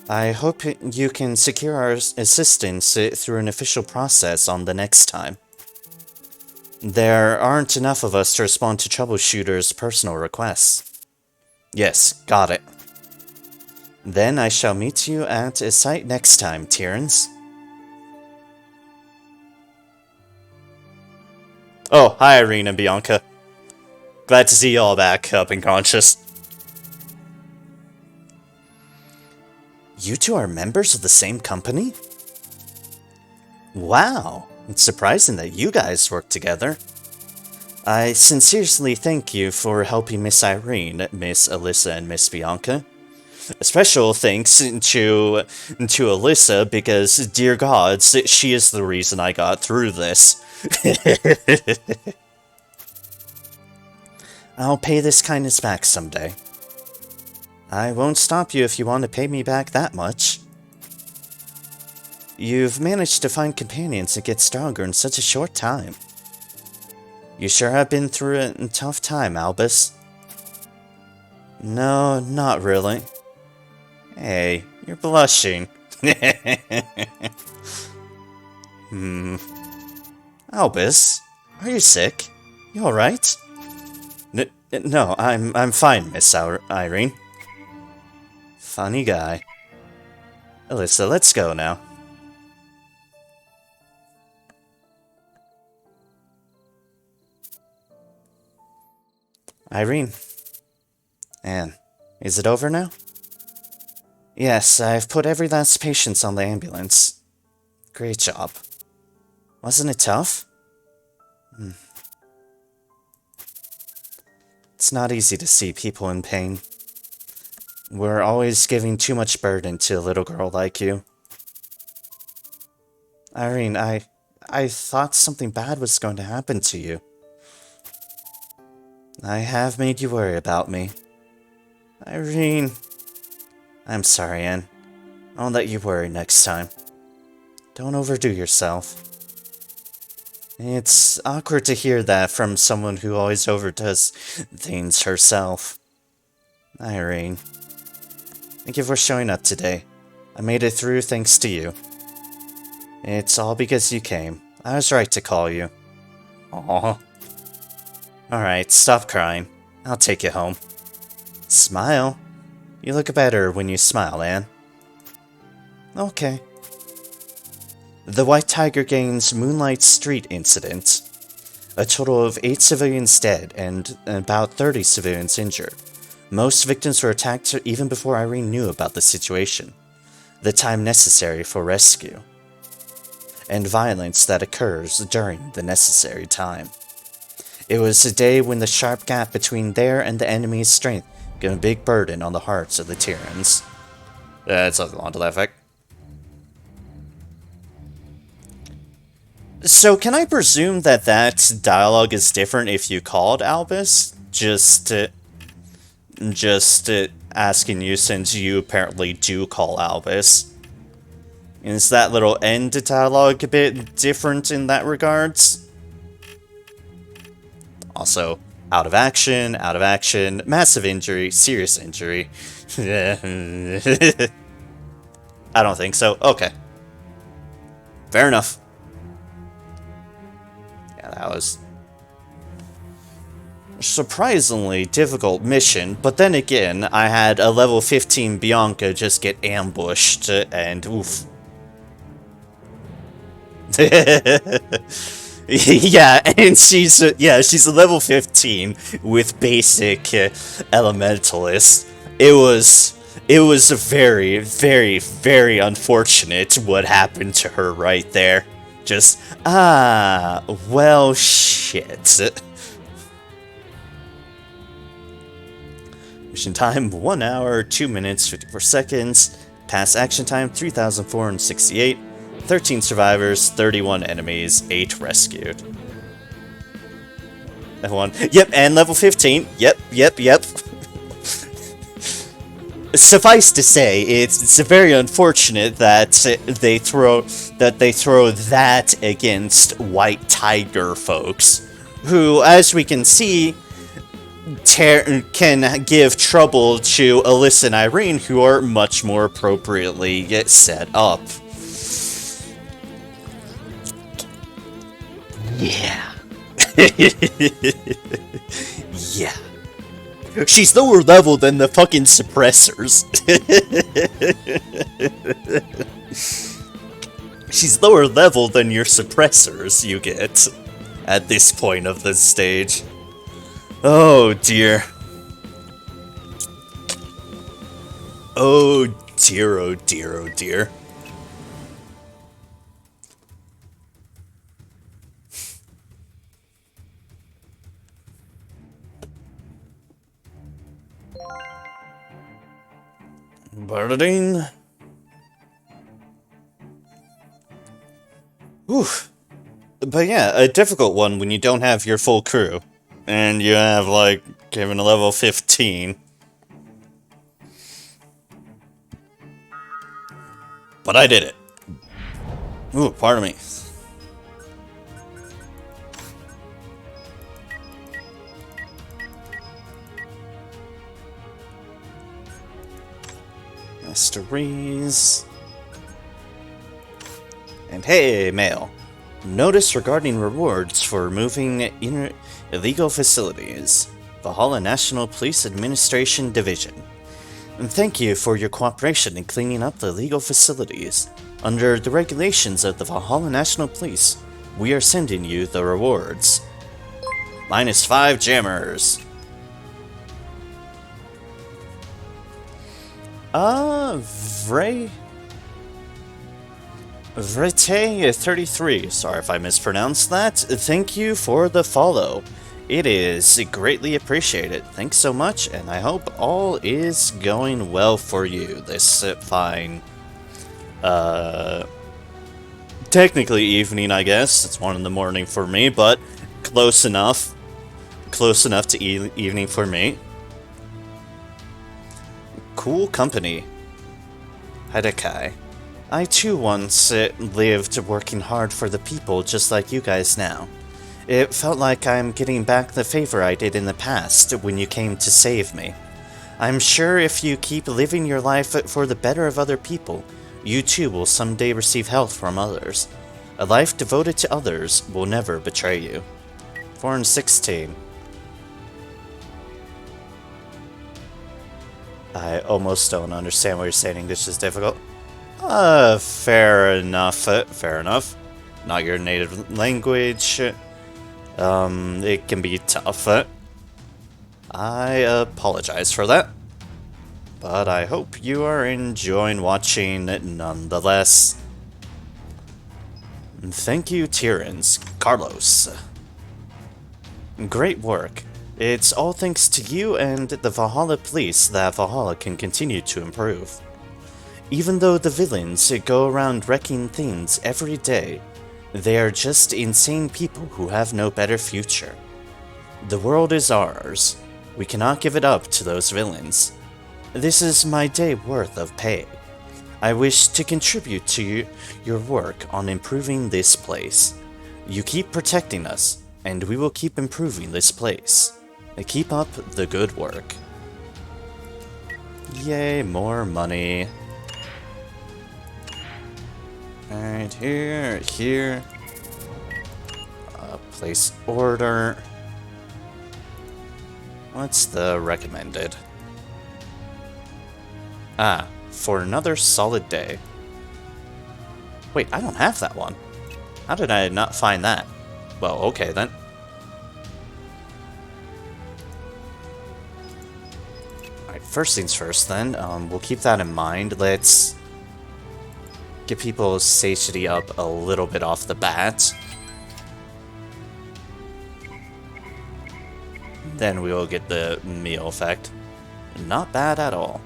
I hope you can secure our assistance through an official process on the next time. There aren't enough of us to respond to Troubleshooter's personal requests. Yes, got it. Then I shall meet you at a site next time, Tyrrans. Oh, hi Irene and Bianca. Glad to see you all back up and conscious. You two are members of the same company? Wow, it's surprising that you guys work together. I sincerely thank you for helping Miss Irene, Miss Alyssa, and Miss Bianca. A special thanks to Alyssa because, dear gods, she is the reason I got through this. I'll pay this kindness back someday. I won't stop you if you want to pay me back that much. You've managed to find companions and get stronger in such a short time. You sure have been through a tough time, Albus. No, not really. Hey, you're blushing. Albus, are you sick? You alright? No, I'm fine, Miss Irene. Funny guy. Alyssa, let's go now. Irene. Anne, is it over now? Yes, I've put every last patient on the ambulance. Great job. Wasn't it tough? It's not easy to see people in pain. We're always giving too much burden to a little girl like you. Irene, I I thought something bad was going to happen to you. I have made you worry about me. Irene... I'm sorry, Anne. I'll let you worry next time. Don't overdo yourself. It's awkward to hear that from someone who always overdoes things herself. Irene. Thank you for showing up today. I made it through thanks to you. It's all because you came. I was right to call you. Aww. Alright, stop crying. I'll take you home. Smile. You look better when you smile, Anne. Okay. The White Tiger Gang's Moonlight Street incident. A total of 8 civilians dead and about 30 civilians injured. Most victims were attacked even before Irene knew about the situation. The time necessary for rescue. And violence that occurs during the necessary time. It was a day when the sharp gap between their and the enemy's strength gave a big burden on the hearts of the Tyrrans. It's something along to that effect. So can I presume that that dialogue is different if you called Albus? Just asking you since you apparently do call Albus. Is that little end dialogue a bit different in that regards? Also, out of action, massive injury, serious injury. I don't think so. Okay. Fair enough. Yeah, that was a surprisingly difficult mission, but then again, I had a level 15 Bianca just get ambushed, and oof. Yeah, and she's a level 15 with basic elementalist. It was very, very, very unfortunate what happened to her right there. Just, well, shit. Mission time, 1 hour, 2 minutes, 54 seconds. Past action time, 3,468. 13 survivors, 31 enemies, 8 rescued. F1. Yep, and level 15. Yep. Suffice to say, it's very unfortunate that they throw that against White Tiger folks, who, as we can see, can give trouble to Alyssa and Irene, who are much more appropriately set up. Yeah. Yeah. She's lower level than the fucking suppressors. She's lower level than your suppressors you get at this point of the stage. Oh dear. Oh dear, oh dear, oh dear. Ba-da-ding. Oof. But yeah, a difficult one when you don't have your full crew. And you have, like, given a level 15. But I did it. Ooh, pardon me. Mysteries. And hey, mail. Notice regarding rewards for removing illegal facilities. Valhalla National Police Administration Division. And thank you for your cooperation in cleaning up the illegal facilities. Under the regulations of the Valhalla National Police, we are sending you the rewards. -5 jammers. Vrete33, sorry if I mispronounced that. Thank you for the follow. It is greatly appreciated. Thanks so much, and I hope all is going well for you this fine, technically evening, I guess. It's 1 in the morning for me, but close enough. Close enough to evening for me. Cool company. Hidekai. I too once lived working hard for the people just like you guys now. It felt like I'm getting back the favor I did in the past when you came to save me. I'm sure if you keep living your life for the better of other people, you too will someday receive help from others. A life devoted to others will never betray you. 416. I almost don't understand what you're saying. English is difficult. Fair enough. Fair enough. Not your native language. It can be tough. I apologize for that. But I hope you are enjoying watching it nonetheless. Thank you, Tyrrans. Carlos. Great work. It's all thanks to you and the Valhalla police that Valhalla can continue to improve. Even though the villains go around wrecking things every day, they are just insane people who have no better future. The world is ours. We cannot give it up to those villains. This is my day worth of pay. I wish to contribute to your work on improving this place. You keep protecting us, and we will keep improving this place. Keep up the good work. Yay, more money. Alright, here. Place order. What's the recommended? Ah, for another solid day. Wait, I don't have that one. How did I not find that? Well, okay then. Alright, first things first then, we'll keep that in mind. Let's get people's satiety up a little bit off the bat. Then we will get the meal effect. Not bad at all.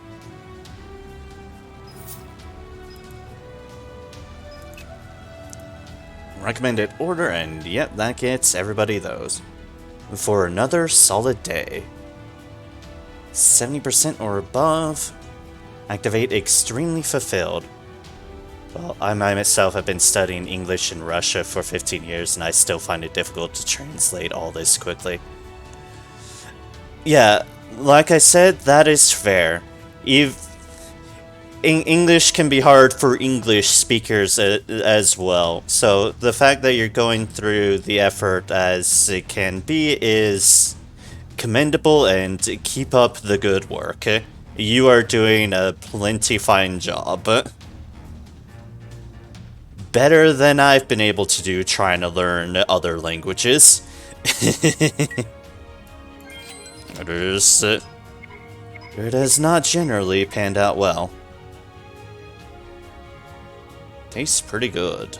Recommended order, and yep, that gets everybody those. For another solid day. 70% or above. Activate extremely fulfilled. Well, I myself have been studying English in Russia for 15 years, and I still find it difficult to translate all this quickly. Yeah, like I said, that is fair. English can be hard for English speakers as well, so the fact that you're going through the effort as it can be is commendable, and keep up the good work. You are doing a plenty fine job. Better than I've been able to do trying to learn other languages. It has not generally panned out well. Tastes pretty good.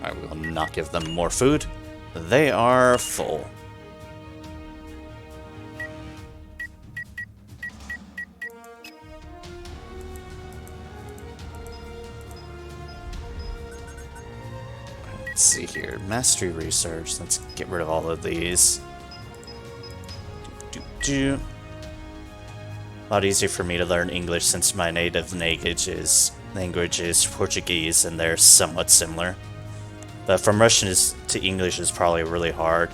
I will not give them more food. They are full. Let's see here. Mastery research. Let's get rid of all of these. A lot easier for me to learn English since my native language is Portuguese, and they're somewhat similar. But from Russian to English is probably really hard.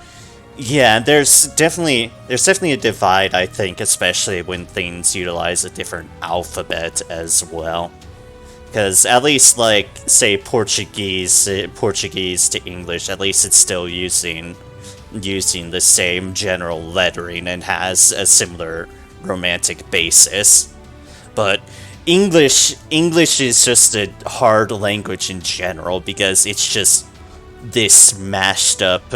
Yeah, there's definitely a divide, I think, especially when things utilize a different alphabet as well. Because at least, like, say Portuguese to English, at least it's still using the same general lettering and has a similar romantic basis. But English is just a hard language in general because it's just this smashed up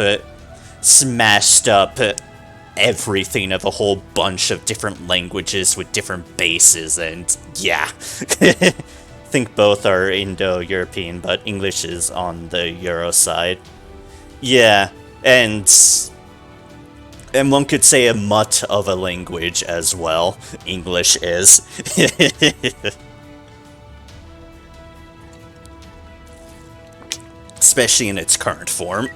everything of a whole bunch of different languages with different bases, and yeah. I think both are Indo-European, but English is on the Euro side. Yeah, and one could say a mutt of a language as well. English is. especially in its current form.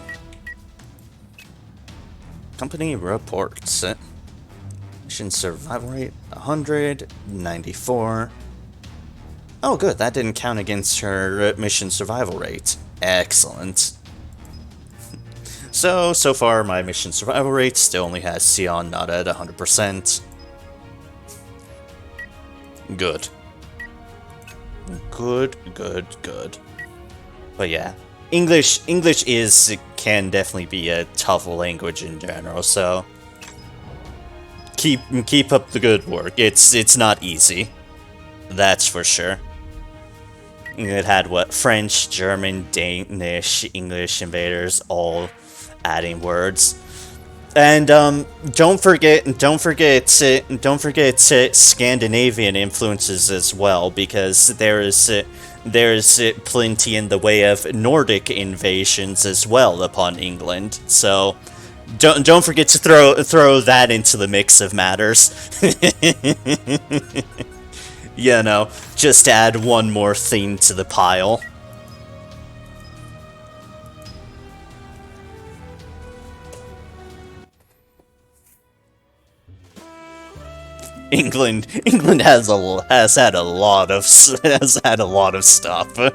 Company reports. Mission survival rate 194. Oh, good. That didn't count against her mission survival rate. Excellent. So far, my mission survival rate still only has Sion not at 100%. Good. Good. But yeah, English can definitely be a tough language in general, so keep up the good work. It's not easy. That's for sure. It had what? French, German, Danish, English invaders all adding words. And don't forget Scandinavian influences as well, because there's plenty in the way of Nordic invasions as well upon England. So don't forget to throw that into the mix of matters. You know, just add one more thing to the pile. England has had a lot of stuff. It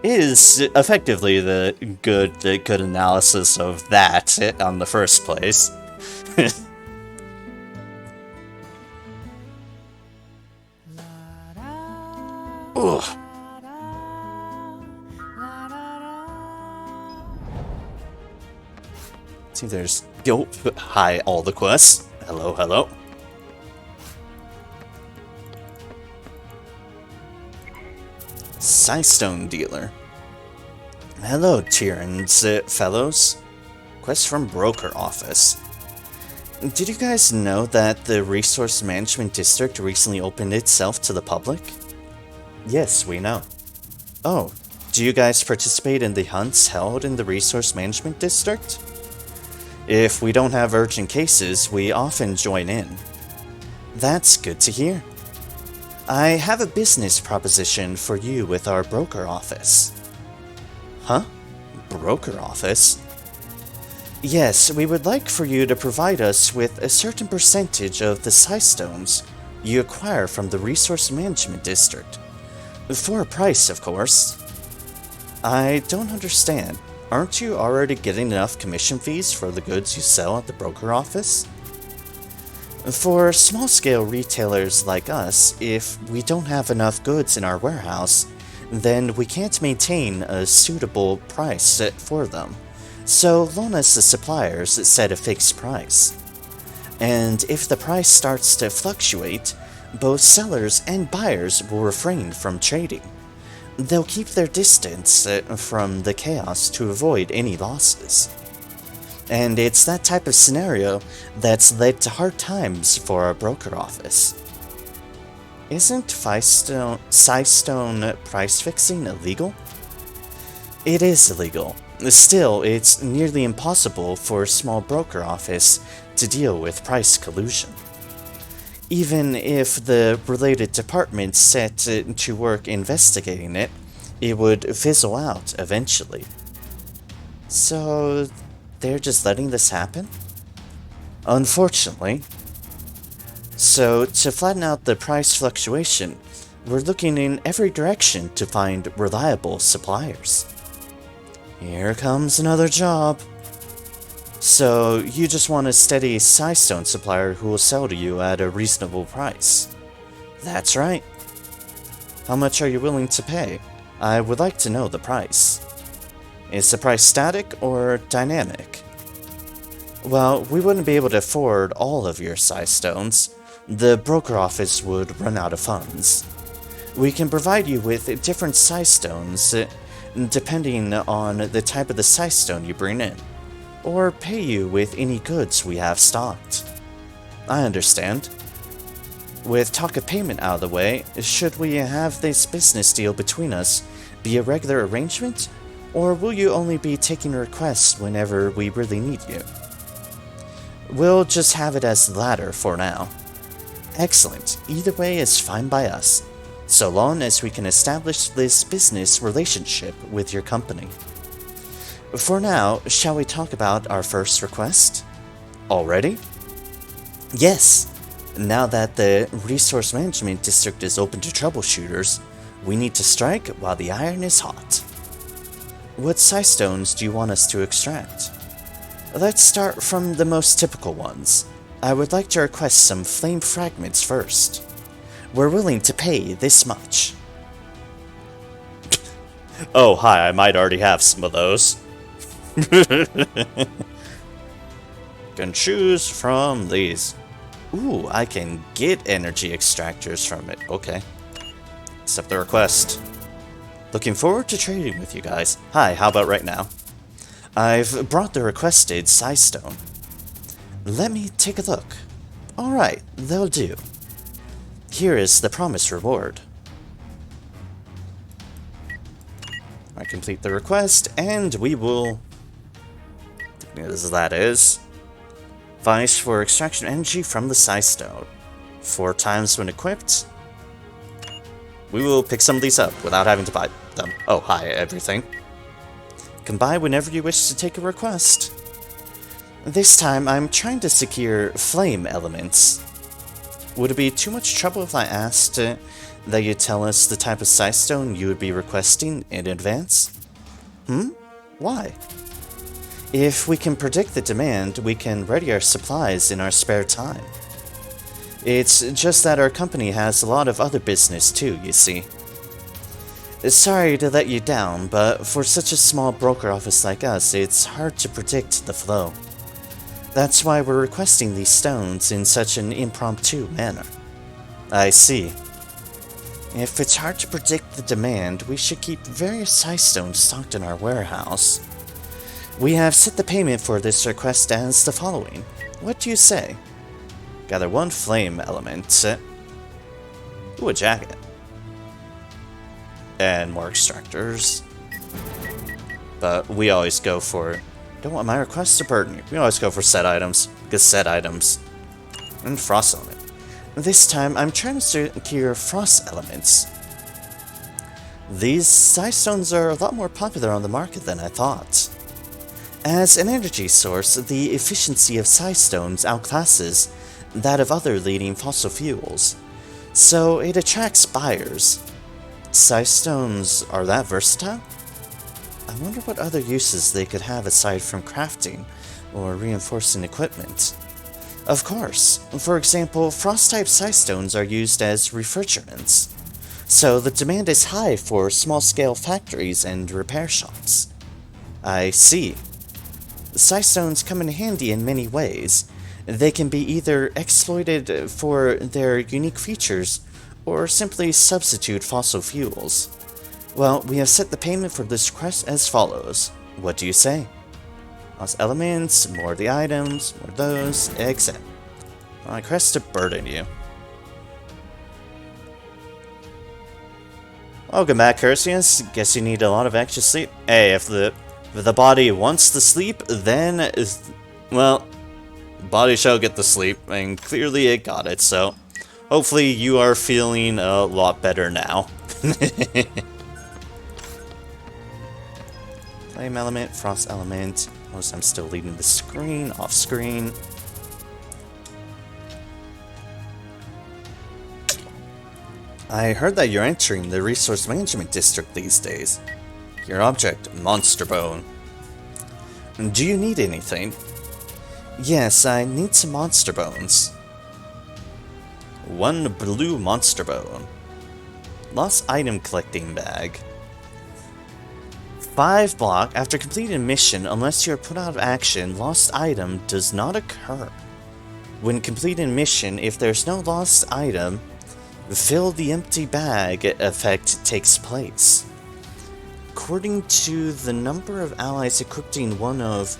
is effectively the good analysis of that on the first place. Ugh. See, there's hi, all the quests. Hello. Sightstone dealer. Hello, Tyrrans, fellows. Quest from broker office. Did you guys know that the Resource Management District recently opened itself to the public? Yes, we know. Oh, do you guys participate in the hunts held in the Resource Management District? If we don't have urgent cases, we often join in. That's good to hear. I have a business proposition for you with our broker office. Huh? Broker office? Yes, we would like for you to provide us with a certain percentage of the Sightstones you acquire from the Resource Management District. For a price, of course. I don't understand. Aren't you already getting enough commission fees for the goods you sell at the broker office? For small-scale retailers like us, if we don't have enough goods in our warehouse, then we can't maintain a suitable price for them. So loan us the suppliers set a fixed price. And if the price starts to fluctuate, both sellers and buyers will refrain from trading. They'll keep their distance from the chaos to avoid any losses. And it's that type of scenario that's led to hard times for our broker office. Isn't Sightstone price fixing illegal? It is illegal. Still, it's nearly impossible for a small broker office to deal with price collusion. Even if the related department set to work investigating it, it would fizzle out eventually. So, they're just letting this happen? Unfortunately. So, to flatten out the price fluctuation, we're looking in every direction to find reliable suppliers. Here comes another job. So, you just want a steady Sightstone supplier who will sell to you at a reasonable price. That's right. How much are you willing to pay? I would like to know the price. Is the price static or dynamic? Well, we wouldn't be able to afford all of your Sightstones. The broker office would run out of funds. We can provide you with different Sightstones depending on the type of the Sightstone you bring in, or pay you with any goods we have stocked. I understand. With talk of payment out of the way, should we have this business deal between us be a regular arrangement, or will you only be taking requests whenever we really need you? We'll just have it as the latter for now. Excellent. Either way is fine by us. so long as we can establish this business relationship with your company. For now, shall we talk about our first request? Already? Yes! Now that the Resource Management District is open to troubleshooters, we need to strike while the iron is hot. What size stones do you want us to extract? Let's start from the most typical ones. I would like to request some flame fragments first. We're willing to pay this much. Oh, hi, I might already have some of those. Can choose from these. Ooh, I can get energy extractors from it. Okay. Accept the request. Looking forward to trading with you guys. Hi, how about right now? I've brought the requested size stone. Let me take a look. Alright, they'll do. Here is the promised reward. I complete the request, and we will... as that is. Vice for extraction energy from the size stone. 4 times when equipped. We will pick some of these up without having to buy them. Oh, hi, everything. Can buy whenever you wish to take a request. This time, I'm trying to secure flame elements. Would it be too much trouble if I asked that you tell us the type of size stone you would be requesting in advance? Why? If we can predict the demand, we can ready our supplies in our spare time. It's just that our company has a lot of other business too, you see. Sorry to let you down, but for such a small broker office like us, it's hard to predict the flow. That's why we're requesting these stones in such an impromptu manner. I see. If it's hard to predict the demand, we should keep various size stones stocked in our warehouse. We have set the payment for this request as the following. What do you say? Gather 1 flame element. Ooh, a jacket. And more extractors. But we always go for... Don't want my request to burden you. We always go for set items. Because set items. And frost element. This time, I'm trying to secure frost elements. These size stones are a lot more popular on the market than I thought. As an energy source, the efficiency of size stones outclasses that of other leading fossil fuels, so it attracts buyers. Size stones are that versatile? I wonder what other uses they could have aside from crafting or reinforcing equipment. Of course, for example, frost-type size stones are used as refrigerants, so the demand is high for small-scale factories and repair shops. I see. Size stones come in handy in many ways. They can be either exploited for their unique features, or simply substitute fossil fuels. Well, we have set the payment for this request as follows. What do you say? Lost elements, more of the items, more of those, etc. I request to burden you. Welcome back, Cursius. Guess you need a lot of extra sleep. Hey, if the body wants to sleep, then, well, the body shall get the sleep, and clearly it got it, so hopefully you are feeling a lot better now. Flame element, frost element. Notice I'm still leaving the screen, off screen. I heard that you're entering the Resource Management District these days. Your object, Monster Bone. Do you need anything? Yes, I need some Monster Bones. 1 blue Monster Bone. Lost item collecting bag. 5 block. After completing a mission, unless you are put out of action, lost item does not occur. When completing a mission, if there's no lost item, fill the empty bag effect takes place. According to the number of allies equipping one of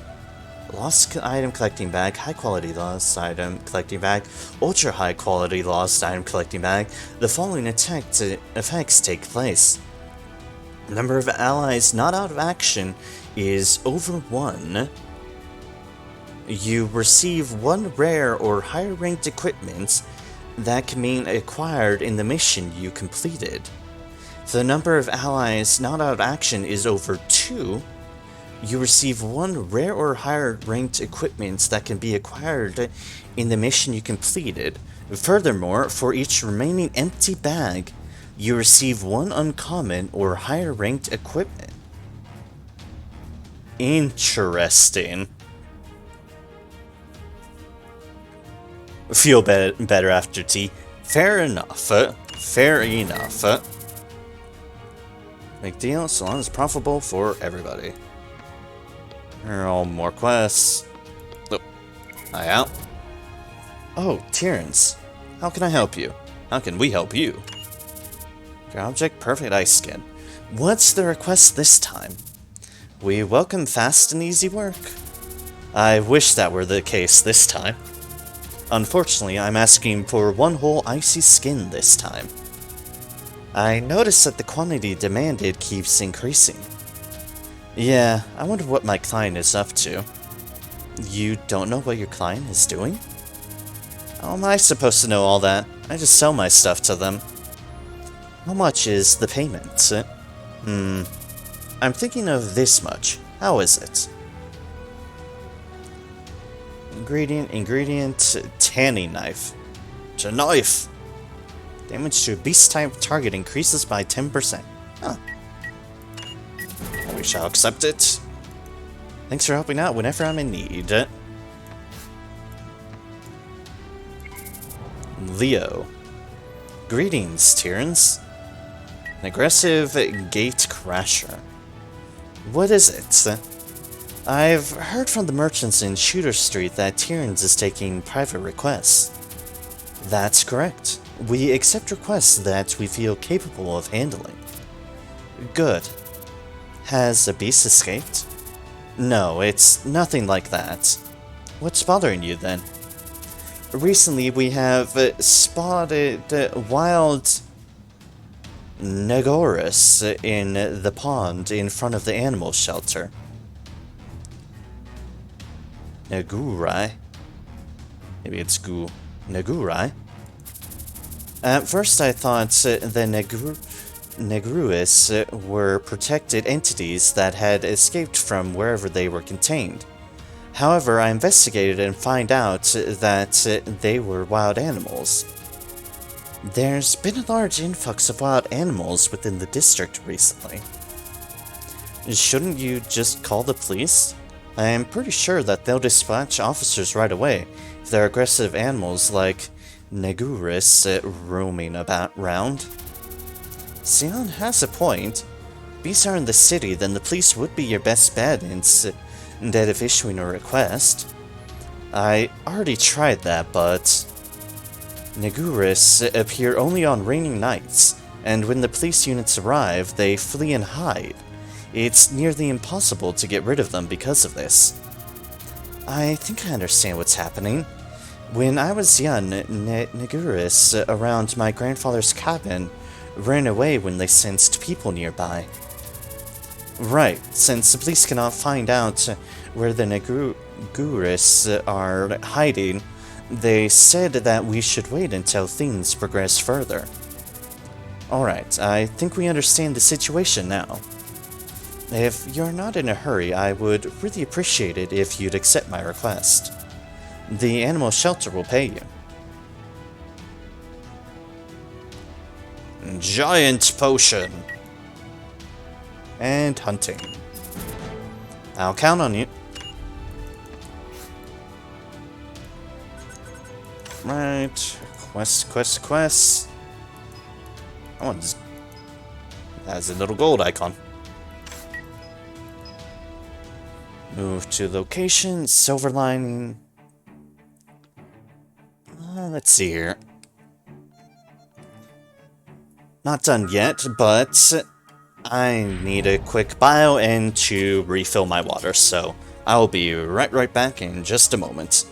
lost item collecting bag, high quality lost item collecting bag, ultra high quality lost item collecting bag, the following effects take place. The number of allies not out of action is over 1. You receive 1 rare or higher ranked equipment that can mean acquired in the mission you completed. If the number of allies not out of action is over 2, you receive 1 rare or higher ranked equipment that can be acquired in the mission you completed. Furthermore, for each remaining empty bag, you receive 1 uncommon or higher ranked equipment. Interesting. Feel better after tea. Fair enough. Fair enough. Big deal, so long as it's profitable for everybody. Here are all more quests. Oh, hi out. Oh, Tyrrans. How can I help you? How can we help you? Your object, perfect ice skin. What's the request this time? We welcome fast and easy work. I wish that were the case this time. Unfortunately, I'm asking for 1 whole icy skin this time. I notice that the quantity demanded keeps increasing. Yeah, I wonder what my client is up to. You don't know what your client is doing? How am I supposed to know all that? I just sell my stuff to them. How much is the payment? I'm thinking of this much. How is it? Ingredient, tanning knife. It's a knife! Damage to a beast-type target increases by 10%. Huh. We shall accept it. Thanks for helping out whenever I'm in need. Leo. Greetings, Tyrrans. An aggressive gate crasher. What is it? I've heard from the merchants in Shooter Street that Tyrrans is taking private requests. That's correct. We accept requests that we feel capable of handling. Good. Has a beast escaped? No, it's nothing like that. What's bothering you then? Recently we have spotted wild Negorus in the pond in front of the animal shelter. Negurai? Maybe it's Negurai? At first I thought the Negruis were protected entities that had escaped from wherever they were contained. However, I investigated and find out that they were wild animals. There's been a large influx of wild animals within the district recently. Shouldn't you just call the police? I am pretty sure that they'll dispatch officers right away if there are aggressive animals like Neguris roaming around. Sion has a point. Beasts are in the city, then the police would be your best bet instead of issuing a request. I already tried that, but Neguris appear only on rainy nights, and when the police units arrive, they flee and hide. It's nearly impossible to get rid of them because of this. I think I understand what's happening. When I was young, Neguris around my grandfather's cabin ran away when they sensed people nearby. Right, since the police cannot find out where the Neguris are hiding, they said that we should wait until things progress further. Alright, I think we understand the situation now. If you're not in a hurry, I would really appreciate it if you'd accept my request. The animal shelter will pay you. Giant potion. And hunting. I'll count on you. Right. Quest. That one's... has a little gold icon. Move to location, silver lining. Let's see here. Not done yet, but I need a quick bio and to refill my water, so I'll be right back in just a moment.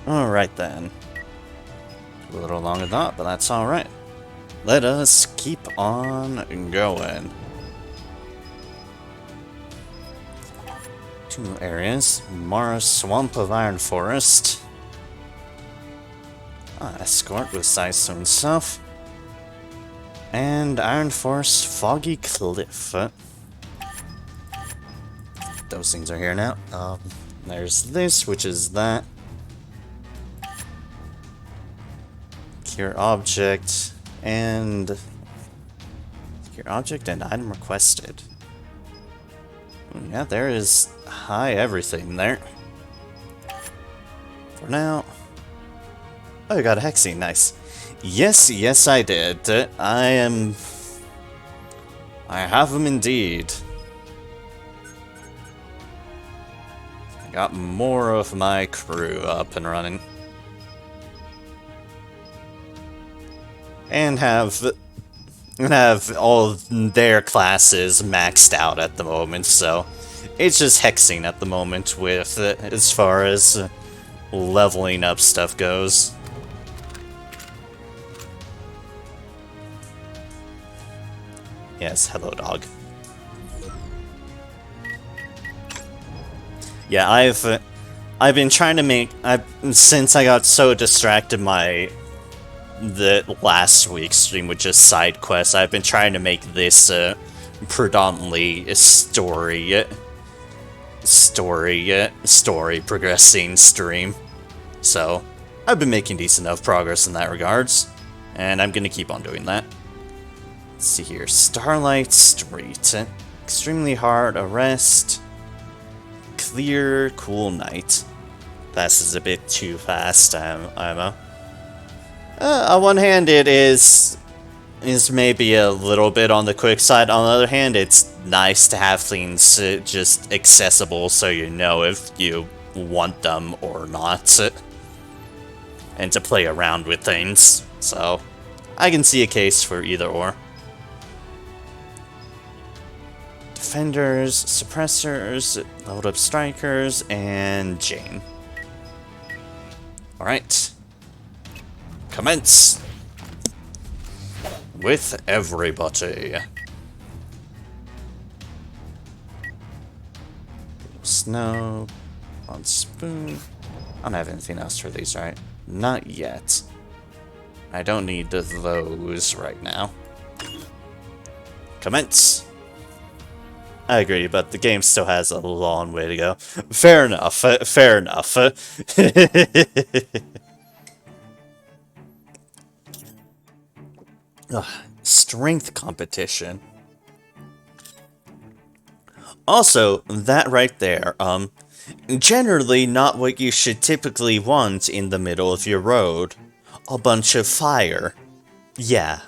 Alright then. A little longer than that, but that's alright. Let us keep on going. 2 areas. Mara Swamp of Iron Forest. Escort with Sidestone stuff. And Iron Forest Foggy Cliff. Those things are here now. There's this, which is that. Cure object and item requested. Yeah, there is high everything there. For now. Oh, you got a Hexine, nice. Yes, I did. I have them indeed. I got more of my crew up and running. And have all their classes maxed out at the moment, so it's just hexing at the moment with as far as leveling up stuff goes. Yes, hello dog. Yeah, I've been trying to make since I got so distracted the last week's stream with just side quests, I've been trying to make this predominantly a story progressing stream. So I've been making decent enough progress in that regards, and I'm gonna keep on doing that. Let's see here, Starlight Street, extremely hard arrest, clear, cool night. This is a bit too fast, Imo. On one hand, it is maybe a little bit on the quick side. On the other hand, it's nice to have things just accessible so you know if you want them or not. And to play around with things. So, I can see a case for either or. Defenders, suppressors, load up strikers, and Jane. Alright. Commence! With everybody. Snow. On spoon. I don't have anything else for these, right? Not yet. I don't need those right now. Commence! I agree, but the game still has a long way to go. Fair enough, fair enough. Strength competition. Also, that right there, generally not what you should typically want in the middle of your road. A bunch of fire. Yeah,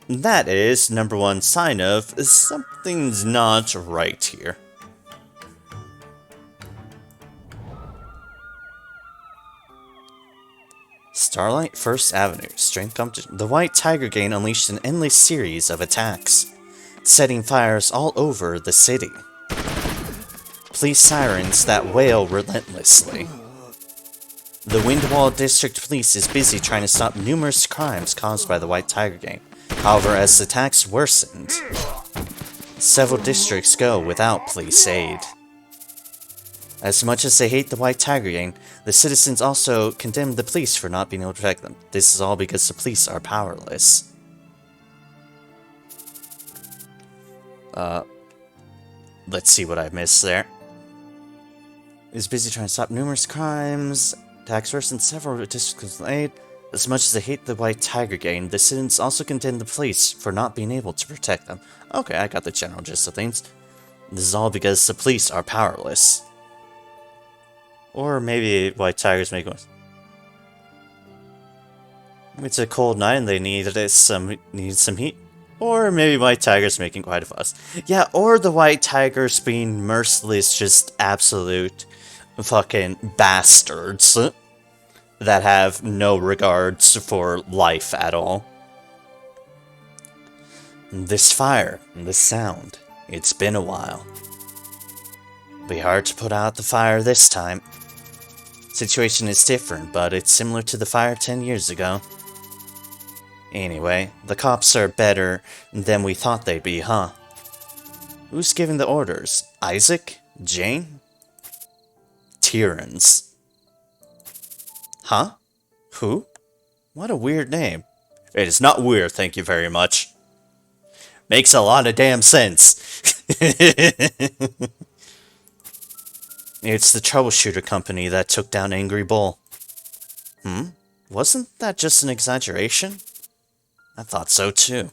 that is #1 sign of something's not right here. Starlight First Avenue, strength competition. The White Tiger Gang unleashed an endless series of attacks, setting fires all over the city. Police sirens that wail relentlessly. The Windwall District Police is busy trying to stop numerous crimes caused by the White Tiger Gang. However, as the attacks worsened, several districts go without police aid. As much as they hate the White Tiger Gang, the citizens also condemn the police for not being able to protect them. This is all because the police are powerless. Let's see what I missed there. Is busy trying to stop numerous crimes. Attacks worsened, several districts with aid. As much as they hate the White Tiger Gang, the citizens also condemn the police for not being able to protect them. Okay, I got the general gist of things. This is all because the police are powerless. Or maybe White Tigers make one. It's a cold night and they need some heat. Or maybe White Tigers making quite a fuss. Yeah, or the White Tigers being merciless, just absolute fucking bastards that have no regards for life at all. This fire, this sound, it's been a while. Be hard to put out the fire this time. Situation is different, but it's similar to the fire 10 years ago. Anyway, the cops are better than we thought they'd be, huh? Who's giving the orders? Isaac? Jane? Tyrrans. Huh? Who? What a weird name. It is not weird, thank you very much. Makes a lot of damn sense. It's the Troubleshooter company that took down Angry Bull. Wasn't that just an exaggeration? I thought so too.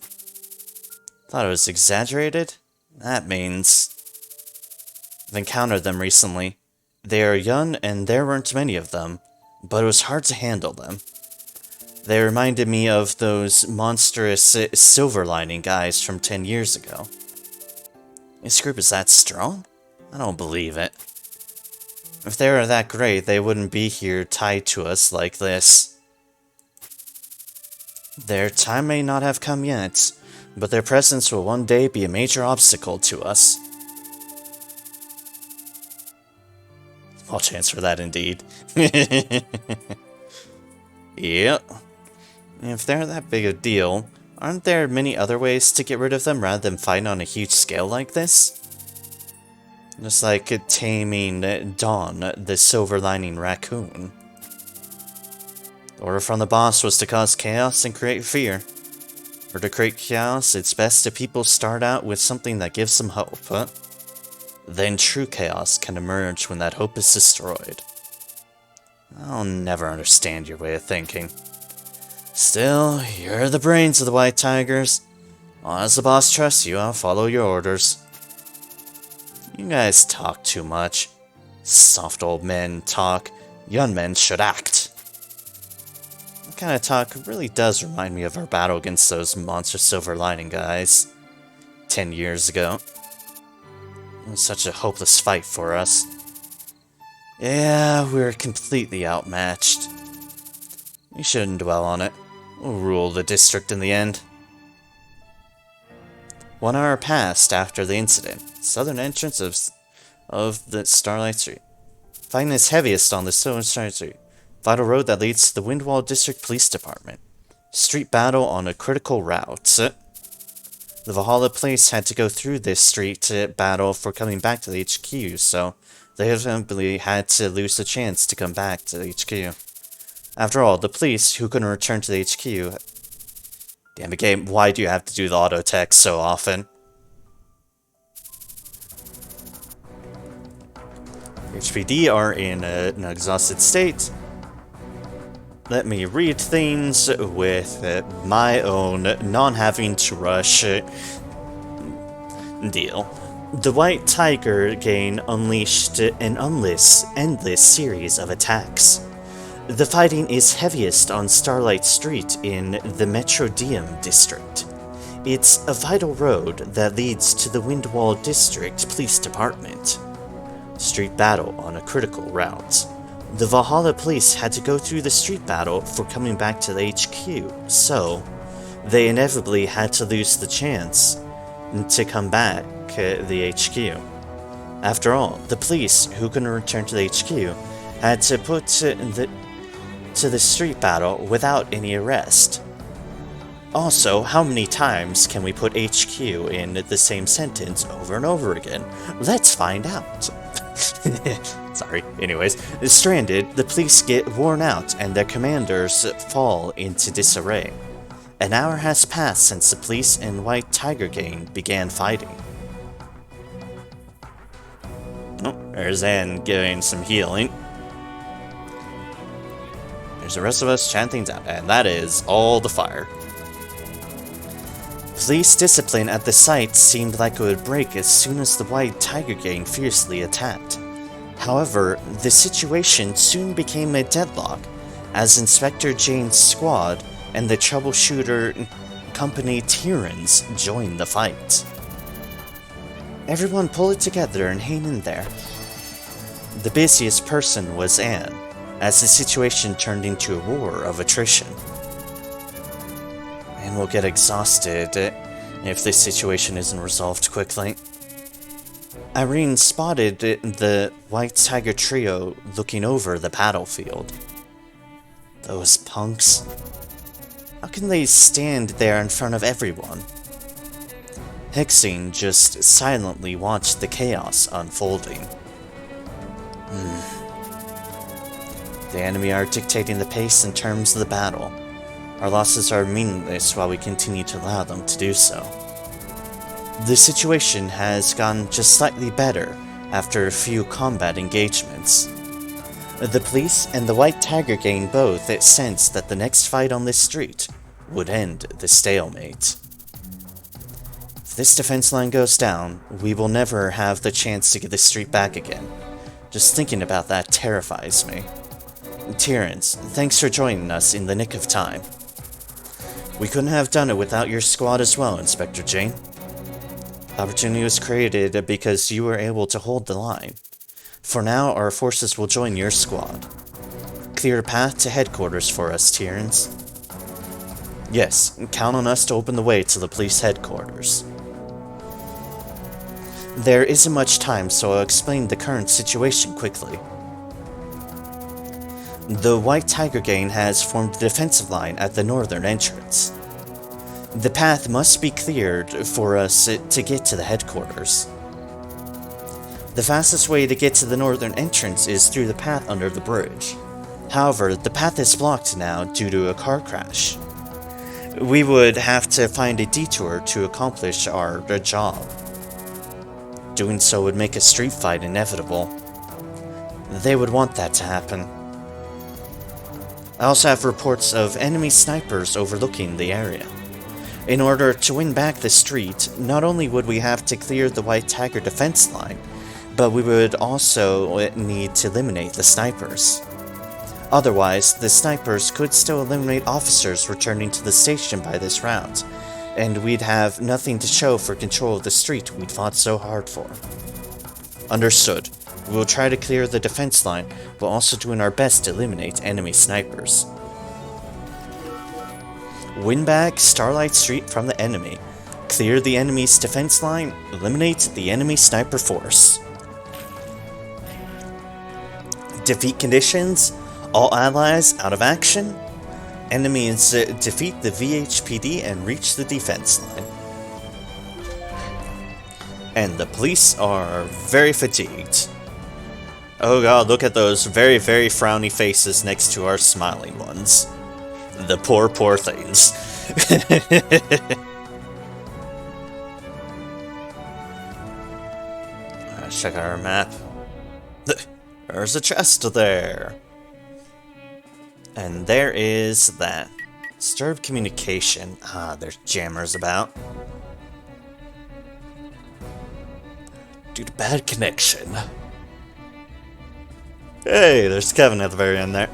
Thought it was exaggerated? That means... I've encountered them recently. They are young and there weren't many of them, but it was hard to handle them. They reminded me of those monstrous silver lining guys from 10 years ago. This group is that strong? I don't believe it. If they were that great, they wouldn't be here tied to us like this. Their time may not have come yet, but their presence will one day be a major obstacle to us. Small chance for that, indeed. Yep. If they're that big a deal, aren't there many other ways to get rid of them rather than fighting on a huge scale like this? Just like taming Dawn, the silver lining raccoon. The order from the boss was to cause chaos and create fear. For to create chaos, it's best if people start out with something that gives them hope, huh? Then true chaos can emerge when that hope is destroyed. I'll never understand your way of thinking. Still, you're the brains of the White Tigers. As the boss trusts you, I'll follow your orders. You guys talk too much. Soft old men talk. Young men should act. That kind of talk really does remind me of our battle against those monster silver lining guys 10 years ago. It was such a hopeless fight for us. Yeah, we were completely outmatched. We shouldn't dwell on it. We'll rule the district in the end. 1 hour passed after the incident. Southern entrance of the Starlight Street. Fighting is heaviest on the Southern Starlight Street. Vital road that leads to the Windwall District Police Department. Street battle on a critical route. The Valhalla Police had to go through this street battle for coming back to the HQ, so they eventually had to lose the chance to come back to the HQ. After all, the police, who couldn't return to the HQ... Damn it, game, why do you have to do the auto text so often? HPD are in an exhausted state. Let me read things with my own non-having to rush deal. The White Tiger gang unleashed an endless series of attacks. The fighting is heaviest on Starlight Street in the Metrodiem district. It's a vital road that leads to the Windwall District Police Department. Street battle on a critical route. The Valhalla Police had to go through the street battle for coming back to the HQ, so they inevitably had to lose the chance to come back to the HQ. After all, the police, who couldn't return to the HQ, had to put to the street battle without any arrest. Also, how many times can we put HQ in the same sentence over and over again? Let's find out. Sorry. Anyways, stranded, the police get worn out and their commanders fall into disarray. An hour has passed since the police and White Tiger gang began fighting. Oh, there's Anne giving some healing. There's the rest of us chanting down, and that is all the fire. Police discipline at the site seemed like it would break as soon as the White Tiger gang fiercely attacked. However, the situation soon became a deadlock, as Inspector Jane's squad and the Troubleshooter company Tyrrans joined the fight. Everyone pull it together and hang in there. The busiest person was Anne, as the situation turned into a war of attrition. And we'll get exhausted if this situation isn't resolved quickly. Irene spotted the White Tiger trio looking over the battlefield. Those punks. How can they stand there in front of everyone? Hexing just silently watched the chaos unfolding. The enemy are dictating the pace and terms of the battle. Our losses are meaningless while we continue to allow them to do so. The situation has gone just slightly better after a few combat engagements. The police and the White Tiger gang both sensed that the next fight on this street would end the stalemate. If this defense line goes down, we will never have the chance to get this street back again. Just thinking about that terrifies me. Tyrrans, thanks for joining us in the nick of time. We couldn't have done it without your squad as well, Inspector Jane. The opportunity was created because you were able to hold the line. For now, our forces will join your squad. Clear a path to headquarters for us, Tyrrans. Yes, count on us to open the way to the police headquarters. There isn't much time, so I'll explain the current situation quickly. The White Tiger gang has formed a defensive line at the northern entrance. The path must be cleared for us to get to the headquarters. The fastest way to get to the northern entrance is through the path under the bridge. However, the path is blocked now due to a car crash. We would have to find a detour to accomplish our job. Doing so would make a street fight inevitable. They would want that to happen. I also have reports of enemy snipers overlooking the area. In order to win back the street, not only would we have to clear the White Tiger defense line, but we would also need to eliminate the snipers. Otherwise, the snipers could still eliminate officers returning to the station by this route, and we'd have nothing to show for control of the street we'd fought so hard for. Understood. We will try to clear the defense line, while also doing our best to eliminate enemy snipers. Win back Starlight Street from the enemy. Clear the enemy's defense line, eliminate the enemy sniper force. Defeat conditions. All allies out of action. Enemies defeat the VHPD and reach the defense line. And the police are very fatigued. Oh god, look at those very, very frowny faces next to our smiling ones. The poor, poor things. Let's check our map. There's a chest there. And there is that. Disturbed communication. Ah, there's jammers about. Due to bad connection. Hey, there's Kevin at the very end there.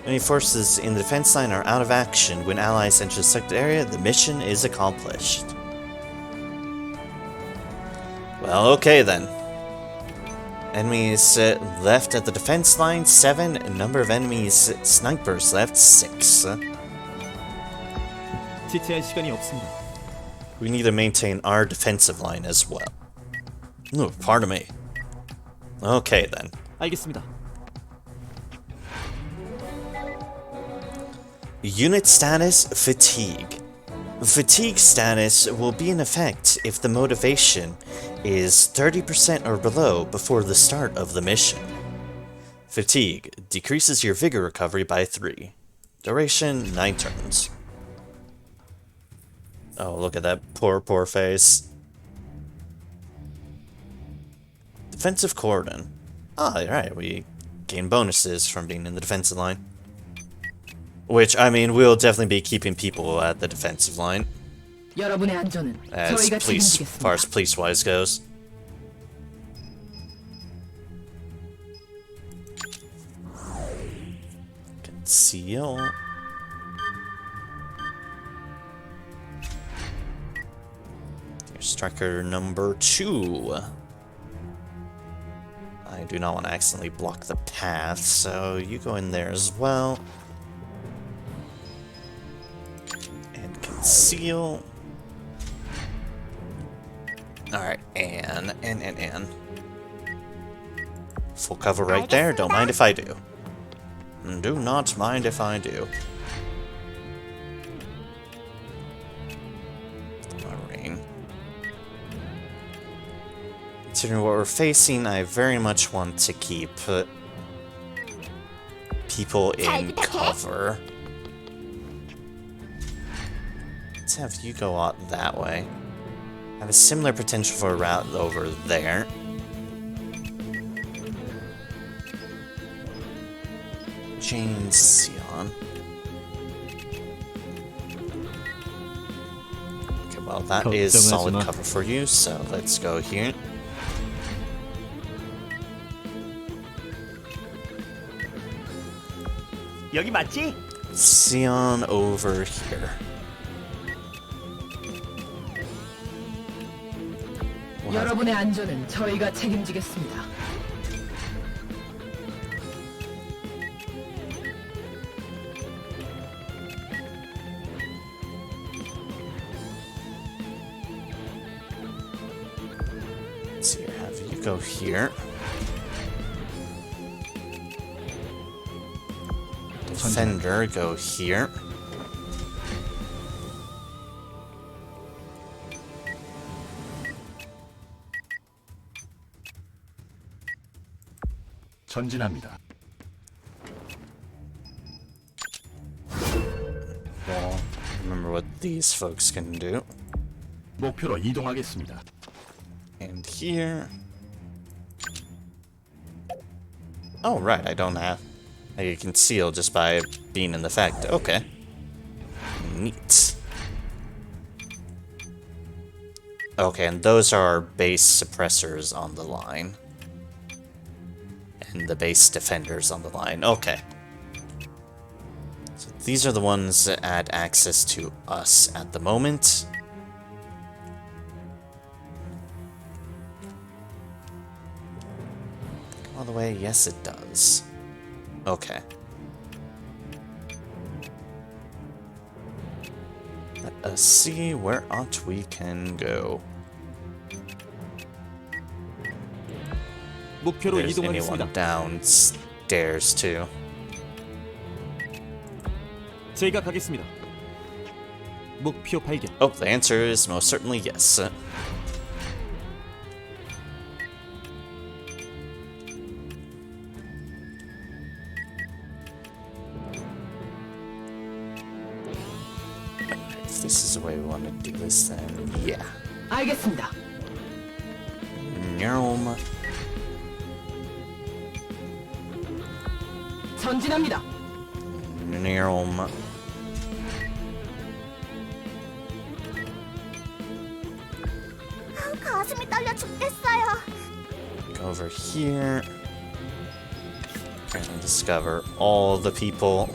Any forces in the defense line are out of action. When allies enter the selected area, the mission is accomplished. Well, okay then. Enemies left at the defense line, 7. Number of enemies snipers left, 6. 지체할 시간이 없습니다. We need to maintain our defensive line as well. Ooh, pardon me. Okay then. 알겠습니다. Unit status, fatigue. Fatigue status will be in effect if the motivation is 30% or below before the start of the mission. Fatigue decreases your vigor recovery by 3. Duration, 9 turns. Oh, look at that poor, poor face. Defensive cordon. Ah, right, we gain bonuses from being in the defensive line. Which, I mean, we'll definitely be keeping people at the defensive line. 여러분의 안전은 As 저희가 police, as far as 책임지겠습니다. police-wise goes. Conceal. Here's striker number 2. I do not want to accidentally block the path, so you go in there as well. And conceal. Alright, and. Full cover right there. Don't mind if I do. Do not mind if I do. Ring. Considering what we're facing, I very much want to keep people in cover. Let's have you go out that way. Have a similar potential for a route over there. Jane Sion. Okay, well that is solid cover for you, so let's go here. 여기 맞지? Sion over here. 여러분의 안전은 저희가 책임지겠습니다. Let's see, have you go here. Defender, go here. 전진합니다. Well, remember what these folks can do. 목표로 이동하겠습니다. And here. Oh, right, I don't have. I can conceal just by being in the fact. Okay. Neat. Okay, and those are base suppressors on the line. And the base defenders on the line. Okay. So these are the ones that add access to us at the moment. All the way? Yes, it does. Okay. Let us see where out we can go. 목표로 There's anyone 이동하겠습니다. downstairs too. 제가 가겠습니다. 목표 발견. Oh, the answer is most certainly yes. If this is the way we want to do this, then yeah. 알겠습니다. Gnome. 전진합니다. Gnome. 가슴이 떨려 죽겠어요. Go over here. And discover all the people.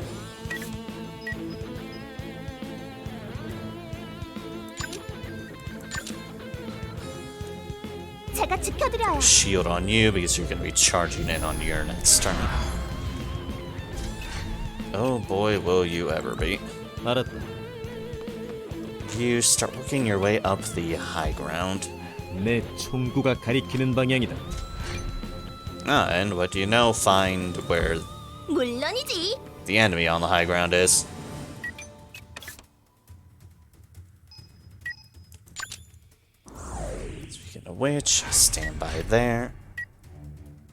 제가 지켜드려요. Shield on you because you're going to be charging in on your next turn. Oh boy, will you ever be. 알았다. You start working your way up the high ground. 내 총구가 가리키는 방향이다. Ah, and what do you know? Find where 물론이지. the enemy on the high ground is. Speaking of which, stand by there.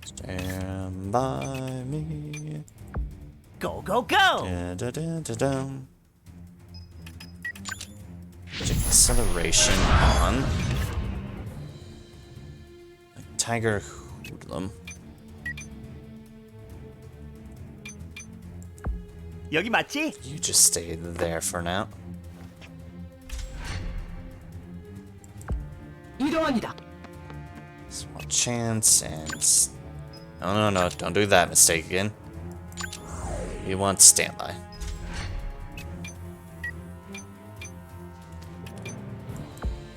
Stand by me. Go, go, go! Da-da-da-da-dum. Acceleration on. Tiger hoodlum. 여기 맞지? You just stay there for now. 이동합니다. Small chance and... No, don't do that mistake again. You want standby.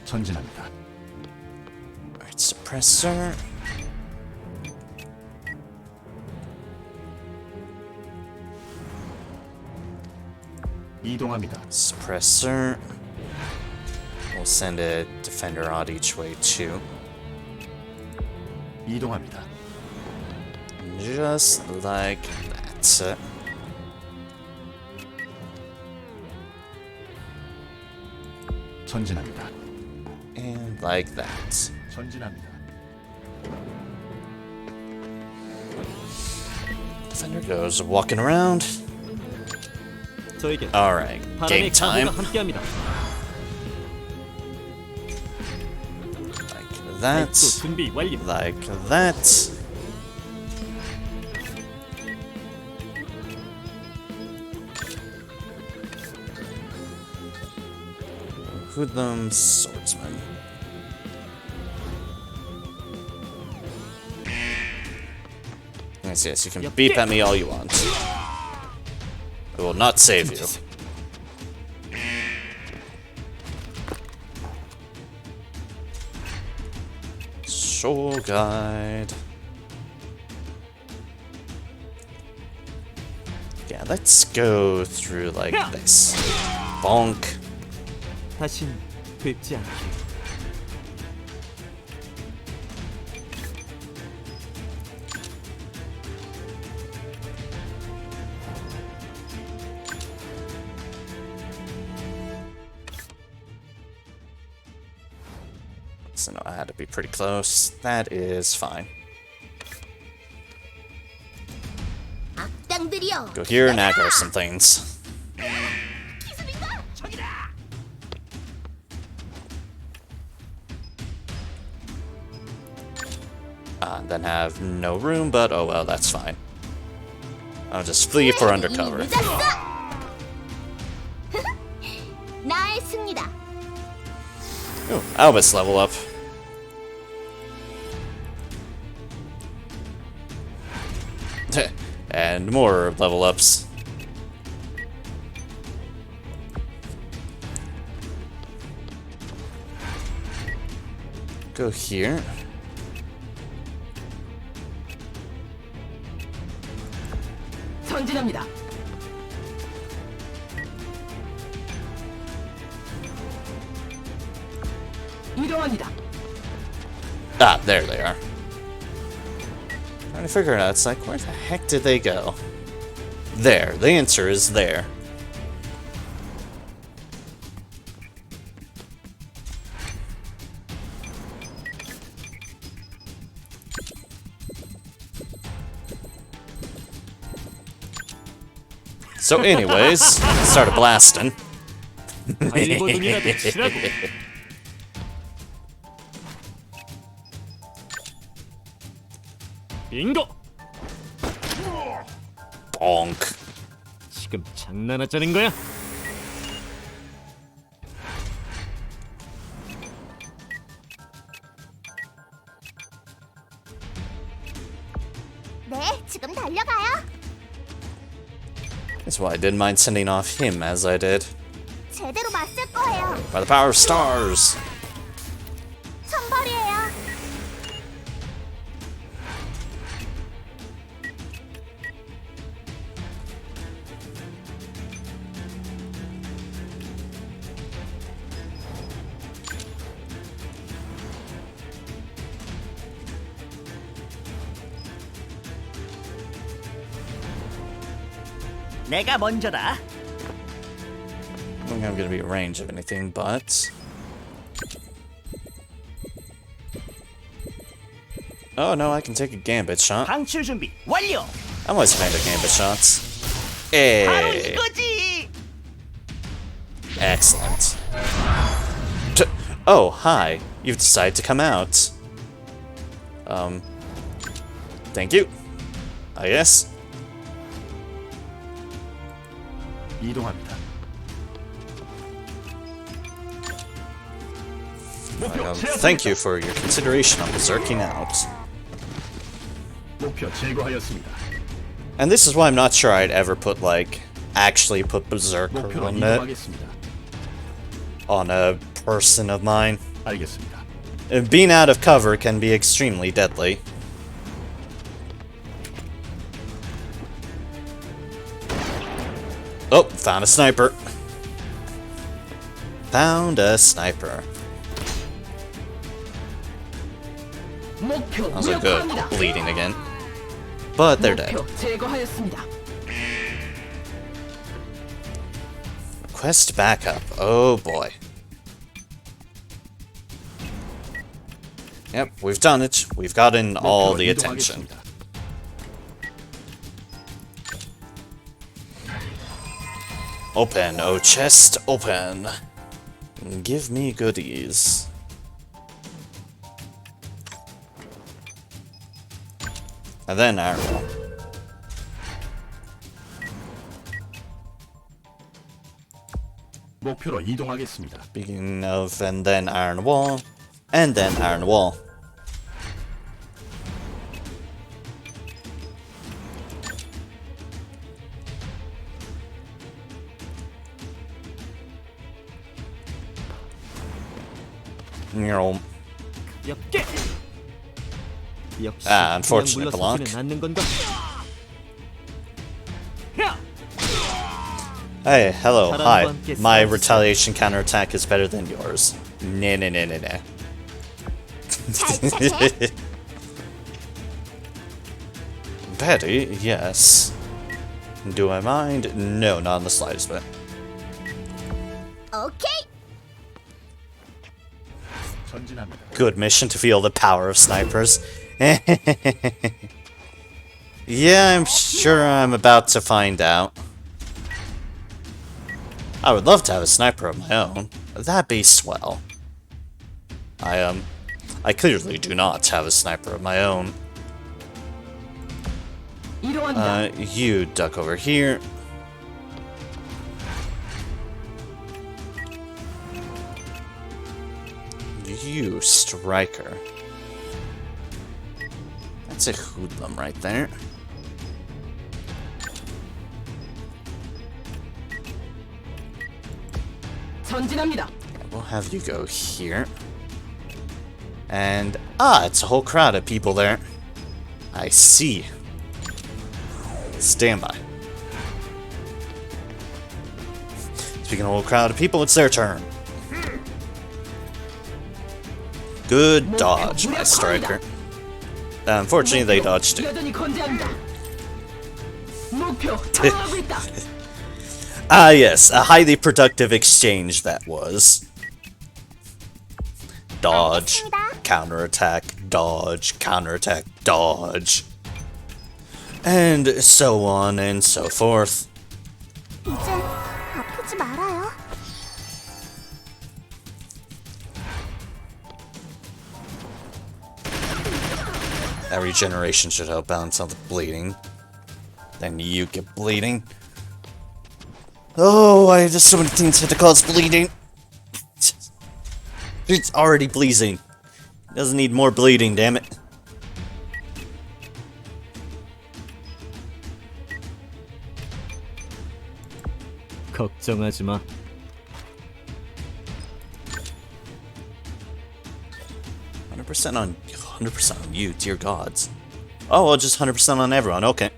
전진합니다. Alright, suppressor. 이동합니다. Suppressor. We'll send a defender on each way too. 이동합니다. Just like that. 전진합니다. And like that. 전진합니다. Defender goes walking around. 저에게 Alright, game 바람의 time. 가호가 함께합니다. Like 또 that. 준비 완료. Like that. Hoodlum swordsman. Yes, you can beep at me all you want. I will not save you. Soul guide. Yeah, let's go through like this. Bonk. 다신 뵙지 않게. So no, I had to be pretty close. That is fine. 악당들이여. Go here and aggro some things. 기습인가? 저기다. And then have no room, but oh well, that's fine. I'll just flee for undercover. 이미 늦었어. 나의 승리다. Ooh, Albus level up. And more level ups. Go here. 전진합니다. 이동합니다. Ah, there they are. Trying to figure it out. It's like, where the heck did they go? There. The answer is there. So anyways, started blasting. 발버둥이라도 치라고. 빙고. Bonk. 지금 장난하자는 거야? 네, 지금 달려가요. That's why I didn't mind sending off him as I did. 제대로 맞설 거예요. By the power of stars! 천벌이에요. 내가 먼저다. I don't think I'm gonna be in range of anything, but... Oh no, I can take a gambit shot. 방출 준비 완료. I'm always fan of gambit shots. 바로 Hey! 이거지. Excellent. Oh, hi. You've decided to come out. Thank you. I guess. 이동합니다. Thank you for your consideration on berserking out. 목표 제거하였습니다. And this is why I'm not sure I'd ever put, like, actually put berserker 목표로 on it, 이동하겠습니다. on a person of mine. 알겠습니다. Being out of cover can be extremely deadly. Oh, found a sniper. Found a sniper. 목표 Also good. 무력화합니다. Bleeding again. But they're dead. 목표 제거하였습니다. Quest backup. Oh boy. Yep, we've done it. We've gotten all the attention. 이동하겠습니다. Open, oh chest, open. Give me goodies. And then arrow. 목표로 이동하겠습니다. Speaking of, and then iron wall, and then iron wall. Neural. 역계. 역시 Ah, unfortunate 그냥 물러서지는 block. 않는 건가? 야! Hey, hello, hi. 사람과 함께 My 싸웠어. retaliation counterattack is better than yours. Nah. 잘차세. Betty, yes. Do I mind? No, not in the slightest bit. 오케이. 전진합니다. Good mission to feel the power of snipers. Yeah, I'm sure I'm about to find out. I would love to have a sniper of my own. That'd be swell. I clearly do not have a sniper of my own. 이동합니다. You duck over here. You striker. That's a hoodlum right there. 전진합니다. We'll have you go here. And, it's a whole crowd of people there. I see. Stand by. Speaking of a whole crowd of people, it's their turn. Good dodge, my striker. Unfortunately, they dodged it. 여전히 건재합니다. 목표 당하고 있다. Ah, yes, a highly productive exchange that was. Dodge, counterattack, dodge, counterattack, dodge. And so on and so forth. 이제 아프지 말아요. That regeneration should help balance out the bleeding. Then you get bleeding. Oh, I just so many things had to cause bleeding. It's already bleeding. Doesn't need more bleeding, damn it. 걱정하지 마. 100% on you, dear gods. Oh, well, just 100% on everyone, okay.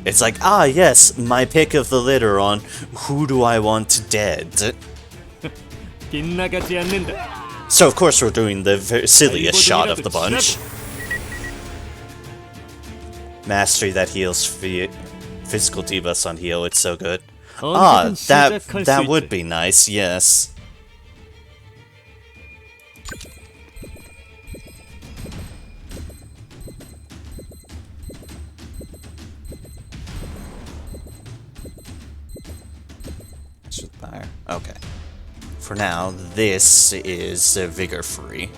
It's like, ah, yes, my pick of the litter on who do I want dead. 빗나가지 않는다. So, of course, we're doing the silliest shot of the bunch. Mastery that heals physical debuffs on heal, it's so good. Ah, that would be nice, yes. Okay. For now, this is vigor free.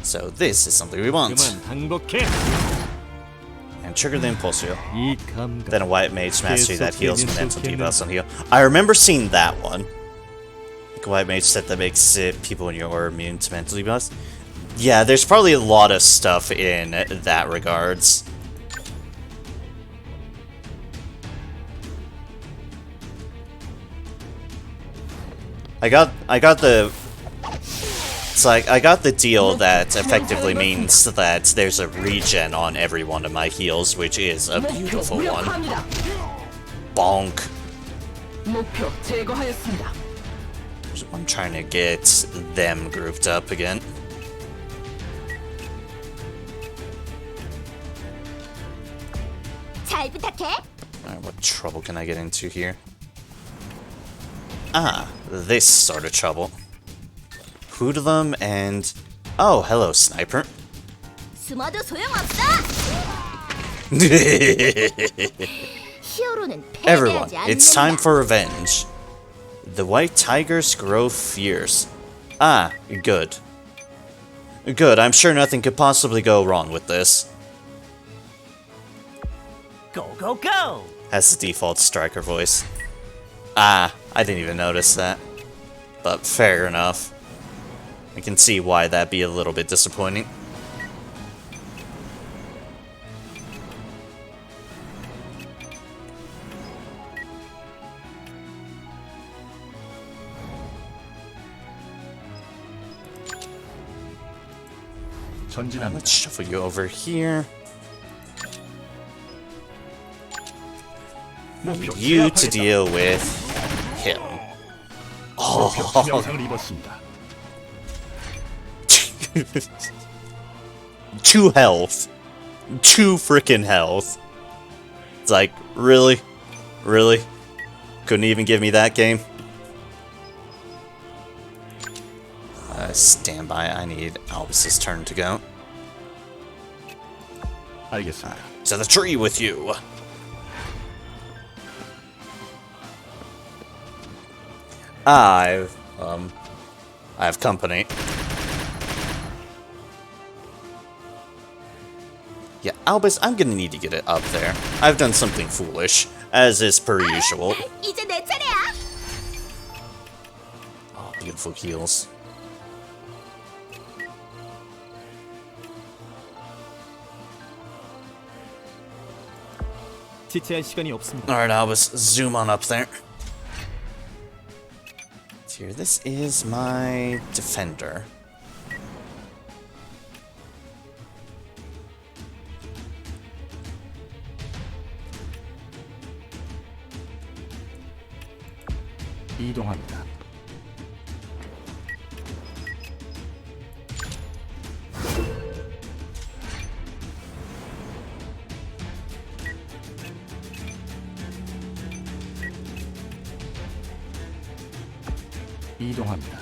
So this is something we want. 그만 항복해. And trigger the impulse heal. 이 감각. Then a white mage mastery that heals mental debuffs on heal. I remember seeing that one. Like a white mage set that makes people when you're immune to mental debuffs. Yeah, there's probably a lot of stuff in that regards. I got the... It's like, I got the deal that effectively means that there's a regen on every one of my heals, which is a beautiful one. Bonk. 목표 제거하였습니다. I'm trying to get them grouped up again. 잘 부탁해. Alright, what trouble can I get into here? Ah, this sort of trouble. Hoodlum and... Oh, hello, Sniper. 숨어도 소용없어. 히어로는 Everyone, 패배하지 않는다. it's time for revenge. The white tigers grow fierce. Ah, good. Good, I'm sure nothing could possibly go wrong with this. Go, go, go! Has the default striker voice. Ah, I didn't even notice that. But fair enough. I can see why that'd be a little bit disappointing. 전진합니다. Let's shuffle you over here. 목표 You to 제압하겠다. deal with him. 목표 치명상을 입었습니다. 2 health. 2 freaking health. It's like, really? Really? Couldn't even give me that game? Stand by, I need Albus's turn to go. 알겠습니다. To the tree with you! I have company. Yeah, Albus, I'm gonna need to get it up there. I've done something foolish, as is per usual. 이제 내 차례야. Oh, beautiful heals. 지체할 시간이 없습니다. Alright, Albus, zoom on up there. Here, this is my defender. 이동합니다. 이동합니다.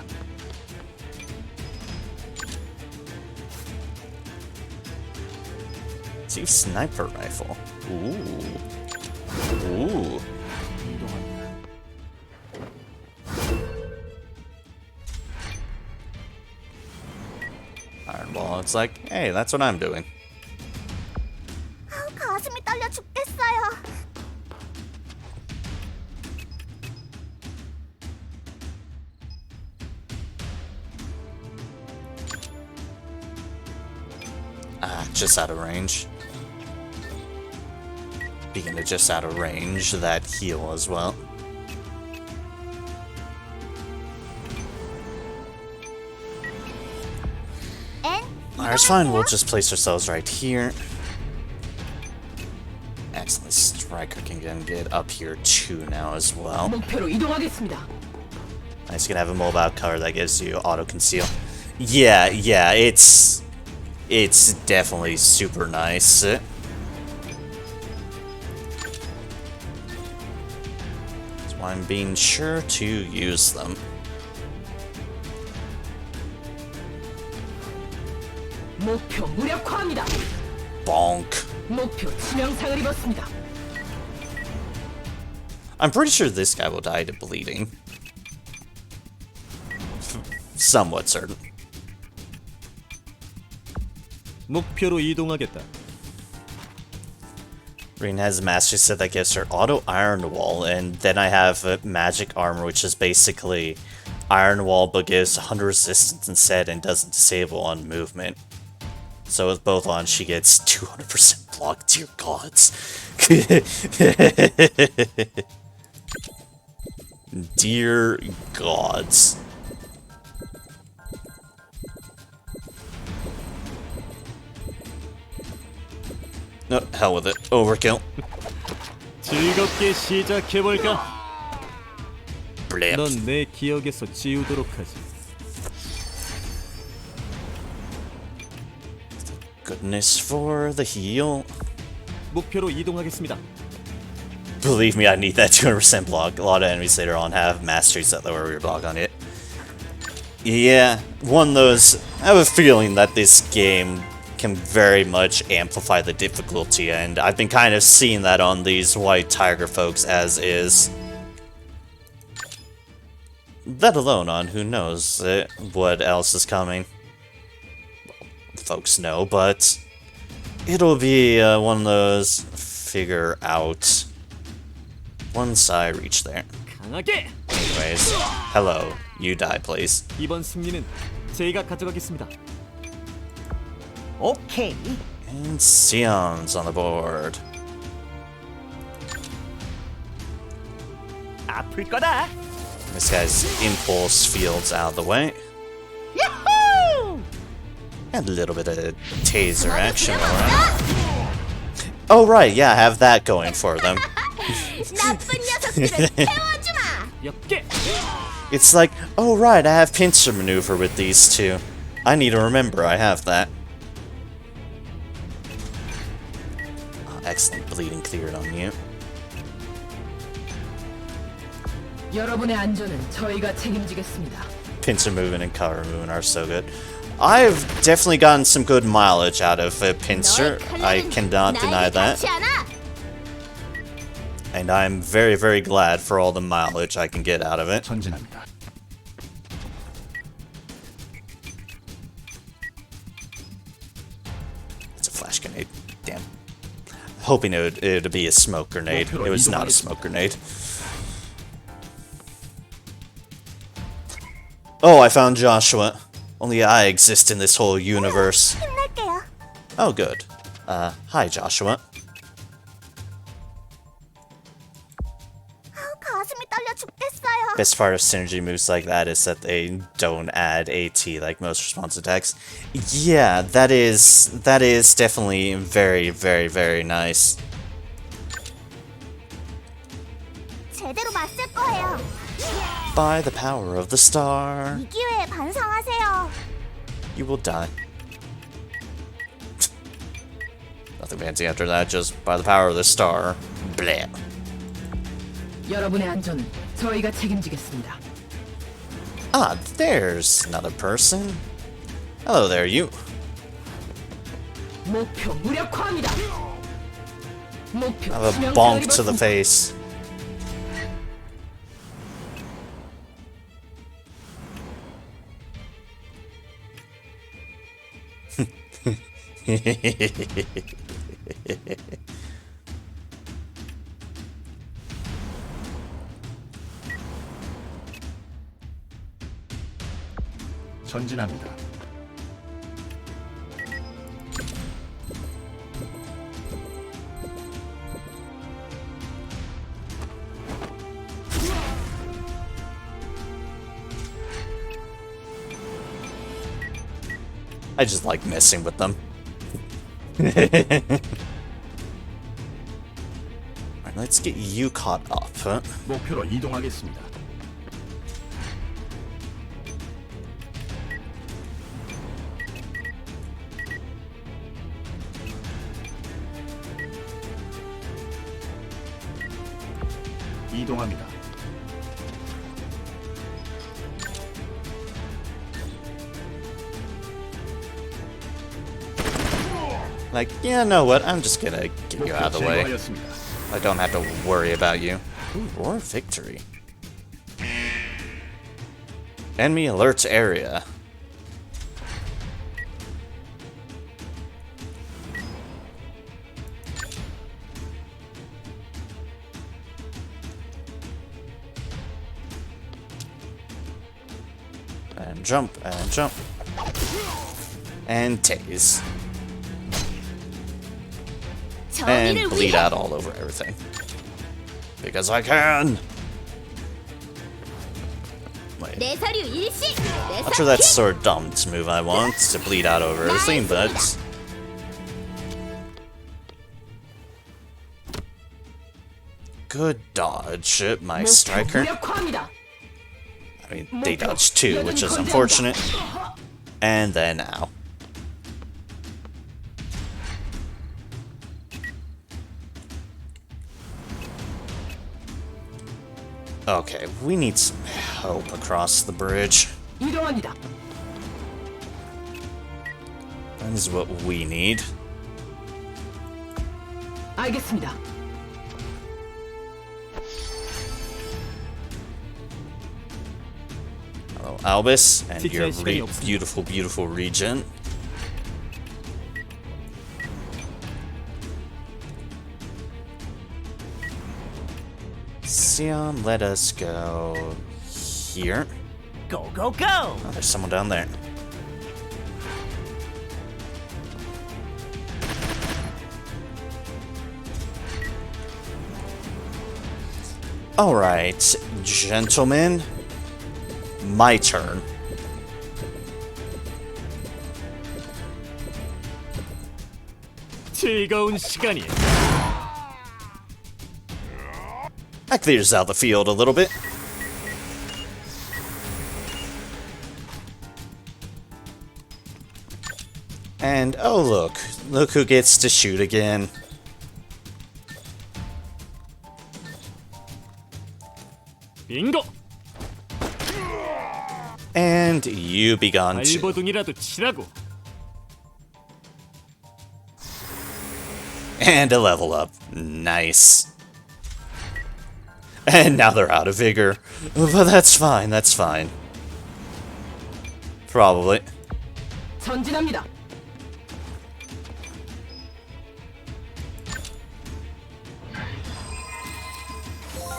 See, sniper rifle. Ooh. Ooh. 이동합니다. Alright, well, it's like, hey, that's what I'm doing. 가슴이 떨려 죽겠어요. Ah, just out of range. Speaking of just out of range, that heal as well. Alright, it's fine, we'll just place ourselves right here. Excellent, Striker can get up here too now as well. 목표로 이동하겠습니다. Nice, you can have a mobile cover that gives you auto conceal. Yeah, it's definitely super nice. That's why I'm being sure to use them. 목표 무력화합니다. Bonk. 목표 치명상을 입었습니다. I'm pretty sure this guy will die to bleeding. Somewhat certain. 목표로 이동하겠다. Rin has a master set that gives her auto iron wall, and then I have magic armor, which is basically iron wall but gives 100 resistance instead and doesn't disable on movement. So with both on, she gets 200% block. Dear gods. Dear gods. No, hell with it. Overkill. 즐겁게 시작해볼까? Blip. 넌 내 기억에서 지우도록 하지. Goodness for the heal. 목표로 이동하겠습니다. Believe me, I need that 200% block. A lot of enemies later on have masteries that lower your block on it. Yeah, one of those... I have a feeling that this game can very much amplify the difficulty, and I've been kind of seeing that on these White Tiger folks as is. Let alone on who knows what else is coming. Well, folks know, but it'll be one of those figure out once I reach there. 강하게! Anyways, hello. You die, please. 이번 승리는 제가 가져가겠습니다. 오케이. And Sion's on the board. 아플 거다. This guy's impulse field's out of the way. 야호! And a little bit of taser action, alright? Oh, right, yeah, have that going for them. 나쁜 녀석들을 태워주마. 몇 개! It's like, oh, right, I have pincer maneuver with these two. I need to remember I have that. Oh, excellent bleeding cleared on you. 여러분의 안전은 저희가 책임지겠습니다. Pincer movement and cover movement are so good. I've definitely gotten some good mileage out of Pincer. I cannot deny that. And I'm very, very glad for all the mileage I can get out of it. 전진합니다. It's a flash grenade. Damn. Hoping it would be a smoke grenade. It was not a smoke grenade. Oh, I found Joshua. Only I exist in this whole universe. 힘낼게요. Oh, good. Hi, Joshua. 가슴이 떨려 죽겠어요. Best part of synergy moves like that is that they don't add AT like most response attacks. Yeah, that is definitely very, very, very nice. 제대로 맞설 거예요. By the power of the star, 이 기회에 반성하세요. you will die. Nothing fancy after that, just by the power of the star. Bleh. 여러분의 안전은 저희가 책임지겠습니다. Ah, there's another person. Hello there, you. 목표 무력화합니다. 목표 Have a 치명상을 bonk to the 입었습니다. face. 전진합니다. I just like messing with them. Alright, let's get you caught up. Huh? 목표로 이동하겠습니다. 이동합니다. Like, yeah, know what? I'm just gonna get you out of the way. 제거하였습니다. I don't have to worry about you. Ooh, Roar Victory. Enemy alerts area. And jump, and jump. And tase. And 정의를 bleed 위해 out all over everything. Because I can! Wait. 내 서류 일시. 내 Not sure that's 서류 sort of dumb to move I want, to bleed out over everything, but... good dodge, my 목표 striker. 무력화합니다. I mean, they dodged too, which is unfortunate. And then ow. Okay, we need some help across the bridge. 이동합니다. That is what we need. 알겠습니다. Hello, Albus, and your 시간이 없습니다. beautiful, beautiful regent. Sion, let us go here. Go, go, go! Oh, there's someone down there. Alright, gentlemen. My turn. 즐거운 시간이. That clears out the field a little bit. And oh look who gets to shoot again. 빙고. And you be gone too. 발버둥이라도 치라고. And a level up. Nice. And now they're out of vigor. But that's fine, that's fine. Probably. 전진합니다.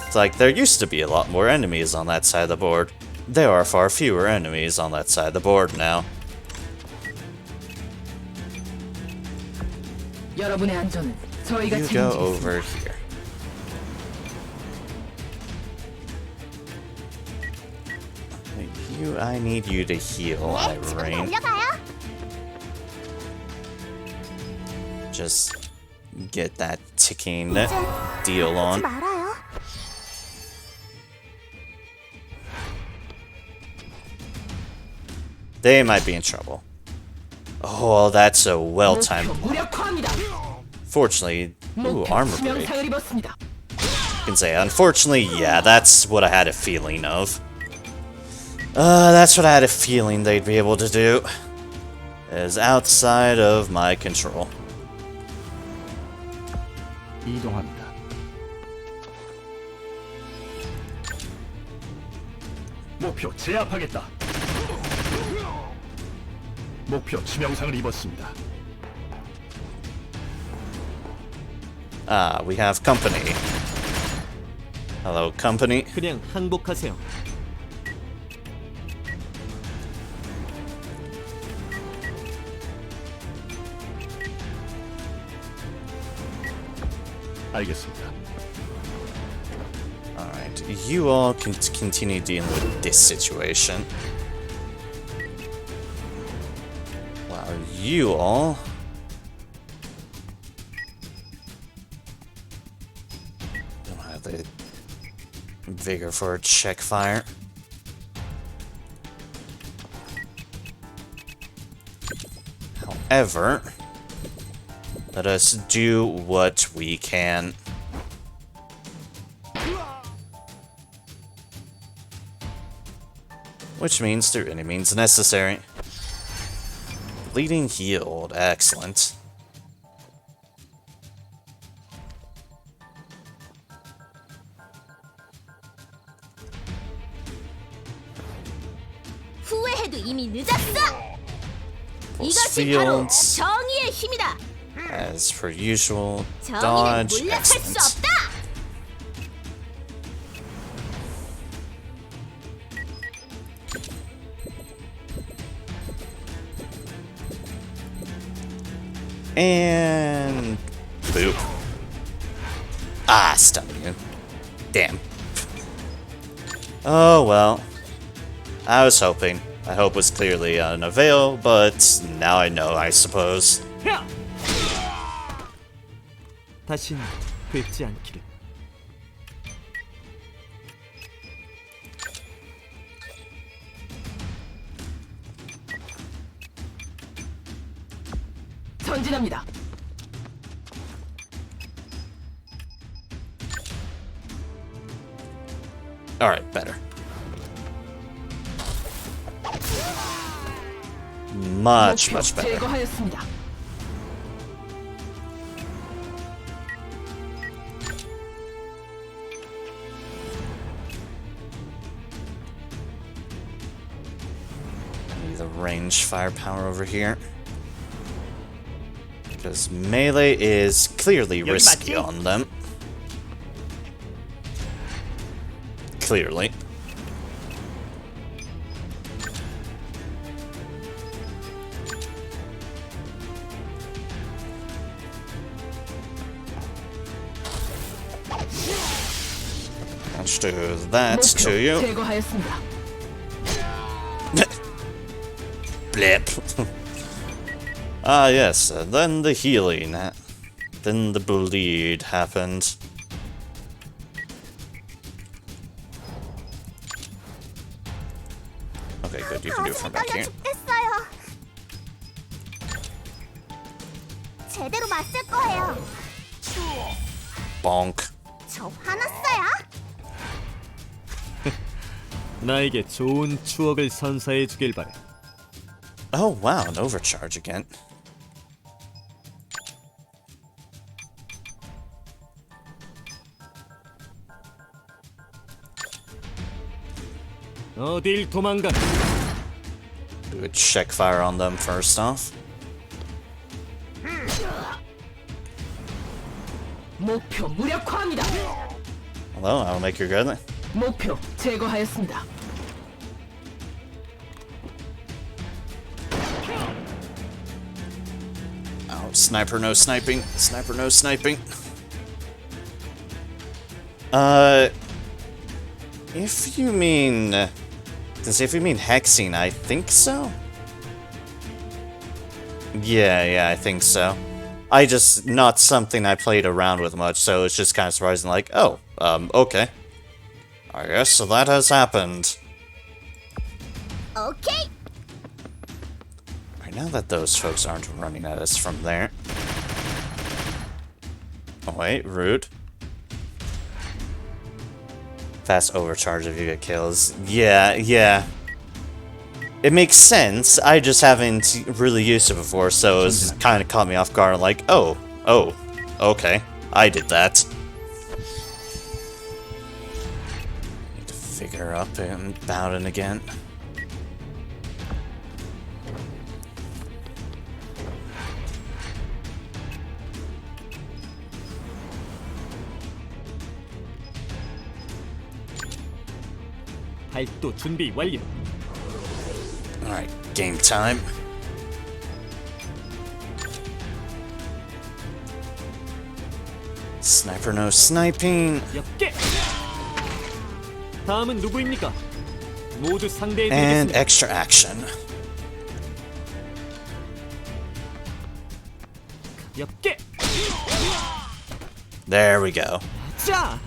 It's like there used to be a lot more enemies on that side of the board. There are far fewer enemies on that side of the board now. 여러분의 안전은 저희가 You go 책임지겠습니다. over here. I need you to heal, Irene. 돌려봐요. Just get that ticking deal on. 말아요. They might be in trouble. Oh, that's a well-timed 목표 block. 무력화합니다. Fortunately, ooh, 목표 armor break. 치명상을 입었습니다. I can say, unfortunately, yeah, that's what I had a feeling of. That's what I had a feeling they'd be able to do. Is outside of my control. 이동합니다. 목표 제압하겠다. 목표 치명상을 입었습니다. Ah, we have company. Hello, company. 그냥 항복하세요. 알겠습니다. Alright, you all can continue dealing with this situation. Wow, you all... don't have the vigor for a check fire. However, let us do what we can. Which means through any means necessary. Bleeding healed, excellent. 후회해도 이미 늦었어. Pulse 이것이 바로 fields, 정의의 힘이다. as per usual, 정의는 dodge, 물러설 수 excellent. 없다. And boop. Ah, stun you. Damn. Oh well. I was hoping. I hope was clearly unavail, but now I know, I suppose. 야! 다신 뵙지 않기를. 전진합니다. Alright, better. Much 목표 better. 제거하였습니다. The range firepower over here. Because melee is clearly risky on them. Clearly. Let's do that to 목표 you. 제거하였습니다. Blip. Ah, yes, then the healing. Then the bleed happened. Okay, good, you can do it from back here. 죽겠어요. 제대로 맞을 거예요. Bonk. 저 화났어요? 나에게 좋은 추억을 선사해 주길 바래. Oh, wow, an overcharge again. 어딜 도망가? Do a check fire on them first off. 목표 무력화합니다. Although, I'll make you good. 목표 제거하였습니다. Oh, sniper no sniping. Sniper no sniping. If you mean... if you mean hexing, I think so? Yeah, I think so. Not something I played around with much, so it's just kind of surprising, like, oh, okay. I guess so that has happened. 오케이. Right, now that those folks aren't running at us from there. Oh wait, rude. Fast overcharge if you get kills. Yeah. It makes sense, I just haven't really used it before, so it's kind of caught me off guard, like, oh, okay, I did that. Need to figure up and Bowden again. 발도 준비 완료. Alright, game time. Sniper no sniping. 엽게. 다음은 누구입니까? 모두 상대해 And 드리겠습니다. extra action. 엽게. There we go. 자.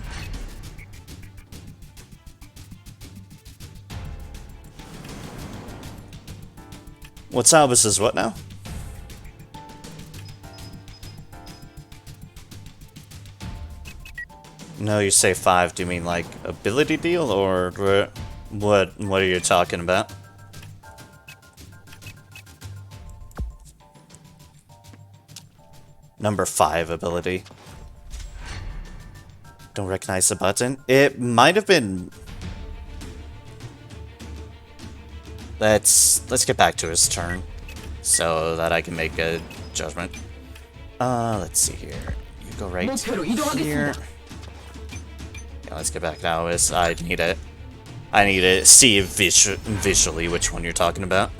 What's Albus is what now? No, you say 5. Do you mean like ability deal or what are you talking about? Number 5 ability. Don't recognize the button. It might have been. Let's get back to his turn so that I can make a judgment. Let's see here. You go right 목표로 here. 이동하겠습니다. Yeah, let's get back to Alice. I need to see visually which one you're talking about.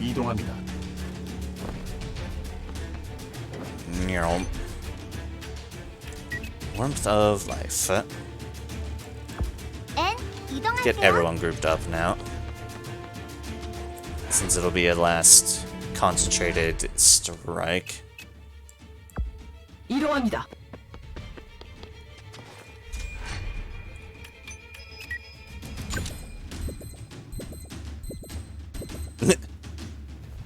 이동합니다. Neural. Warmth of life. N 이동하세요. Get everyone grouped up now. Since it'll be a last concentrated strike. 이동합니다.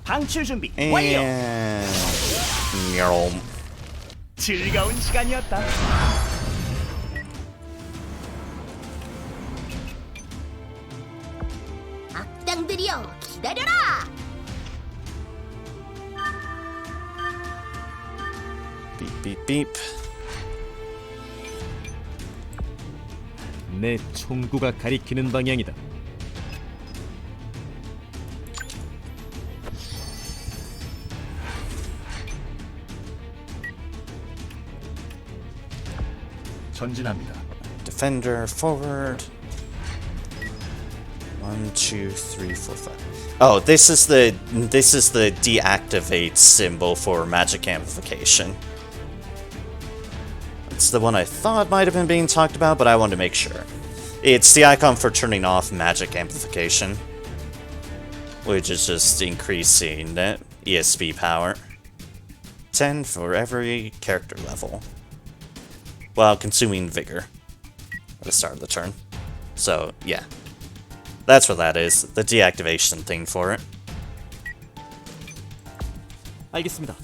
방출 준비 완료. And... Nyom. 즐거운 시간이었다. 악당들이여 기다려라. Beep, beep, beep. 내 총구가 가리키는 방향이다. 전진합니다. Defender forward. 1, 2, 3, 4, 5. Oh, this is the deactivate symbol for magic amplification. It's the one I thought might have been being talked about, but I wanted to make sure. It's the icon for turning off magic amplification, which is just increasing ESP power. 10 for every character level, while consuming vigor at the start of the turn. So, yeah. That's what that is, the deactivation thing for it. 알겠습니다.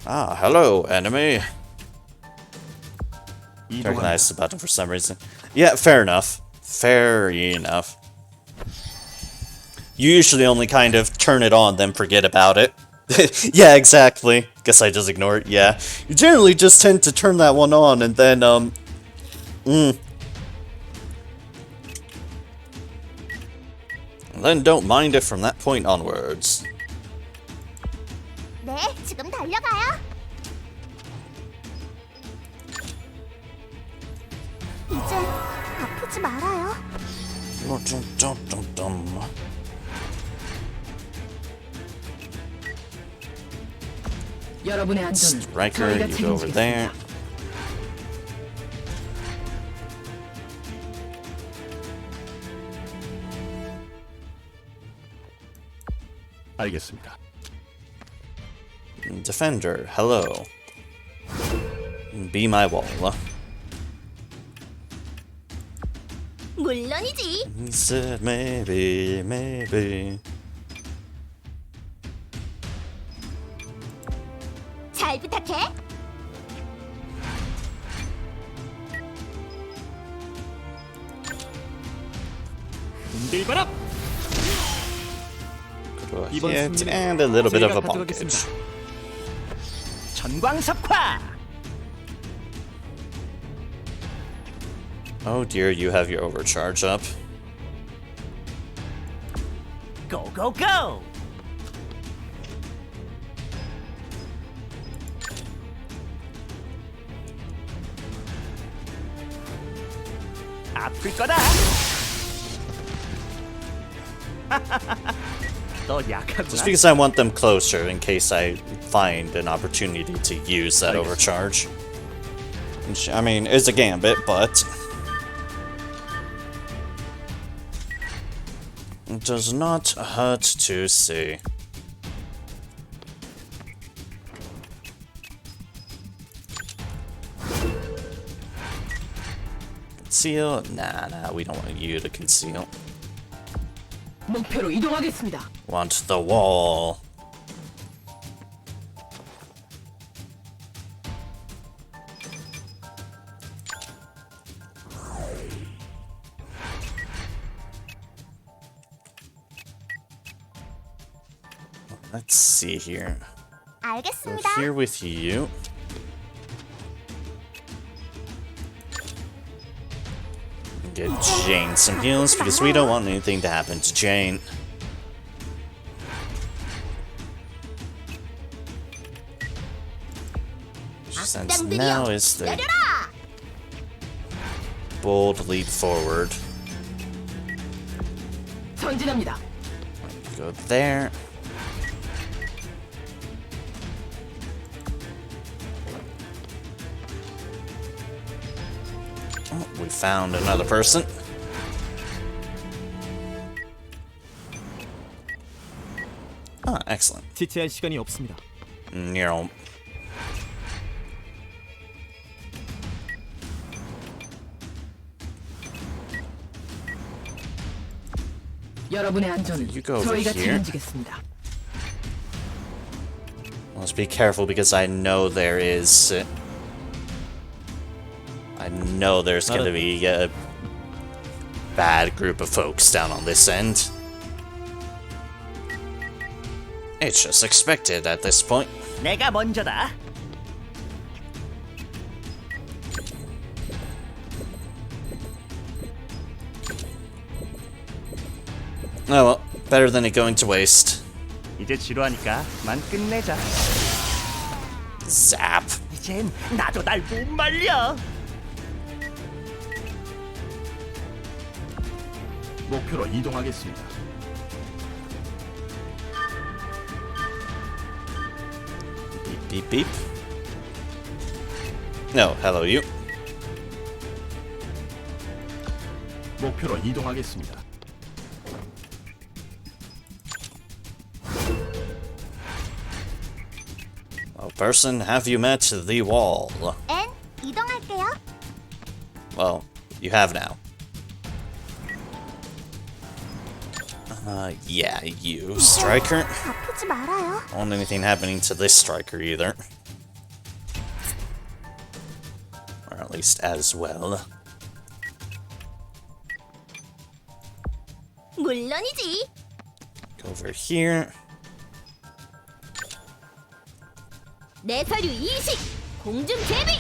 Ah, hello, enemy. 이동합니다. Recognize the button for some reason. Yeah, fair enough. Fair enough. You usually only kind of turn it on, then forget about it. Yeah, exactly. Guess I just ignore it, yeah. You generally just tend to turn that one on, and then, and then don't mind it from that point onwards. 네, 지금 달려가요. 이제 아프지 말아요. 여러분의 안전은 Striker, 저희가 you go over there. 책임지겠습니다. 알겠습니다. Defender, hello. Be my wall. 물론이지. He said maybe, maybe. 잘 부탁해. 흔들거라. 이번 Hit 승리는 and a little bit of a 제가 가져가겠습니다. bonkage. 전광석화. Oh dear, you have your overcharge up. 고고고. 아플 거다. 너 Just 약하구나. because I want them closer in case I find an opportunity to use that overcharge. Which, I mean, is a gambit, but it does not hurt to see. Conceal? Nah, we don't want you to conceal. 목표로 이동하겠습니다. Want the wall. Let's see here. We're 알겠습니다. here with you. Get Jane some heals because we don't want anything to happen to Jane. Since now is the 기다려라. bold leap forward. 전진합니다. Go there. Oh, we found another person. Ah, excellent. 지체할 시간이 없습니다. No. 여러분의 안전은 You go over 저희가 here. 책임지겠습니다. Let's be careful because I know there is. I know there's gonna be a bad group of folks down on this end. It's just expected at this point. 내가 먼저다. Oh well, better than it going to waste. 이제 지루하니까 만 끝내자. Zap. 이젠 나도 날 못 말려. 목표로 이동하겠습니다. Beep beep beep. No, hello you. 목표로 이동하겠습니다. Oh, person, have you met the wall? N 이동할게요. Well, you have now. Yeah, you, Striker. 아프지 말아요. Don't want anything happening to this Striker either. Or at least as well. 물론이지. Go over here. 내 서류 이식. 공중 제비.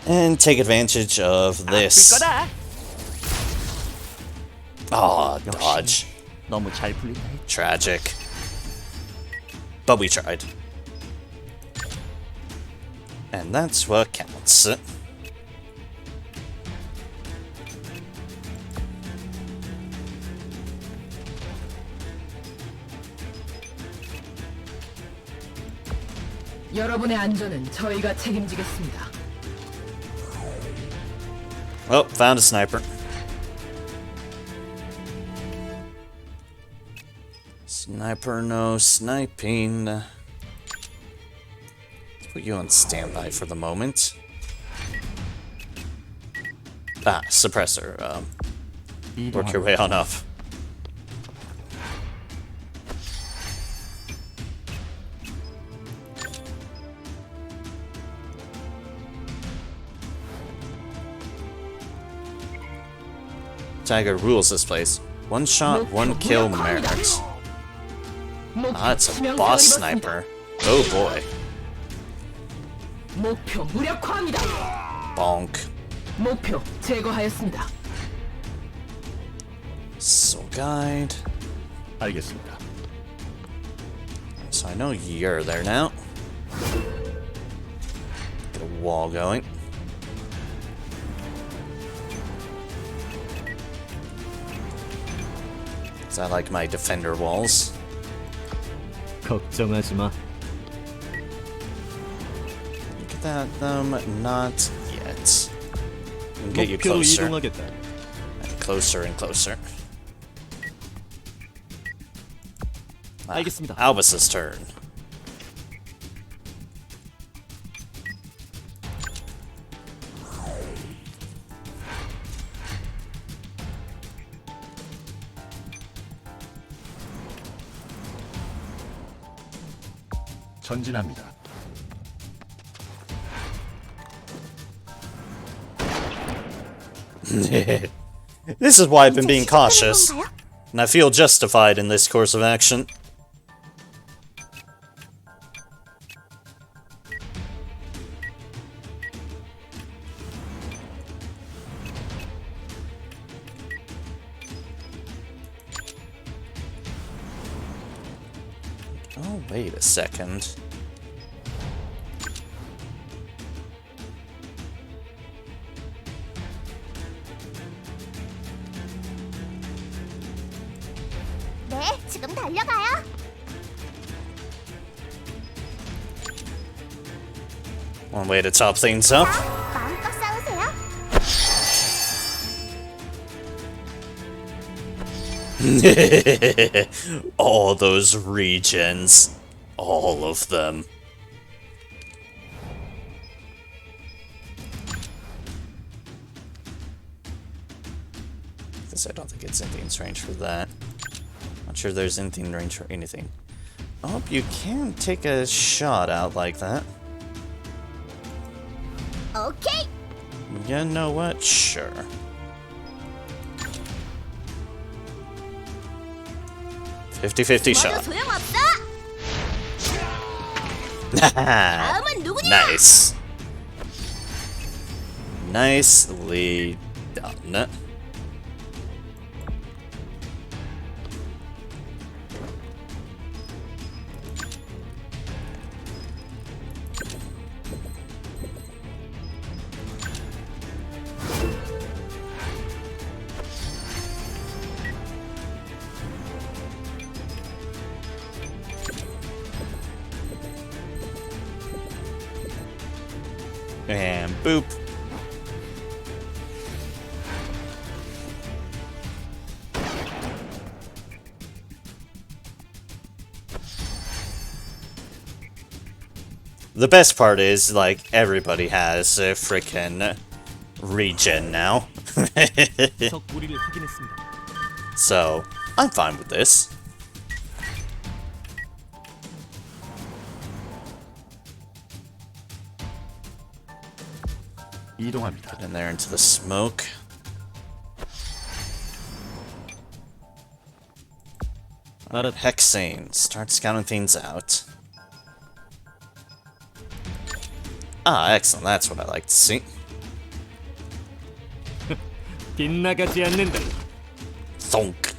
And take advantage of this. 거다. Aw, dodge. 너무 잘 풀린다. Tragic. But we tried. And that's what counts. 여러분의 안전은 저희가 책임지겠습니다. Oh, found a sniper. Sniper, no sniping. Let's put you on standby for the moment. Ah, suppressor. Work your way on up. Tiger rules this place. One shot, one kill merit. Ah, it's a boss sniper. Oh boy. 목표 무력화합니다. Bonk. 목표 제거하였습니다. Soul guide. 알겠습니다. So I know you're there now. Get a wall going. Cause I like my defender walls. 걱정하지 마. Look at that, not yet. We'll get you 목표로 closer. 이동하겠다. And closer and closer. 알겠습니다. Albus's turn. 전진합니다. This is why I've been being cautious, and I feel justified in this course of action. Oh, wait a second. 네, 지금 달려가요. One way to top things up. 마음껏 싸우세요. All those regens. All of them. Because I don't think it's Indian's range for that. Not sure there's anything in range or anything. I hope you can take a shot out like that. 오케이. You know what? Sure. (50-50) 모두 shot. 소용없어. 다음은 누구냐? Nice. Nicely done. And boop. The best part is, like, everybody has a frickin' regen now. 적 무리를 확인했습니다. So, I'm fine with this. 이동합니다. Get in there into the smoke. 알았다. Hexane. Start scouting things out. Ah, excellent. That's what I like to see. 빗나가지 않는다. Thunk.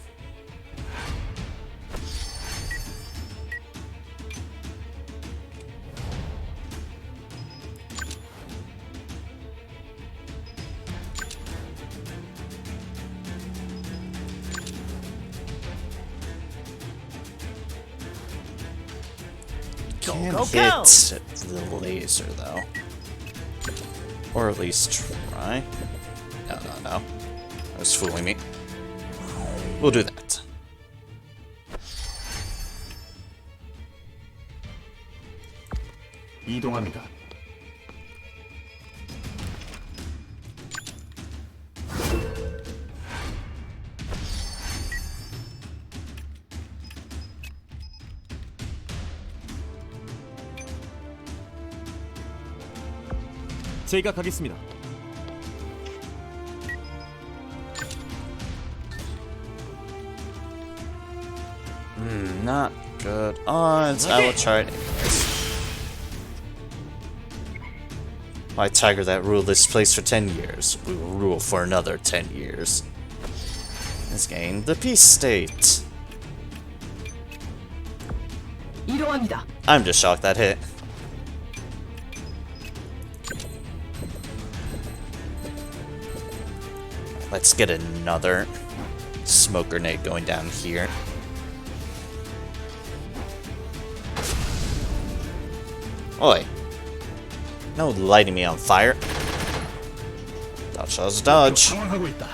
Can't hit the laser though. Or at least try. No. That was fooling me. We'll do that. 이동합니다. 제가 가겠습니다. Not good odds. I will try it anyways. My tiger that ruled this place for 10 years. We will rule for another 10 years. Has gained the peace state. 이동합니다. I'm just shocked that hit. Let's get another smoke grenade going down here. Oi. No lighting me on fire. Dodge, dodge, dodge. 상황하고 있다.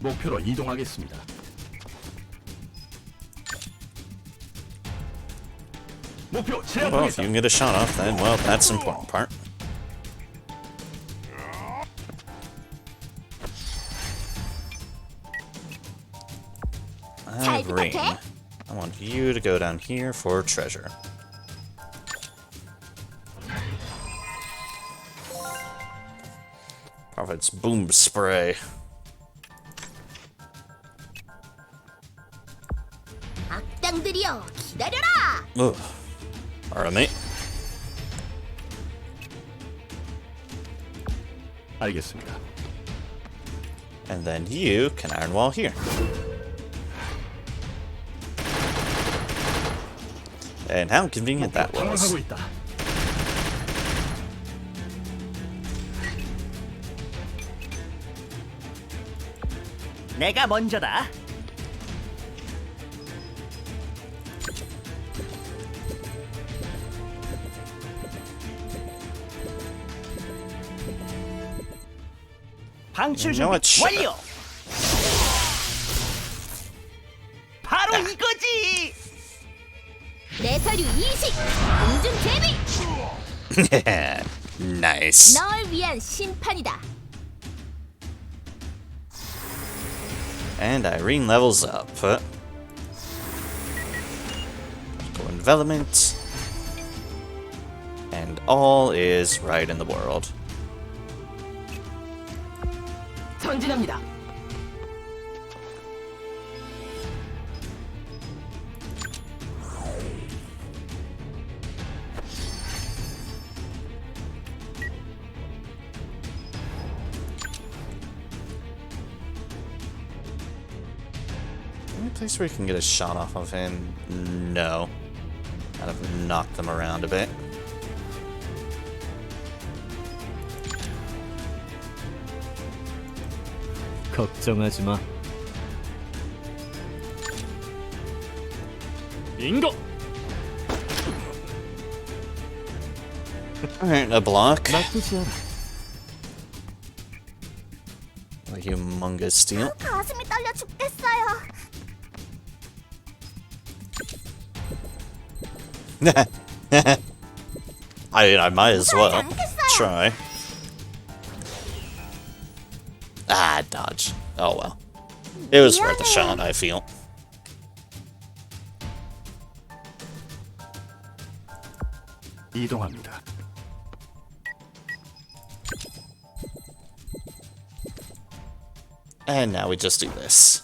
목표로 이동하겠습니다. 목표 Well, if 제압하겠다. you can get a shot off, then, well, that's the important part. 잘 Green. 부탁해. I want you to go down here for treasure. Prophet's boom spray. 악당들이여 기다려라. Ugh. Alright, mate. 알겠습니다. And then you can iron wall here. And how convenient that was. 상황하고 있다. 내가 먼저다. 방출 You know what? 준비 Shut 완료. 바로 이거지. 내 서류 이식. 공중 제비. Nice. 널 위한 심판이다. And Irene levels up. Go envelopment. And all is right in the world. 전진합니다. Any place where you can get a shot off of him? No. Kind of knock them around a bit. 걱정하지 마. 빙고. Alright, a block. 나쁘지 않아. A humongous steel. 가슴이 떨려 죽겠어요. I might as well try. Ah, dodge. Oh well. It was worth a shot, I feel. 이동합니다. And now we just do this.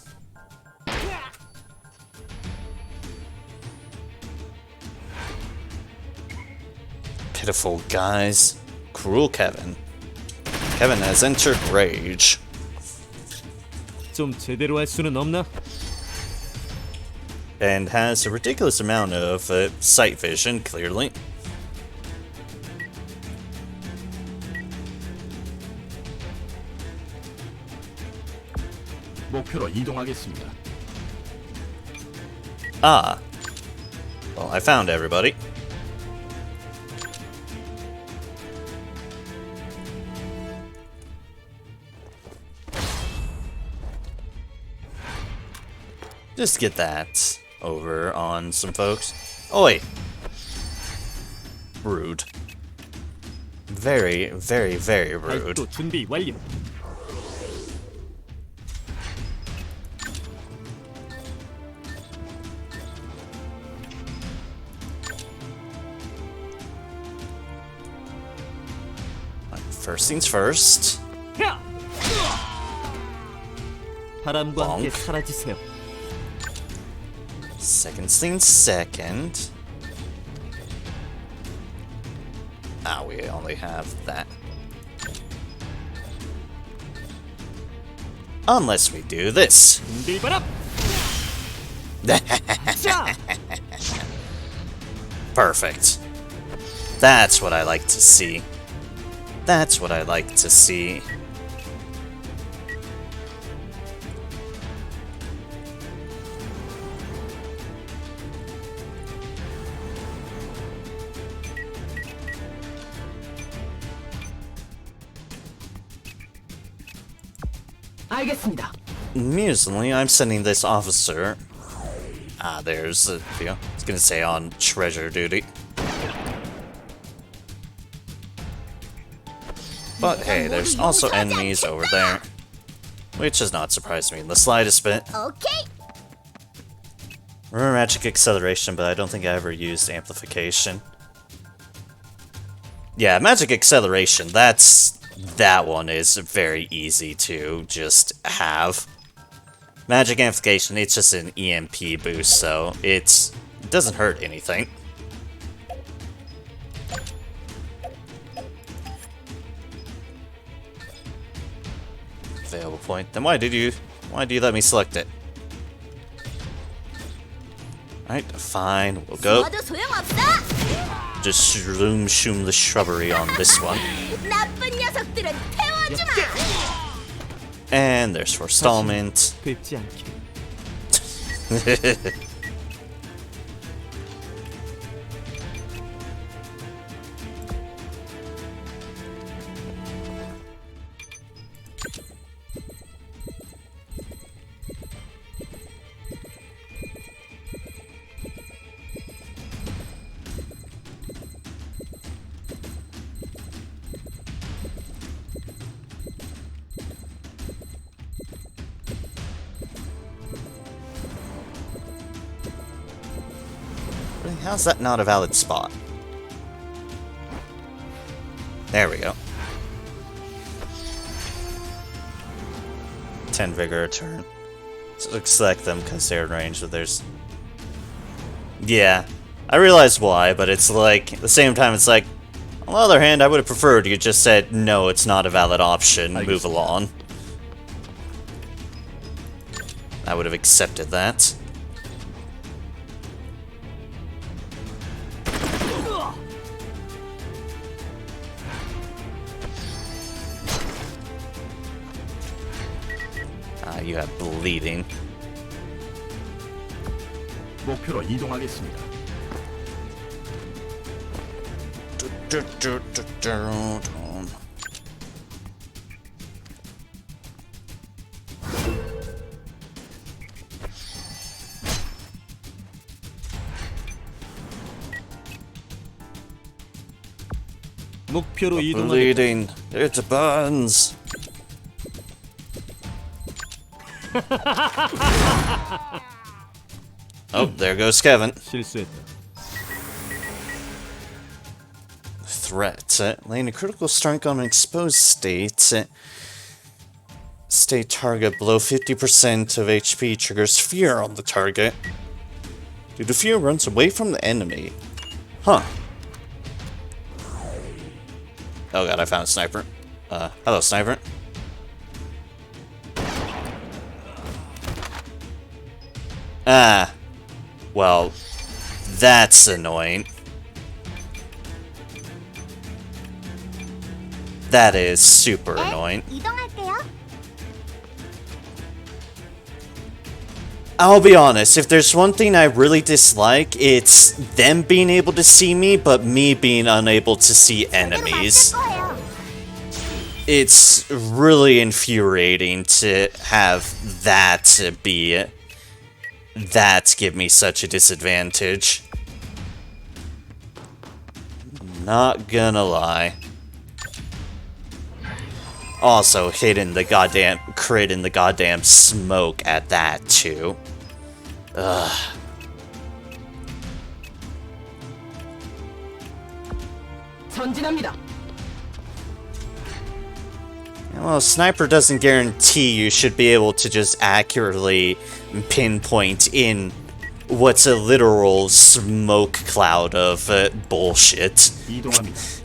Pitiful guys. Cruel Kevin. Kevin has entered rage. 좀 제대로 할 수는 없나? And has a ridiculous amount of sight vision, clearly. 목표로 이동하겠습니다. Ah. Well, I found everybody. Just get that over on some folks. Oh, wait. Rude. Very, very, very rude. 발도 준비 완료. First things first. 야! 바람과 함께 bonk. 사라지세요. Second things second. Ah, we only have that. Unless we do this. 빌바람. 자! Perfect. That's what I like to see. That's what I like to see. 알겠습니다. Amusingly, I'm sending this officer. Ah, there's I was gonna say on treasure duty. But hey, there's also enemies over there. Which does not surprise me in the slightest bit. 오케이. Remember magic acceleration, but I don't think I ever used amplification. Yeah, magic acceleration, that one is very easy to just have. Magic amplification, it's just an EMP boost, so it doesn't hurt anything. Available point. Then why do you let me select it? Alright, fine, we'll go. 죽어도 소용없어. Just shoom the shrubbery on this one. 나쁜 녀석들은 태워주마. And there's forestallment. 뵙지 않게. how's that not a valid spot? There we go. 10 vigor a turn. Select them because they're in range, but there's... Yeah, I realize why, but it's like, at the same time, it's like, on the other hand, I would have preferred you just said, no, it's not a valid option, move along. I would have accepted that. You have bleeding. 목표로 이동하겠습니다. 목표로 이동하겠다. Bleeding. It burns. Oh, there goes Kevin. 실수했다. Threat. Laying a critical strike on an exposed state. State target below 50% of HP triggers fear on the target. Due to fear runs away from the enemy. Huh. Oh god, I found a sniper. Hello, sniper. Ah. Well, that's annoying. That is super annoying. 이동할게요. I'll be honest, if there's one thing I really dislike, it's them being able to see me, but me being unable to see enemies. It's really infuriating to have that be... That give me such a disadvantage. Not gonna lie. Also, hitting the goddamn crit in the goddamn smoke at that too. Ugh. 전진합니다. Well, sniper doesn't guarantee you should be able to just accurately pinpoint in what's a literal smoke cloud of bullshit. 이동합니다.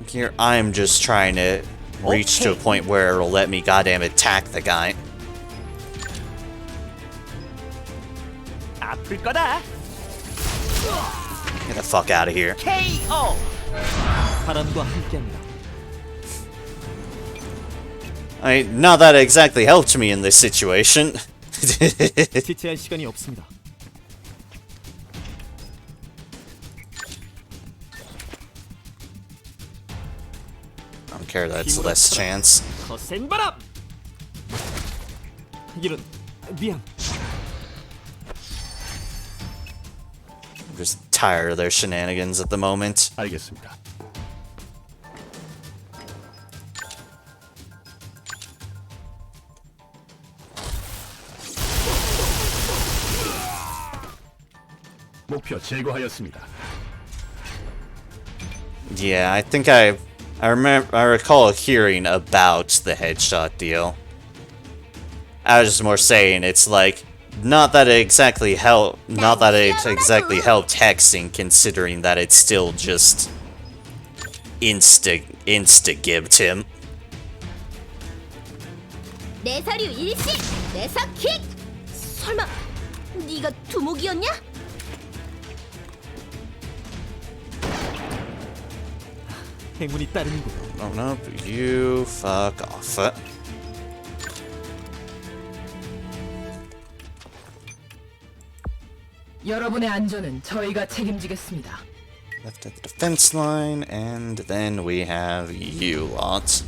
Here, I'm just trying to reach to a point where it'll let me goddamn attack the guy. 아플 거다. Get the fuck out of here. KO. 바람과 함께합니다. Not that it exactly helped me in this situation. 지체할 시간이 없습니다. I don't care, that's less chance. 거센 바람. 이런 미안. I'm just tired of their shenanigans at the moment. 알겠습니다. 목표 제거하였습니다. Yeah, I think I recall hearing about the headshot deal. I was just more saying it's like not that it exactly helped hexing, considering that it's still just insta-gibbed him. 내 사류 일시, 내 사킥. 설마 네가 두목이었냐? 행운이 따르는군. Oh no, you fuck off. 여러분의 안전은 저희가 책임지겠습니다. Left at the defense line, and then we have you lot.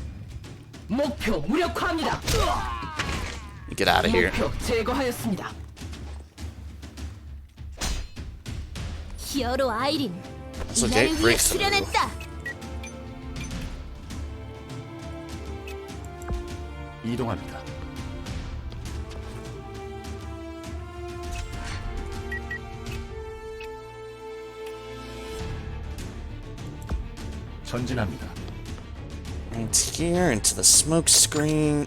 목표 무력화합니다. Get out of here. 목표 제거하였습니다. 히어로 아이린, That's okay, 이날을 위해 breakthrough. 수련했다. 이동합니다. 전진합니다. And here into the smoke screen.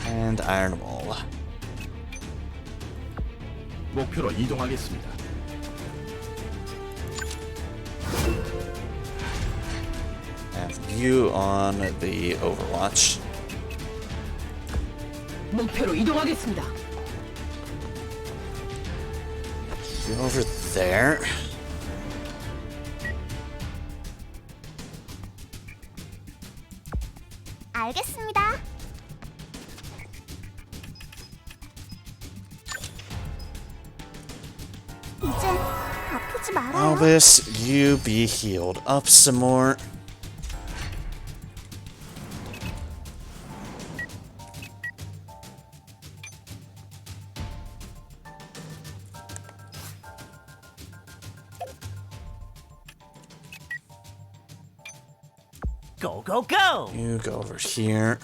And iron wall. 목표로 이동하겠습니다. Have view on the Overwatch. 목표로 이동하겠습니다. Go over there. 알겠습니다. 이제 아프지 말아요. Albus, you be healed up some more. Go, go, go! You go over here.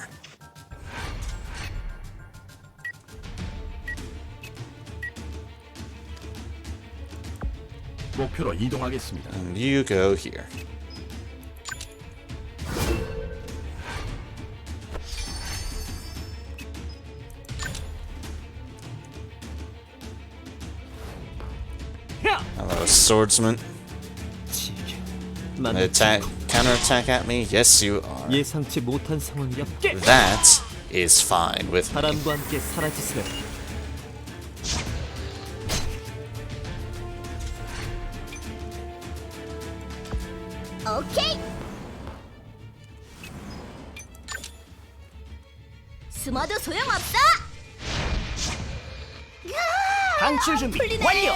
목표로 이동하겠습니다. And you go here. Hello, swordsman. 난 Attack, counterattack at me? Yes, you are. 예상치 못한 상황이야. That is fine with me. 바람과 함께 사라지세요. 오케이. 숨어도 소용없어. 방출 준비 풀리네. 완료!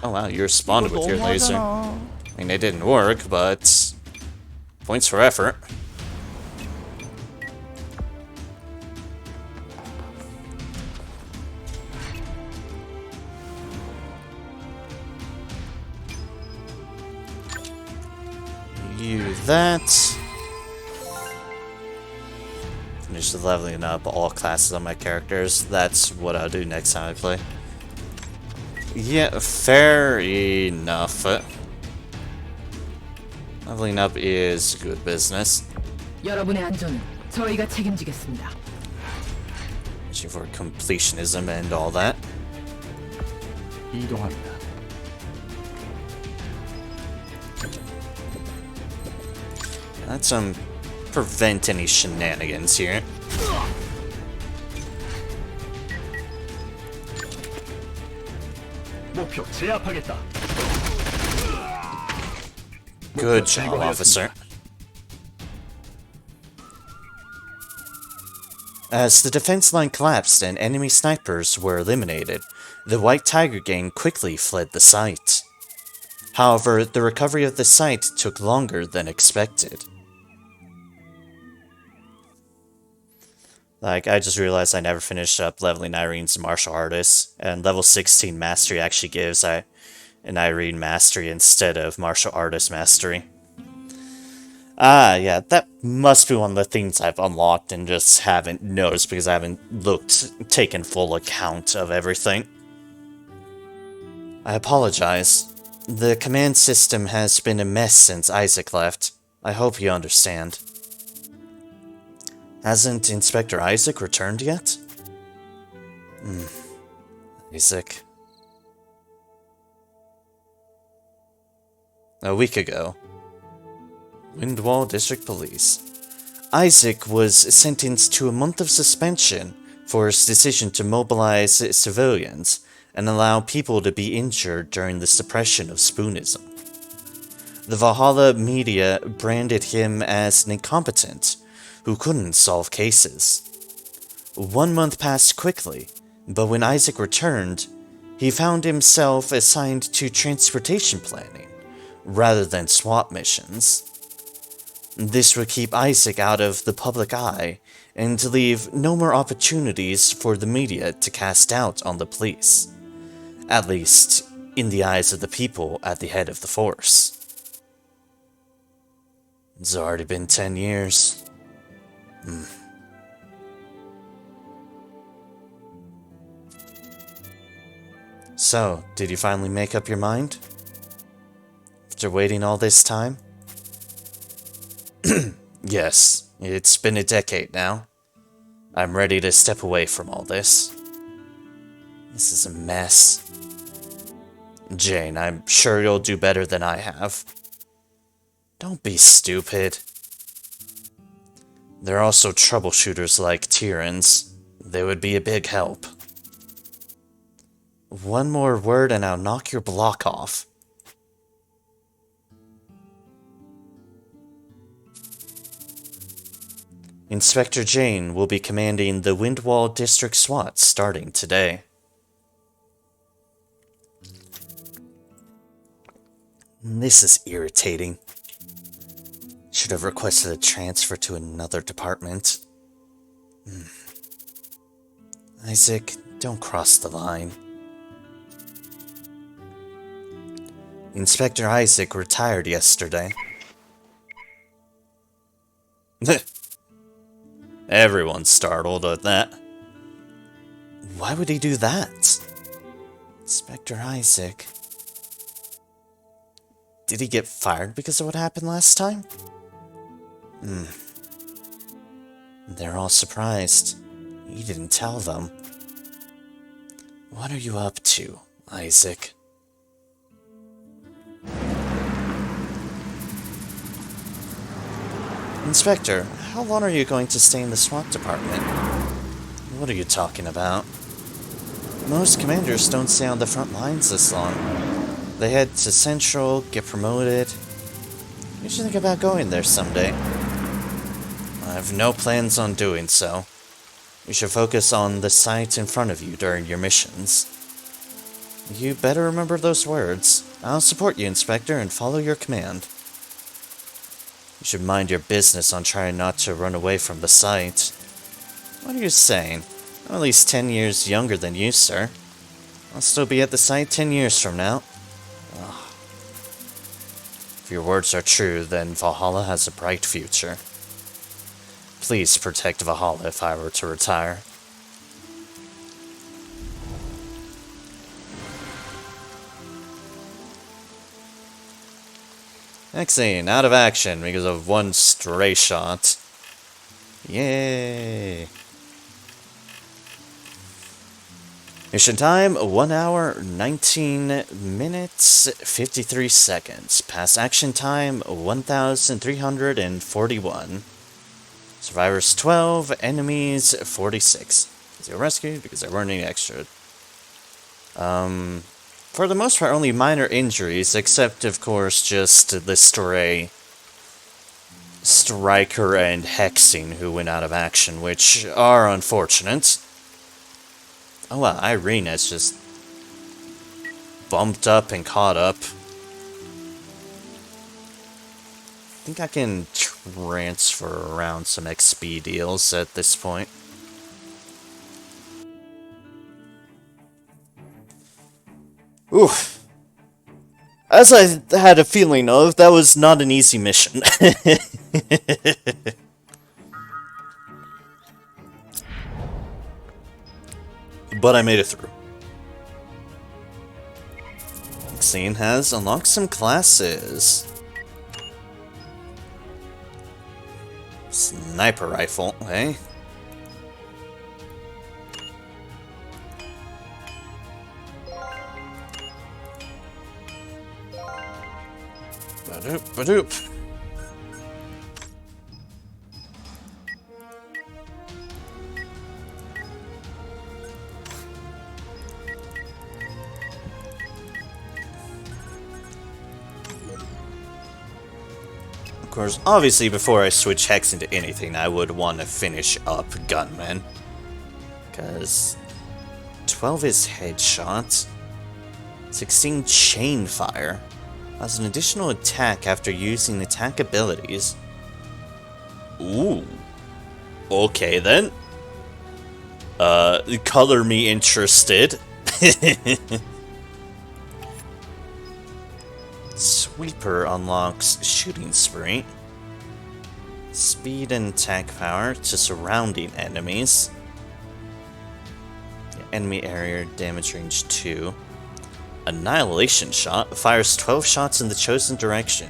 Oh wow, you responded with your laser. I mean, it didn't work, but points for effort. You that. Finish leveling up all classes on my characters. That's what I'll do next time I play. Yeah, fair enough. Leveling up is good business. 여러분의 안전은 저희가 책임지겠습니다. Wishing for completionism and all that. 이동합니다. Let's prevent any shenanigans here. 목표 제압하겠다. Good job, officer. As the defense line collapsed and enemy snipers were eliminated, the White Tiger gang quickly fled the site. However, the recovery of the site took longer than expected. Like, I just realized I never finished up leveling Irene's martial artist, and level 16 mastery actually gives an Irene mastery instead of martial artist mastery. Ah, yeah, that must be one of the things I've unlocked and just haven't noticed because I haven't taken full account of everything. I apologize. The command system has been a mess since Isaac left. I hope you understand. Hasn't Inspector Isaac returned yet? Isaac. A week ago. Windwall District Police. Isaac was sentenced to a month of suspension for his decision to mobilize civilians and allow people to be injured during the suppression of Spoonism. The Valhalla media branded him as an incompetent who couldn't solve cases. 1 month passed quickly, but when Isaac returned, he found himself assigned to transportation planning rather than SWAT missions. This would keep Isaac out of the public eye and leave no more opportunities for the media to cast doubt on the police. At least, in the eyes of the people at the head of the force. It's already been 10 years. So, did you finally make up your mind? After waiting all this time? Yes, it's been a decade now. I'm ready to step away from all this. This is a mess. Jane, I'm sure you'll do better than I have. Don't be stupid. There are also troubleshooters like Tyrrans. They would be a big help. One more word and I'll knock your block off. Inspector Jane will be commanding the Windwall District SWAT starting today. This is irritating. Should have requested a transfer to another department. Isaac, don't cross the line. Inspector Isaac retired yesterday. Everyone's startled at that. Why would he do that? Inspector Isaac. Did he get fired because of what happened last time? They're all surprised. You didn't tell them. What are you up to, Isaac? Inspector, how long are you going to stay in the SWAT department? What are you talking about? Most commanders don't stay on the front lines this long. They head to Central, get promoted. You should think about going there someday. I have no plans on doing so. You should focus on the sight in front of you during your missions. You better remember those words. I'll support you, Inspector, and follow your command. You should mind your business on trying not to run away from the site. What are you saying? I'm at least 10 years younger than you, sir. I'll still be at the site 10 years from now. Ugh. If your words are true, then Valhalla has a bright future. Please protect Valhalla if I were to retire. Next scene, out of action because of one stray shot. Yay! Mission time, 1 hour, 19 minutes, 53 seconds. Past action time, 1,341. Survivors 12, enemies 46. Zero rescued because there weren't any extra. For the most part, only minor injuries, except, of course, just the stray Striker and Hexing who went out of action, which are unfortunate. Oh wow, Irene has just bumped up and caught up. I think I can transfer around some XP deals at this point. Oof. As I had a feeling of, that was not an easy mission. But I made it through. Scene has unlocked some classes. Sniper rifle, eh? Badoop, badoop. Of course, obviously before I switch Hex into anything, I would want to finish up Gunman. Because 12 is headshot, 16 chain fire, has an additional attack after using attack abilities. Ooh. Okay then. Color me interested. Sweeper unlocks Shooting Spree. Speed and attack power to surrounding enemies. Enemy area damage range 2. Annihilation Shot fires 12 shots in the chosen direction,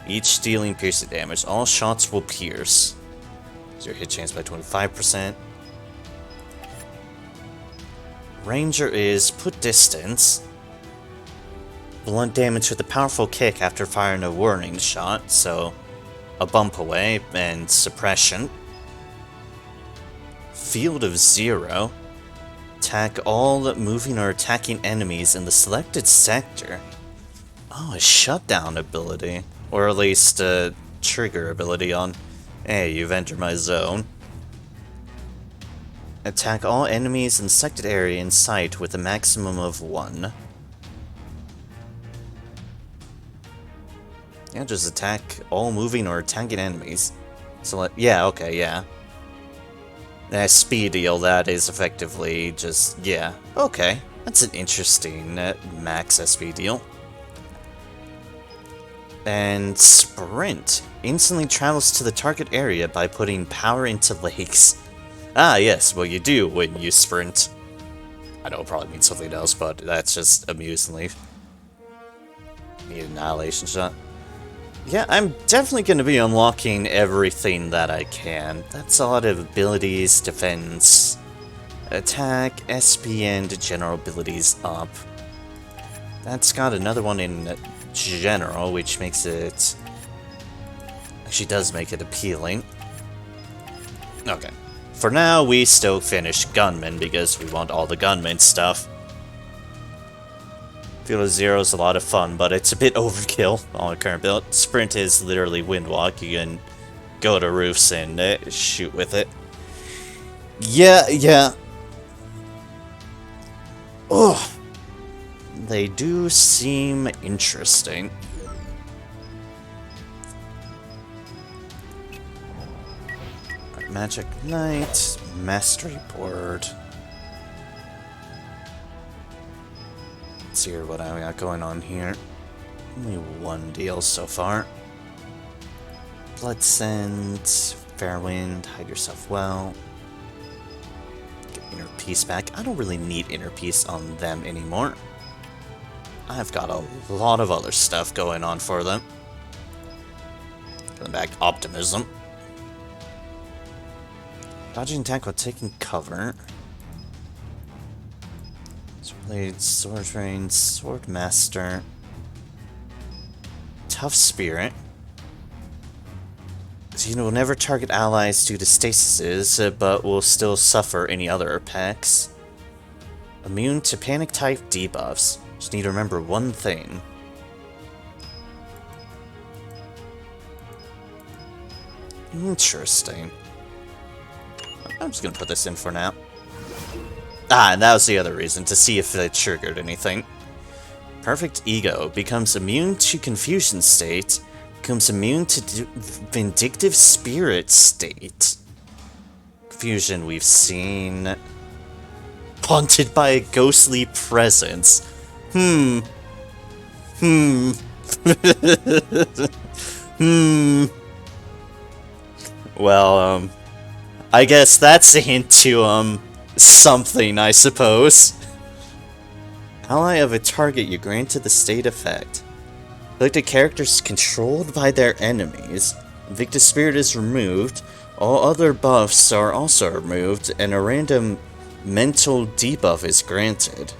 each dealing piercing damage. All shots will pierce. Your hit chance by 25%. Ranger is put distance. Blunt damage with a powerful kick after firing a warning shot, so a bump away, and suppression. Field of Zero. Attack all moving or attacking enemies in the selected sector. Oh, a shutdown ability. Or at least a trigger ability on, hey, you've entered my zone. Attack all enemies in the selected area in sight with a maximum of 1. Yeah, just attack all moving or attacking enemies. So, yeah, okay, yeah. That speed deal, that is effectively just, yeah, okay. That's an interesting max SP deal. And Sprint instantly travels to the target area by putting power into lakes. Ah, yes, well you do when you sprint. I know it probably means something else, but that's just amusingly. Need an Annihilation Shot. Yeah, I'm definitely going to be unlocking everything that I can. That's a lot of abilities, defense, attack, SP, and general abilities up. That's got another one in general, which makes it... actually does make it appealing. Okay. For now, we still finish Gunman, because we want all the Gunman stuff. Field of Zero is a lot of fun, but it's a bit overkill on the current build. Sprint is literally Windwalk. You can go to roofs and shoot with it. Yeah. Ugh. They do seem interesting. Magic Knight, Mastery Board. Let's see what I got going on here. Only one deal so far. Blood Scent, Fairwind, Hide Yourself Well. Get Inner Peace back. I don't really need Inner Peace on them anymore. I've got a lot of other stuff going on for them. Going back, Optimism. Dodging attack while taking cover. Swordblade, Sword Rain, Sword Master. Tough Spirit. So you will never target allies due to stasises, but will still suffer any other attacks. Immune to panic type debuffs. Just need to remember one thing. Interesting. I'm just gonna put this in for now. Ah, and that was the other reason, to see if it triggered anything. Perfect Ego becomes immune to Confusion State, becomes immune to Vindictive Spirit State. Confusion we've seen. Haunted by a ghostly presence. Well, I guess that's a hint to, something, I suppose. Ally of a target you granted the state effect. Selected characters controlled by their enemies. Vindictive Spirit is removed. All other buffs are also removed, and a random mental debuff is granted.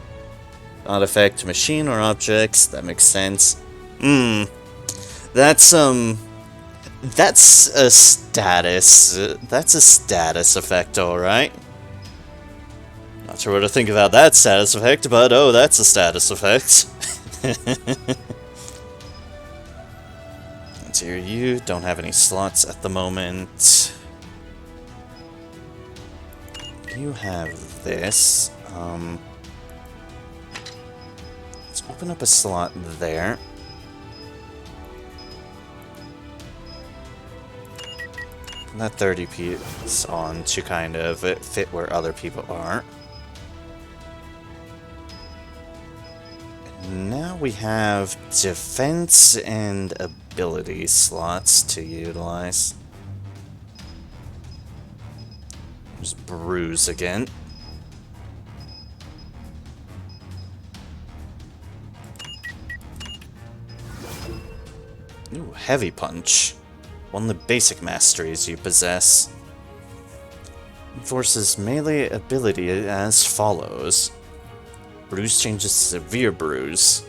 Not affect machine or objects. That makes sense. That's a status. That's a status effect, alright. Not sure what to think about that status effect, but oh, that's a status effect. Let's hear you. Don't have any slots at the moment. You have this. Let's open up a slot there. Put that 30 piece on to kind of fit where other people are. Now we have defense and ability slots to utilize. There's Bruise again. Ooh, Heavy Punch. One of the basic masteries you possess. Enforces melee ability as follows. Bruise changes to Severe Bruise.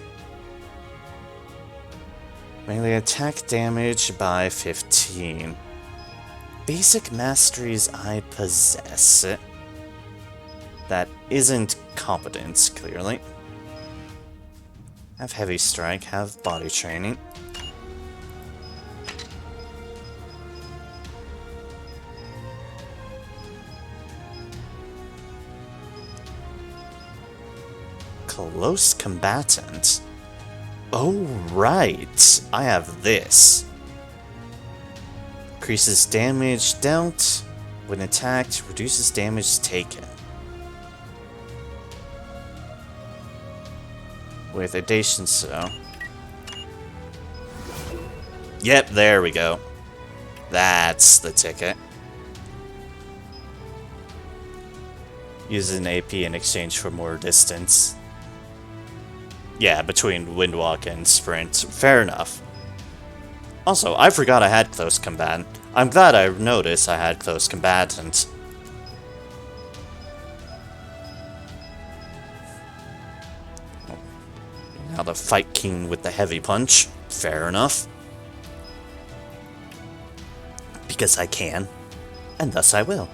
Melee attack damage by 15. Basic masteries I possess. That isn't competence, clearly. Have Heavy Strike, have Body Training. Close Combatant. Oh, right. I have this. Increases damage dealt when attacked, reduces damage taken. With addition, so. Yep, there we go. That's the ticket. Use an AP in exchange for more distance. Yeah, between Windwalk and Sprint. Fair enough. Also, I forgot I had Close Combatant. I'm glad I noticed I had Close Combatant. Now to fight King with the Heavy Punch. Fair enough. Because I can. And thus I will.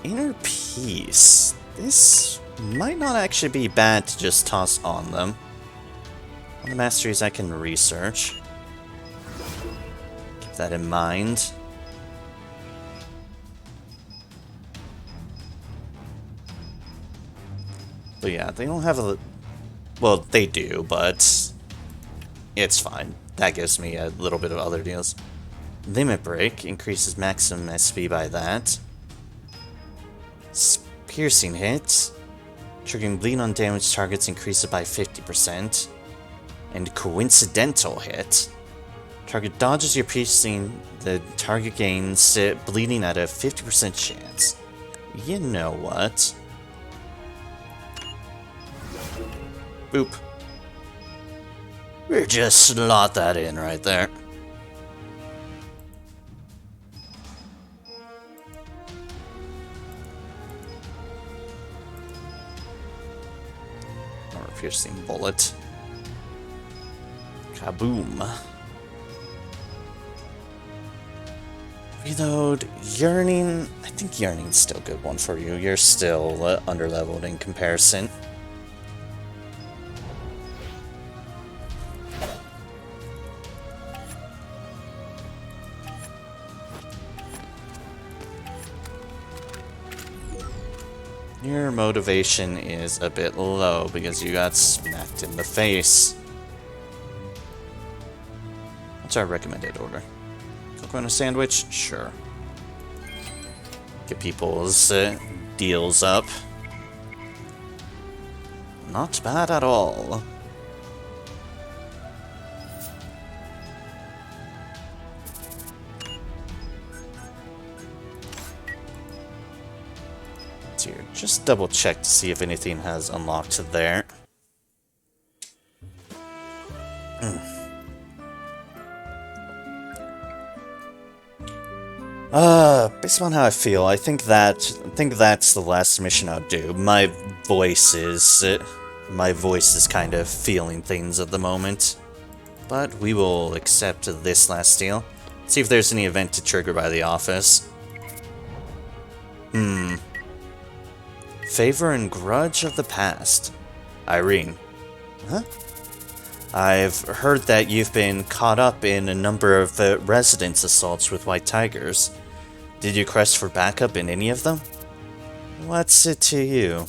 Inner Peace. This might not actually be bad to just toss on them. On the masteries I can research. Keep that in mind. But yeah, they don't have a... Well, they do, but... It's fine. That gives me a little bit of other deals. Limit Break increases maximum SP by that. Piercing Hit. Triggering bleed on damaged targets increases by 50%. And Coincidental Hit. Target dodges your piercing, the target gains bleeding at a 50% chance. You know what? Boop. We'll just slot that in right there. Piercing bullet. Kaboom. Reload. Yearning. I think Yearning's still a good one for you. You're still underleveled in comparison. Your motivation is a bit low because you got smacked in the face. What's our recommended order? Coconut sandwich? Sure. Get people's deals up. Not bad at all. Here, just double check to see if anything has unlocked there. Based on how I feel, I think that's the last mission I'll do. My voice is kind of feeling things at the moment. But we will accept this last deal. See if there's any event to trigger by the office. Favor and grudge of the past. Irene. Huh? I've heard that you've been caught up in a number of residence assaults with white tigers. Did you request for backup in any of them? What's it to you?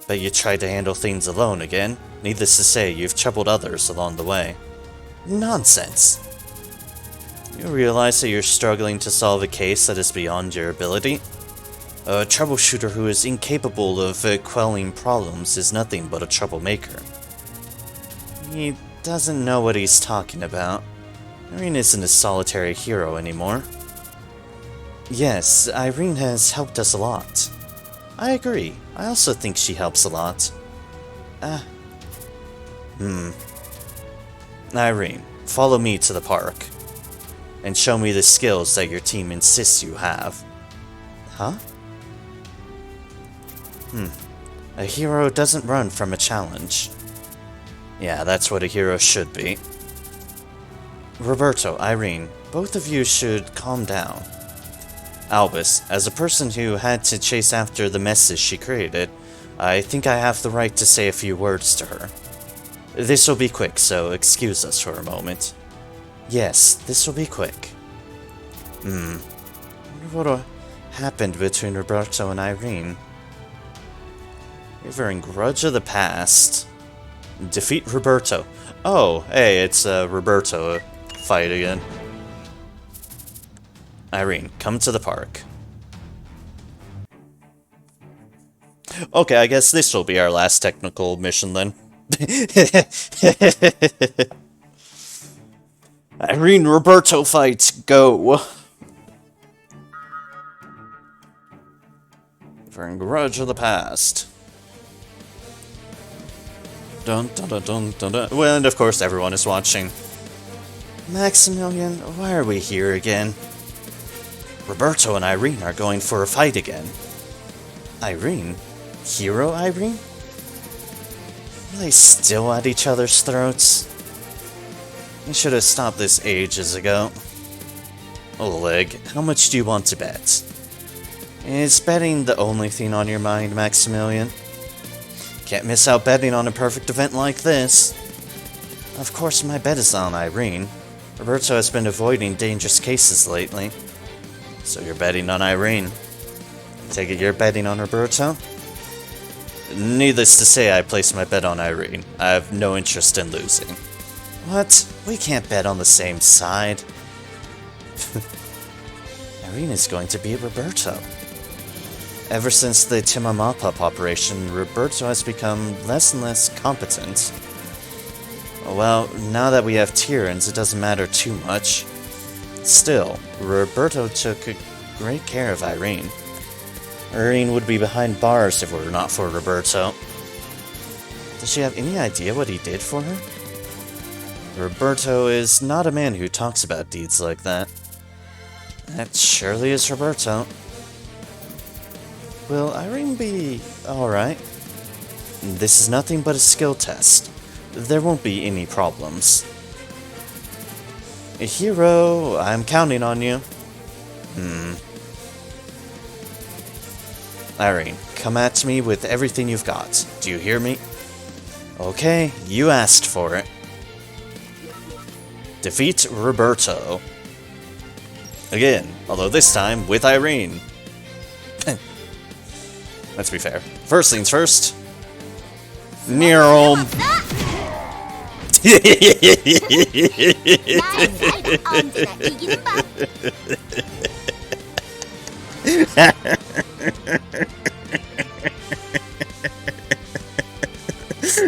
Bet you tried to handle things alone again. Needless to say, you've troubled others along the way. Nonsense. You realize that you're struggling to solve a case that is beyond your ability? A troubleshooter who is incapable of quelling problems is nothing but a troublemaker. He doesn't know what he's talking about. Irene isn't a solitary hero anymore. Yes, Irene has helped us a lot. I agree. I also think she helps a lot. Irene, follow me to the park. And show me the skills that your team insists you have. Huh? A hero doesn't run from a challenge. Yeah, that's what a hero should be. Roberto, Irene, both of you should calm down. Albus, as a person who had to chase after the messes she created, I think I have the right to say a few words to her. This will be quick, so excuse us for a moment. Yes, this will be quick. I wonder what happened between Roberto and Irene. Revering grudge of the past. Defeat Roberto. Oh, hey, it's Roberto fight again. Irene, come to the park. Okay, I guess this will be our last technical mission then. Irene Roberto fight, go! For grudge of the past. Dun dun dun dun dun dun. Well, and of course everyone is watching. Maximilian, why are we here again? Roberto and Irene are going for a fight again. Irene? Hero Irene? Are they still at each other's throats? I should have stopped this ages ago. Oleg, how much do you want to bet? Is betting the only thing on your mind, Maximilian? Can't miss out betting on a perfect event like this. Of course my bet is on Irene. Roberto has been avoiding dangerous cases lately. So you're betting on Irene. Take it you're betting on Roberto? Needless to say, I placed my bet on Irene. I have no interest in losing. What? We can't bet on the same side. Irene is going to beat Roberto. Ever since the Timamapap operation, Roberto has become less and less competent. Well, now that we have Tyrrans, it doesn't matter too much. Still, Roberto took great care of Irene. Irene would be behind bars if it were not for Roberto. Does she have any idea what he did for her? Roberto is not a man who talks about deeds like that. That surely is Roberto. Will Irene be alright? This is nothing but a skill test. There won't be any problems. A hero, I'm counting on you. Irene, come at me with everything you've got. Do you hear me? Okay, you asked for it. Defeat Roberto. Again, although this time with Irene. Let's be fair. First things first. Nero.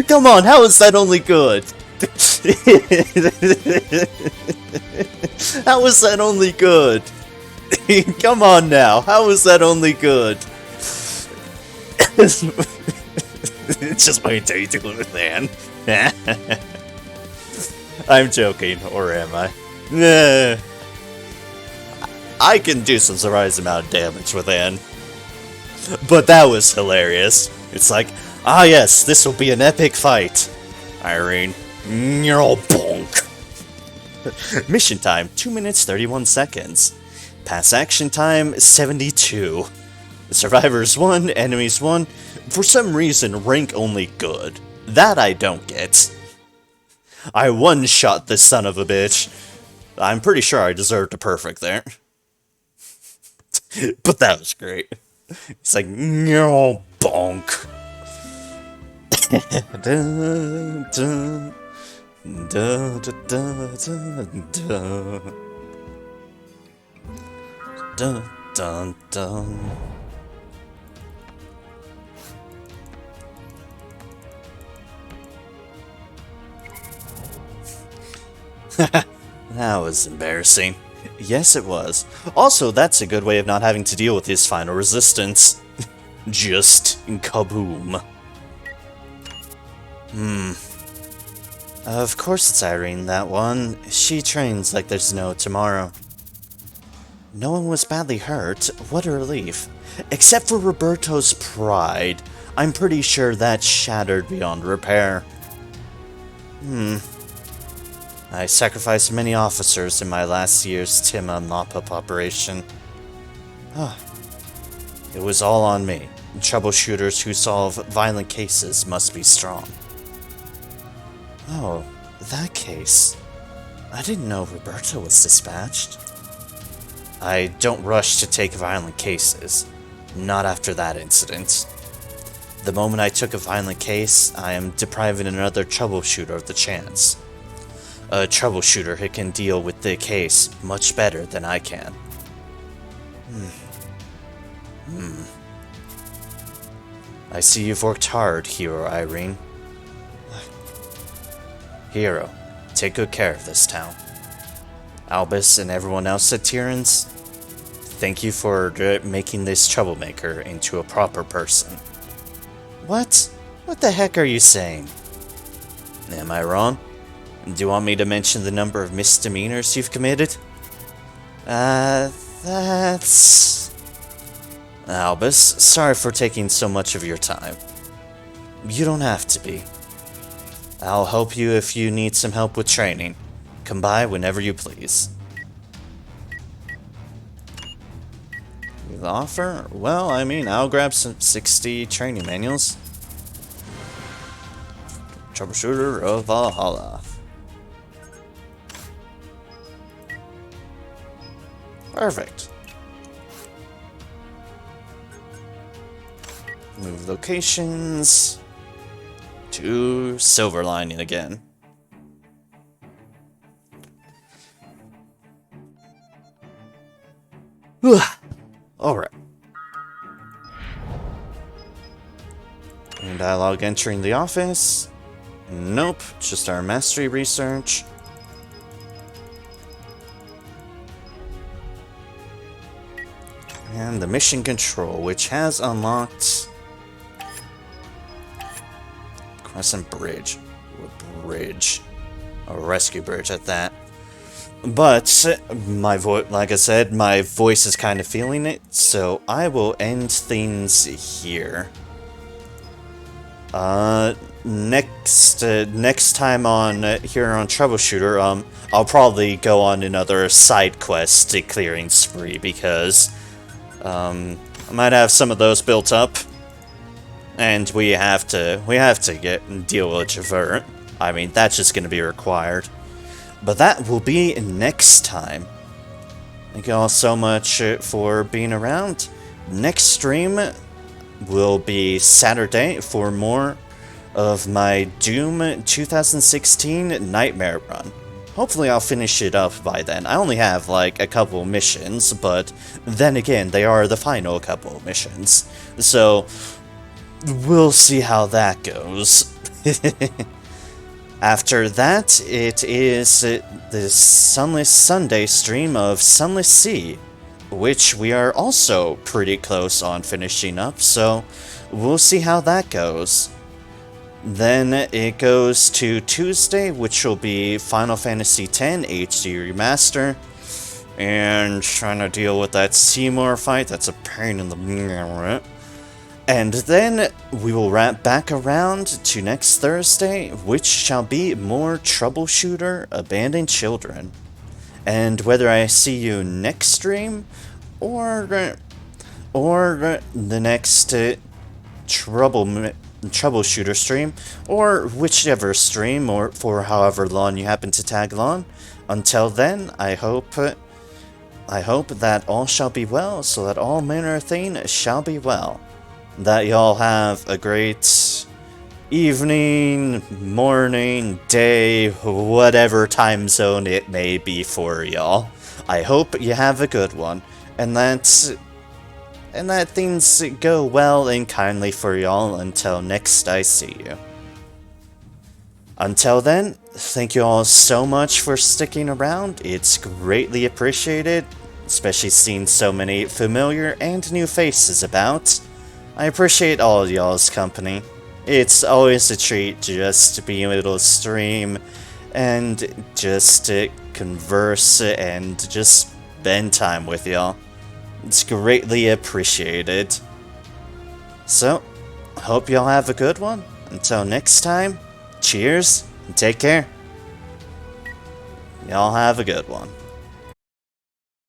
Come on, how is that only good? How is that only good? Come on now, how is that only good? It's just my day to live, man. I'm joking, or am I? I can do some surprise amount of damage with Anne. But that was hilarious. It's like, ah yes, this will be an epic fight. Irene, you're all bonk. Mission time, 2 minutes 31 seconds. Pass action time, 72. Survivors 1, enemies 1. For some reason, rank only good. That I don't get. I one-shot this son of a bitch. I'm pretty sure I deserved a perfect there. But that was great. It's like, no, bonk. Dun, dun, dun, dun, dun, dun, dun, dun. That was embarrassing. Yes, it was. Also, that's a good way of not having to deal with his final resistance. Just kaboom. Of course it's Irene, that one. She trains like there's no tomorrow. No one was badly hurt. What a relief. Except for Roberto's pride. I'm pretty sure that's shattered beyond repair. I sacrificed many officers in my last year's Tima mop-up operation. It was all on me. Troubleshooters who solve violent cases must be strong. Oh, that case. I didn't know Roberto was dispatched. I don't rush to take violent cases. Not after that incident. The moment I took a violent case, I am depriving another troubleshooter of the chance. A troubleshooter who can deal with the case much better than I can. I see you've worked hard, Hero Irene. Hero, take good care of this town. Albus and everyone else at Tyrrans, thank you for making this troublemaker into a proper person. What? What the heck are you saying? Am I wrong? Do you want me to mention the number of misdemeanors you've committed? That's... Albus, sorry for taking so much of your time. You don't have to be. I'll help you if you need some help with training. Come by whenever you please. The offer? Well, I mean, I'll grab some 60 training manuals. Troubleshooter of Valhalla. Perfect. Move locations to Silver Lining again. Alright. Dialogue entering the office. Nope, just our mastery research. And the mission control, which has unlocked Crescent Bridge. A bridge. A rescue bridge at that. But my like I said, my voice is kind of feeling it, so I will end things here. Next time on here on Troubleshooter, I'll probably go on another side quest clearing spree because I might have some of those built up, and we have to deal with Javert. I mean, that's just going to be required. But that will be next time. Thank you all so much for being around. Next stream will be Saturday for more of my Doom 2016 Nightmare run. Hopefully I'll finish it up by then. I only have like a couple missions, but then again, they are the final couple missions. So, we'll see how that goes. After that, it is the Sunless Sunday stream of Sunless Sea, which we are also pretty close on finishing up, so we'll see how that goes. Then it goes to Tuesday, which will be Final Fantasy X HD Remaster, and trying to deal with that Seymour fight, that's a pain in the... And then we will wrap back around to next Thursday, which shall be more Troubleshooter Abandoned Children. And whether I see you next stream, or the next Troubleshooter stream, or whichever stream, or for however long you happen to tag along, until then, I hope that all shall be well, so that all manner of things shall be well. That y'all have a great evening, morning, day, whatever time zone it may be for y'all. I hope you have a good one, and that things go well and kindly for y'all until next I see you. Until then, thank you all so much for sticking around. It's greatly appreciated, especially seeing so many familiar and new faces about. I appreciate all of y'all's company. It's always a treat just to be able to stream and just to converse and just spend time with y'all. It's greatly appreciated. So, hope y'all have a good one. Until next time, cheers and take care. Y'all have a good one.